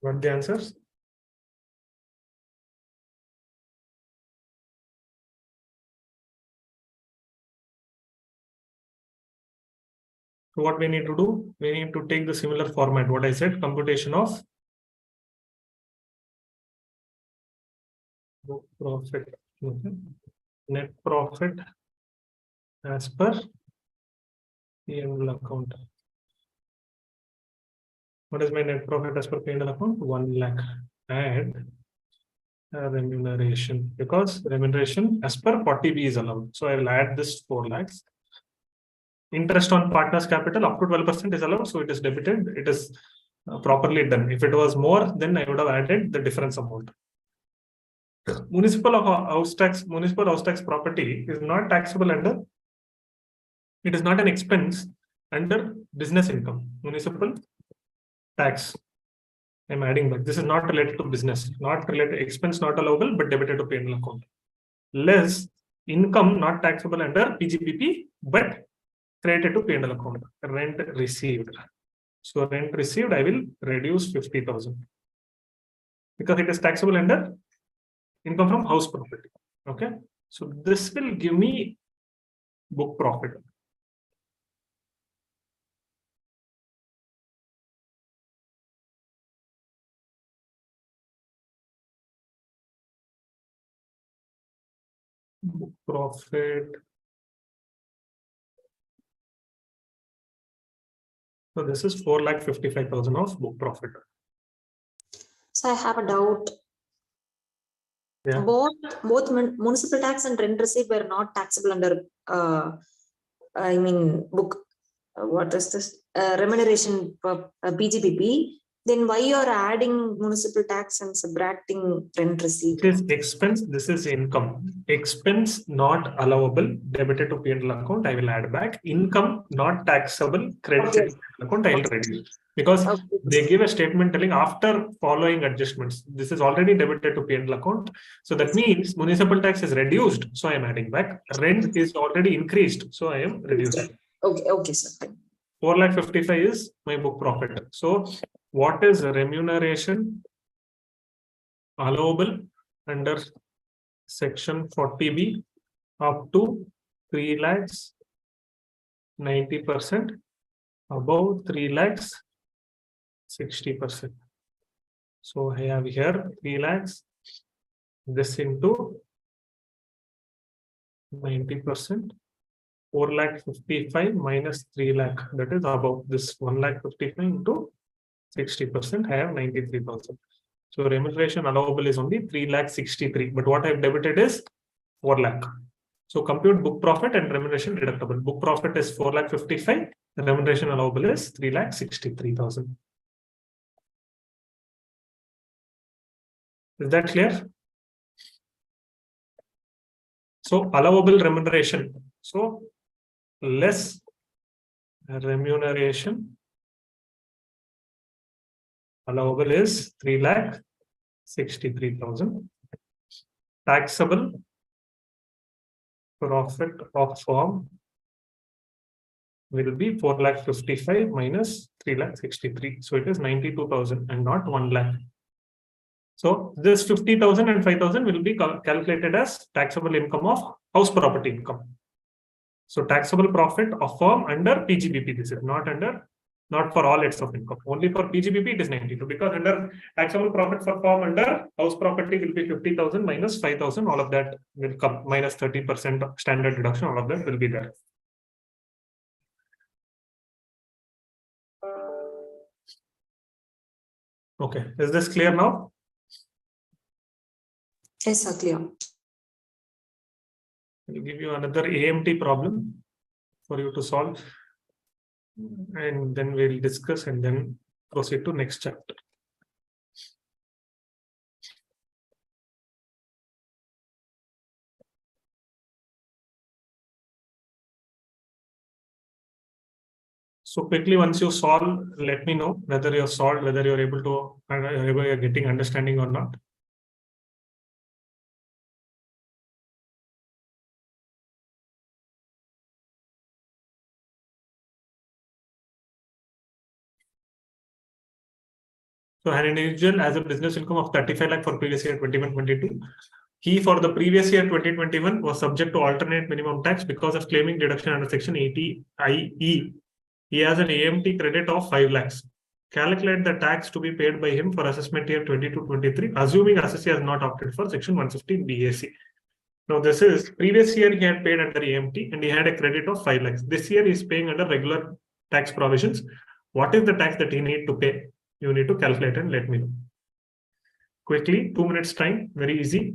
What the answers? So what we need to do? We need to take the similar format. What I said, computation of book profit, net profit as per P&L account. What is my net profit as per P&L account? 1 lakh. Add remuneration, because remuneration as per 40B is allowed. So I will add this 4 lakhs. Interest on partners' capital up to 12% is allowed, so it is debited. It is properly done. If it was more, then I would have added the difference amount. Municipal house tax property is not taxable under. It is not an expense under business income. Municipal tax. I'm adding back. This is not related to business, not related expense, not allowable, but debited to P&L account. Less income not taxable under PGBP, but credited to P&L account. Rent received. So rent received, I will reduce 50,000 because it is taxable under income from house property. Okay. So this will give me book profit. Book profit. So this is 4,55,000 of book profit. So I have a doubt. Yeah. Both municipal tax and rent receipt were not taxable under I mean book what is this remuneration PGBP. Then why you are adding municipal tax and subtracting rent receipt? It is expense, this is income. Expense not allowable, debited to P&L account, I will add back. Income not taxable, credited to P&L account, I will reduce. Because they give a statement telling after following adjustments, this is already debited to P&L account. So that means municipal tax is reduced, so I am adding back. Rent is already increased, so I am reducing. Okay, sir. 4,55,000 is my book profit. So what is remuneration allowable under section 40B up to 3 lakhs 90%, above 3 lakhs 60%. So I have here 3 lakhs, this into 90%, 4,55,000 minus 3 lakh, that is above this 1,55,000 into 60%, I have 93,000. So remuneration allowable is only 3,63,000, but what I have debited is 4 lakh. So compute book profit and remuneration deductible. Book profit is 4,55,000, remuneration allowable is 3,63,000. Is that clear? So allowable remuneration. So less remuneration allowable is 3,63,000. Taxable profit of firm will be 4,55,000 minus 3,63,000. So it is 92,000 and not 1 lakh. So this 50,000 and 5,000 will be calculated as taxable income of house property income. So taxable profit of firm under PGBP, this is not for all heads of income. Only for PGBP it is 92, because under taxable profit for firm under house property will be 50,000 minus 5,000. All of that will come minus 30% standard deduction. All of that will be there. Okay, is this clear now? Yes, sir, clear. I'll give you another AMT problem for you to solve, and then we'll discuss and then proceed to next chapter. So quickly, once you solve, let me know whether you're solved, whether you're able to, you're getting understanding or not. So an individual has a business income of 35 lakh for previous year 21-22. He for the previous year 2021 was subject to alternate minimum tax because of claiming deduction under section 80IE. He has an AMT credit of 5 lakhs. Calculate the tax to be paid by him for assessment year 22-23, assuming assessee has not opted for section 150 BAC. Now this is previous year he had paid under AMT and he had a credit of 5 lakhs. This year he is paying under regular tax provisions. What is the tax that he need to pay? You need to calculate and let me know. Quickly, 2 minutes time, very easy.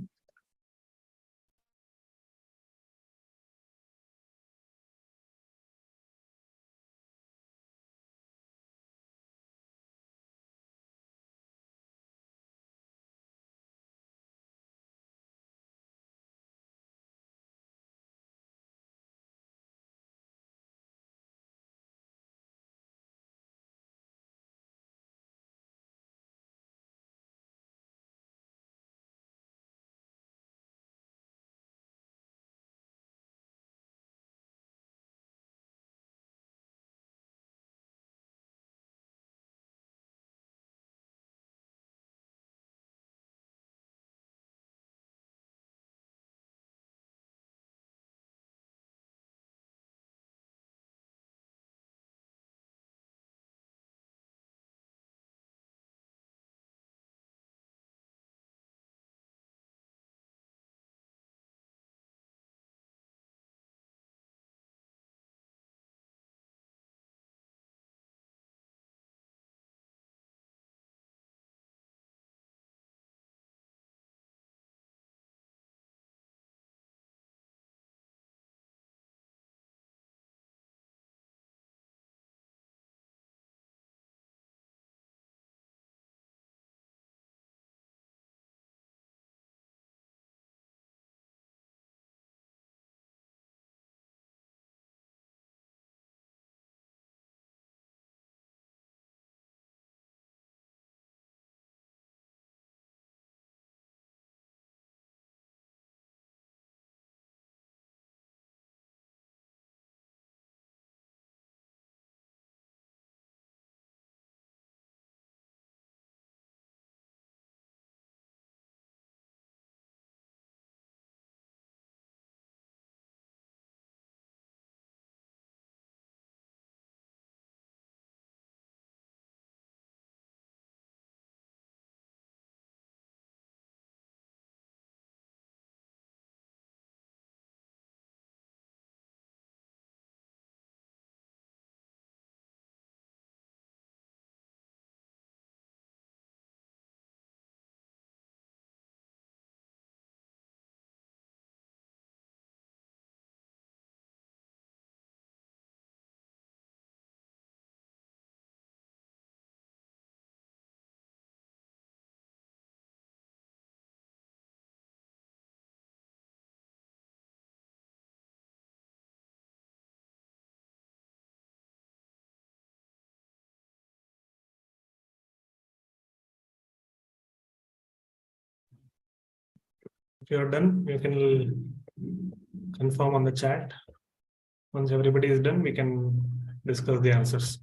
If you are done, you can confirm on the chat. Once everybody is done, we can discuss the answers.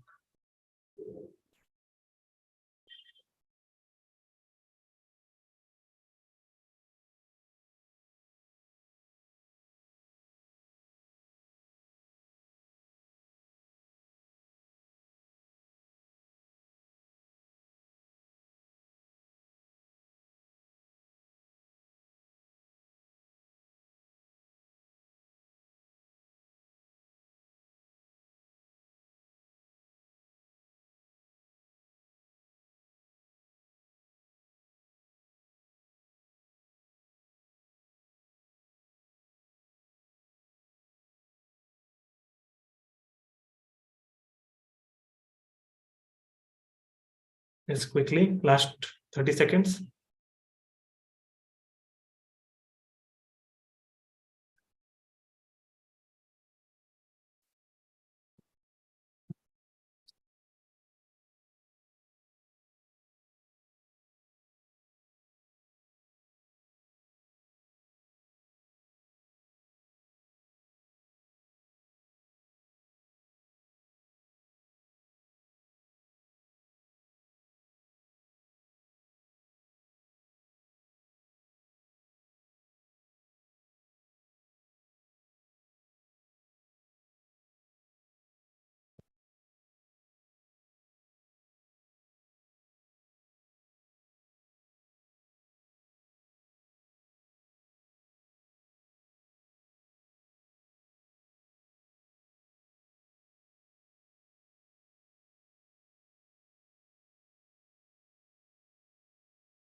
Yes, quickly, last 30 seconds.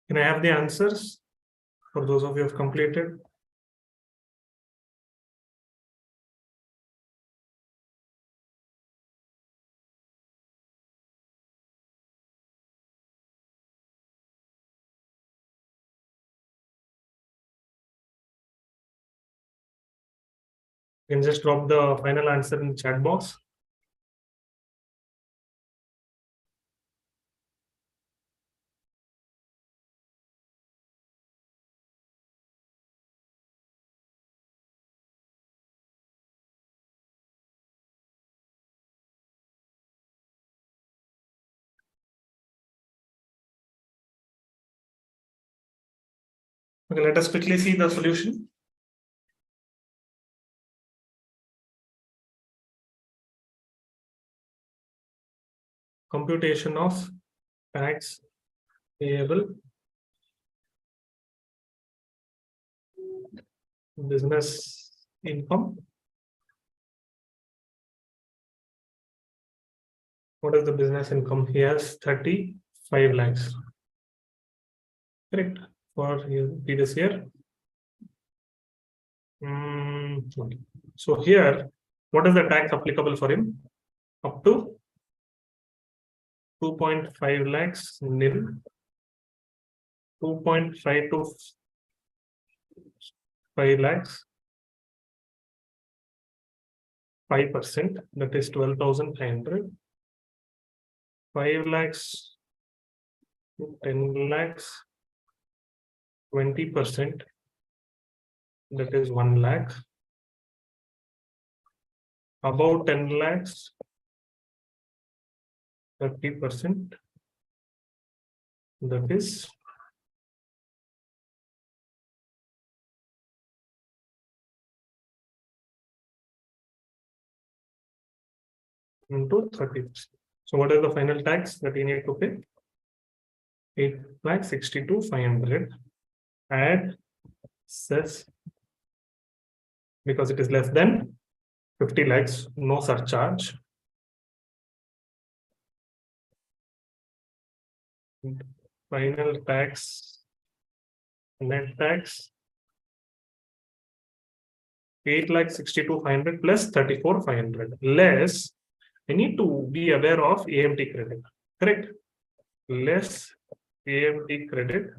Can I have the answers for those of you who have completed? You can just drop the final answer in the chat box. Okay, let us quickly see the solution. Computation of tax payable, business income. What is the business income? He has 35 lakhs. Correct. For previous year. So here, what is the tax applicable for him? Up to 2.5 lakhs nil, 2.5 to 5 lakhs, 5%, that is 12,500. 5 lakhs to 10 lakhs, 20%, that is 1 lakh. Above 10 lakhs, 30%, that is into 30%. So what is the final tax that you need to pay? 8,62,500. Add cess, because it is less than 50 lakhs, no surcharge. Final tax, net tax, 8,62,500 plus 34,500 less. I need to be aware of AMT credit, correct? Less AMT credit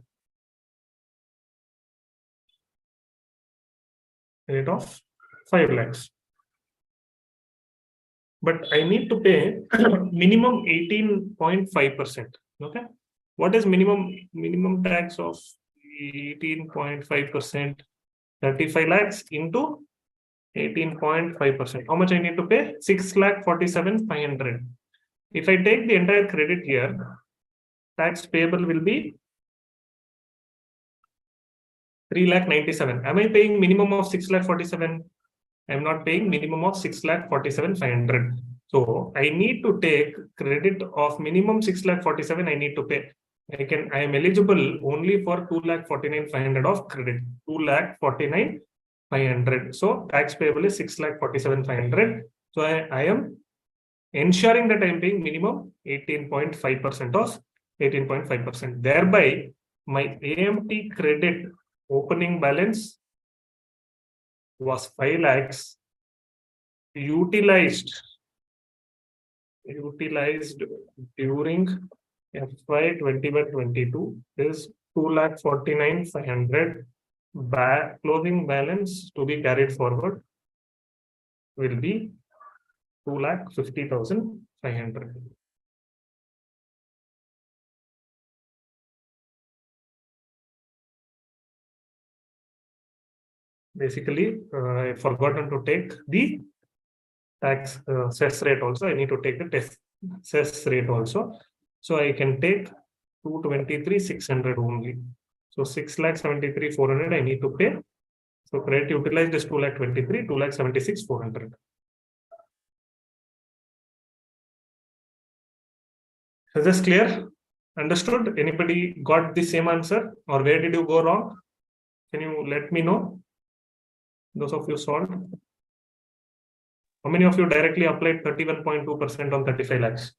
rate of 5 lakhs. But I need to pay minimum 18.5%. Okay. What is minimum tax of 18.5%? 35 lakhs into 18.5%. How much I need to pay? 6,47,500. If I take the entire credit here, tax payable will be 3,97,000. Am I paying minimum of 6,47,000? I am not paying minimum of 6,47,500. So I need to take credit of minimum 6,47,000 I need to pay. I am eligible only for 2,49,500 of credit. 2,49,500. So tax payable is 6,47,500. So I am ensuring that I am paying minimum 18.5% of 18.5%. Thereby, my AMT credit opening balance was 5 lakhs. Utilized during FY 21-22 is 2,49,500. Closing balance to be carried forward will be 2,50,500. Basically, I've forgotten to take the tax cess rate also. I need to take the cess rate also. So I can take 223,600 only. So 6,73,400 I need to pay. So credit utilized is 2,23,000, 2,76,400. Is this clear? Understood? Anybody got the same answer, or where did you go wrong? Can you let me know? Those of you solved. How many of you directly applied 31.2% on 35 lakhs?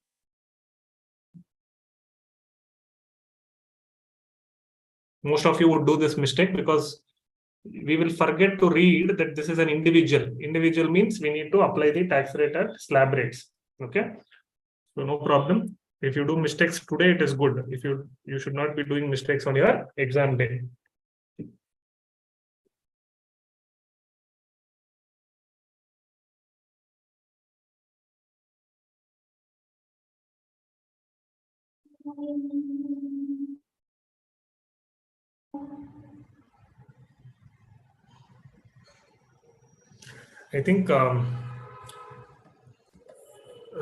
Most of you would do this mistake because we will forget to read that this is an individual. Individual means we need to apply the tax rate at slab rates. Okay, so no problem. If you do mistakes today, it is good. If you should not be doing mistakes on your exam day. I think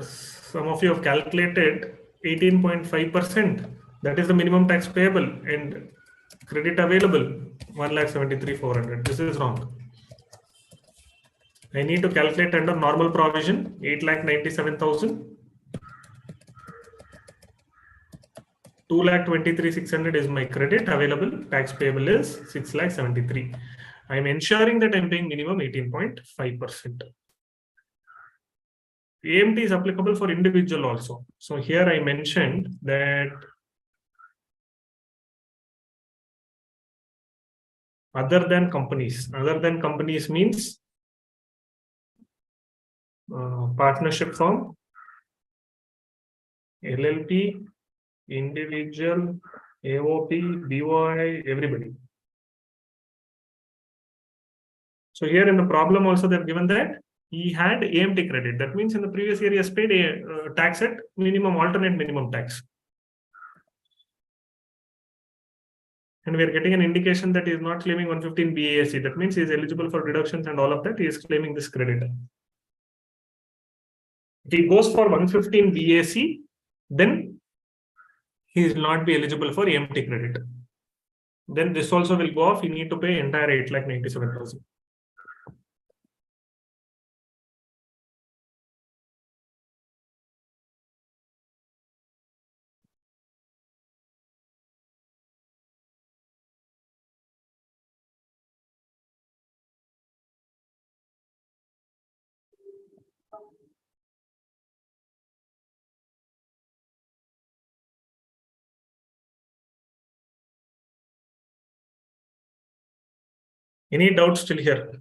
some of you have calculated 18.5%. That is the minimum tax payable, and credit available 1,73,400. This is wrong. I need to calculate under normal provision 8,97,000. 2,23,600 is my credit available. Tax payable is 6,73,000. I am ensuring that I am paying minimum 18.5%. AMT is applicable for individual also. So here I mentioned that other than companies means partnership firm, LLP, individual, AOP, BOI, everybody. So here in the problem also they've given that he had AMT credit. That means in the previous year he has paid a tax at minimum, alternate minimum tax. And we are getting an indication that he is not claiming 115 BASC. That means he is eligible for deductions and all of that. He is claiming this credit. If he goes for 115 BAC, then he will not be eligible for AMT credit. Then this also will go off. You need to pay entire 8,97,000. Any doubts still here?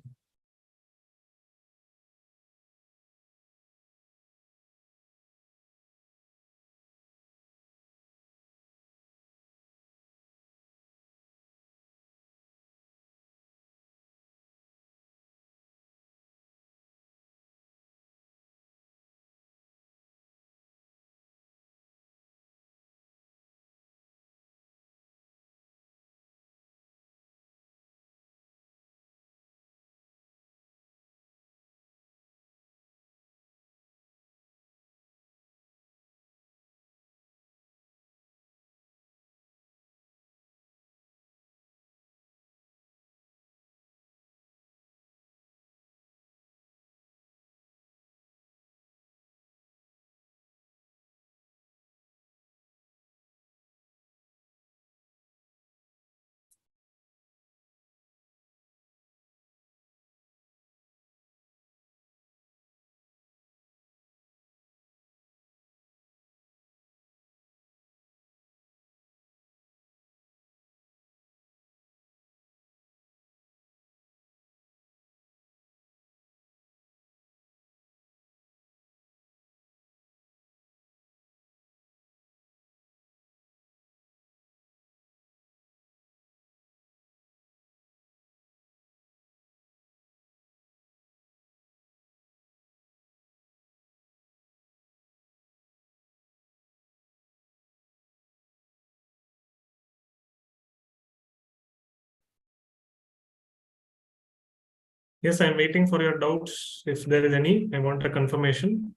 Yes, I'm waiting for your doubts. If there is any, I want a confirmation.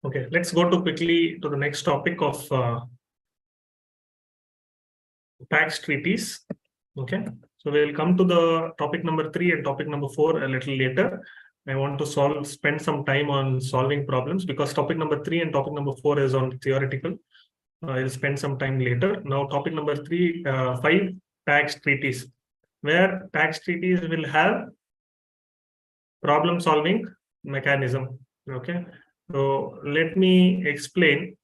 Okay, let's go to quickly to the next topic of tax treaties. Okay, so we'll come to the topic number 3 and topic number 4 a little later. I want to spend some time on solving problems because topic number 3 and topic number 4 is on theoretical. I'll spend some time later. Now, topic number 5, tax treaties, where tax treaties will have problem solving mechanism. Okay, so let me explain.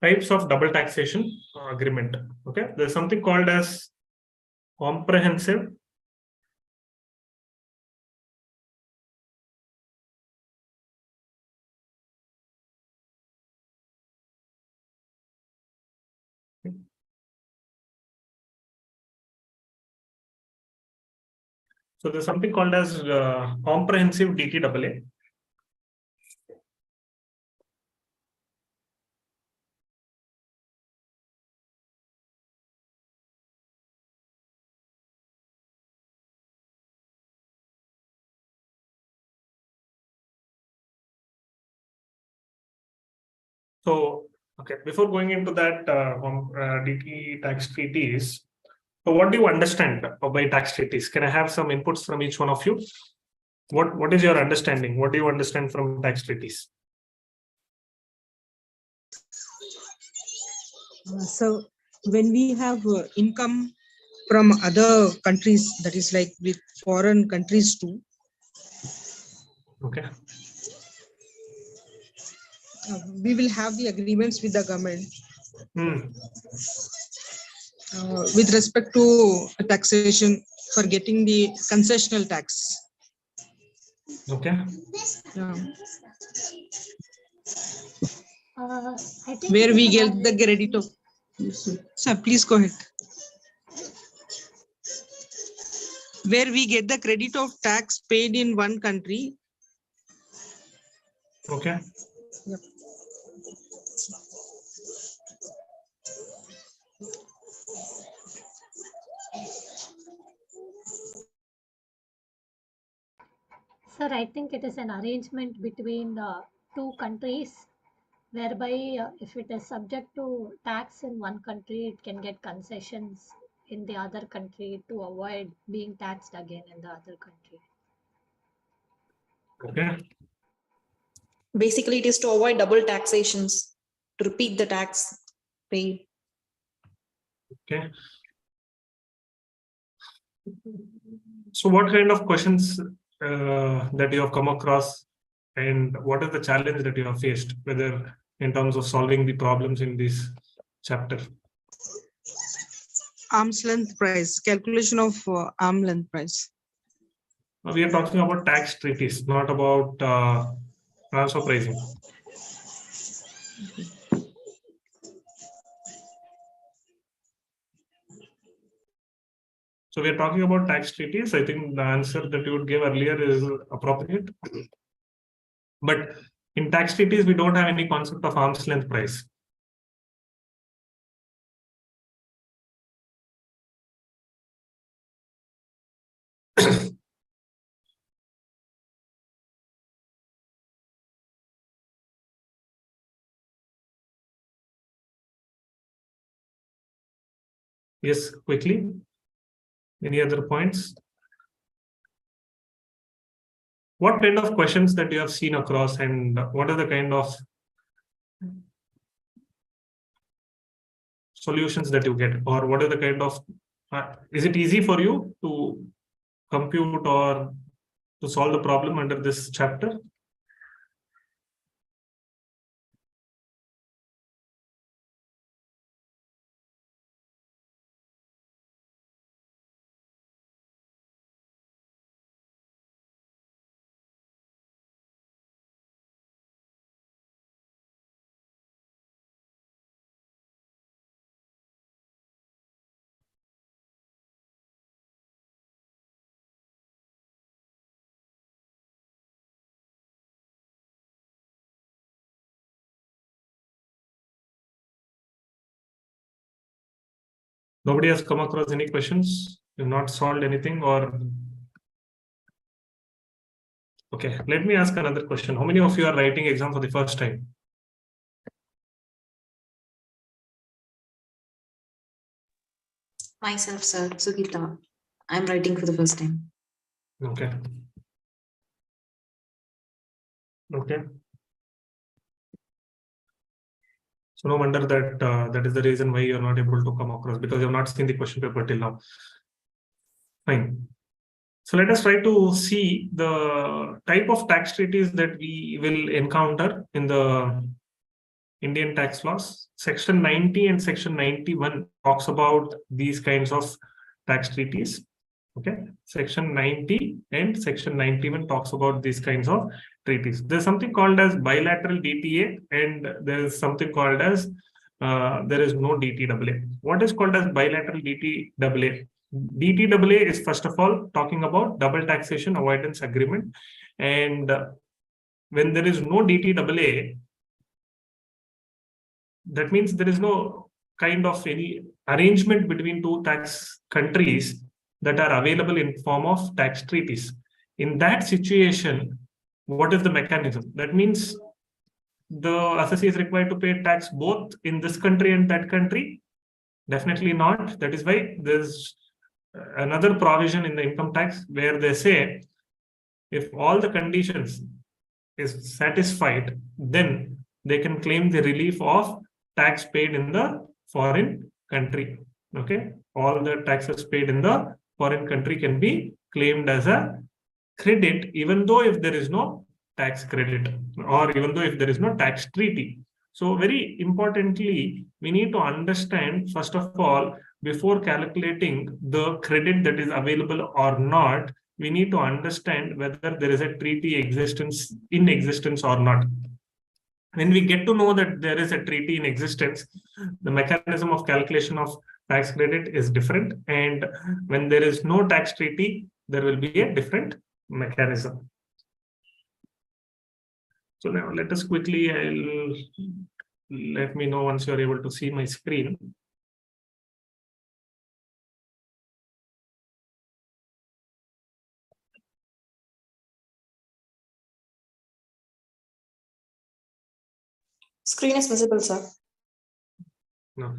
Types of double taxation agreement. Okay, there's something called as comprehensive So there's something called as comprehensive DTAA. So, okay, before going into that DT tax treaties, so what do you understand by tax treaties? Can I have some inputs from each one of you? What is your understanding? What do you understand from tax treaties? So when we have income from other countries, that is like with foreign countries too. Okay. We will have the agreements with the government with respect to taxation for getting the concessional tax. Okay. I think Where we get the credit of. Sir, please go ahead. Where we get the credit of tax paid in one country. Okay. Yep. Sir, I think it is an arrangement between two countries whereby if it is subject to tax in one country, it can get concessions in the other country to avoid being taxed again in the other country. Okay. Basically, it is to avoid double taxations, to repeat the tax paid. Okay. So what kind of questions that you have come across and what is the challenge that you have faced, whether in terms of solving the problems in this chapter? Arm's length price, calculation of arm's length price. We are talking about tax treaties, not about transfer pricing. So we are talking about tax treaties. I think the answer that you would give earlier is appropriate. But in tax treaties, we don't have any concept of arm's length price. Yes, quickly. Any other points? What kind of questions that you have seen across and what are the kind of solutions that you get, or what are the kind of, is it easy for you to compute or to solve the problem under this chapter? Nobody has come across any questions? You've not solved anything or? Okay, let me ask another question. How many of you are writing exam for the first time? Myself, sir, Sugita. I'm writing for the first time. Okay. Okay. So no wonder that that is the reason why you're not able to come across, because you've not seen the question paper till now. Fine. So let us try to see the type of tax treaties that we will encounter in the Indian tax laws. Section 90 and Section 91 talks about these kinds of tax treaties. Okay, Section 90 and Section 91 talks about these kinds of treaties. There's something called as bilateral DTA, and there is something called as there is no DTAA. What is called as bilateral DTAA? DTAA is first of all talking about double taxation avoidance agreement, and when there is no DTAA, that means there is no kind of any arrangement between two tax countries that are available in form of tax treaties. In that situation, what is the mechanism? That means the assessee is required to pay tax both in this country and that country? Definitely not. That is why there's another provision in the income tax where they say if all the conditions is satisfied, then they can claim the relief of tax paid in the foreign country. Okay, all the taxes paid in the foreign country can be claimed as a credit, even though if there is no tax credit, or even though if there is no tax treaty. So very importantly, we need to understand, first of all, before calculating the credit that is available or not, we need to understand whether there is a treaty in existence or not. When we get to know that there is a treaty in existence, the mechanism of calculation of tax credit is different. And when there is no tax treaty, there will be a different mechanism. So now let us quickly, let me know once you're able to see my screen. Screen is visible, sir. No.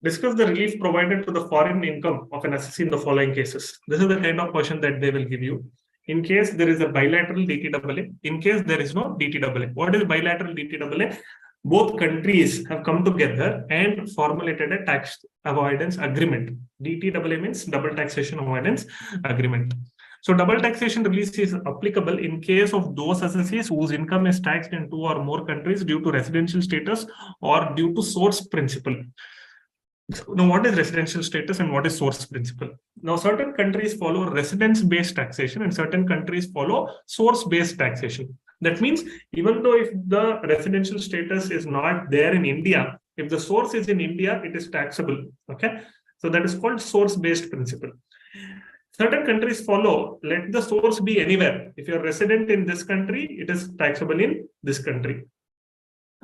Discuss the relief provided to the foreign income of an assessee in the following cases. This is the kind of question that they will give you. In case there is a bilateral DTAA, in case there is no DTAA. What is bilateral DTAA? Both countries have come together and formulated a tax avoidance agreement. DTAA means double taxation avoidance agreement. So double taxation relief is applicable in case of those assessees whose income is taxed in two or more countries due to residential status or due to source principle. Now, what is residential status and what is source principle? Now, certain countries follow residence-based taxation and certain countries follow source-based taxation. That means even though if the residential status is not there in India, if the source is in India, it is taxable. Okay, so that is called source-based principle. Certain countries follow, let the source be anywhere. If you're resident in this country, it is taxable in this country.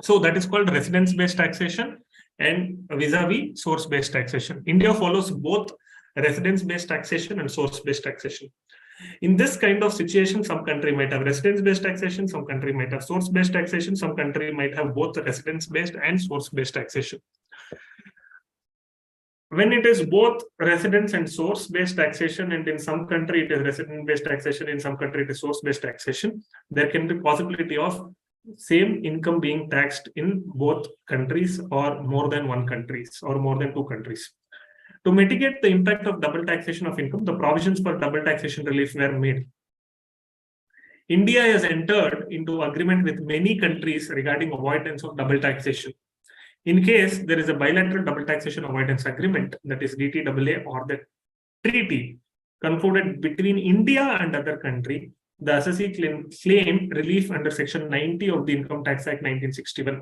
So that is called residence-based taxation and vis-a-vis source-based taxation. India follows both residence-based taxation and source-based taxation. In this kind of situation, some country might have residence-based taxation, some country might have source-based taxation, some country might have both residence-based and source-based taxation. When it is both residence and source-based taxation, and in some country it is resident-based taxation, in some country it is source-based taxation, there can be possibility of same income being taxed in both countries or more than one countries or more than two countries. To mitigate the impact of double taxation of income, the provisions for double taxation relief were made. India has entered into agreement with many countries regarding avoidance of double taxation. In case there is a bilateral double taxation avoidance agreement, that is DTAA, or the treaty concluded between India and other country, the assessee claim relief under Section 90 of the Income Tax Act 1961.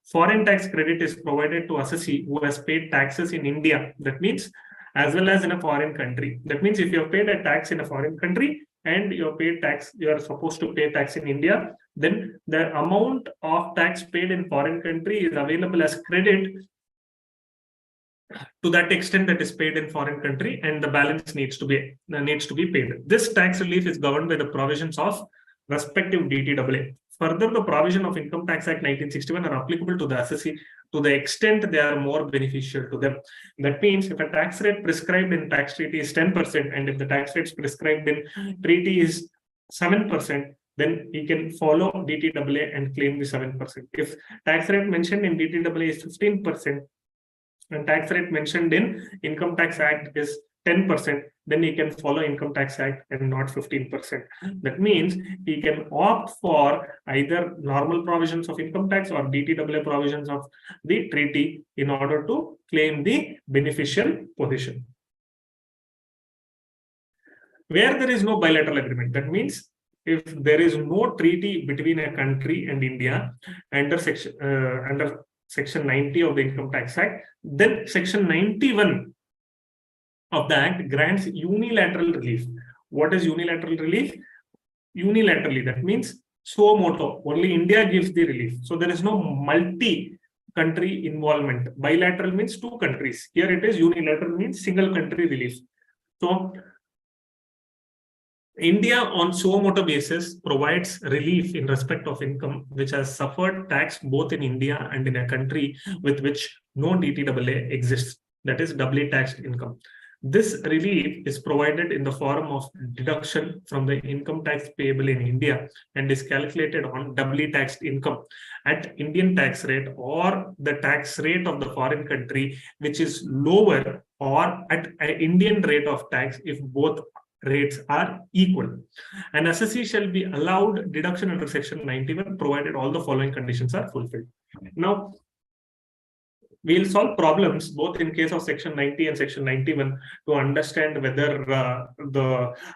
foreign tax credit is provided to assessee who has paid taxes in India. That means as well as in a foreign country. That means if you have paid a tax in a foreign country and you have paid tax, you are supposed to pay tax in India, then the amount of tax paid in foreign country is available as credit to that extent that is paid in foreign country, and the balance needs to be paid. This tax relief is governed by the provisions of respective DTAA. Further, the provision of Income Tax Act 1961 are applicable to the assessee to the extent they are more beneficial to them. That means if a tax rate prescribed in tax treaty is 10%, and if the tax rates prescribed in treaty is 7%, then he can follow DTAA and claim the 7%. If tax rate mentioned in DTAA is 15%, and tax rate mentioned in Income Tax Act is 10%, then he can follow Income Tax Act and not 15%. That means he can opt for either normal provisions of income tax or DTAA provisions of the treaty in order to claim the beneficial position. Where there is no bilateral agreement, that means if there is no treaty between a country and India under Section 90 of the Income Tax Act, then Section 91 of the Act grants unilateral relief. What is unilateral relief? Unilaterally, that means suo motu, only India gives the relief. So there is no multi-country involvement. Bilateral means two countries. Here it is unilateral means single country relief. So India on suo motu basis provides relief in respect of income which has suffered tax both in India and in a country with which no DTAA exists, that is doubly taxed income. This relief is provided in the form of deduction from the income tax payable in India and is calculated on doubly taxed income at Indian tax rate or the tax rate of the foreign country, which is lower, or at an Indian rate of tax if both rates are equal. An assessee shall be allowed deduction under Section 91 provided all the following conditions are fulfilled. Now, we'll solve problems both in case of Section 90 and Section 91 to understand whether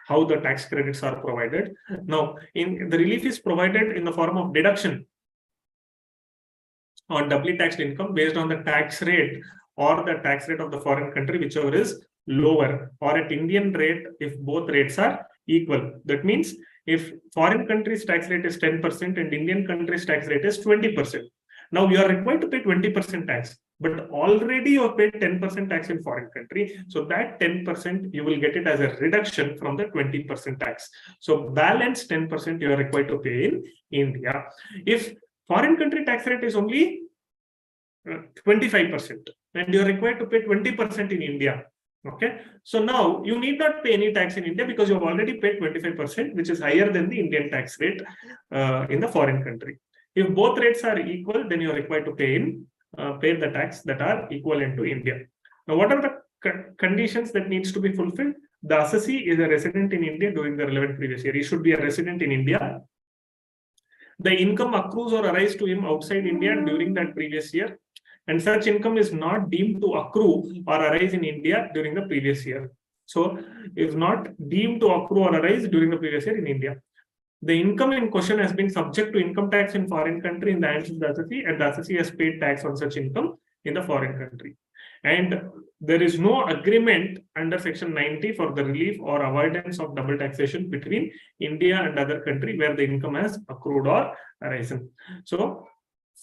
how the tax credits are provided. Now, the relief is provided in the form of deduction on doubly taxed income based on the tax rate or the tax rate of the foreign country, whichever is lower, or at Indian rate if both rates are equal. That means if foreign country's tax rate is 10% and Indian country's tax rate is 20%. Now you are required to pay 20% tax, but already you have paid 10% tax in foreign country. So that 10% you will get it as a reduction from the 20% tax. So balance 10% you are required to pay in India. If foreign country tax rate is only 25% and you are required to pay 20% in India. Okay, so now you need not pay any tax in India because you have already paid 25%, which is higher than the Indian tax rate in the foreign country. If both rates are equal, then you are required to pay the tax that are equivalent to India. Now, what are the conditions that needs to be fulfilled? The assessee is a resident in India during the relevant previous year. He should be a resident in India. The income accrues or arise to him outside India during that previous year, and such income is not deemed to accrue or arise in India during the previous year. So, is not deemed to accrue or arise during the previous year in India. The income in question has been subject to income tax in foreign country in the hands of the assessee, and the assessee has paid tax on such income in the foreign country. And there is no agreement under Section 90 for the relief or avoidance of double taxation between India and other country where the income has accrued or arisen. So,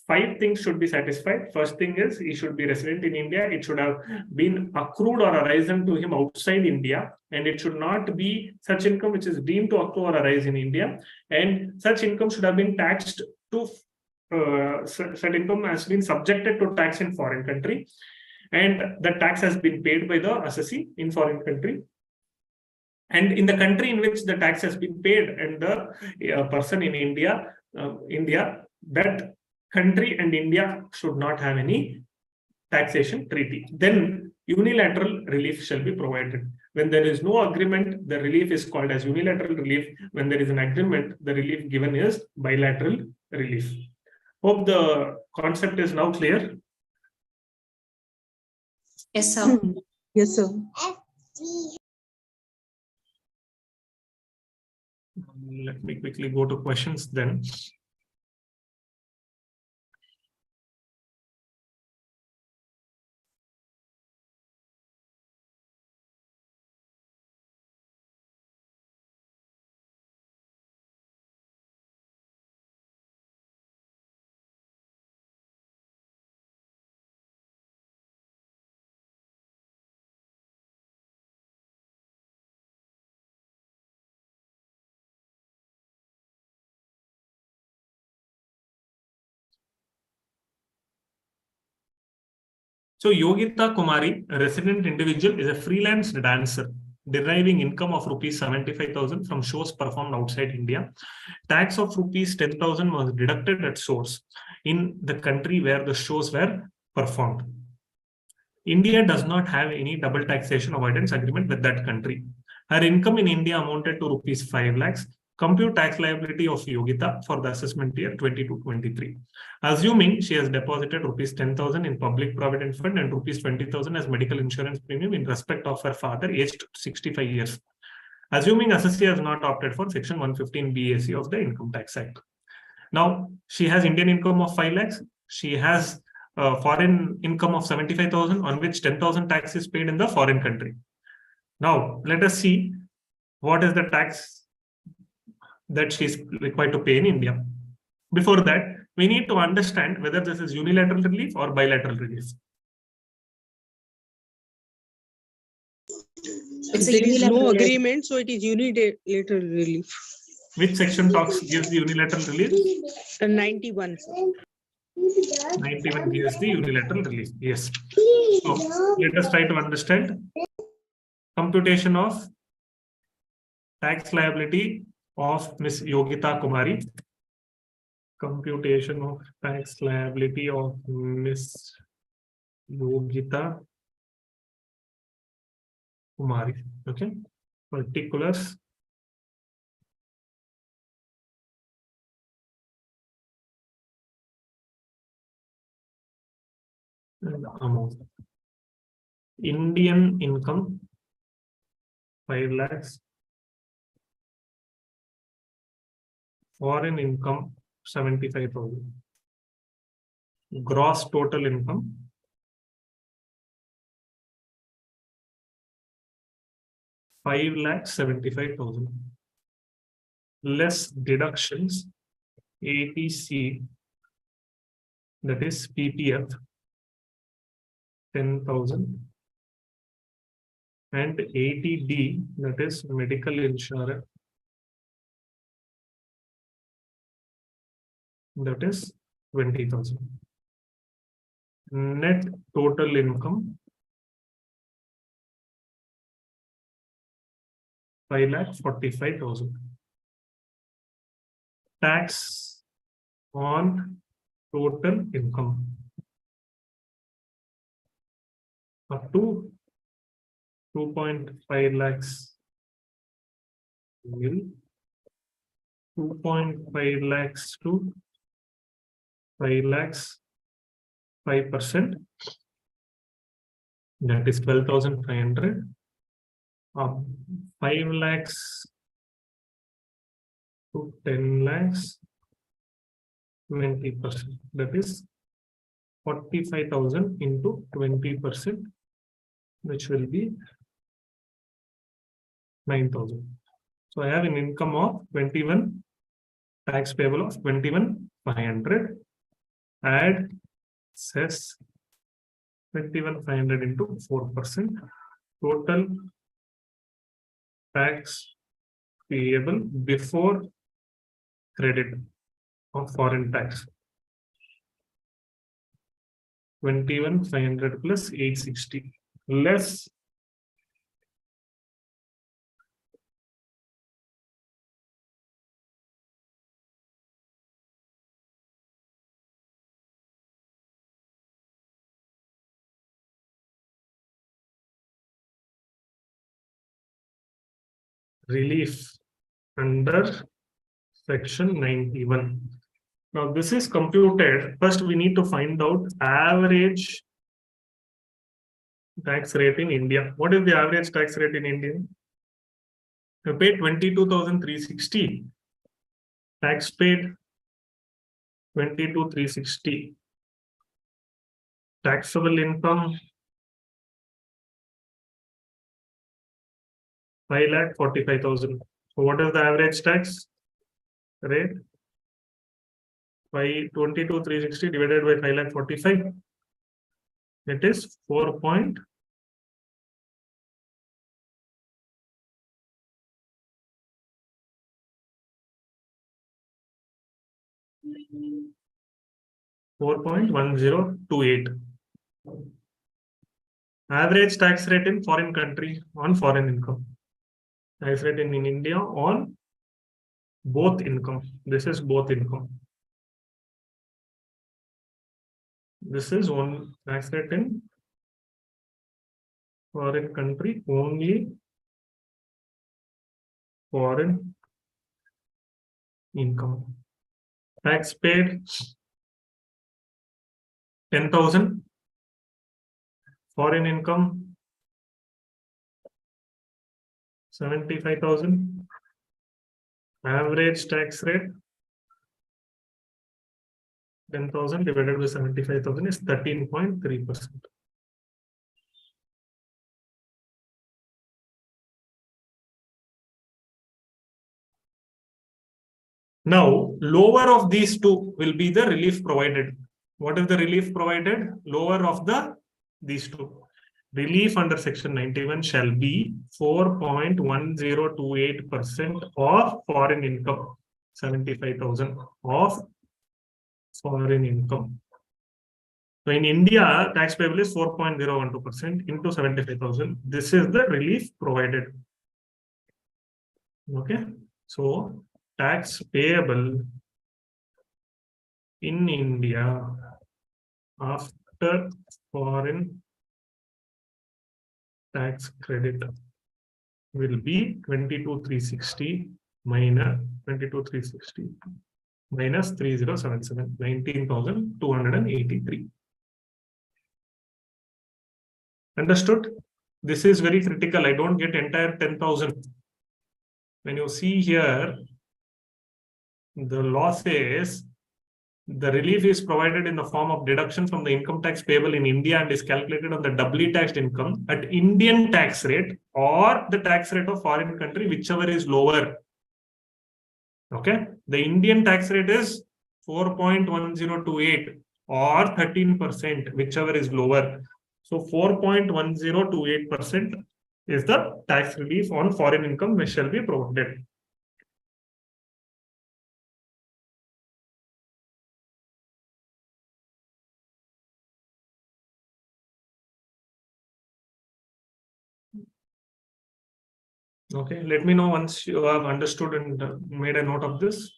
5 things should be satisfied. First thing is he should be resident in India. It should have been accrued or arisen to him outside India, and it should not be such income which is deemed to accrue or arise in India. And such income should have been taxed to such income has been subjected to tax in foreign country, and the tax has been paid by the assessee in foreign country. And in the country in which the tax has been paid and the person in India, that country and India should not have any taxation treaty. Then unilateral relief shall be provided. When there is no agreement, the relief is called as unilateral relief. When there is an agreement, the relief given is bilateral relief. Hope the concept is now clear. Yes, sir. Yes, sir. Let me quickly go to questions then. So Yogita Kumari, a resident individual, is a freelance dancer deriving income of rupees 75,000 from shows performed outside India. Tax of rupees 10,000 was deducted at source in the country where the shows were performed. India does not have any double taxation avoidance agreement with that country. Her income in India amounted to rupees 5 lakhs. Compute tax liability of Yogita for the assessment year 22-23. Assuming she has deposited rupees 10,000 in public provident fund and rupees 20,000 as medical insurance premium in respect of her father aged 65 years. Assuming assessee has not opted for section 115 BAC of the Income Tax Act. Now, she has Indian income of 5 lakhs. She has foreign income of 75,000, on which 10,000 tax is paid in the foreign country. Now, let us see what is the tax that she is required to pay in India. Before that, we need to understand whether this is unilateral relief or bilateral relief. There is no agreement, so it is unilateral relief. Which section gives the unilateral relief? 91. 91 gives the unilateral relief. Yes. So let us try to understand computation of tax liability of Miss Yogita Kumari. Computation of tax liability of Miss Yogita Kumari. Okay. Particulars. And amount. Indian income 5 lakhs. Foreign income 75,000. Gross total income 5,75,000. Less deductions 80C, that is PPF 10,000, and 80D, that is medical insurance, that is 20,000. Net total income 5,45,000. Tax on total income up to 2.5 lakhs will 2.5 lakhs to 5 lakhs 5%, that is 12,500. 5 lakhs to 10 lakhs 20%, that is 45,000 into 20%, which will be 9,000. So I have an income of 21, tax payable of 21,500. Add cess 21,500 into 4%. Total tax payable before credit of foreign tax 21,500 plus 860 less relief under section 91. Now this is computed. First we need to find out average tax rate in India. What is the average tax rate in India? You pay 22,360. Tax paid 22,360. Taxable income 5,45,000. So what is the average tax rate? By 22,360 divided by 5,45,000. It is 4. 4.1028. Average tax rate in foreign country on foreign income. Tax rate in India on both income. This is both income. This is one tax rate in foreign country, only foreign income. Tax paid 10,000. Foreign income 75,000. Average tax rate 10,000 divided by 75,000 is 13.3%. Now, lower of these two will be the relief provided. What is the relief provided? Lower of these two. Relief under section 91 shall be 4.1028% of foreign income. 75,000 of foreign income. So in India, tax payable is 4.012% into 75,000. This is the relief provided. Okay. So tax payable in India after foreign tax credit will be 22,360 minus 22,360 minus 3077, 19,283. Understood? This is very critical. I don't get entire 10,000. When you see here, the law says the relief is provided in the form of deduction from the income tax payable in India and is calculated on the doubly taxed income at Indian tax rate or the tax rate of foreign country, whichever is lower. Okay. The Indian tax rate is 4.1028 or 13%, whichever is lower. So 4.1028% is the tax relief on foreign income which shall be provided. Okay, let me know once you have understood and made a note of this.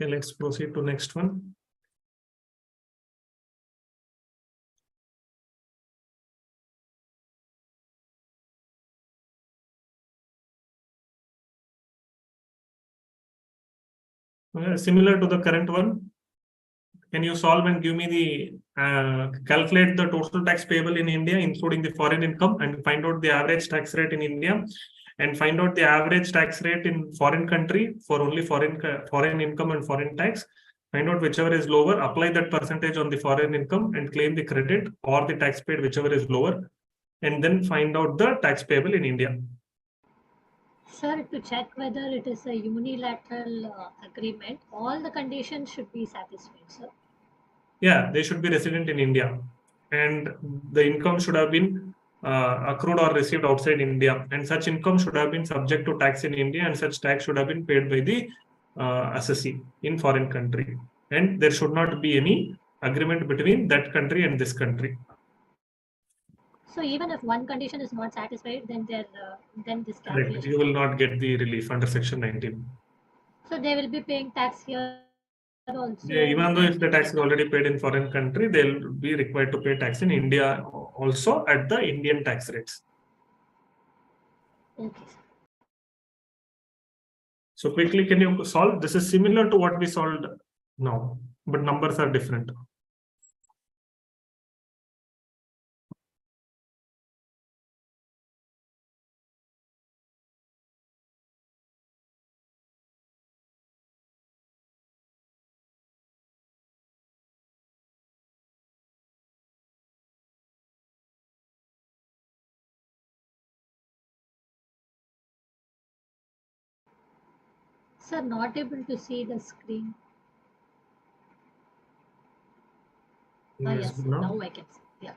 Okay, let's proceed to next one. Similar to the current one, can you solve and give me the calculate the total tax payable in India, including the foreign income, and find out the average tax rate in India, and find out the average tax rate in foreign country for only foreign income and foreign tax. Find out whichever is lower, apply that percentage on the foreign income and claim the credit or the tax paid, whichever is lower, and then find out the tax payable in India. Sir, to check whether it is a unilateral agreement, all the conditions should be satisfied, sir. Yeah, they should be resident in India, and the income should have been accrued or received outside India, and such income should have been subject to tax in India, and such tax should have been paid by the assessee in foreign country, and there should not be any agreement between that country and this country. So even if one condition is not satisfied, then this Correct. calculation. You will not get the relief under section 19. So they will be paying tax here also. Yeah, even though if the tax is already paid in foreign country, they'll be required to pay tax in India also at the Indian tax rates. Okay. So quickly, can you solve? This is similar to what we solved now, but numbers are different. Sir, not able to see the screen. Yes, Yes, now? now I can see. Yeah.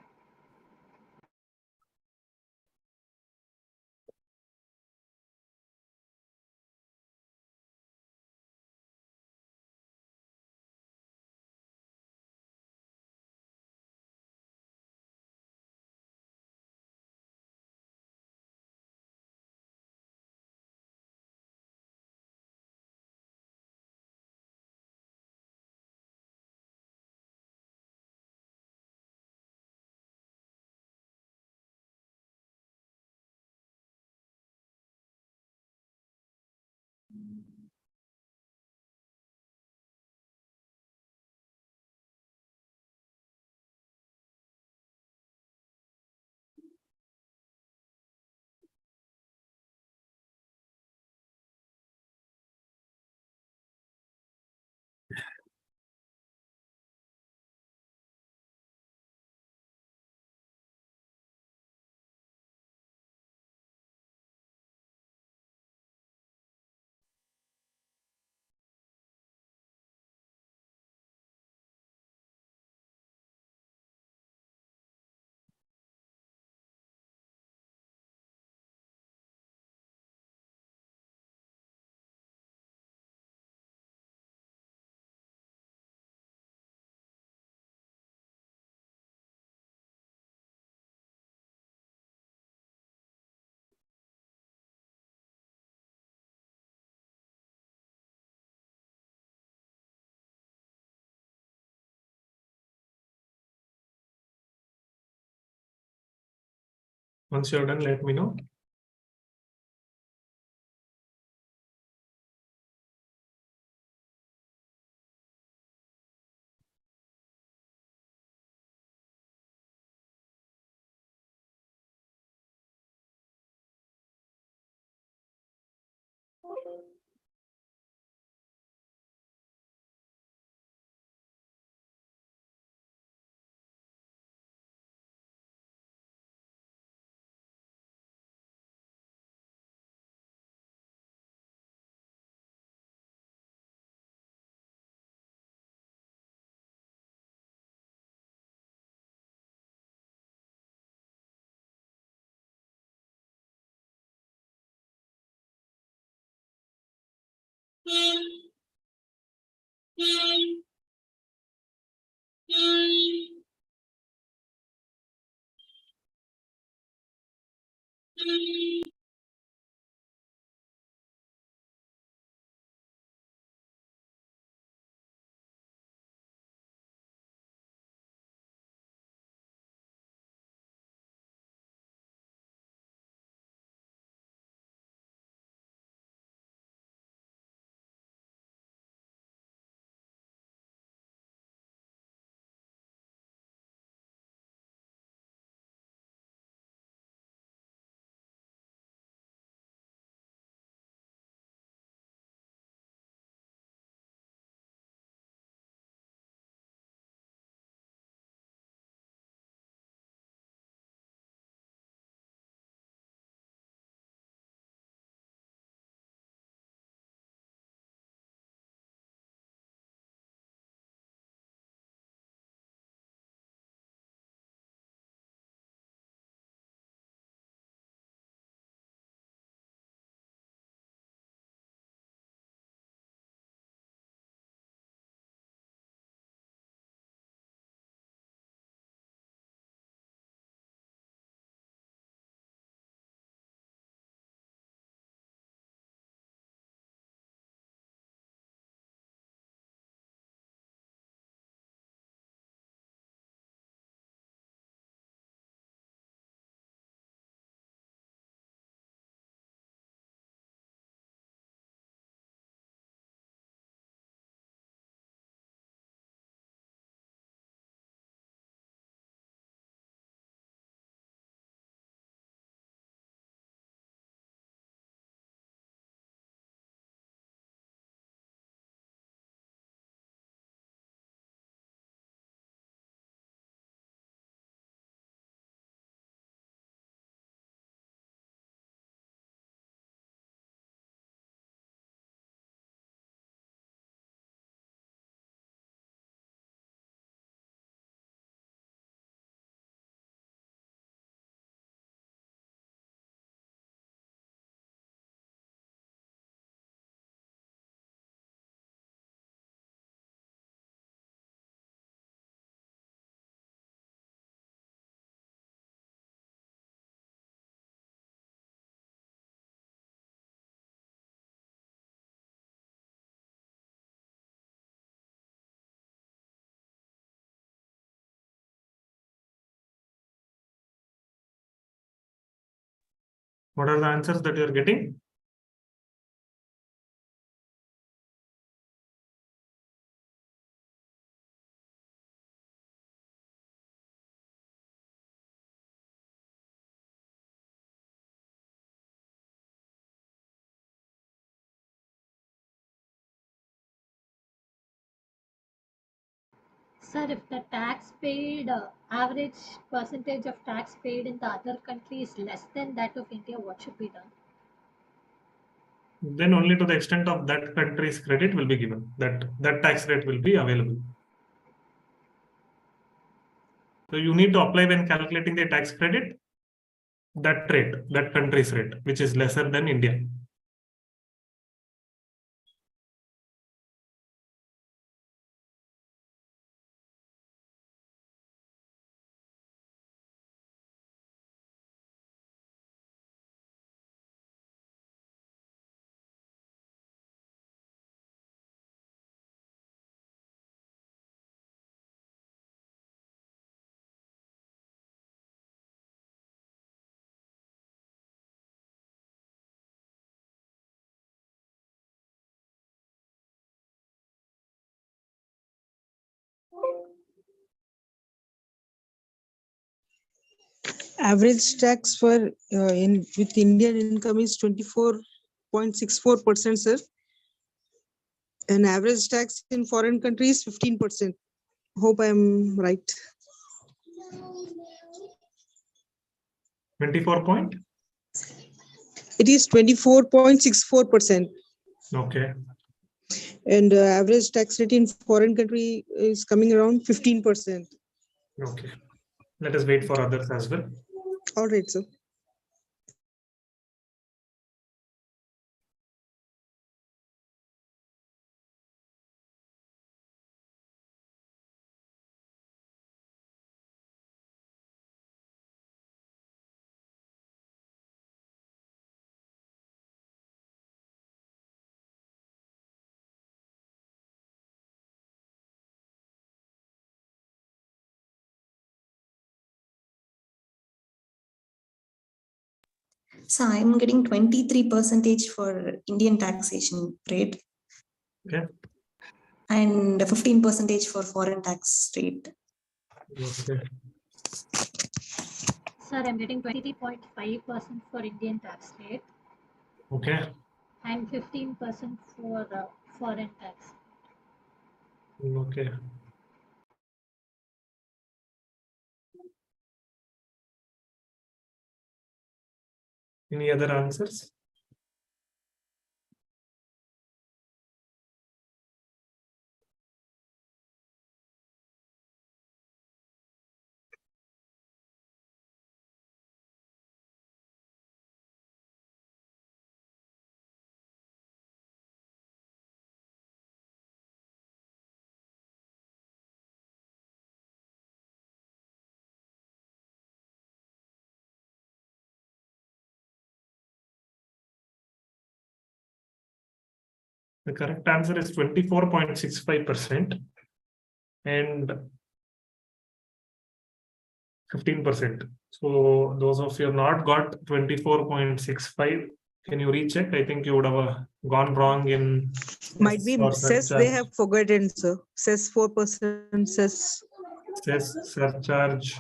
Once you're done, let me know. What are the answers that you are getting? Sir, if the tax paid, average percentage of tax paid in the other country is less than that of India, what should be done? Then only to the extent of that country's credit will be given. That tax rate will be available. So you need to apply when calculating the tax credit, that rate, that country's rate, which is lesser than India. Average tax for in with Indian income is 24.64%, sir. And average tax in foreign countries 15%. Hope I'm right. 24 point? It is 24.64%. Okay. And average tax rate in foreign country is coming around 15%. Okay. Let us wait for others as well. All right, sir. So I'm getting 23% for Indian taxation rate. Okay. And 15% for foreign tax rate. Okay. Sir, I'm getting 23.5% for Indian tax rate. Okay. And 15% for foreign tax. Okay. Any other answers? The correct answer is 24.65% and 15%. So those of you have not got 24.65, can you recheck? I think you would have gone wrong in Might be cess they have forgotten, sir. Cess 4%, cess. Cess, surcharge,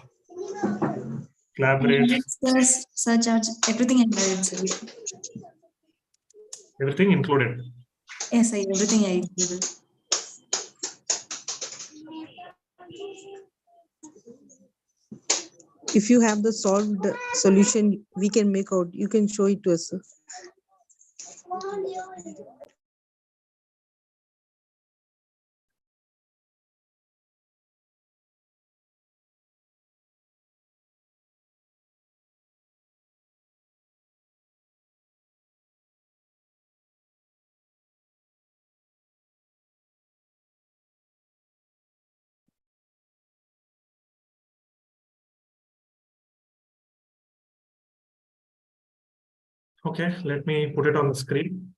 slab rates. Surcharge, everything included. Everything included. Yes, everything I included. If you have the solved solution, we can make out. You can show it to us, sir. Okay, let me put it on the screen.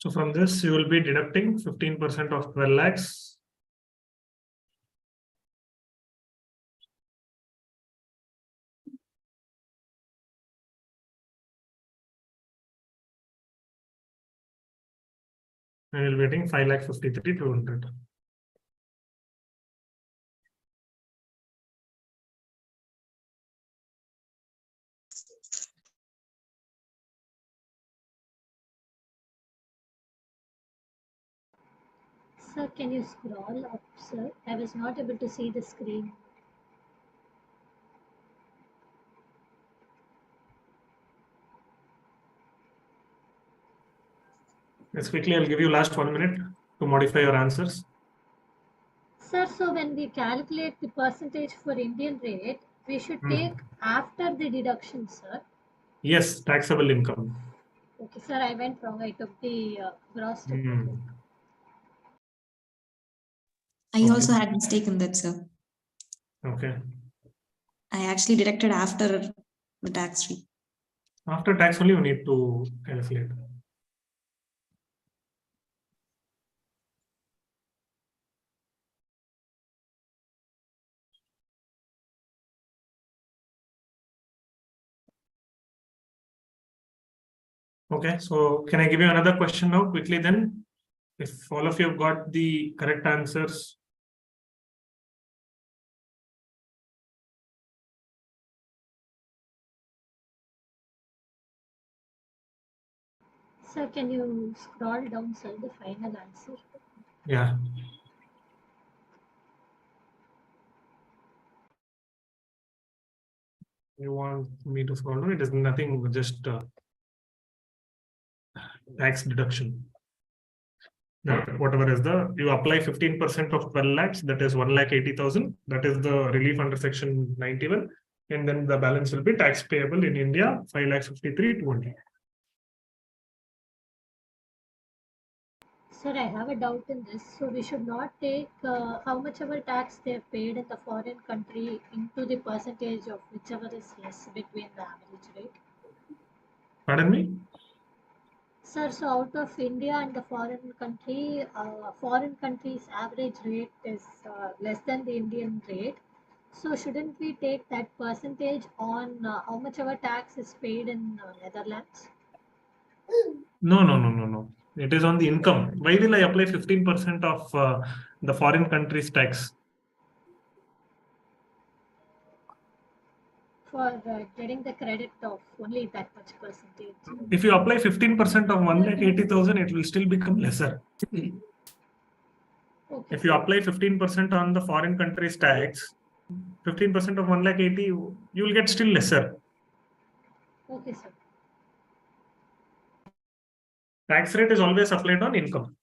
So from this, you will be deducting 15% of 12 lakhs. And you'll be getting 5,53,200. Sir, can you scroll up, sir? I was not able to see the screen. Let's quickly, I'll give you last 1 minute to modify your answers. Sir, so when we calculate the percentage for Indian rate, we should take after the deduction, sir. Yes, taxable income. Okay, sir, I went wrong. I took the gross. I also had mistake in that, sir. Okay. I actually deducted after the tax rate. After tax only, you need to calculate. Okay, so can I give you another question now quickly then? If all of you have got the correct answers. Sir, can you scroll down, sir, the final answer? Yeah. You want me to scroll down? It is nothing, just tax deduction. That whatever is you apply 15% of 12 lakhs, that is 1,80,000. That is the relief under section 91. And then the balance will be tax payable in India, 5,53,200. Sir, I have a doubt in this. So we should not take how much ever tax they have paid in the foreign country into the percentage of whichever is less between the average rate. Pardon me? Sir, so out of India and the foreign country's average rate is less than the Indian rate. So shouldn't we take that percentage on how much ever tax is paid in Netherlands? No. It is on the income. Why will I apply 15% of the foreign country's tax? For getting the credit of only that much percentage. If you apply 15% of 1,80,000, it will still become lesser. Okay. If you apply 15% on the foreign country's tax, 15% of 1,80,000, you will get still lesser. Okay, sir. Tax rate is always applied on income.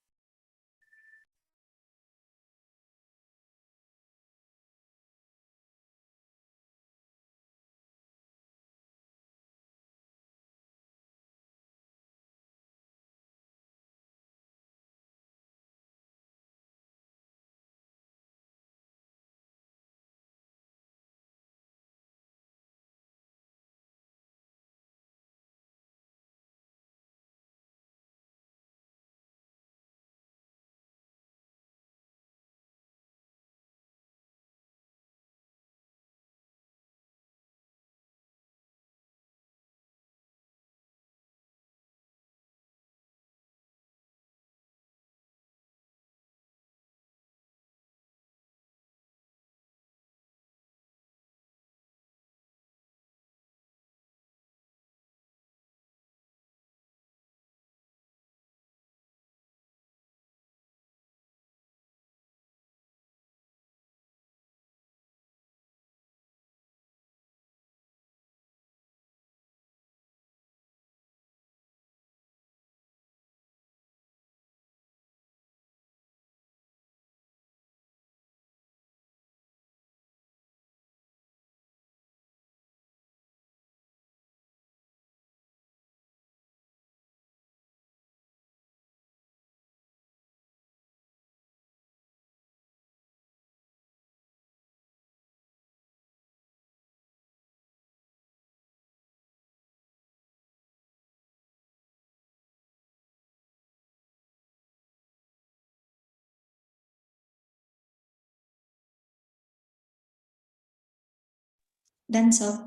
Done, sir.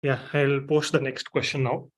Yeah, I'll post the next question now.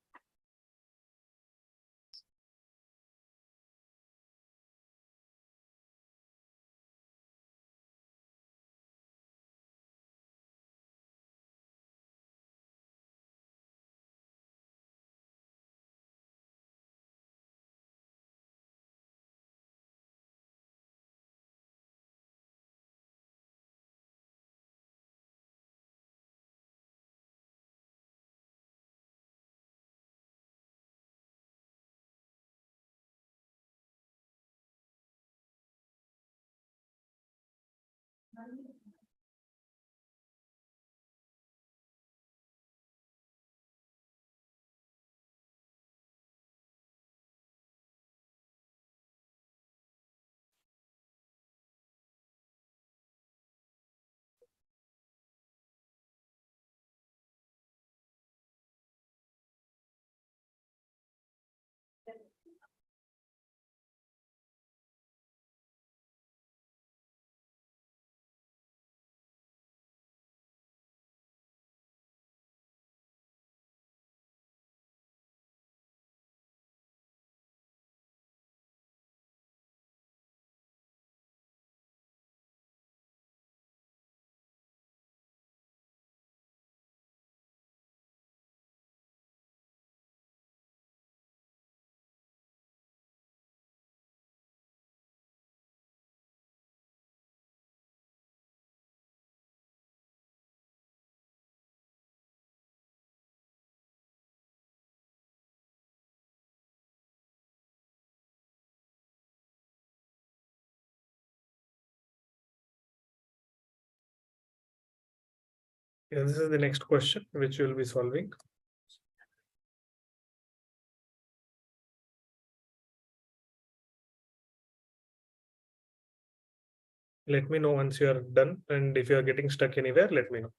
Yeah, this is the next question which we'll be solving. Let me know once you are done, and if you are getting stuck anywhere, let me know.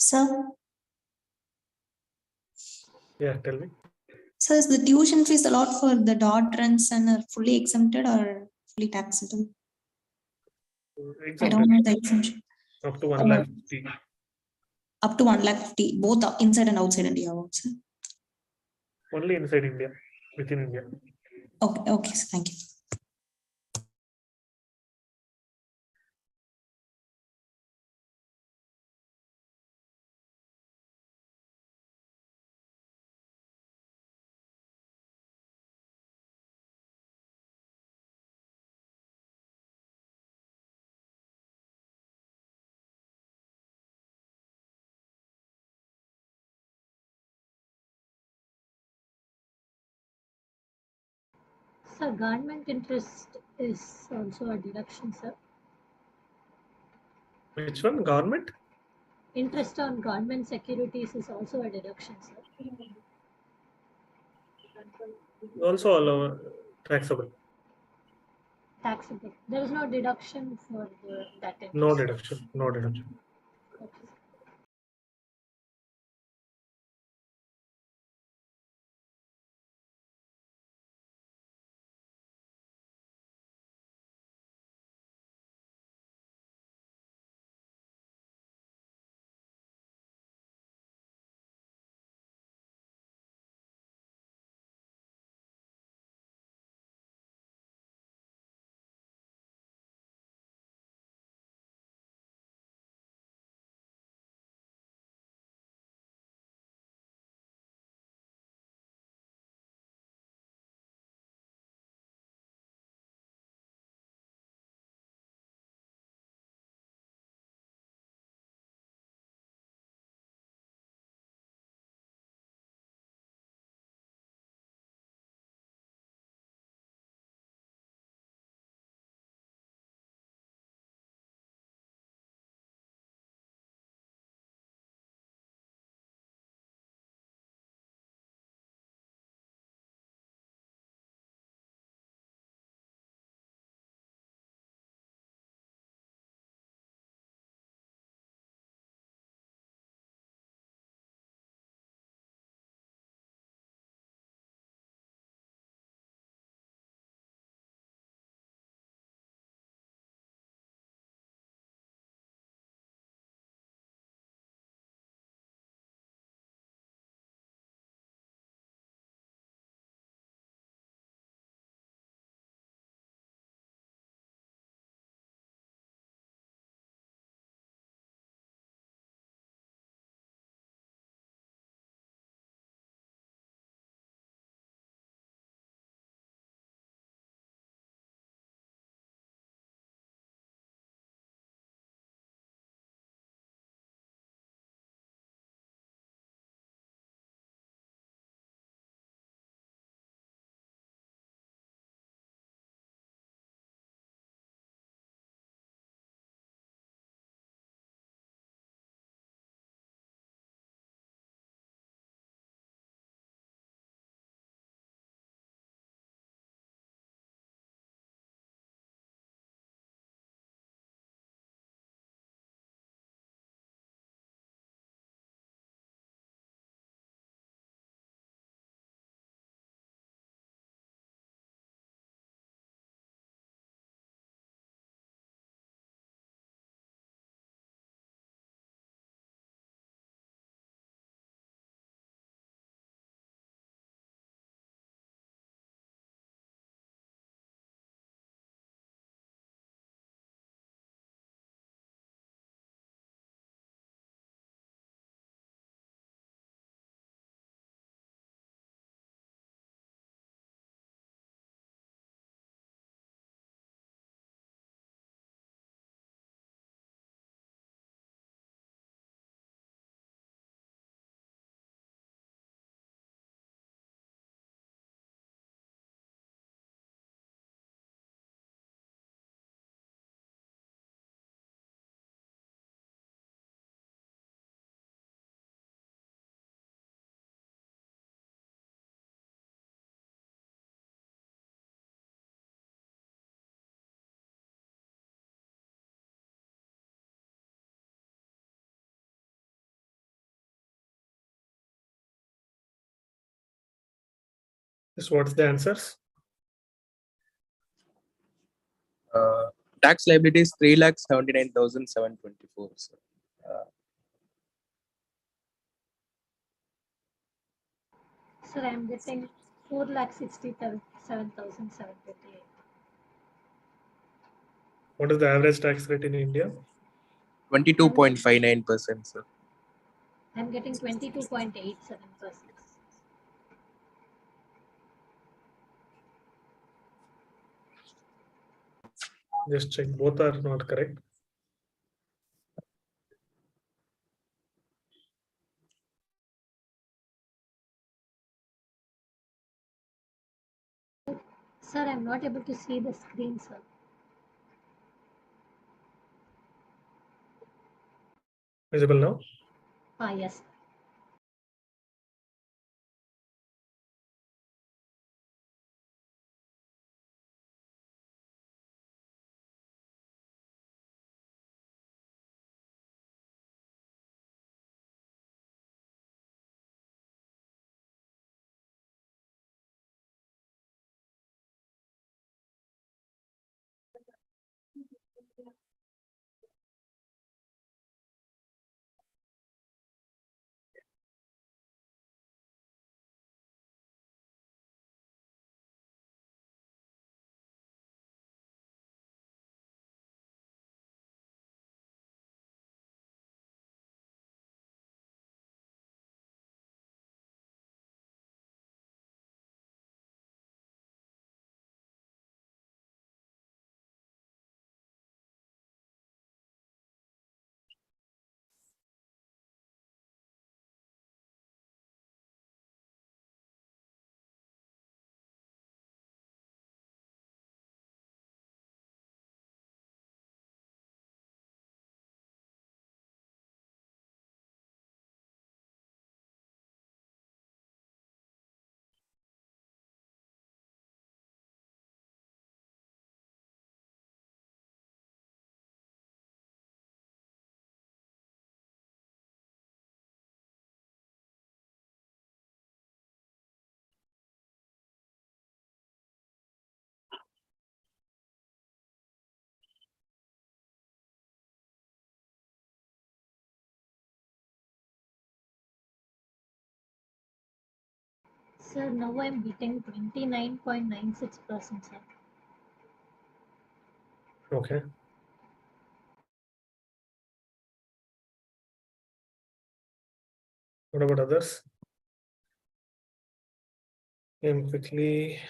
Sir, Yeah, tell me. so is the tuition fees allowed for the dot runs and are fully exempted or fully taxable? I don't know the exemption. Up to 1,50,000. Up to 1,50,000, both inside and outside India also. Only inside India, within India. Okay, okay, so thank you. Sir, government interest is also a deduction, sir. Which one? Government? Interest on government securities is also a deduction, sir. Also allow taxable. Taxable. There is no deduction for that interest. No deduction. No deduction. Okay. So what's the answers? Tax liability is 3,79,724. So, Sir, I'm getting 4,67,728. What is the average tax rate in India? 22.59%, sir. I'm getting 22.87%. Just check. Both are not correct. Sir, I'm not able to see the screen, sir. Visible now? Yes. Sir, now I'm getting 29.96%, sir. Okay. What about others? Quickly.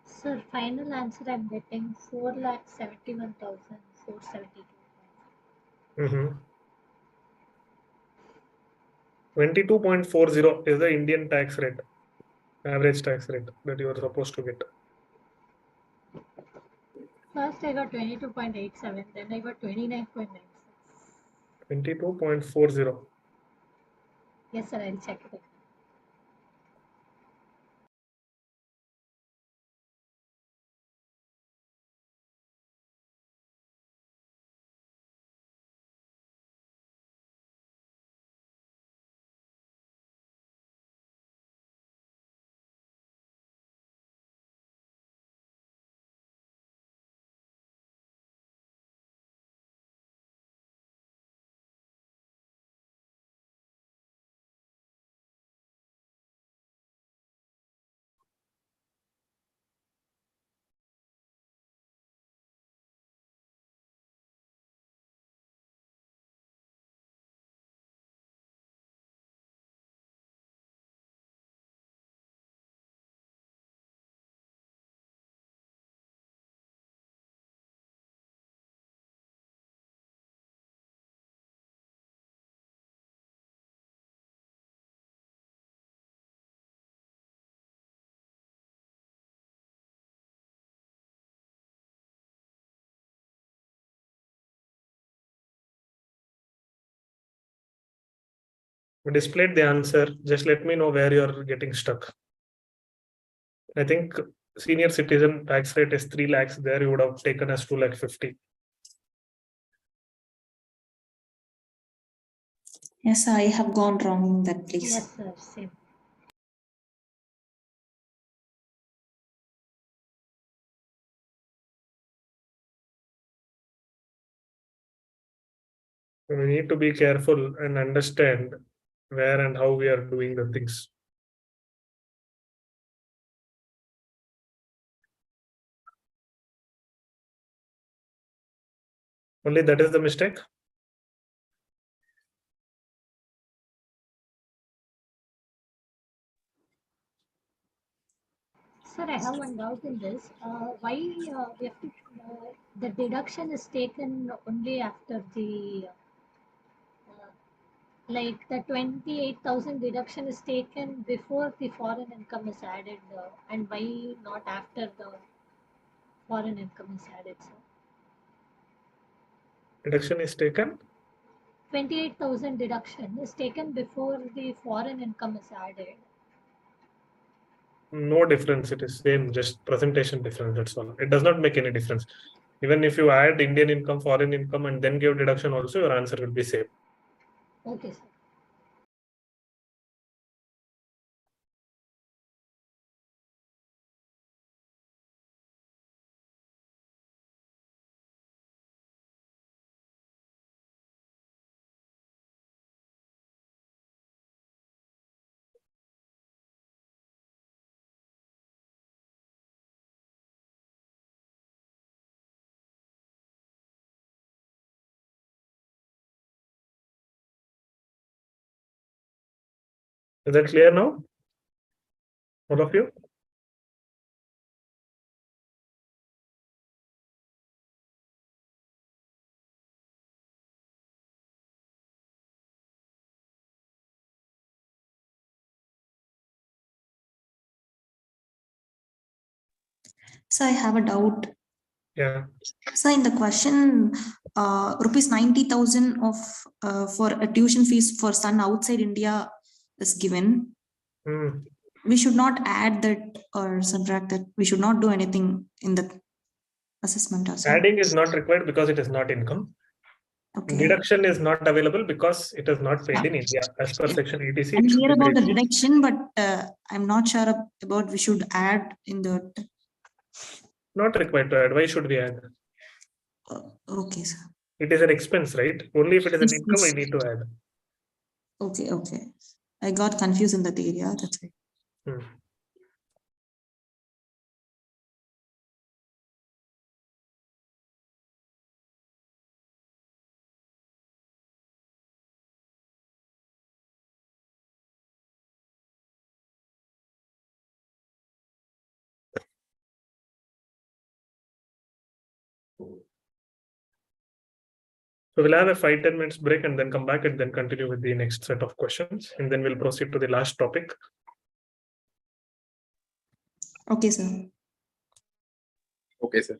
Sir, final answer I'm getting 4,71,472. 22.40 is the Indian tax rate, average tax rate that you are supposed to get. First I got 22.87, then I got 29.96. 22.40. Yes, sir, I'll check it. We displayed the answer. Just let me know where you're getting stuck. I think senior citizen tax rate is 3 lakhs. There you would have taken as 2,50,000. Yes, I have gone wrong in that place. Yes, sir, same. We need to be careful and understand where and how we are doing the things. Only that is the mistake. Sir, I have one doubt in this. Why we have to, the deduction is taken only after the, like the 28,000 deduction is taken before the foreign income is added, and why not after the foreign income is added, sir? Deduction is taken? 28,000 deduction is taken before the foreign income is added. No difference. It is same, just presentation difference. That's all. It does not make any difference. Even if you add Indian income, foreign income, and then give deduction also, your answer will be same. Okay, sir. Is that clear now? All of you? So I have a doubt. Yeah. So in the question, rupees 90,000 of for a tuition fees for son outside India is given. We should not add that or subtract that. We should not do anything in the assessment as well. Adding is not required because it is not income. Okay. Deduction is not available because it is not paid in India. As per section 86, I'm it should clear be about the paid. deduction, but I'm not sure about we should add in the. Not required to add. Why should we add? Okay, sir. It is an expense, right? Only if it is an income, we need to add. Okay, okay. I got confused in that area. That's right. So we'll have a 5-10 minutes break and then come back and then continue with the next set of questions. And then we'll proceed to the last topic. Okay, sir. Okay, sir.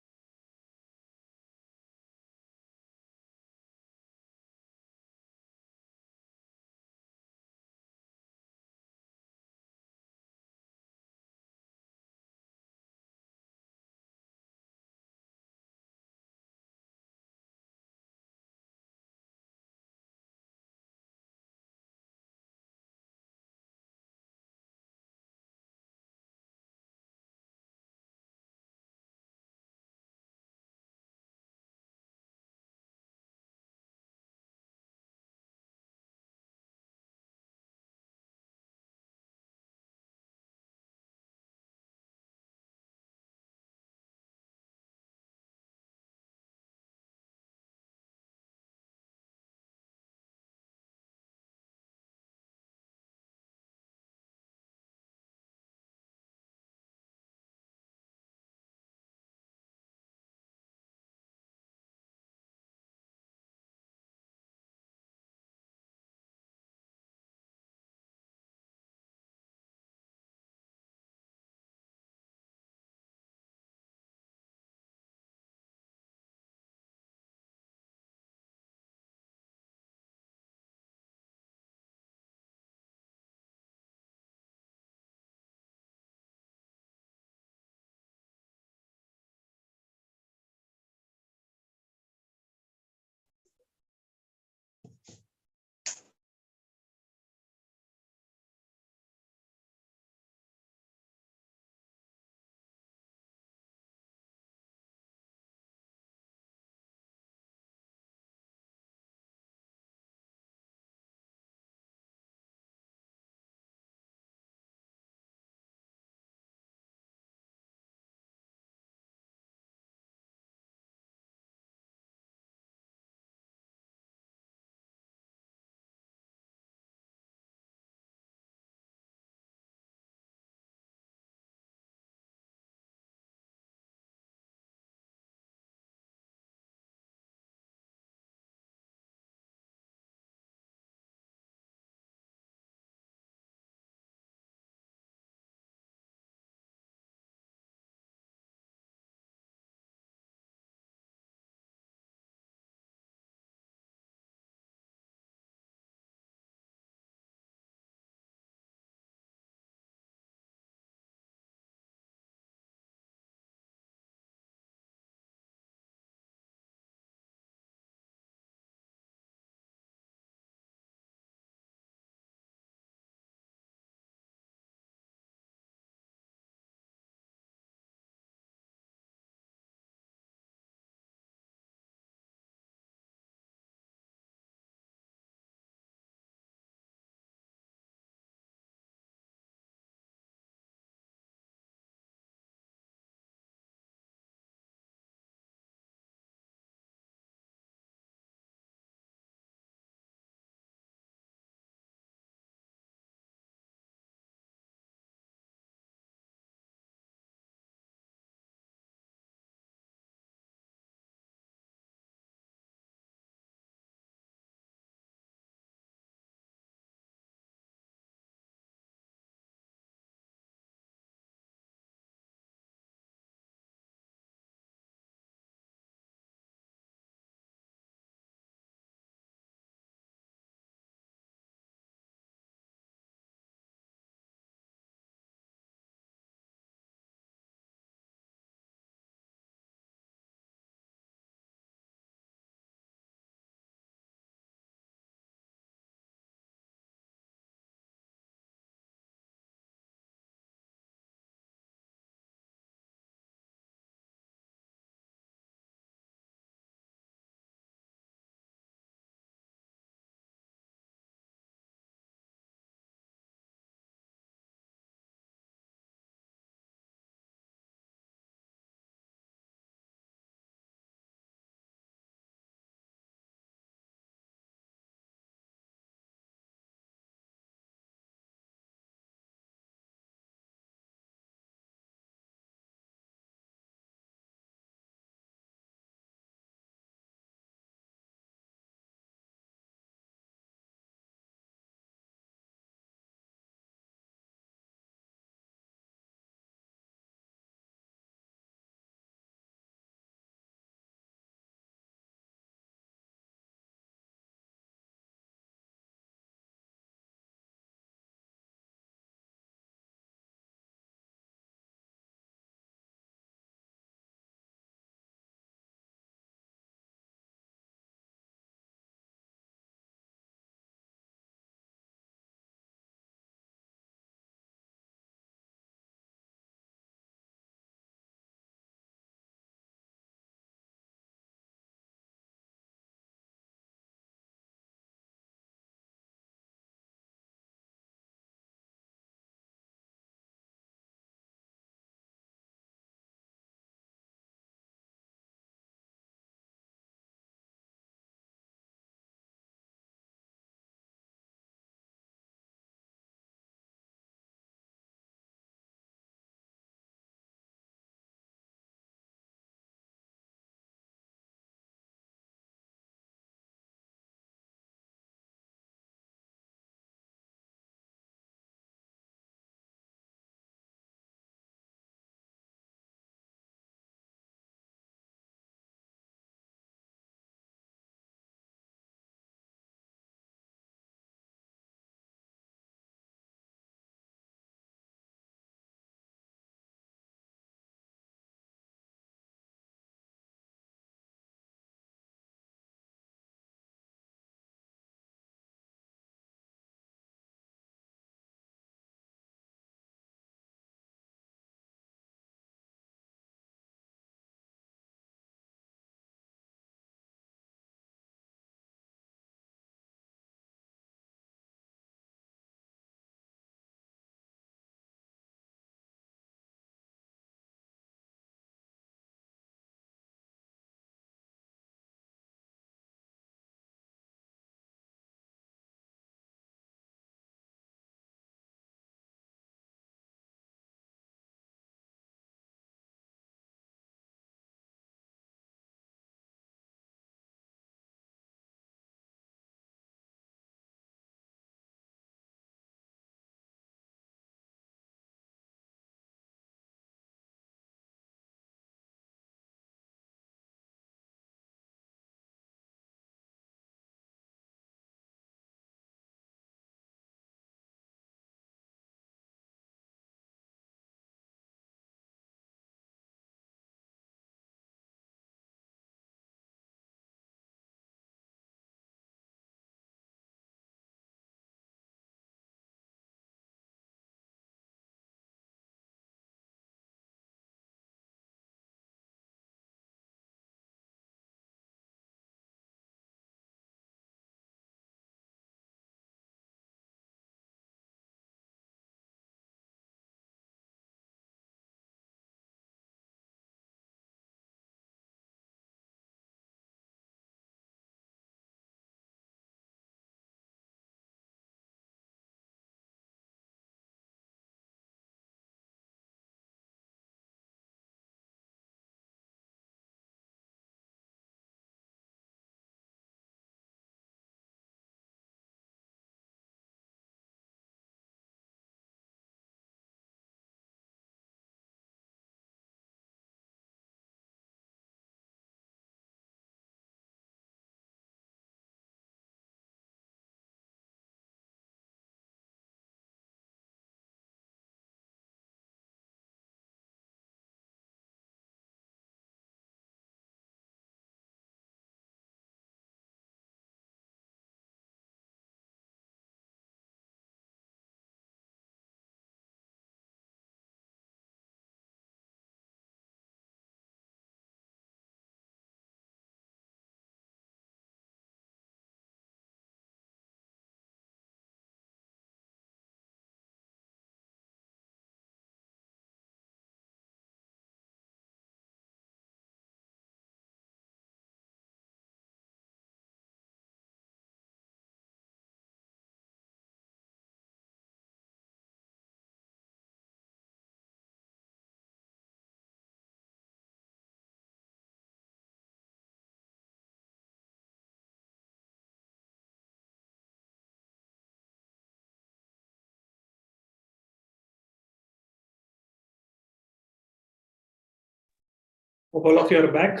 All of you are back.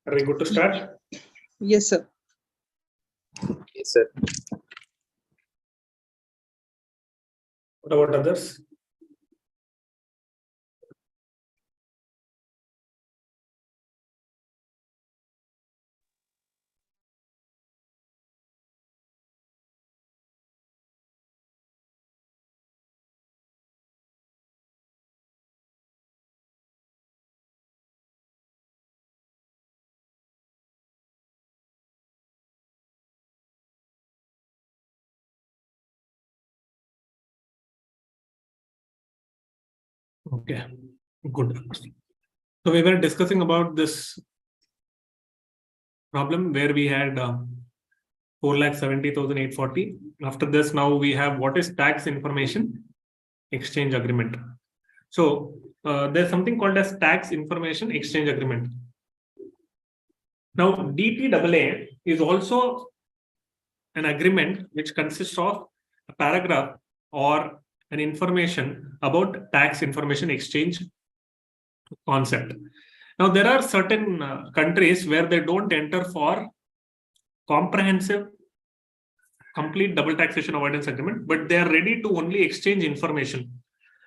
Are we good to start? Yes, sir. Yes, sir. What about others? Okay, good. So we were discussing about this problem where we had 4,70,840. After this, now we have what is tax information exchange agreement. So there's something called as tax information exchange agreement. Now DTAA is also an agreement which consists of a paragraph or an information about tax information exchange concept. Now there are certain countries where they don't enter for comprehensive complete double taxation avoidance agreement, but they are ready to only exchange information.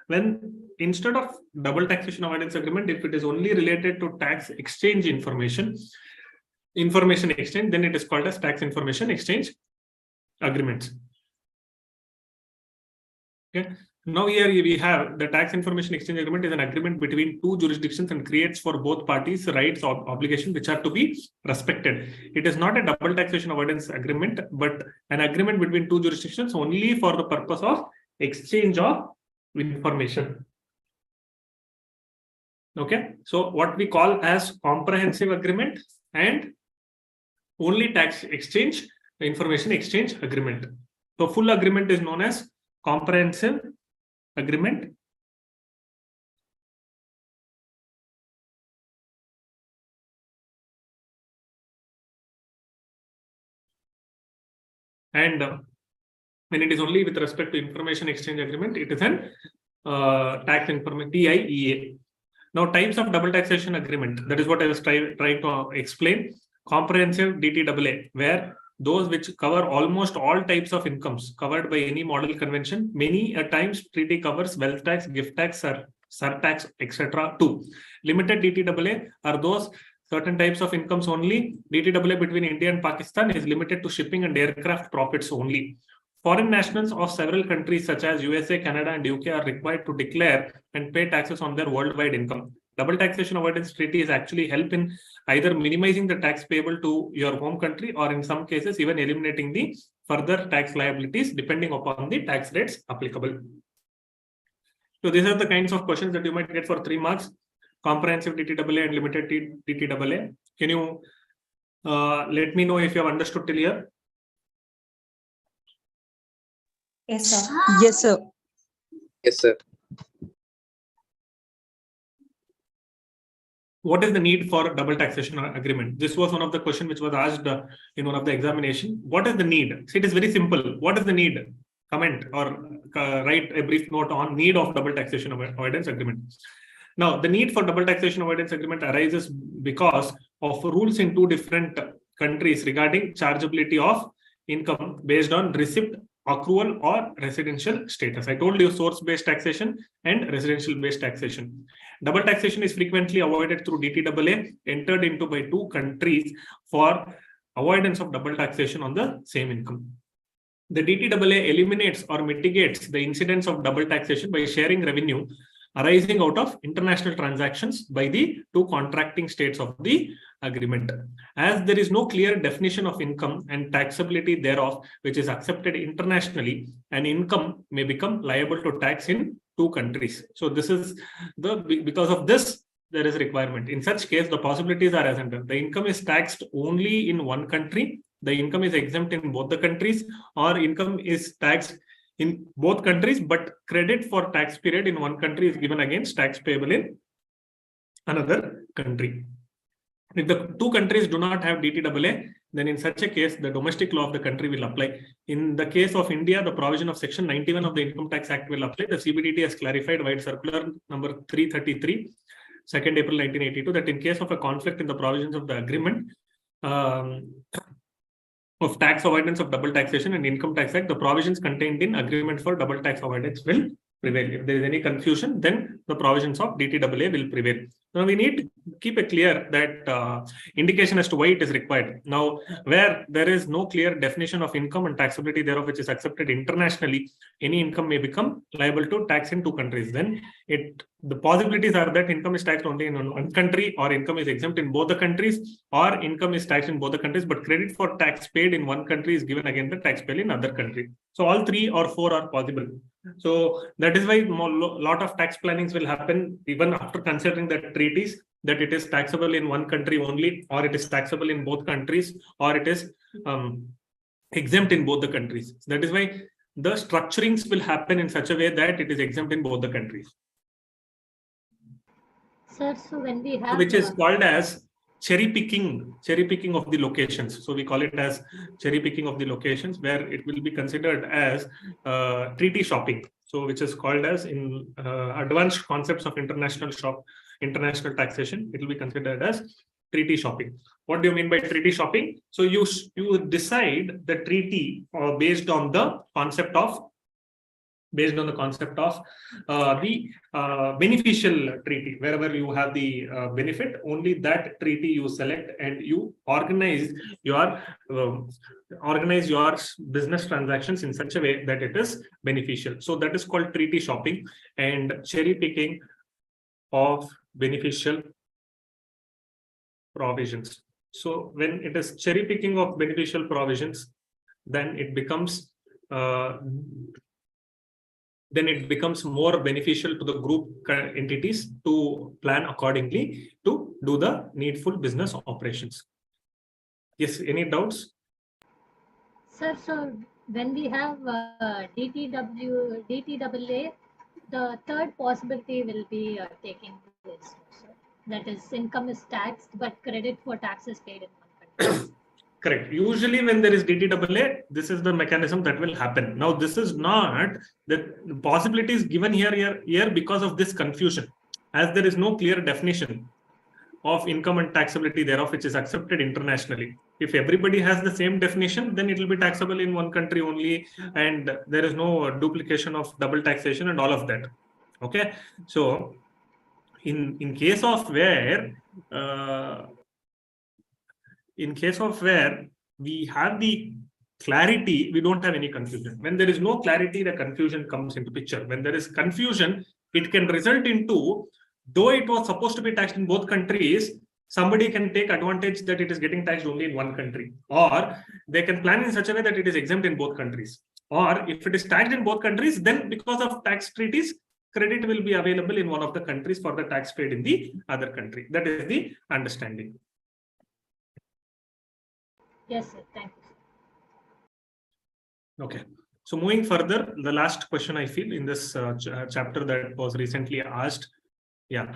When instead of double taxation avoidance agreement, if it is only related to tax exchange information exchange, then it is called as tax information exchange agreements. Okay. Now here we have the tax information exchange agreement is an agreement between two jurisdictions and creates for both parties rights or obligations which are to be respected. It is not a double taxation avoidance agreement, but an agreement between two jurisdictions only for the purpose of exchange of information. Okay, so what we call as comprehensive agreement and only tax exchange information exchange agreement. So full agreement is known as comprehensive agreement. And when it is only with respect to information exchange agreement, it is an tax information TIEA. Now, types of double taxation agreement. That is what I was trying to explain. Comprehensive DTAA, where those which cover almost all types of incomes covered by any model convention. Many a times treaty covers wealth tax, gift tax, surtax, etc. too. Limited DTAA are those certain types of incomes only. DTAA between India and Pakistan is limited to shipping and aircraft profits only. Foreign nationals of several countries such as USA, Canada, and UK are required to declare and pay taxes on their worldwide income. Double taxation avoidance treaty is actually help in either minimizing the tax payable to your home country or in some cases even eliminating the further tax liabilities depending upon the tax rates applicable. So these are the kinds of questions that you might get for 3 marks. Comprehensive DTAA and limited DTAA. Can you let me know if you have understood till here? Yes, sir. Yes, sir. Yes, sir. What is the need for double taxation agreement? This was one of the questions which was asked in one of the examination. What is the need? See, it is very simple. What is the need? Comment or write a brief note on need of double taxation avoidance agreement. Now, the need for double taxation avoidance agreement arises because of rules in two different countries regarding chargeability of income based on receipt, accrual, or residential status. I told you source-based taxation and residential-based taxation. Double taxation is frequently avoided through DTAA entered into by two countries for avoidance of double taxation on the same income. The DTAA eliminates or mitigates the incidence of double taxation by sharing revenue arising out of international transactions by the two contracting states of the agreement. As there is no clear definition of income and taxability thereof, which is accepted internationally, an income may become liable to tax in two countries. So this is because of this, there is a requirement. In such case, the possibilities are as under. The income is taxed only in one country, the income is exempt in both the countries, or income is taxed in both countries, but credit for tax period in one country is given against tax payable in another country. If the two countries do not have DTAA, then in such a case, the domestic law of the country will apply. In the case of India, the provision of Section 91 of the Income Tax Act will apply. The CBDT has clarified via circular number 333, 2nd April 1982, that in case of a conflict in the provisions of the agreement of tax avoidance of double taxation and Income Tax Act, the provisions contained in agreement for double tax avoidance will prevail. If there is any confusion, then the provisions of DTAA will prevail. Now we need to keep it clear that indication as to why it is required. Now, where there is no clear definition of income and taxability thereof which is accepted internationally, any income may become liable to tax in two countries. Then the possibilities are that income is taxed only in one country, or income is exempt in both the countries, or income is taxed in both the countries, but credit for tax paid in one country is given against the tax paid in other country. So all 3 or 4 are possible. So that is why a lot of tax plannings will happen even after considering the treaties, that it is taxable in one country only, or it is taxable in both countries, or it is exempt in both the countries. That is why the structurings will happen in such a way that it is exempt in both the countries. Sir, so when we have which is called as cherry picking of the locations. So we call it as cherry picking of the locations, where it will be considered as treaty shopping. So which is called as in advanced concepts of international taxation, it will be considered as treaty shopping. What do you mean by treaty shopping? So you decide the treaty based on the concept of the beneficial treaty. Wherever you have the benefit, only that treaty you select, and you organize your business transactions in such a way that it is beneficial. So that is called treaty shopping and cherry picking of beneficial provisions. So when it is cherry picking of beneficial provisions, then it becomes more beneficial to the group entities to plan accordingly to do the needful business operations. Yes, any doubts? Sir, so when we have DTAA, the third possibility will be taking place. So that is, income is taxed, but credit for taxes paid in one country. Correct. Usually when there is DTAA, this is the mechanism that will happen. Now, this is not the possibilities given here because of this confusion, as there is no clear definition of income and taxability thereof, which is accepted internationally. If everybody has the same definition, then it will be taxable in one country only, and there is no duplication of double taxation and all of that. Okay. So in case of where we have the clarity, we don't have any confusion. When there is no clarity, the confusion comes into picture. When there is confusion, it can result into, though it was supposed to be taxed in both countries, somebody can take advantage that it is getting taxed only in one country, or they can plan in such a way that it is exempt in both countries. Or if it is taxed in both countries, then because of tax treaties, credit will be available in one of the countries for the tax paid in the other country. That is the understanding. Yes, sir. Thank you. Okay. So moving further, the last question I feel in this chapter that was recently asked. Yeah.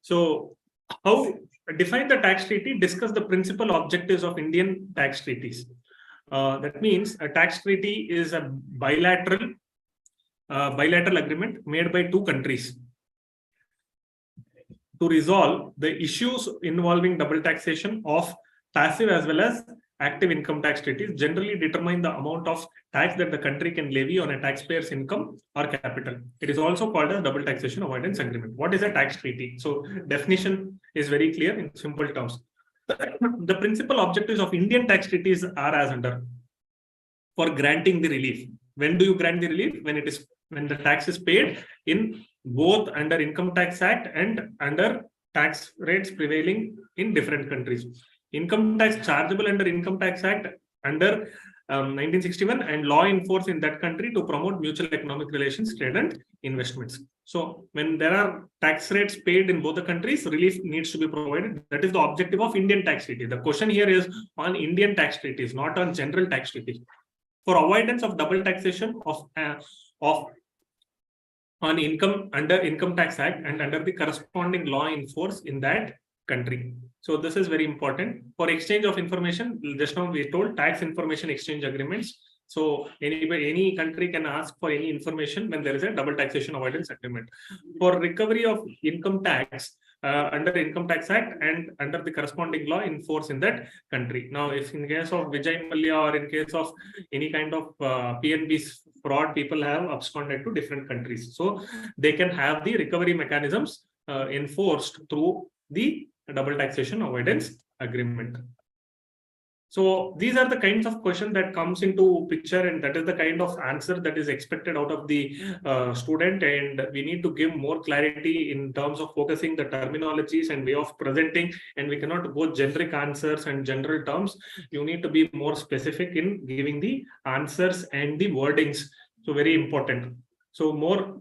So how define the tax treaty, discuss the principal objectives of Indian tax treaties. That means a tax treaty is a bilateral agreement made by two countries to resolve the issues involving double taxation of passive as well as active income tax treaties, generally determine the amount of tax that the country can levy on a taxpayer's income or capital. It is also called a double taxation avoidance agreement. What is a tax treaty? So definition is very clear in simple terms. The principal objectives of Indian tax treaties are as under: for granting the relief. When do you grant the relief? When the tax is paid in both under Income Tax Act and under tax rates prevailing in different countries. Income tax chargeable under Income Tax Act under 1961 and law in force in that country to promote mutual economic relations, trade and investments. So when there are tax rates paid in both the countries, relief needs to be provided. That is the objective of Indian tax treaty. The question here is on Indian tax treaties, not on general tax treaties. For avoidance of double taxation on income under Income Tax Act and under the corresponding law in force in that country. So this is very important for exchange of information. Just now we told tax information exchange agreements. So any country can ask for any information when there is a double taxation avoidance agreement. For recovery of income tax under Income Tax Act and under the corresponding law in force in that country. Now, if in case of Vijay Mallya or in case of any kind of PNB fraud, people have absconded to different countries. So they can have the recovery mechanisms enforced through the double taxation avoidance agreement. So these are the kinds of questions that comes into picture, and that is the kind of answer that is expected out of the student. And we need to give more clarity in terms of focusing the terminologies and way of presenting. And we cannot go generic answers and general terms. You need to be more specific in giving the answers and the wordings. So very important. So more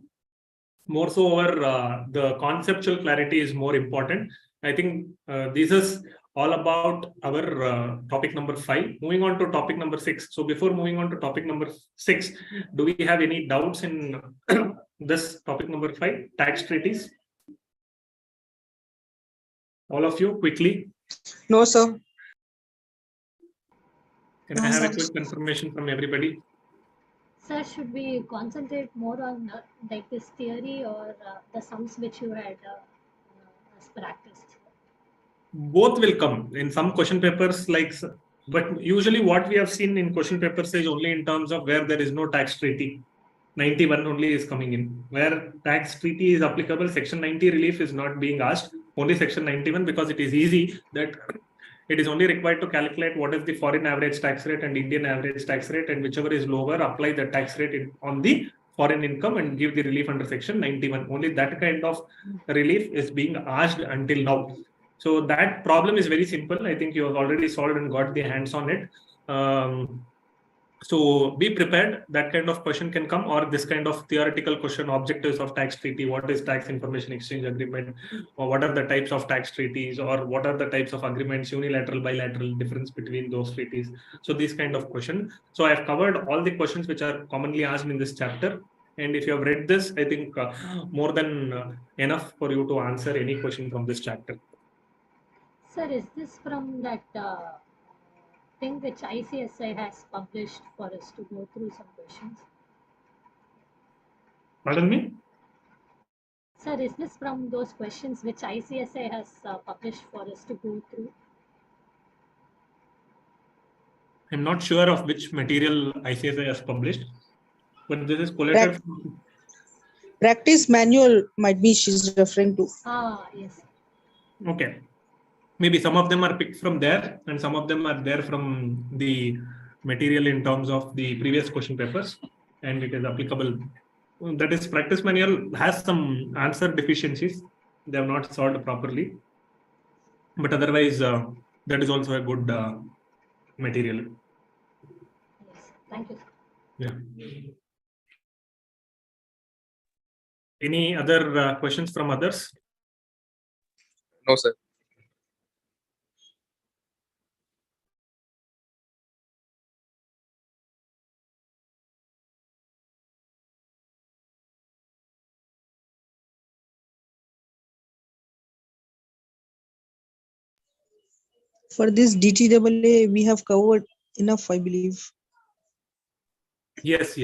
so over the conceptual clarity is more important. I think this is all about our topic number 5. Moving on to topic number 6. So before moving on to topic number 6, do we have any doubts in this topic number 5, tax treaties? All of you quickly. No, sir. Can I have a quick confirmation from everybody? Sir, should we concentrate more on like this theory or the sums which you had practiced? Both will come in some question papers, but usually what we have seen in question papers is only in terms of where there is no tax treaty. 91 only is coming in. Where tax treaty is applicable, section 90 relief is not being asked, only section 91, because it is easy that it is only required to calculate what is the foreign average tax rate and Indian average tax rate, and whichever is lower, apply the tax rate on the foreign income and give the relief under section 91. Only that kind of relief is being asked until now. So that problem is very simple. I think you have already solved and got the hands on it. So be prepared. That kind of question can come, or this kind of theoretical question, objectives of tax treaty, what is tax information exchange agreement, or what are the types of tax treaties, or what are the types of agreements, unilateral, bilateral, difference between those treaties. So this kind of question. So I have covered all the questions which are commonly asked in this chapter. And if you have read this, I think more than enough for you to answer any question from this chapter. Sir, is this from that thing which ICSI has published for us to go through some questions? Pardon me? Sir, is this from those questions which ICSI has published for us to go through? I'm not sure of which material ICSI has published, but this is collated. Practice manual might be she's referring to. Yes. Okay. Maybe some of them are picked from there and some of them are there from the material in terms of the previous question papers, and it is applicable. That is, practice manual has some answer deficiencies. They have not solved properly. But otherwise, that is also a good material. Yes. Thank you, sir. Yeah. Any other questions from others? No, sir. For this DTAA, we have covered enough, I believe. Yes.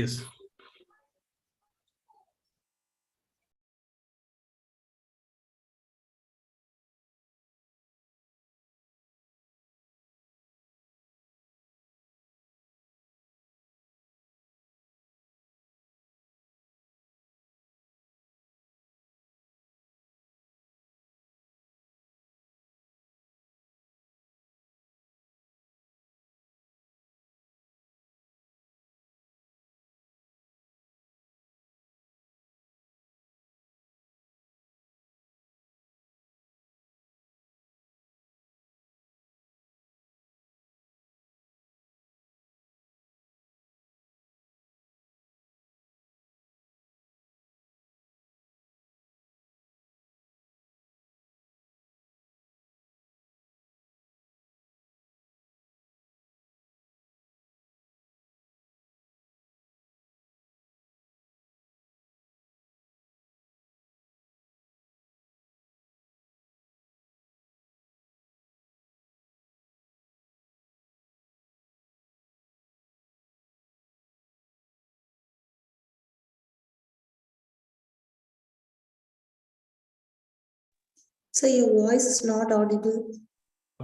So your voice is not audible.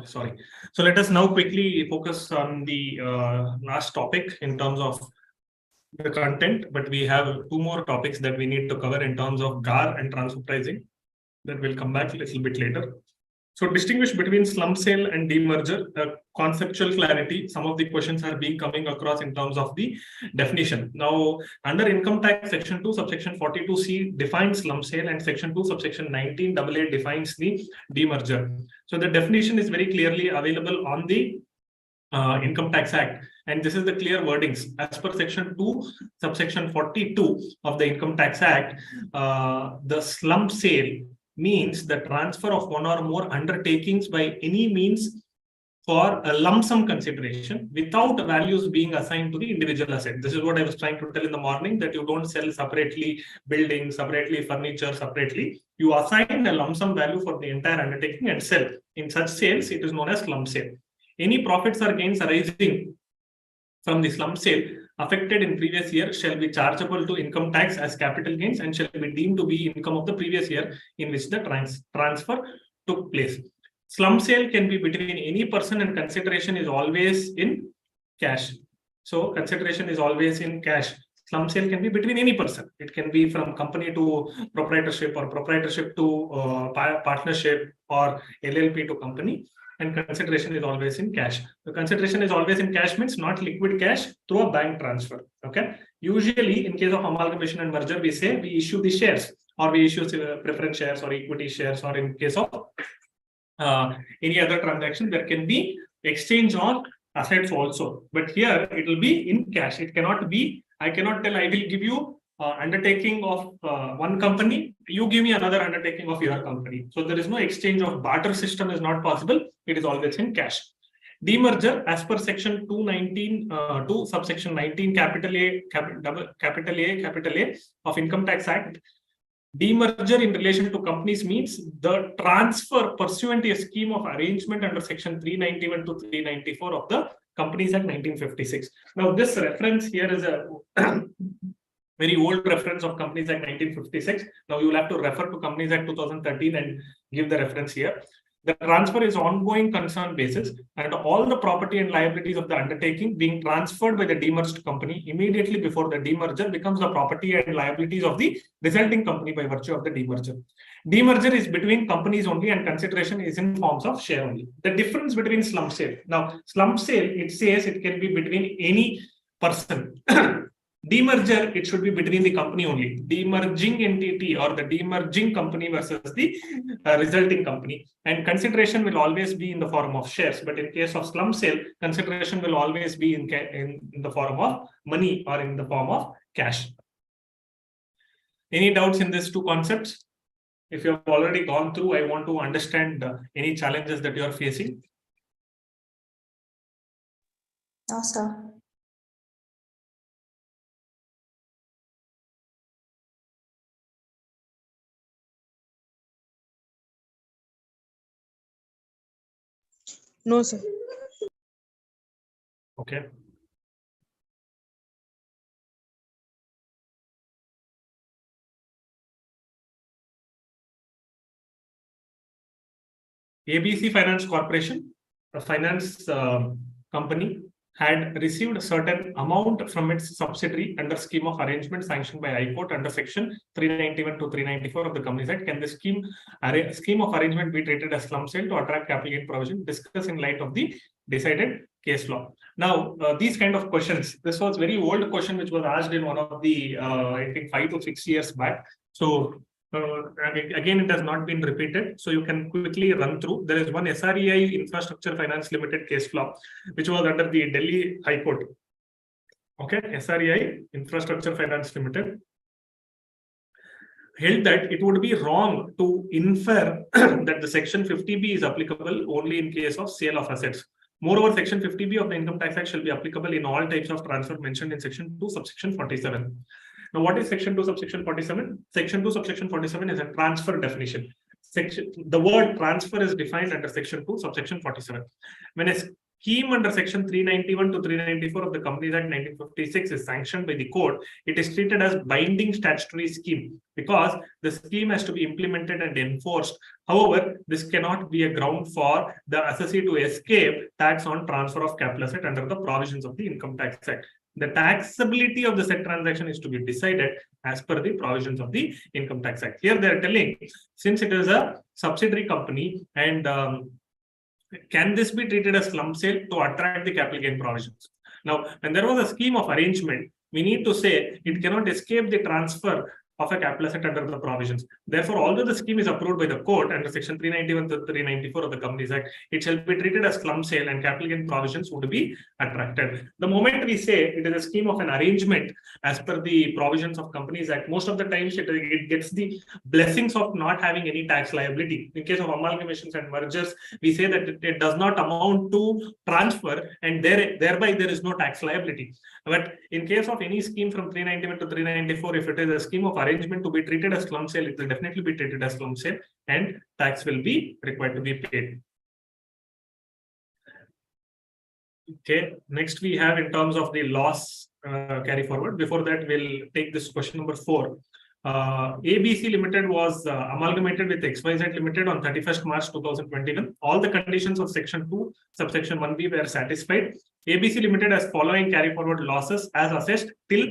Sorry. So let us now quickly focus on the last topic in terms of the content, but we have 2 more topics that we need to cover in terms of GAR and transfer pricing. That will come back a little bit later. So distinguish between slump sale and demerger, conceptual clarity. Some of the questions are being coming across in terms of the definition. Now, under income tax section 2 subsection 42C defines slump sale, and section 2 subsection 19AA defines the demerger. So the definition is very clearly available on the Income Tax Act, and this is the clear wordings. As per section 2 subsection 42 of the Income Tax Act, the slump sale means the transfer of one or more undertakings by any means for a lump sum consideration without values being assigned to the individual asset. This is what I was trying to tell in the morning, that you don't sell separately buildings, separately furniture, separately. You assign a lump sum value for the entire undertaking and sell. In such sales, it is known as slump sale. Any profits or gains arising from the slump sale affected in previous year shall be chargeable to income tax as capital gains and shall be deemed to be income of the previous year in which the transfer took place. Slump sale can be between any person and consideration is always in cash. So consideration is always in cash. Slump sale can be between any person. It can be from company to proprietorship or proprietorship to partnership or LLP to company. And consideration is always in cash. The consideration is always in cash means not liquid cash through a bank transfer. Okay. Usually, in case of amalgamation and merger, we say we issue the shares, or we issue preference shares or equity shares, or in case of any other transaction, there can be exchange of assets also. But here it will be in cash. It cannot be. I cannot tell I will give you undertaking of one company, you give me another undertaking of your company. So there is no exchange of barter system is not possible. It is always in cash. Demerger, as per section 219, 2 subsection 19, capital A of Income Tax Act, demerger in relation to companies means the transfer pursuant to a scheme of arrangement under section 391 to 394 of the Companies Act 1956. Now this reference here is a very old reference of Companies Act 1956. Now you will have to refer to Companies Act 2013 and give the reference here. The transfer is ongoing concern basis, and all the property and liabilities of the undertaking being transferred by the demerged company immediately before the demerger becomes the property and liabilities of the resulting company by virtue of the demerger. Demerger is between companies only, and consideration is in forms of share only. The difference between slump sale. Now, slump sale, it says it can be between any person. Demerger, it should be between the company only. Demerging entity or the demerging company versus the resulting company. And consideration will always be in the form of shares. But in case of slump sale, consideration will always be in the form of money or in the form of cash. Any doubts in these two concepts? If you have already gone through, I want to understand any challenges that you are facing. No, sir. No, sir. Okay. ABC Finance Corporation, a finance company, had received a certain amount from its subsidiary under scheme of arrangement sanctioned by High Court under section 391 to 394 of the Companies Act. Can the scheme of arrangement be treated as slump sale to attract capital gain provision? Discuss in light of the decided case law. Now, these kind of questions, this was very old question which was asked in one of the, I think 5 to 6 years back. So, again, it has not been repeated. So you can quickly run through. There is one SREI Infrastructure Finance Limited case law, which was under the Delhi High Court. Okay, SREI Infrastructure Finance Limited held that it would be wrong to infer that the section 50B is applicable only in case of sale of assets. Moreover, section 50B of the Income Tax Act shall be applicable in all types of transfer mentioned in section 2 subsection 47. Now, what is section 2 subsection 47? Section 2 subsection 47 is a transfer definition. The word transfer is defined under section 2 subsection 47. When a scheme under section 391 to 394 of the Companies Act 1956 is sanctioned by the court, it is treated as binding statutory scheme because the scheme has to be implemented and enforced. However, this cannot be a ground for the assessee to escape tax on transfer of capital asset under the provisions of the Income Tax Act. The taxability of the said transaction is to be decided as per the provisions of the Income Tax Act. Here they are telling, since it is a subsidiary company and can this be treated as slump sale to attract the capital gain provisions? Now, when there was a scheme of arrangement, we need to say it cannot escape the transfer of a capital asset under the provisions. Therefore, although the scheme is approved by the court under section 391 to 394 of the Companies Act, it shall be treated as slump sale and capital gain provisions would be attracted. The moment we say it is a scheme of an arrangement as per the provisions of Companies Act, most of the times it gets the blessings of not having any tax liability. In case of amalgamations and mergers, we say that it does not amount to transfer and thereby there is no tax liability. But in case of any scheme from 391 to 394, if it is a scheme of arrangement to be treated as slump sale, it will definitely be treated as slump sale and tax will be required to be paid. Okay, next we have in terms of the loss carry forward. Before that, we'll take this question number 4. ABC Limited was amalgamated with XYZ Limited on 31st March 2021. All the conditions of section 2, subsection 1B were satisfied. ABC Limited has following carry forward losses as assessed till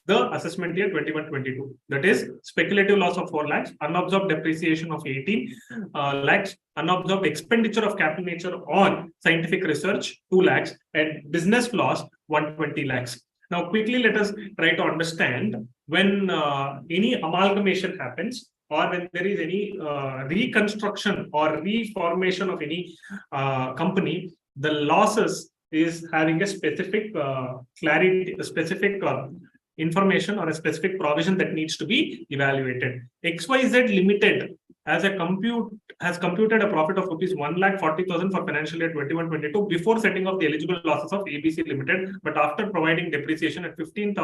the assessment year 21-22. That is speculative loss of 4 lakhs, unabsorbed depreciation of 18 lakhs, unabsorbed expenditure of capital nature on scientific research 2 lakhs, and business loss 120 lakhs. Now, quickly let us try to understand when any amalgamation happens or when there is any reconstruction or reformation of any company, the losses is having a specific clarity, a specific information or a specific provision that needs to be evaluated. XYZ Limited has computed a profit of rupees 1,40,000 for financial year 21-22 before setting off the eligible losses of ABC Limited, but after providing depreciation at 15%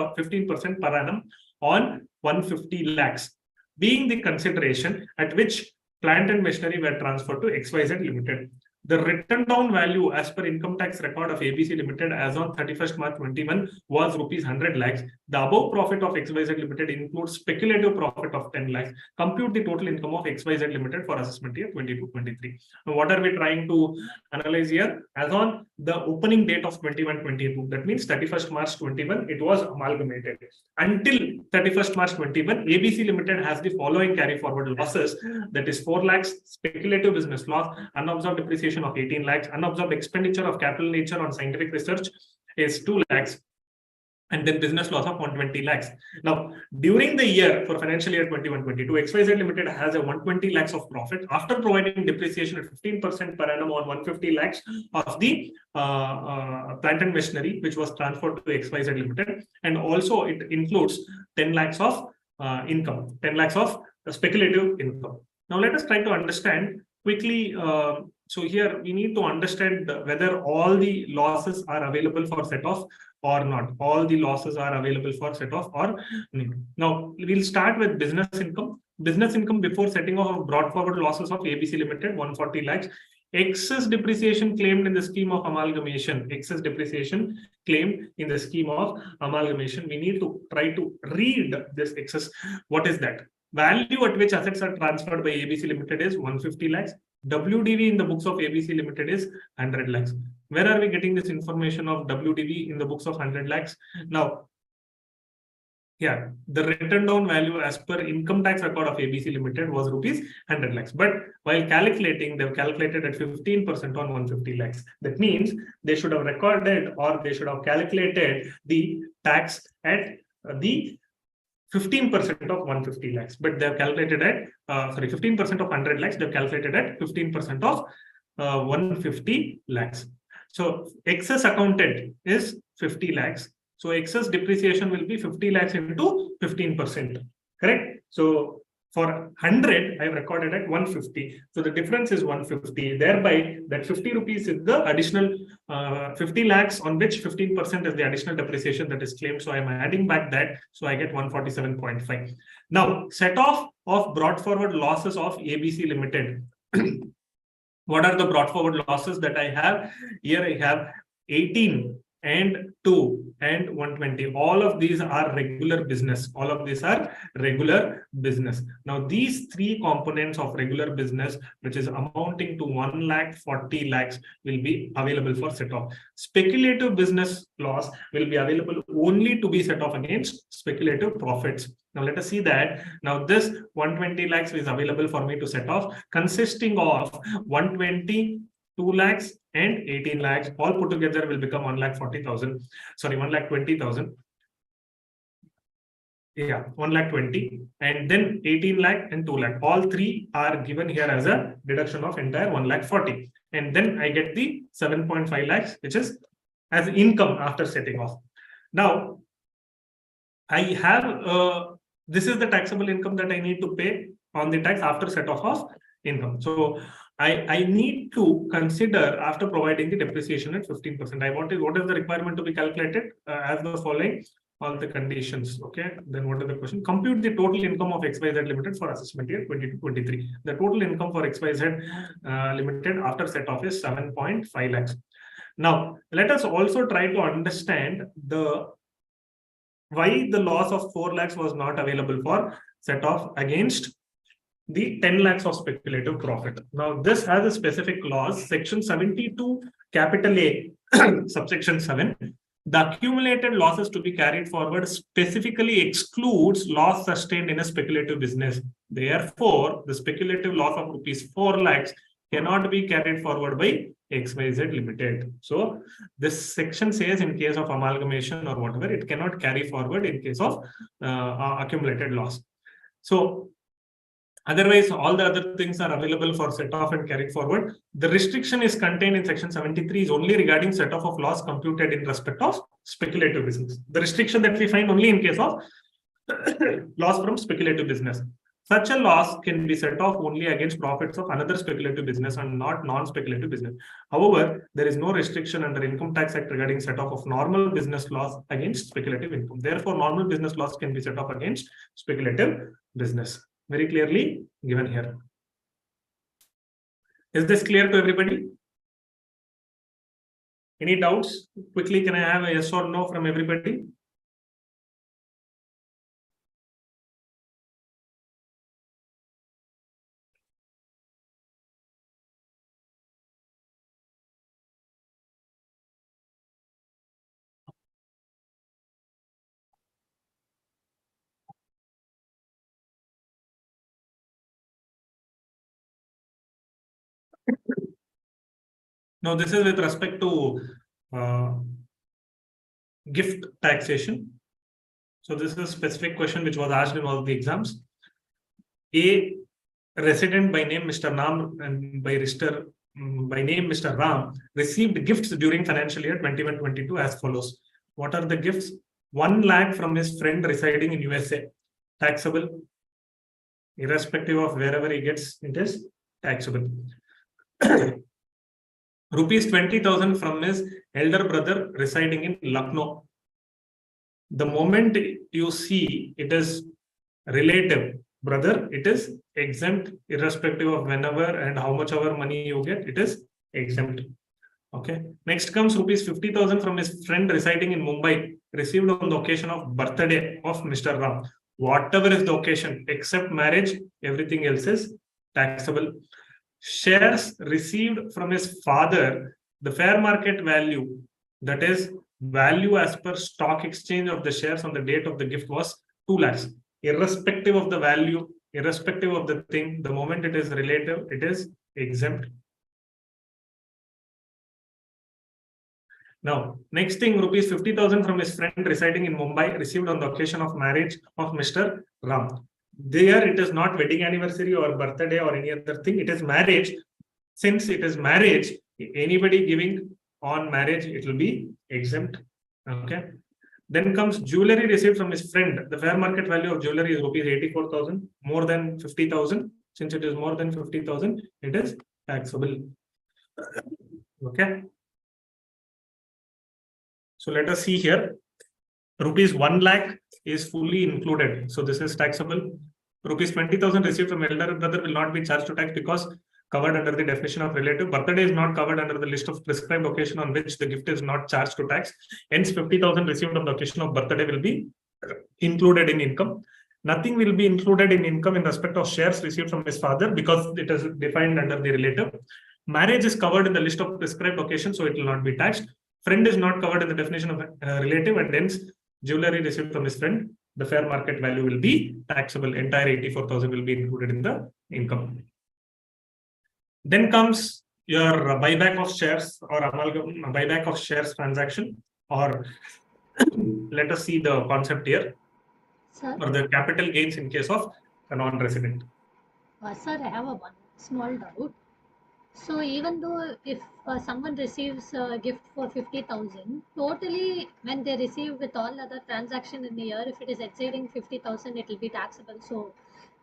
per annum on 150 lakhs, being the consideration at which plant and machinery were transferred to XYZ Limited. The written down value as per income tax record of ABC Limited as on 31st March 21 was rupees 100 lakhs. The above profit of XYZ Limited includes speculative profit of 10 lakhs. Compute the total income of XYZ Limited for assessment year 22-23. Now, what are we trying to analyze here? As on the opening date of 21-22, that means 31st March 21, it was amalgamated. Until 31st March 21, ABC Limited has the following carry forward losses, that is 4 lakhs, speculative business loss, unabsorbed depreciation of 18 lakhs, unabsorbed expenditure of capital nature on scientific research is 2 lakhs, and then business loss of 120 lakhs. Now, during the year for financial year 21-22, XYZ Limited has a 120 lakhs of profit after providing depreciation at 15% per annum on 150 lakhs of the plant and machinery, which was transferred to XYZ Limited. And also it includes 10 lakhs of income, 10 lakhs of speculative income. Now, let us try to understand quickly. So here we need to understand whether all the losses are available for set off or not. All the losses are available for set off or not. Now we'll start with business income. Business income before setting off brought forward losses of ABC Limited 140 lakhs. Excess depreciation claimed in the scheme of amalgamation. Excess depreciation claimed in the scheme of amalgamation. We need to try to read this excess. What is that? Value at which assets are transferred by ABC Limited is 150 lakhs. WDV in the books of ABC Limited is 100 lakhs. Where are we getting this information of WDV in the books of 100 lakhs? Now, here, the written down value as per income tax record of ABC Limited was rupees 100 lakhs. But while calculating, they've calculated at 15% on 150 lakhs. That means they should have recorded or they should have calculated the tax at the 15% of 150 lakhs, but they've calculated at 15% of 100 lakhs, they've calculated at 15% of 150 lakhs. So excess accounted is 50 lakhs. So excess depreciation will be 50 lakhs into 15%, correct? So for 100, I have recorded at 150. So the difference is 150. Thereby, that 50 rupees is the additional 50 lakhs on which 15% is the additional depreciation that is claimed. So I'm adding back that. So I get 147.5. Now, set off of brought forward losses of ABC Limited. What are the brought forward losses that I have? Here I have 18 and 2 and 120. All of these are regular business. All of these are regular business. Now, these three components of regular business, which is amounting to 1,40,000 lakhs, will be available for set off. Speculative business loss will be available only to be set off against speculative profits. Now, let us see that. Now, this 120 lakhs is available for me to set off, consisting of 120, 2 lakhs and 18 lakhs. All put together will become 1,40,000. Sorry, 1,20,000. Yeah, 1,20,000 and then 18 lakh and 2 lakh. All three are given here as a deduction of entire 1,40,000. And then I get the 7.5 lakhs, which is as income after setting off. Now, I have this is the taxable income that I need to pay on the tax after set off of income. So I need to consider after providing the depreciation at 15%. I want what is the requirement to be calculated as the following, all the conditions. Okay, then what is the question? Compute the total income of XYZ Limited for assessment year 22-23. The total income for XYZ Limited after set off is 7.5 lakhs. Now, let us also try to understand why the loss of 4 lakhs was not available for set off against the 10 lakhs of speculative profit. Now, this has a specific clause, section 72, capital A, subsection 7. The accumulated losses to be carried forward specifically excludes loss sustained in a speculative business. Therefore, the speculative loss of rupees 4 lakhs cannot be carried forward by XYZ Limited. So this section says in case of amalgamation or whatever, it cannot carry forward in case of accumulated loss. So otherwise, all the other things are available for set off and carried forward. The restriction is contained in section 73 is only regarding set off of loss computed in respect of speculative business. The restriction that we find only in case of loss from speculative business. Such a loss can be set off only against profits of another speculative business and not non-speculative business. However, there is no restriction under Income Tax Act regarding set off of normal business loss against speculative income. Therefore, normal business loss can be set off against speculative business. Very clearly given here. Is this clear to everybody? Any doubts? Quickly, can I have a yes or no from everybody? Now, this is with respect to gift taxation. So this is a specific question which was asked in all the exams. A resident by name Mr. Nam and by name Mr. Ram received gifts during financial year 21-22 as follows. What are the gifts? 1 lakh from his friend residing in USA. Taxable. Irrespective of wherever he gets, it is taxable. Rupees 20,000 from his elder brother residing in Lucknow. The moment you see it is relative brother, it is exempt irrespective of whenever and how much ever money you get, it is exempt. Okay. Next comes rupees 50,000 from his friend residing in Mumbai, received on the occasion of birthday of Mr. Ram. Whatever is the occasion except marriage, everything else is taxable. Shares received from his father, the fair market value, that is value as per stock exchange of the shares on the date of the gift was 2 lakhs. Irrespective of the value, irrespective of the thing, the moment it is relative, it is exempt. Now, next thing, rupees 50,000 from his friend residing in Mumbai, received on the occasion of marriage of Mr. Ram. There it is not wedding anniversary or birthday or any other thing, it is marriage. Since it is marriage, anybody giving on marriage, it will be exempt. Okay. Then comes jewelry received from his friend. The fair market value of jewelry is rupees 84,000, more than 50,000. Since it is more than 50,000, it is taxable. Okay. So let us see here. Rupees 1 lakh is fully included. So this is taxable. Rupees 20,000 received from elder brother will not be charged to tax because covered under the definition of relative. Birthday is not covered under the list of prescribed occasion on which the gift is not charged to tax. Hence, 50,000 received on the occasion of birthday will be included in income. Nothing will be included in income in respect of shares received from his father because it is defined under the relative. Marriage is covered in the list of prescribed occasions, so it will not be taxed. Friend is not covered in the definition of relative, and hence jewelry received from his friend, the fair market value will be taxable. Entire 84,000 will be included in the income. Then comes your buyback of shares or buyback of shares transaction, or let us see the concept here. Sir? Or the capital gains in case of a non-resident. Sir, I have one small doubt. So even though if someone receives a gift for 50,000, totally when they receive with all other transaction in the year, if it is exceeding 50,000, it will be taxable. So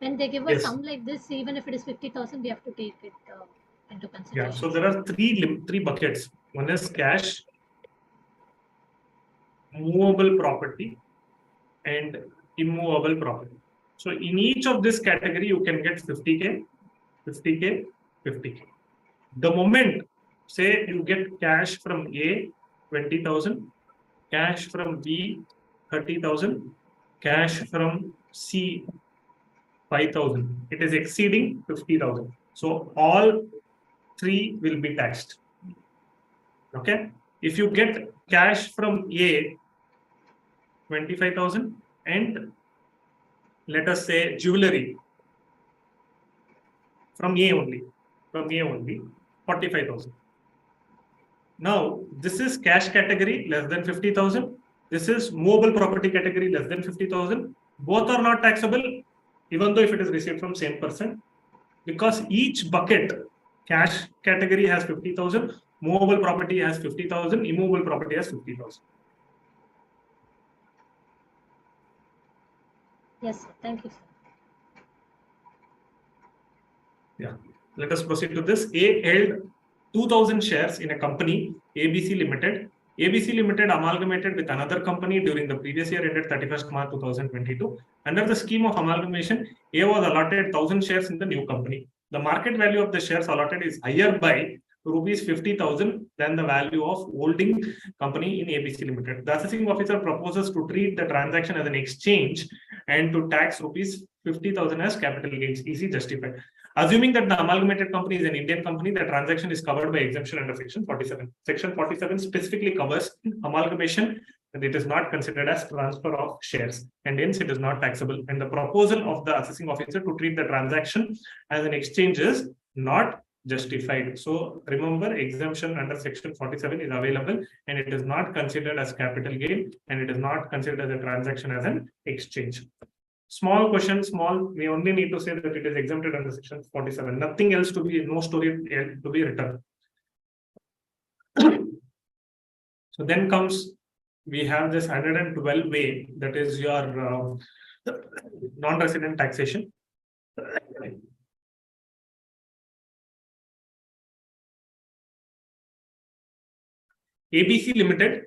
when they give a sum like this, even if it is 50,000, we have to take it into consideration. Yeah, so there are three buckets. One is cash, movable property, and immovable property. So in each of this category, you can get 50K, 50K, 50K. The moment, say you get cash from A, 20,000, cash from B, 30,000, cash from C, 5,000. It is exceeding 50,000. So all three will be taxed. Okay. If you get cash from A, 25,000, and let us say jewelry from A only, 45,000. Now, this is cash category less than 50,000. This is mobile property category less than 50,000. Both are not taxable, even though if it is received from same person, because each bucket, cash category has 50,000, mobile property has 50,000, immovable property has 50,000. Yes, sir. Thank you, sir. Yeah. Let us proceed to this. A held 2,000 shares in a company, ABC Limited. ABC Limited amalgamated with another company during the previous year ended 31st March 2022. Under the scheme of amalgamation, A was allotted 1,000 shares in the new company. The market value of the shares allotted is higher by rupees 50,000 than the value of holding company in ABC Limited. The assessing officer proposes to treat the transaction as an exchange and to tax rupees 50,000 as capital gains. Easy, justified. Assuming that the amalgamated company is an Indian company, the transaction is covered by exemption under Section 47. Section 47 specifically covers amalgamation, and it is not considered as transfer of shares, and hence it is not taxable. And the proposal of the assessing officer to treat the transaction as an exchange is not justified. So remember, exemption under Section 47 is available, and it is not considered as capital gain, and it is not considered as a transaction as an exchange. Small question, small. We only need to say that it is exempted under Section 47. Nothing else to be, no story to be written. So then comes, we have this 112-way, that is your non-resident taxation. ABC Limited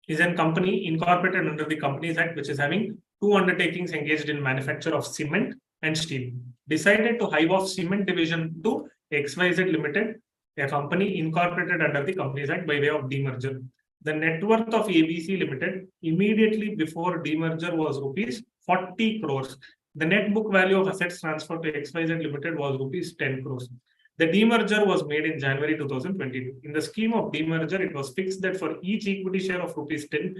is a company incorporated under the Companies Act, which is having two undertakings engaged in manufacture of cement and steel. Decided to hive off cement division to XYZ Limited, a company incorporated under the Companies Act by way of demerger. The net worth of ABC Limited immediately before demerger was rupees 40 crores. The net book value of assets transferred to XYZ Limited was rupees 10 crores. The demerger was made in January 2022. In the scheme of demerger, it was fixed that for each equity share of rupees 10,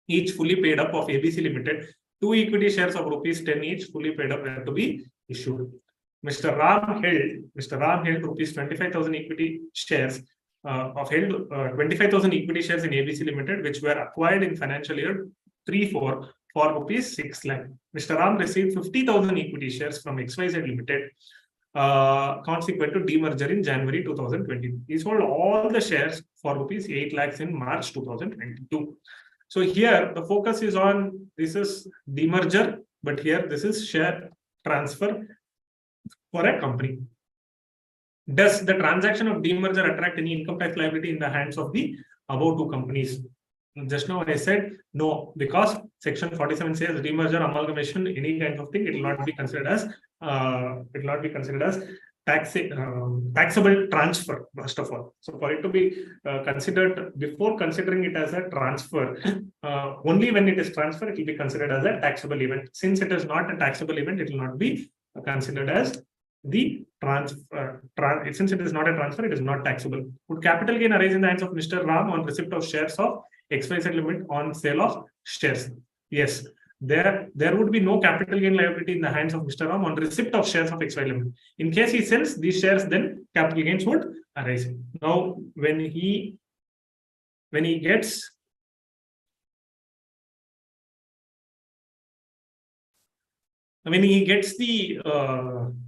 each fully paid up of ABC Limited, 2 equity shares of rupees 10 each fully paid up had to be issued. Mr. Ram held rupees 25,000 equity shares of 25,000 equity shares in ABC Limited, which were acquired in financial year 3-4 for rupees 6 lakh. Mr. Ram received 50,000 equity shares from XYZ Limited consequent to demerger in January 2020. He sold all the shares for rupees 8 lakhs in March 2022. So here the focus is on, this is demerger, but here this is share transfer for a company. Does the transaction of demerger attract any income tax liability in the hands of the above two companies? Just now I said no, because section 47 says demerger, amalgamation, any kind of thing, it will not be considered as taxable transfer, first of all. So for it to be considered, before considering it as a transfer, only when it is transfer, it will be considered as a taxable event. Since it is not a taxable event, it will not be considered as the transfer. Since it is not a transfer, it is not taxable. Would capital gain arise in the hands of Mr. Ram on receipt of shares of XYZ limit on sale of shares? Yes. There would be no capital gain liability in the hands of Mr. Ram on receipt of shares of XY limit. In case he sells these shares, then capital gains would arise. Now, when he gets the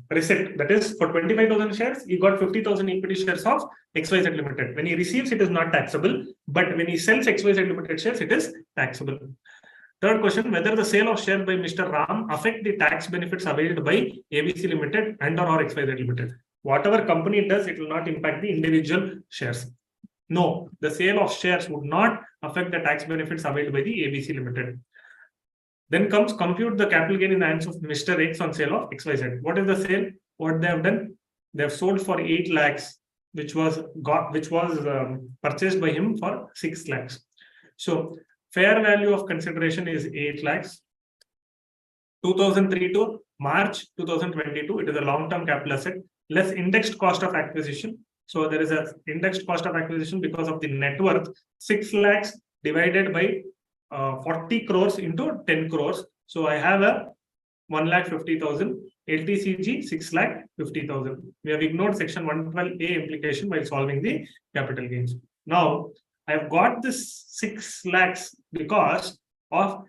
receipt, that is for 25,000 shares, he got 50,000 equity shares of XYZ Limited. When he receives, it is not taxable, but when he sells XYZ Limited shares, it is taxable. Third question, whether the sale of shares by Mr. Ram affect the tax benefits availed by ABC Limited and or XYZ Limited. Whatever company does, it will not impact the individual shares. No, the sale of shares would not affect the tax benefits availed by the ABC Limited. Then comes compute the capital gain in the hands of Mr. X on sale of XYZ. What is the sale? What they have done? They have sold for 8 lakhs, which was purchased by him for 6 lakhs. So fair value of consideration is 8 lakhs. 2003 to March 2022, it is a long-term capital asset, less indexed cost of acquisition. So there is a indexed cost of acquisition because of the net worth, 6 lakhs divided by 40 crores into 10 crores. So I have a 1,50,000, LTCG 6,50,000. We have ignored section 112A implication while solving the capital gains. Now I've got this 6 lakhs because of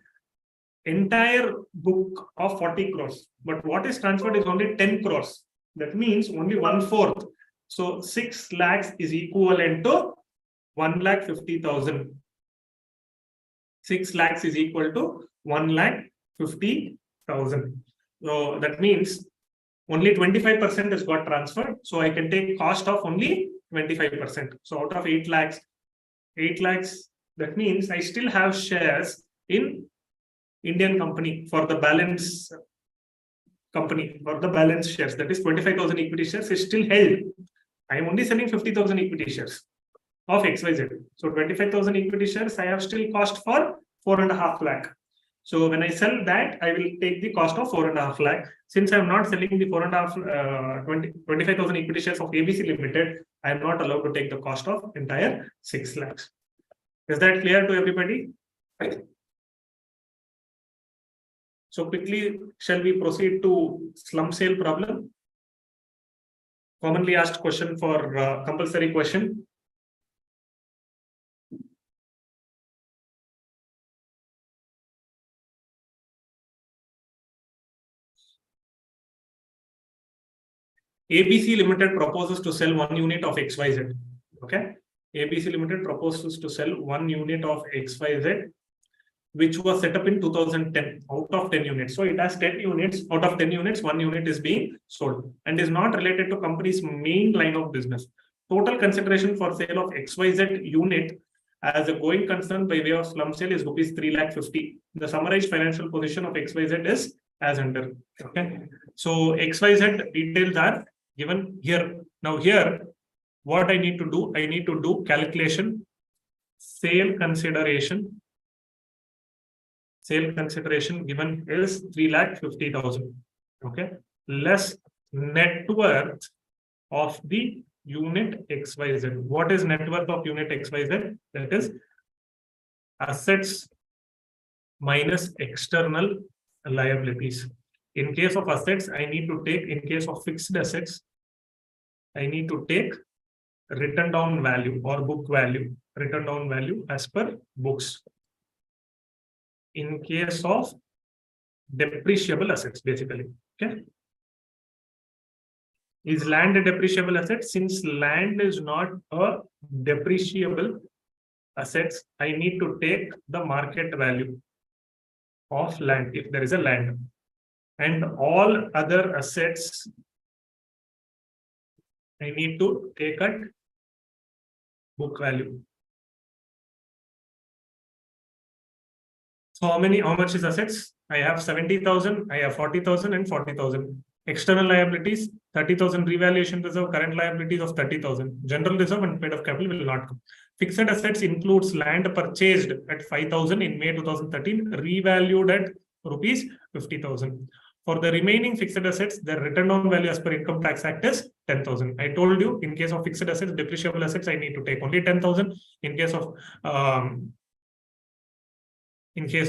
entire book of 40 crores. But what is transferred is only 10 crores. That means only 1/4. So 6 lakhs is equivalent to 1,50,000. 6 lakhs is equal to 1,50,000. So that means only 25% has got transferred. So I can take cost of only 25%. So out of 8 lakhs, that means I still have shares in Indian company for the balance company, for the balance shares. That is 25,000 equity shares is still held. I am only selling 50,000 equity shares of XYZ. So 25,000 equity shares, I have still cost for 4.5 lakh. So when I sell that, I will take the cost of 4.5 lakh. Since I am not selling the 25,000 equity shares of ABC Limited, I am not allowed to take the cost of entire 6 lakhs. Is that clear to everybody? So quickly, shall we proceed to slum sale problem? Commonly asked question for compulsory question. ABC Limited proposes to sell 1 unit of XYZ. Okay. ABC Limited proposes to sell 1 unit of XYZ, which was set up in 2010 out of 10 units. So it has 10 units. Out of 10 units, 1 unit is being sold and is not related to company's main line of business. Total consideration for sale of XYZ unit as a going concern by way of slum sale is rupees 3,50,000. The summarized financial position of XYZ is as under. Okay. So XYZ details are given here. Now here, what I need to do, calculation, sale consideration. Sale consideration given is 3,50,000. Okay. Less net worth of the unit XYZ. What is net worth of unit XYZ? That is assets minus external liabilities. In case of assets, I need to take, in case of fixed assets, I need to take written down value or book value, written down value as per books. In case of depreciable assets, basically. Okay. Is land a depreciable asset? Since land is not a depreciable assets, I need to take the market value of land if there is a land, and all other assets I need to take at book value. So how much is assets? I have 70,000, I have 40,000 and 40,000. External liabilities, 30,000 revaluation reserve, current liabilities of 30,000. General reserve and paid of capital will not come. Fixed assets includes land purchased at 5,000 in May 2013, revalued at rupees 50,000. For the remaining fixed assets, their return on value as per Income Tax Act is 10,000. I told you in case of fixed assets, depreciable assets, I need to take only 10,000. In case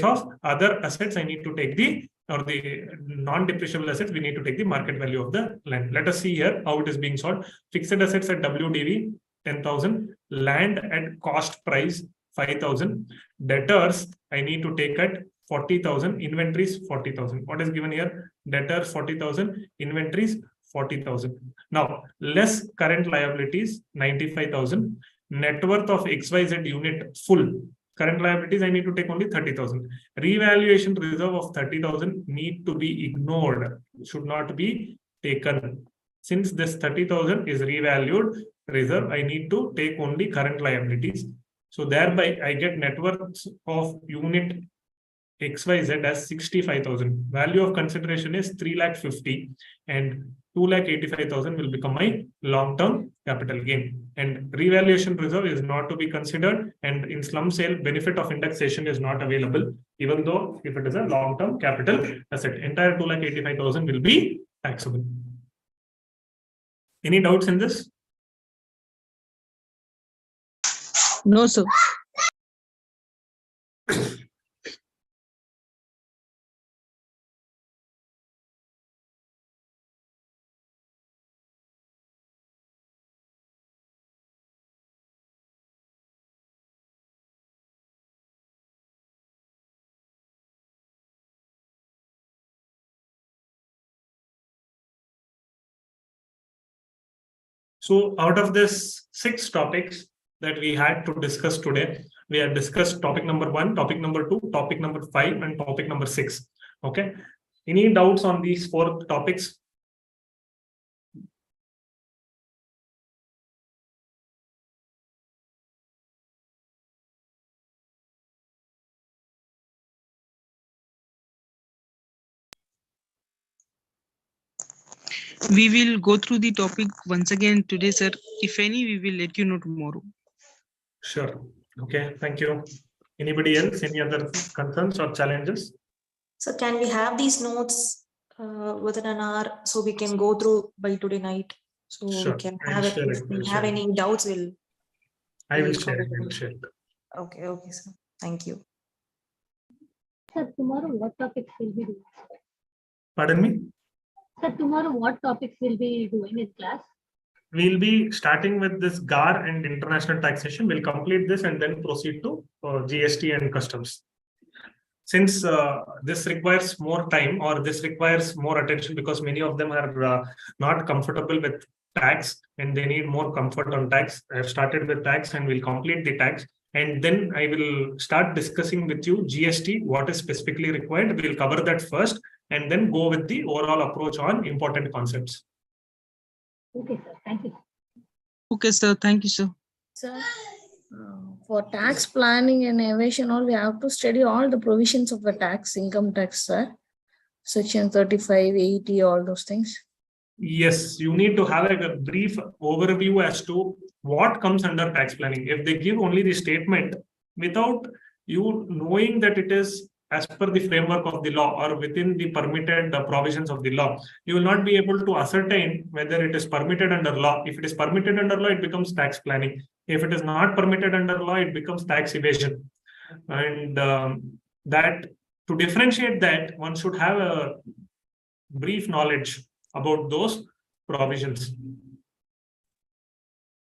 of other assets, I need to take the non-depreciable assets, we need to take the market value of the land. Let us see here how it is being solved. Fixed assets at WDV 10,000, land at cost price 5,000, debtors I need to take at 40,000, inventories 40,000. What is given here? Debtors 40,000, inventories 40,000. Now less current liabilities 95,000, net worth of XYZ unit full. Current liabilities, I need to take only 30,000. Revaluation reserve of 30,000 need to be ignored, should not be taken. Since this 30,000 is revalued reserve, I need to take only current liabilities. So thereby, I get net worth of unit XYZ as 65,000. Value of consideration is 3,50,000 and 2,85,000 will become my long-term capital gain. And revaluation reserve is not to be considered, and in slum sale, benefit of indexation is not available, even though if it is a long-term capital asset. Entire 2,85,000 will be taxable. Any doubts in this? No, sir. So out of this 6 topics that we had to discuss today, we have discussed topic number 1, topic number 2, topic number 5, and topic number 6. Okay. Any doubts on these 4 topics? We will go through the topic once again today, sir. If any, we will let you know tomorrow. Sure. Okay. Thank you. Anybody else? Any other concerns or challenges? So can we have these notes within an hour so we can go through by today night? So Sure. we can have it. If we have any doubts, I will share it. Okay. Okay, sir. Thank you. Sir, tomorrow what topics will be doing? Pardon me? Sir, tomorrow what topics will be doing in class? We'll be starting with this GAR and international taxation. We'll complete this and then proceed to GST and customs. Since this requires more time, or this requires more attention, because many of them are not comfortable with tax and they need more comfort on tax. I've started with tax and we'll complete the tax. And then I will start discussing with you GST, what is specifically required. We'll cover that first and then go with the overall approach on important concepts. Okay, sir. Thank you. Okay, sir. Thank you, sir. Sir, for tax planning and evasion, all we have to study all the provisions of the tax, income tax, sir. Section 35, 80, all those things. Yes, you need to have a brief overview as to what comes under tax planning. If they give only the statement without you knowing that it is as per the framework of the law or within the permitted provisions of the law, you will not be able to ascertain whether it is permitted under law. If it is permitted under law, it becomes tax planning. If it is not permitted under law, it becomes tax evasion. And that to differentiate that, one should have a brief knowledge about those provisions.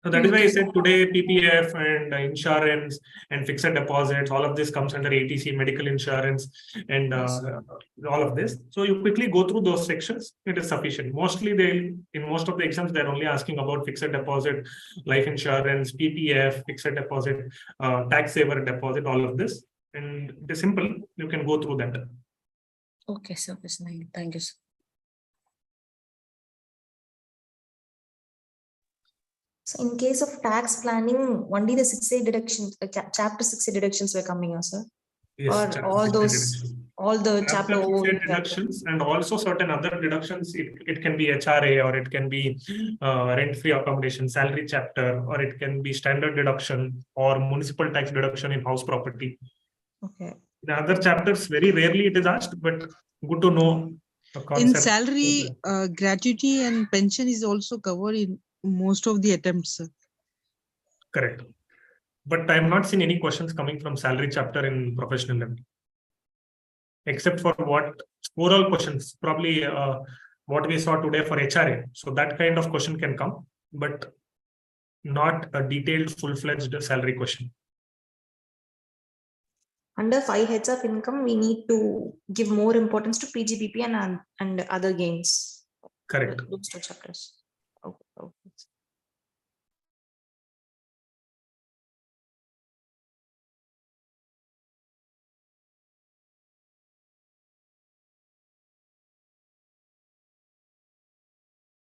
So that is why I said today PPF and insurance and fixed deposits, all of this comes under ATC, medical insurance, and all of this. So you quickly go through those sections, it is sufficient. Mostly in most of the exams, they're only asking about fixed deposit, life insurance, PPF, fixed deposit, tax saver deposit, all of this. And it is simple, you can go through that. Okay, sir. Thank you, sir. So in case of tax planning, only the 6A deductions, chapter 6A deductions were coming, sir. Yes, or chapter all 6 those, deduction. all the chapter Chapter 6 over chapter? deductions and also certain other deductions. It can be HRA, or it can be rent-free accommodation, salary chapter, or it can be standard deduction or municipal tax deduction in house property. Okay. In other chapters, very rarely it is asked, but good to know the In concept. salary, gratuity and pension is also covered in most of the attempts. Correct. But I have not seen any questions coming from salary chapter in professional level, except for what oral questions, probably what we saw today for HRA. So that kind of question can come, but not a detailed full-fledged salary question. Under 5 heads of income, we need to give more importance to PGBP and other gains. Correct. Those two chapters. Okay.